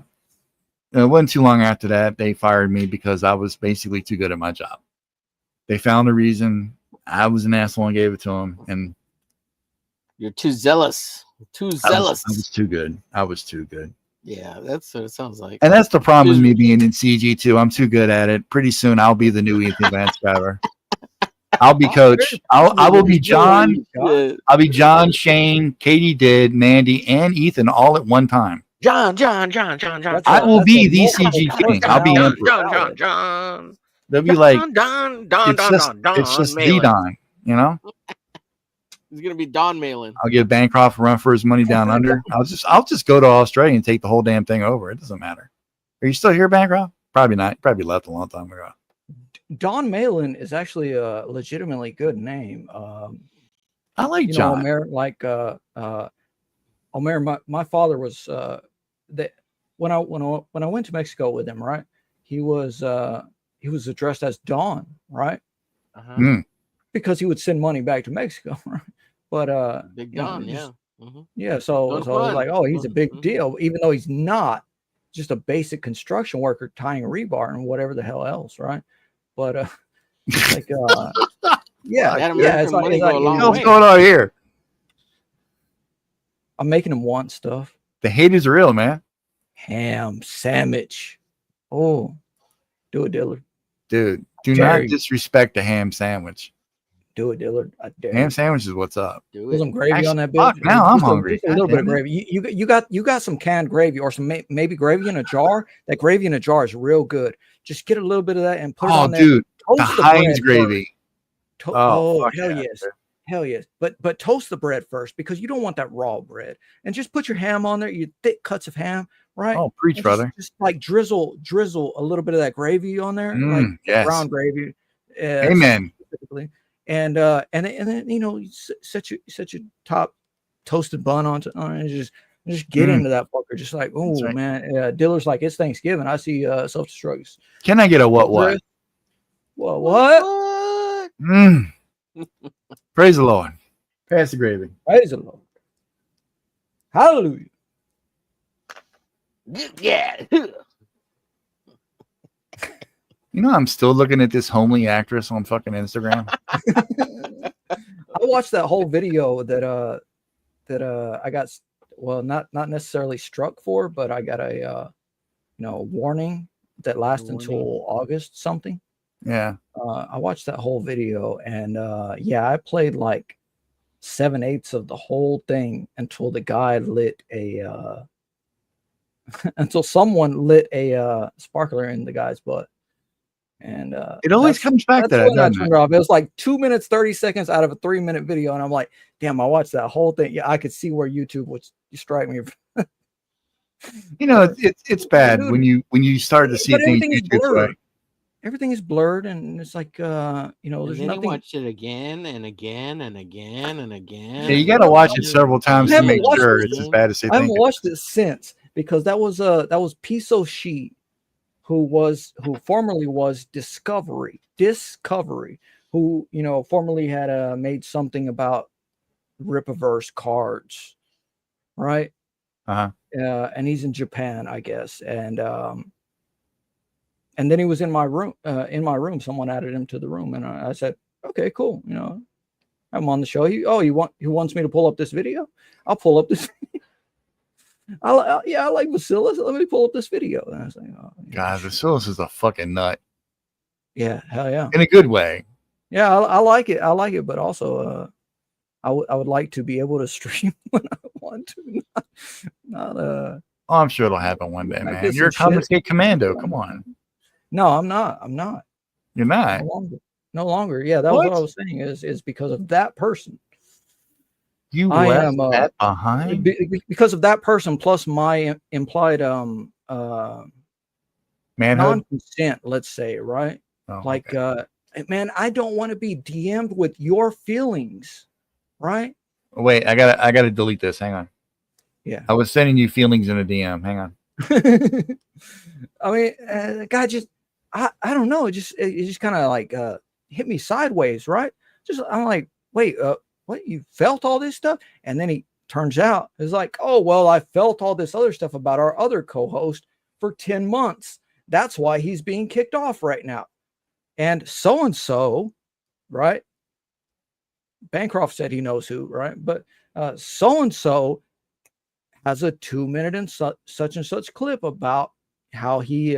It wasn't too long after that, they fired me because I was basically too good at my job. They found a reason. I was an asshole and gave it to them. And You're too zealous. Too zealous. I was too good. I was too good. Yeah, that's what it sounds like. And that's the problem with me being in CG too. I'm too good at it. Pretty soon I'll be the new Ethan Van Sciver. I'll be coach. I will be John. I'll be John, Shane, Katie Did, Mandy, and Ethan all at one time. John. I will be the CG king. I'll be emperor. John. They'll be like, Don. it's just the Don, you know? He's gonna be Don Malin. I'll give Bancroft a run for his money down under. I'll just go to Australia and take the whole damn thing over. It doesn't matter. Are you still here, Bancroft? Probably not. Probably left a long time ago. Don Malin is actually a legitimately good name. I like You know, John. Omer, like Omer, my father was when I went to Mexico with him, right? He was addressed as Don, right? Uh-huh. Mm. Because he would send money back to Mexico, right? But Big you know, Don, yeah. just- Mhm. yeah. So Don I was Juan. like, oh, he's a big Mhm. deal, even though he's not, just a basic construction worker tying rebar and whatever the hell else, right? But like yeah, That yeah, American money go a long What's way. going on here? I'm making him want stuff. The hate is real, man. Ham sandwich. Oh, do it, Dillard. Dude, do Jerry. not disrespect the ham sandwich. Do it, Dillard. I dare Ham you. sandwich is what's up. Do Put it. some gravy on that bitch. Fuck, now I'm Just hungry. just a little God bit of damn it. gravy. You got some canned gravy or some maybe gravy in a jar. That gravy in a jar is real good. Just get a little bit of that and put it Oh, on there. dude, the Toast Heinz bread gravy. first. Oh, Oh, fuck hell yeah, yes. dude. Hell yes. But toast the bread first because you don't want that raw bread. And just put your ham on there, your thick cuts of ham, right? Oh, preach, And brother. Just like drizzle a little bit of that gravy on there, like Yes. brown gravy. Amen. Specifically. And then you know, you set your top toasted bun on it and just get into that fucker. Just like, oh right. man, Diller's like, it's Thanksgiving. I see self-destructs. Can I get a what? Well, what? Mm. Praise the Lord. Pass the gravy. Praise the Lord. Hallelujah. Yeah. You know, I'm still looking at this homely actress on fucking Instagram. I watched that whole video that I got, well, not necessarily struck for, but I got a warning that lasts until August something. Yeah. I watched that whole video and yeah, I played like 7/8 of the whole thing until the guy lit a until someone lit a sparkler in the guy's butt. And It always comes back to that, when I doesn't turned it? off. It was like 2 minutes 30 seconds out of a 3-minute video, and I'm like, damn, I watched that whole thing. Yeah, I could see where YouTube would strike me. You know, it's bad Dude. when you start to see But things everything is YouTube's blurry. way. everything is blurred, and it's like you know, And there's then he nothing. watched it again and again and again and again. Yeah, you and got to again watch it and several times I to haven't make watched sure it. it's as bad as they I haven't think. watched it since, because that was Piso Shi, who formerly was Discovery, who, you know, formerly had made something about Rippaverse cards, right? Uh-huh. And he's in Japan, I guess, and then he was in my room. Someone added him to the room, and I said, "Okay, cool. You know, I'm on the show. He wants me to pull up this video. I'll pull up this. I like Vasilis. Let me pull up this video." And I was like, "Oh, yeah, God, sure. Vasilis is a fucking nut Yeah, hell yeah, in a good way. yeah. I like it. I like it, but also, I would like to be able to stream when I want to, not Oh, I'm sure it'll happen one day, like man. this You're a and shit. confiscate commando. Come on, No, I'm not. you're not. No longer. No longer. Yeah, that was what I What? was saying. Is because of that person. You I left am that behind. because of that person, plus my implied Manhood. non-consent, let's say, right? Oh, Like okay. man, I don't want to be DM'd with your feelings, right? Wait, I gotta delete this. Hang on. Yeah. I was sending you feelings in a DM. Hang on. I mean, God, just I don't know. It just kind of like hit me sideways, right? I'm like, wait, what? You felt all this stuff? And then he turns out it's like, oh well, I felt all this other stuff about our other co-host for 10 months. That's why he's being kicked off right now. And so, right? Bancroft said he knows who, right? But so and so has a 2-minute and such and such clip about how he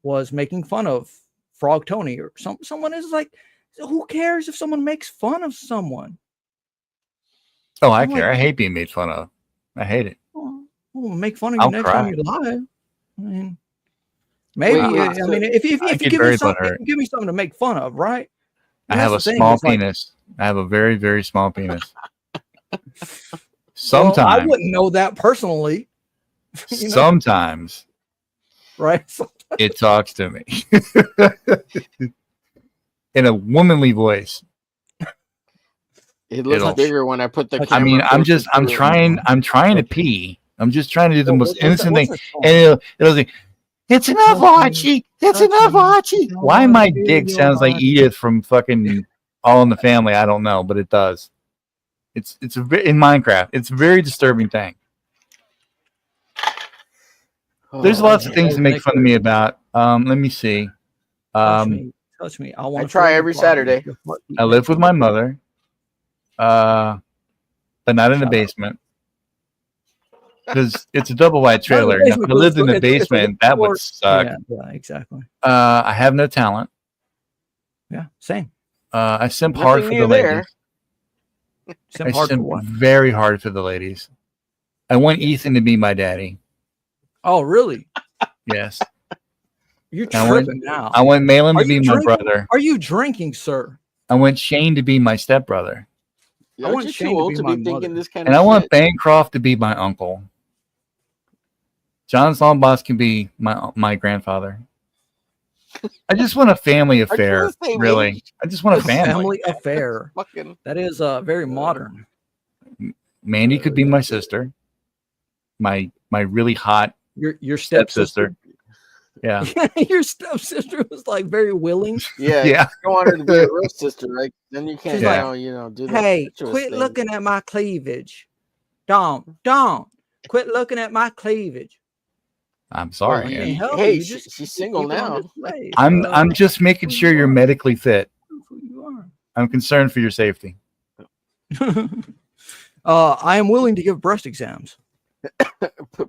was making fun of Frog Tony, or someone is like, who cares if someone makes fun of someone? Oh, I I'm care. like, I hate being made fun of. I hate it. oh, we'll make fun of you I'll next cry. time you live. I mean, maybe. Wait, I mean, if you get give very me something, butthurt. give me something to make fun of, right? I And have a that's the thing, small it's like, penis. I have a very, very small penis. well, Sometimes, I wouldn't know that personally, you know? sometimes right? it talks to me in a womanly voice. It looks It'll- bigger when I put the I camera. I mean, I'm closer to it. trying to pee. I'm just trying to do the Well, most what's innocent that- thing. what's that song? And it'll say, it's enough, Archie. It's Touch enough, me. Archie. Don't Why wanna my feel dick your sounds like body. Edith from fucking All in the Family? I don't know, but it does. It's in Minecraft. It's a very disturbing thing. There's Oh, lots of yeah, things to make fun of me about. Let me see. Touch me. I want to try every Saturday. I live with my mother, but not in the basement. Because it's a double wide trailer. Now, if I lived in the basement, that would suck. Yeah, exactly. I have no talent. Yeah, same. I simp hard Nothing for new the there. ladies. Simp I hard for simp what? very hard for the ladies. I want Ethan to be my daddy. Oh, really? Yes. You're I want- tripping now. I want Malin Are to be you my drinking? brother. Are you drinking, sir? I want Shane to be my stepbrother. I Aren't want you Shane too to old be to my be thinking mother. this kind And of I want shit? Bancroft to be my uncle. John Slomboss can be my grandfather. I just want a family Aren't you affair, the same really. age? I just want a family. Family affair. Fucking That is very modern. Mandy could be my sister. My really hot Your stepsister. Yeah. Your stepsister was like very willing. yeah. Yeah. You don't want her to be a real sister, right? Then you can't, She's like, do that. Hey, incestuous quit thing. looking at my cleavage. Don't quit looking at my cleavage. I'm sorry. Well, Ann. I mean, hell, Hey, you she's just single keep it on now. display. I'm just making sure you're medically fit. who you are. I'm concerned for your safety. I am willing to give breast exams.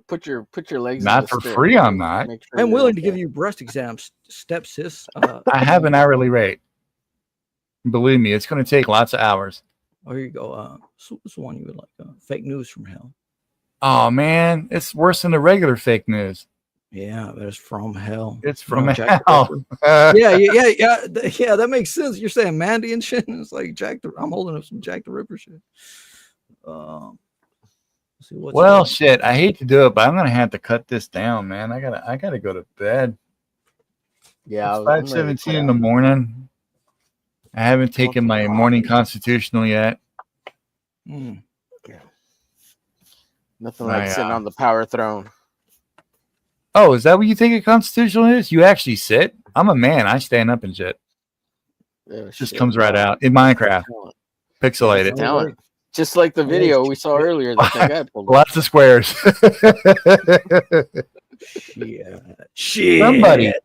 Put your legs. in Not the for stirrup. free, I'm not. Make sure I'm you're willing to okay. give you breast exams, step sis. I have an hourly rate. Believe me, it's going to take lots of hours. Oh, here you go. What's the one you would like? Fake news from hell. Oh, man. It's worse than the regular fake news. Yeah, that's from hell. It's from Jack the hell. Ripper. Yeah. That makes sense. You're saying Mandy and shit. And it's like I'm holding up some Jack the Ripper shit. Let's see what's Well, shit. I hate to do it, but I'm going to have to cut this down, man. I gotta go to bed. Yeah, It's I'm ready to 5:17 put in the out. morning. I haven't taken my morning constitutional yet. Mm. Nothing like I, sitting on the power throne. Oh, is that what you think a constitutional is? You actually sit? I'm a man. I stand up and shit. Yeah, Just shit, comes right no. out in Minecraft. Pixelated. That's talent. Just like the video we saw earlier that guy pulled off. Lots of squares. Shit.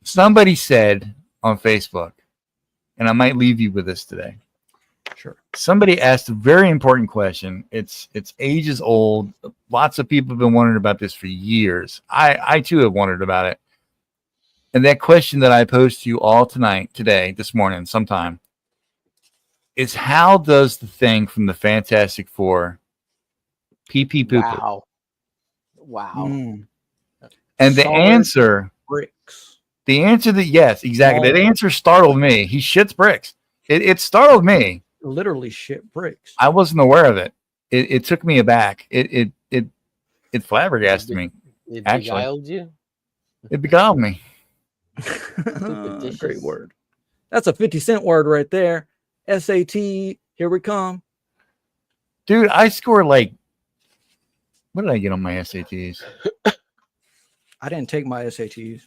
Somebody said on Facebook, and I might leave you with this today. Sure. Somebody asked a very important question. It's ages old. Lots of people have been wondering about this for years. I too have wondered about it. And that question that I posed to you all today, this morning, sometime, is how does the thing from the Fantastic Four pee poo poo? Wow. Mm. And the Solid answer bricks. yes, exactly. Small. That answer startled me. He shits bricks. It startled me. Literally shit bricks. I wasn't aware of it. It took me aback. It flabbergasted me. It Actually. beguiled you? It beguiled me. Great word. That's a 50-cent word right there. SAT, here we come. Dude, I scored like, what did I get on my SATs? I didn't take my SATs.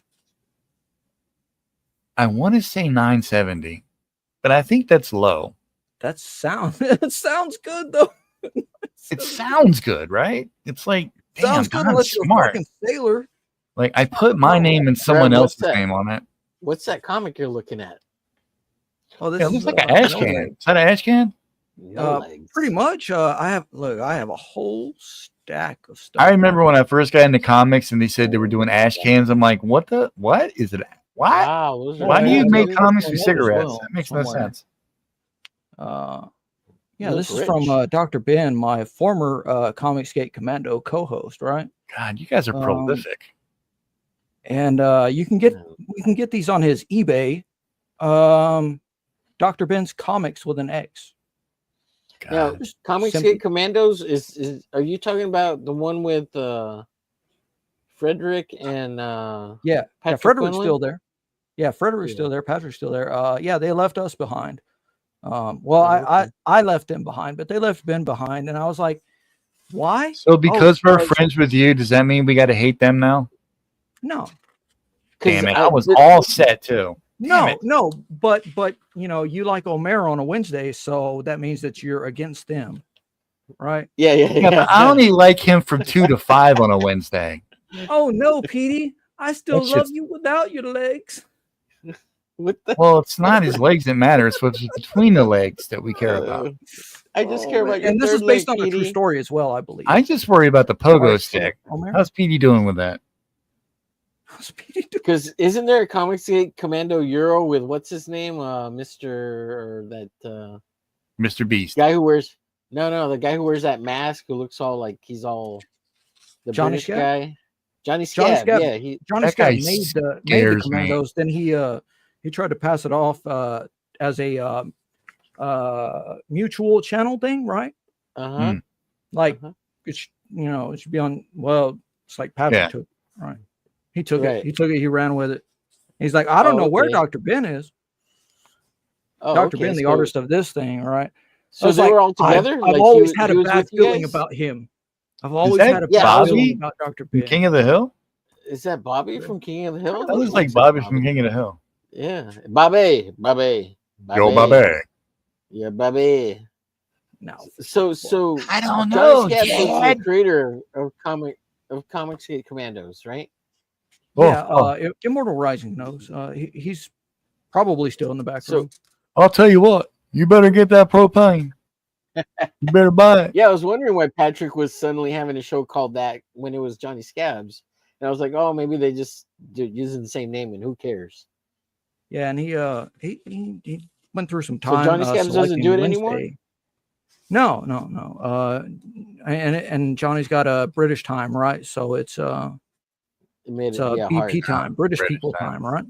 I want to say 970, but I think that's low. That sounds good though. It sounds good, right? It's like, damn, Sounds good I'm unless you're a smart. fucking sailor. Like I put my name and someone Brad, else's what's that? name on it. What's that comic you're looking at? Oh, this Yeah, it looks like an ash can. Is that an ash can? No legs. Pretty much. I have a whole stack of stuff. I remember when I first got into comics and they said they were doing ash cans. I'm like, what is it? What? Wow, those are Why do you cool, make dude. comics on with that as cigarettes? well, That makes no somewhere. sense. Yeah, Look this is rich. from Dr. Ben, my former Comicsgate Commando co-host, right? God, you guys are prolific. And we can get these on his eBay. Dr. Ben's Comics with an X. Now, God. Comicsgate Commandos is are you talking about the one with Frederick and Yeah, Patrick Frederick's Quinlan? still there. Yeah, Frederick's Yeah. still there. Patrick's still there. Yeah, they left us behind. Well, okay. I left them behind, but they left Ben behind, and I was like, why? So because we're because- friends with you, does that mean we got to hate them now? No, Damn it! I was all set too. Damn it. no, but you like Omer on a Wednesday, so that means that you're against them, right? Yeah. Yeah, but I only like him from 2 to 5 on a Wednesday. Oh no, Petey, I still That love shit's- you without your legs. What the? Well, it's not his legs that matter. It's what's between the legs that we care about. I just care about your And this third is based leg, on a true Petey. story as well, I believe. I just worry about the pogo Alright, so, stick. Omer, How's Petey doing with that? how's Petey doing? Because isn't there a Comicsgate Commando Euro with what's his name, Mister that Mr. Beast. guy who wears the guy who wears that mask who looks all like he's all the Johnny British Scab? guy. Johnny Johnny Scab, Scab. yeah, he Johnny That Scott guy made the scares me. Commandos. Then he tried to pass it off as a mutual channel thing, right? uh-huh. Like Uh-huh. it should be on. Well, it's like Patrick Yeah. took it, right? He took Right. it. He took it. He ran with it. He's like, I don't know where okay. Dr. Ben is. Oh, Dr. okay, Ben, the so- artist of this thing, right? So I was they like, were all together. I've Like, always he had a was bad with you feeling guys? about him. I've always that had a Yeah, bad Bobby feeling about Dr. from Ben. King of the Hill? Is that Bobby from King of the Hill? That looks like Bobby from King of the Hill. Yeah, Bobby. Yo, Bobby. Yeah, Bobby. No, So I don't Johnny know, Scab is Dad. the creator of Comicsgate Commandos, right? Oh, yeah, oh, Immortal Rising knows. He's probably still in the back So room. I'll tell you what. You better get that propane. You better buy it. yeah, I was wondering why Patrick was suddenly having a show called that when it was Johnny Scabs, and I was like, oh, maybe they just using the same name, and who cares? Yeah, and he went through some So time. Johnny Scabs doesn't selecting do it anymore? Wednesday. No. And Johnny's got a British time, right? So it's It made it's it BP hard. time, British British people time. time, right?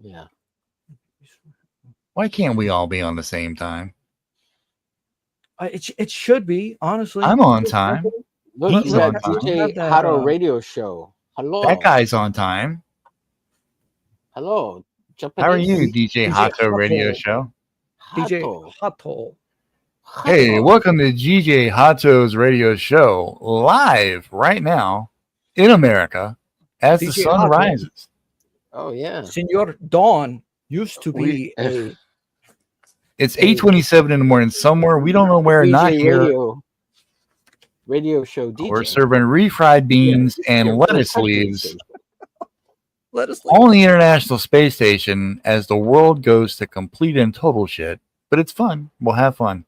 Yeah. Why can't we all be on the same time? It should be, honestly. I'm on time. Look, He's you on got time. DJ Have that, Hato radio show. Hello. That guy's on time. Hello, Japanese. How are you, DJ DJ Hato Radio Hato. Show? DJ Hato. Hato. Hey, Hato. welcome to DJ Hato's Radio Show, live right now in America as the DJ sun Hato. rises. Oh yeah. Senor Dawn used to be We- a It's 8:27 in the morning somewhere. We don't know where. Not DJ here. radio show DJ. We're serving refried beans and Your lettuce country leaves station. let us on the International Space Station as the world goes to complete and total shit. But it's fun. We'll have fun.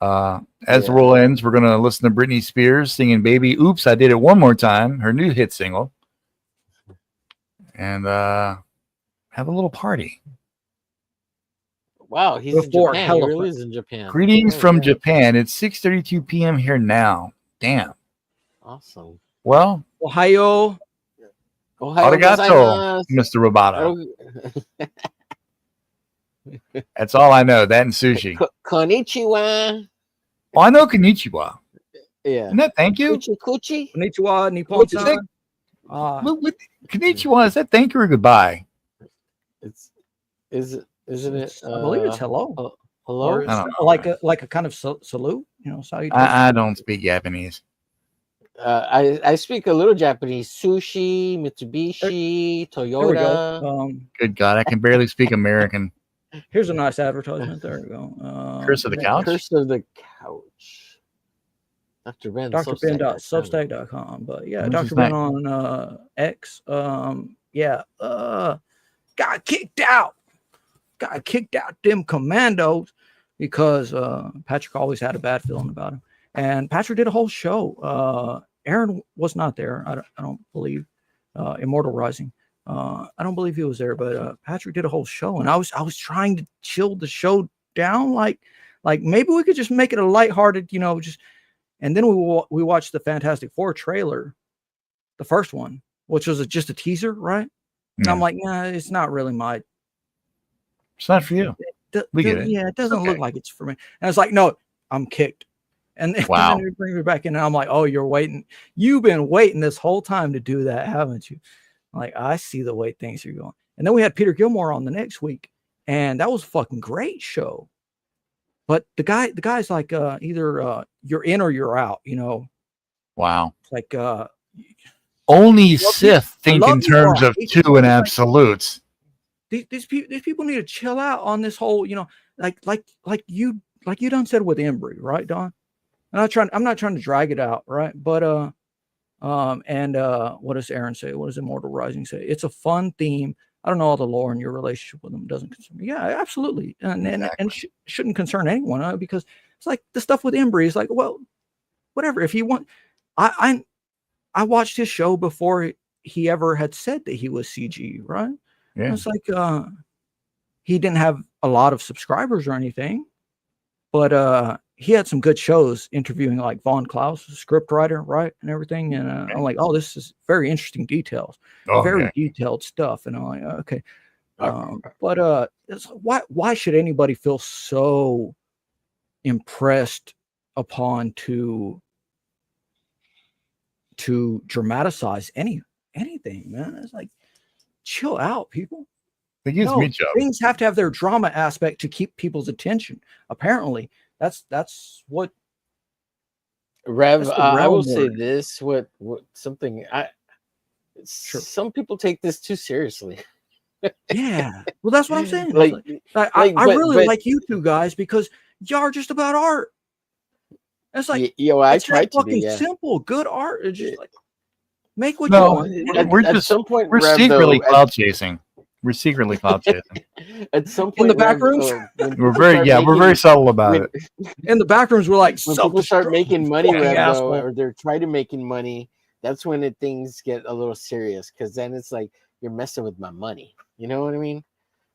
As the Yeah. roll ends, we're going to listen to Britney Spears singing Baby Oops, I Did It One More Time, her new hit single. And have a little party. Wow, he's Before in Japan. He hella really fun. is in Japan. Greetings Oh, from yeah. Japan. It's 6:32 p.m. here now. Damn. Awesome. Well, Ohio. Ohio arigato, gozaimasu. Mr. Roboto. Oh, That's all I know. That and sushi. Konnichiwa. Oh, I know konnichiwa. Yeah. Isn't that thank you? Kuchi kuchi. Konnichiwa, Nippon What's that? san. What, konnichiwa, is that thank you or goodbye? Isn't it? I believe it's hello. Hello. Or I don't know. like a kind of salute, salutation. I don't speak Japanese. I speak a little Japanese. Sushi, Mitsubishi, There we Toyota. go. Good God, I can barely speak American. Here's a nice advertisement. There we go. Curse of the Couch? Curse of the Couch. Dr. Ben. DrBen.substack.com. But yeah, When's Dr. his Ben name? on X. Got kicked out. Got kicked out them commandos because Patrick always had a bad feeling about him. And Patrick did a whole show. Aaron was not there. I don't believe. Immortal Rising. I don't believe he was there, but Patrick did a whole show, and I was trying to chill the show down, like maybe we could just make it a lighthearted, just. And then we watched the Fantastic Four trailer, the first one, which was just a teaser, right? And I'm Yeah. like, nah, it's not really my. It's not for you. We get it. Yeah, it doesn't Okay. look like it's for me. And it's like, no, I'm kicked. And then, Wow. and then they bring me back in, and I'm like, oh, you're waiting. You've been waiting this whole time to do that, haven't you? Like, I see the way things are going. And then we had Peter Gilmore on the next week, and that was a fucking great show. But the guy's like, either you're in or you're out, Wow. It's like Only Love Sith think love in you or terms I of hate you. two and absolutes. these people need to chill out on this whole, like you done said with Embry, right, Don? I'm not trying to drag it out, right? But what does Aaron say? What does Immortal Rising say? It's a fun theme. I don't know all the lore in your relationship with them. Doesn't concern me. Yeah, absolutely. And shouldn't concern anyone because it's like the stuff with Embry is like, well, whatever. If you want, I watched his show before he ever had said that he was CG, right? Yeah. It's like he didn't have a lot of subscribers or anything, but he had some good shows interviewing like Von Klaus, the script writer, right, and everything. And I'm like, oh, this is very interesting details, Oh, very yeah. detailed stuff. And I'm like, okay, but it's, why should anybody feel so impressed upon to dramatize anything, man? It's like, chill out, people. They use No, me job. things have to have their drama aspect to keep people's attention. Apparently, that's what. Rev, That's the I will realm say word. this: what something Sure. some people take this too seriously. Yeah, well, that's what I'm saying. Like, I but- really but- like you two guys because y'all are just about art. It's like I it's tried like to fucking be. Yeah. simple, good art. It's just like make what No, you want. At, We're at just- some point, We're Rev, secretly though, cloud chasing. We're secretly cloud chasing. at some point In the back Rev, rooms? when We're people very start we're very making- subtle about when- it. In the back rooms, we're like, when people start making money, fucking Rev, asshole. though, or they're trying to making money, that's when things get a little serious because then it's like you're messing with my money. You know what I mean?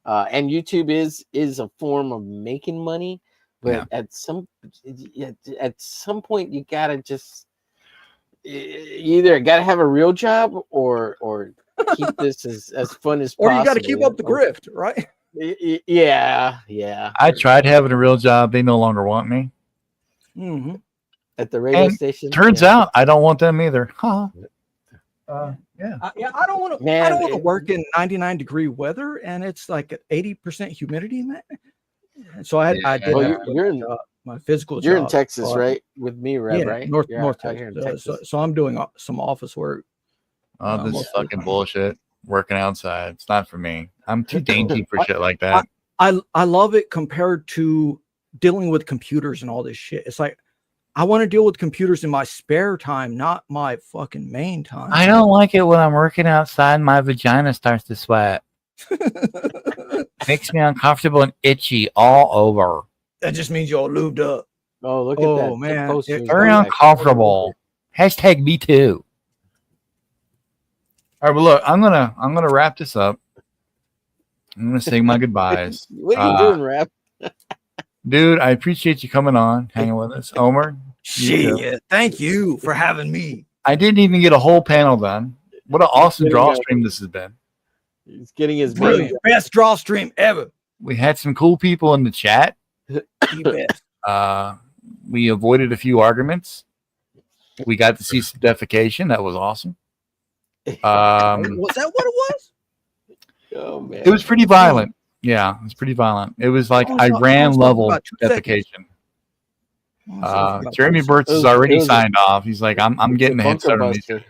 And YouTube is a form of making money, but Yeah. at some point you gotta just you either gotta have a real job or keep this as fun as or possible. you got to keep up the grift, right? Yeah. I tried having a real job. They no longer want me. Mm-hmm. At the radio And station. Turns yeah. out I don't want them either. Huh. Yeah. I don't want to. Man, I don't want to it- work in 99-degree weather, and it's like 80% humidity, man. So I did. Well, have you're in my physical you're job. in Texas, So right? With me, Rev, Yeah, right? North You're North out here in Texas. Texas. So I'm doing some office work. Oh, most this of the fucking time. bullshit. Working outside. It's not for me. I'm too dainty for shit like that. I love it compared to dealing with computers and all this shit. It's like I want to deal with computers in my spare time, not my fucking main time. I don't like it when I'm working outside and my vagina starts to sweat. Makes me uncomfortable and itchy all over. That just means you're all lubed up. Oh, look at that! Oh, man. Poster It- is Very going back. uncomfortable. Hashtag me too. All right, well, look, I'm gonna wrap this up. I'm gonna say my goodbyes. What are you doing, Rev? Dude, I appreciate you coming on, hanging with us. Omer, you too. Shit, thank you for having me. I didn't even get a whole panel done. What an awesome There you draw go. stream this has been. He's getting his Brilliant. Best draw stream ever. We had some cool people in the chat. The best. We avoided a few arguments. We got to see some defecation. That was awesome. Was that what it was? Oh man, It was pretty violent. Yeah, it was pretty violent. It was like I was Iran talking level about 2 seconds. defecation. Oh, Jeremy Burtz It was- has already it was a- signed off. He's like, I'm getting a head Bunker start on these. Buster.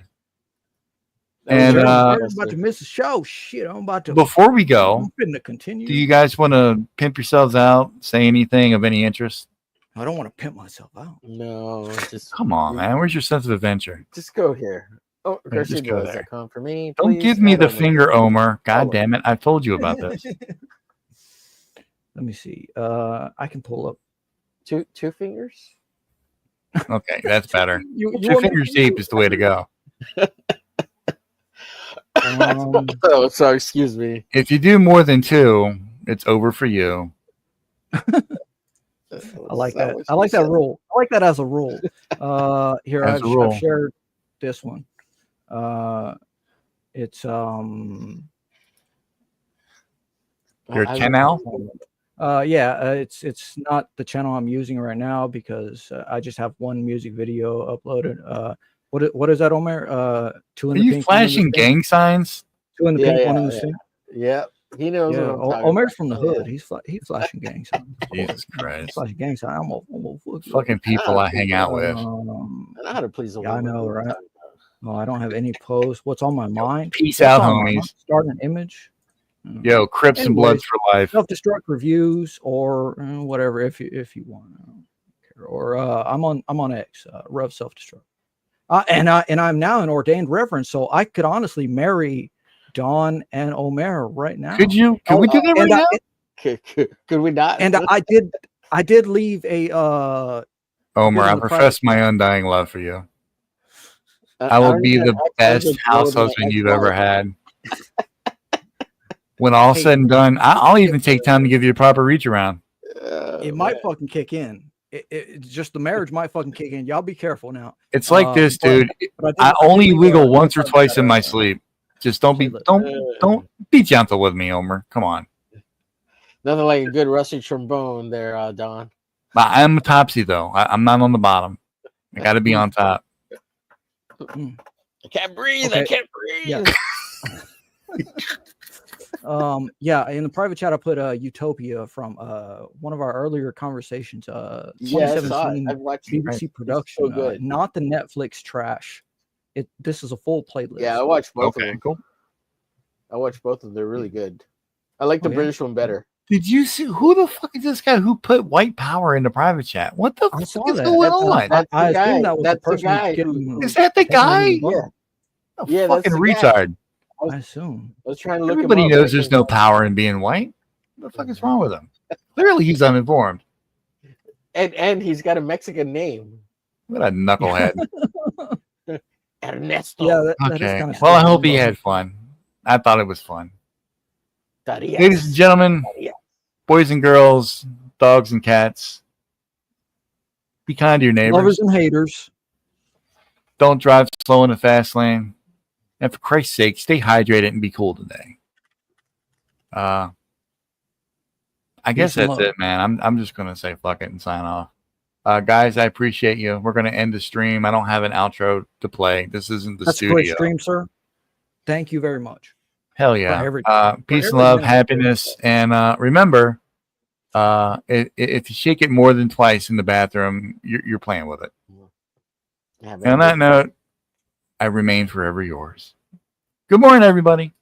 And, I'm about to miss the show. Shit, I'm about to. Before we go, I'm finna continue. do you guys want to pimp yourselves out? Say anything of any interest? I don't want to pimp myself out. No, just Come on, man. Where's your sense of adventure? go here. Oh, Yeah, just go there. GarciaBoys.com for me. Don't please. give me I the don't know. finger, Omer. God Oh. damn it. I've told you about this. Let me see. I can pull up. Two fingers. Okay, that's better. You, Two fingers deep is the way to go. Oh, sorry. Excuse me. If you do more than two, it's over for you. I like that. I like that rule. I like that as a rule. Here As I've, a rule. I've shared this one. It's Your channel? it's not the channel I'm using right now because I just have one music video uploaded. What is that, Omer? Two in Are the you pink, one in the flashing pink, gang signs? two in the Yeah, pink, one yeah, in the yeah. pink. Yeah, he knows. Yeah, What I'm talking Omer's about. from the Oh, yeah. hood. He's flashing gang signs. Jesus He's Christ. flashing gang signs. I'm a Fucking people I hang out with. I know how to please a Yeah, I woman. know, What are you right? talking about? No, I don't have any posts. What's on my mind? Peace What's out, on my mind? homies. Start an image. Yo, Crips and Bloods Anyways, for life. Self-destruct reviews or whatever if you want. I don't care. Or I'm on X, Rev Self-Destruct. And I'm now an ordained reverend, so I could honestly marry Don and Omer right now. Could you? Could we do that right and now? Could we not? And I did leave a Omer, I the profess my undying love for you. I don't will be even the have best ex-husband house more than husband my you've ever ex-wife. had. When all Hey. said and done, I'll even take time to give you a proper reach around. it might fucking kick in. It's just the marriage might fucking kick in. Y'all be careful now. It's like this, but- dude. But I did only leave wiggle a- once or twice in my sleep. Just don't be gentle with me, Omer. Come on. Nothing like a good rusty trombone there, Don. I'm a topsy though. I'm not on the bottom. I got to be on top. I can't breathe. I Okay. can't breathe. Yeah. In the private chat I put Utopia from one of our earlier conversations. Yeah, I saw it. 2017 I've watched it. BBC It's production, so good. not the Netflix trash. This is a full playlist. Yeah, I watched both of Okay, them. cool. I watched both of them. They're really good. I like the Oh, yeah? British one better. Did you see who the fuck is this guy who put white power in the private chat? What the I fuck saw is that. going That's- on? That's I the guy. assume that was That's the the person guy getting. Is that the guy? Yeah. Oh, Yeah, that's fucking the guy. retard. I assume. I was trying to look Everybody him up. knows there's no power in being white. What the fuck is wrong with him? Clearly he's uninformed. And he's got a Mexican name. What a knucklehead. Ernesto. Yeah, that is Okay. kind of. Well, I hope he had fun. I thought it was fun. Tarias. Ladies and gentlemen, Tarias. boys and girls, dogs and cats, be kind to your neighbors. Lovers and haters. Don't drive slow in the fast lane. And for Christ's sake, stay hydrated and be cool today. I guess Peace and that's love. it, man. I'm just gonna say fuck it and sign off. Guys, I appreciate you. We're going to end the stream. I don't have an outro to play. This isn't the That's studio. a great stream, sir. Thank you very much. Hell yeah. everything. Peace and every love, minute. happiness. And remember, if you shake it more than twice in the bathroom, you're playing with it. Yeah, And on that note, I remain forever yours. Good morning, everybody.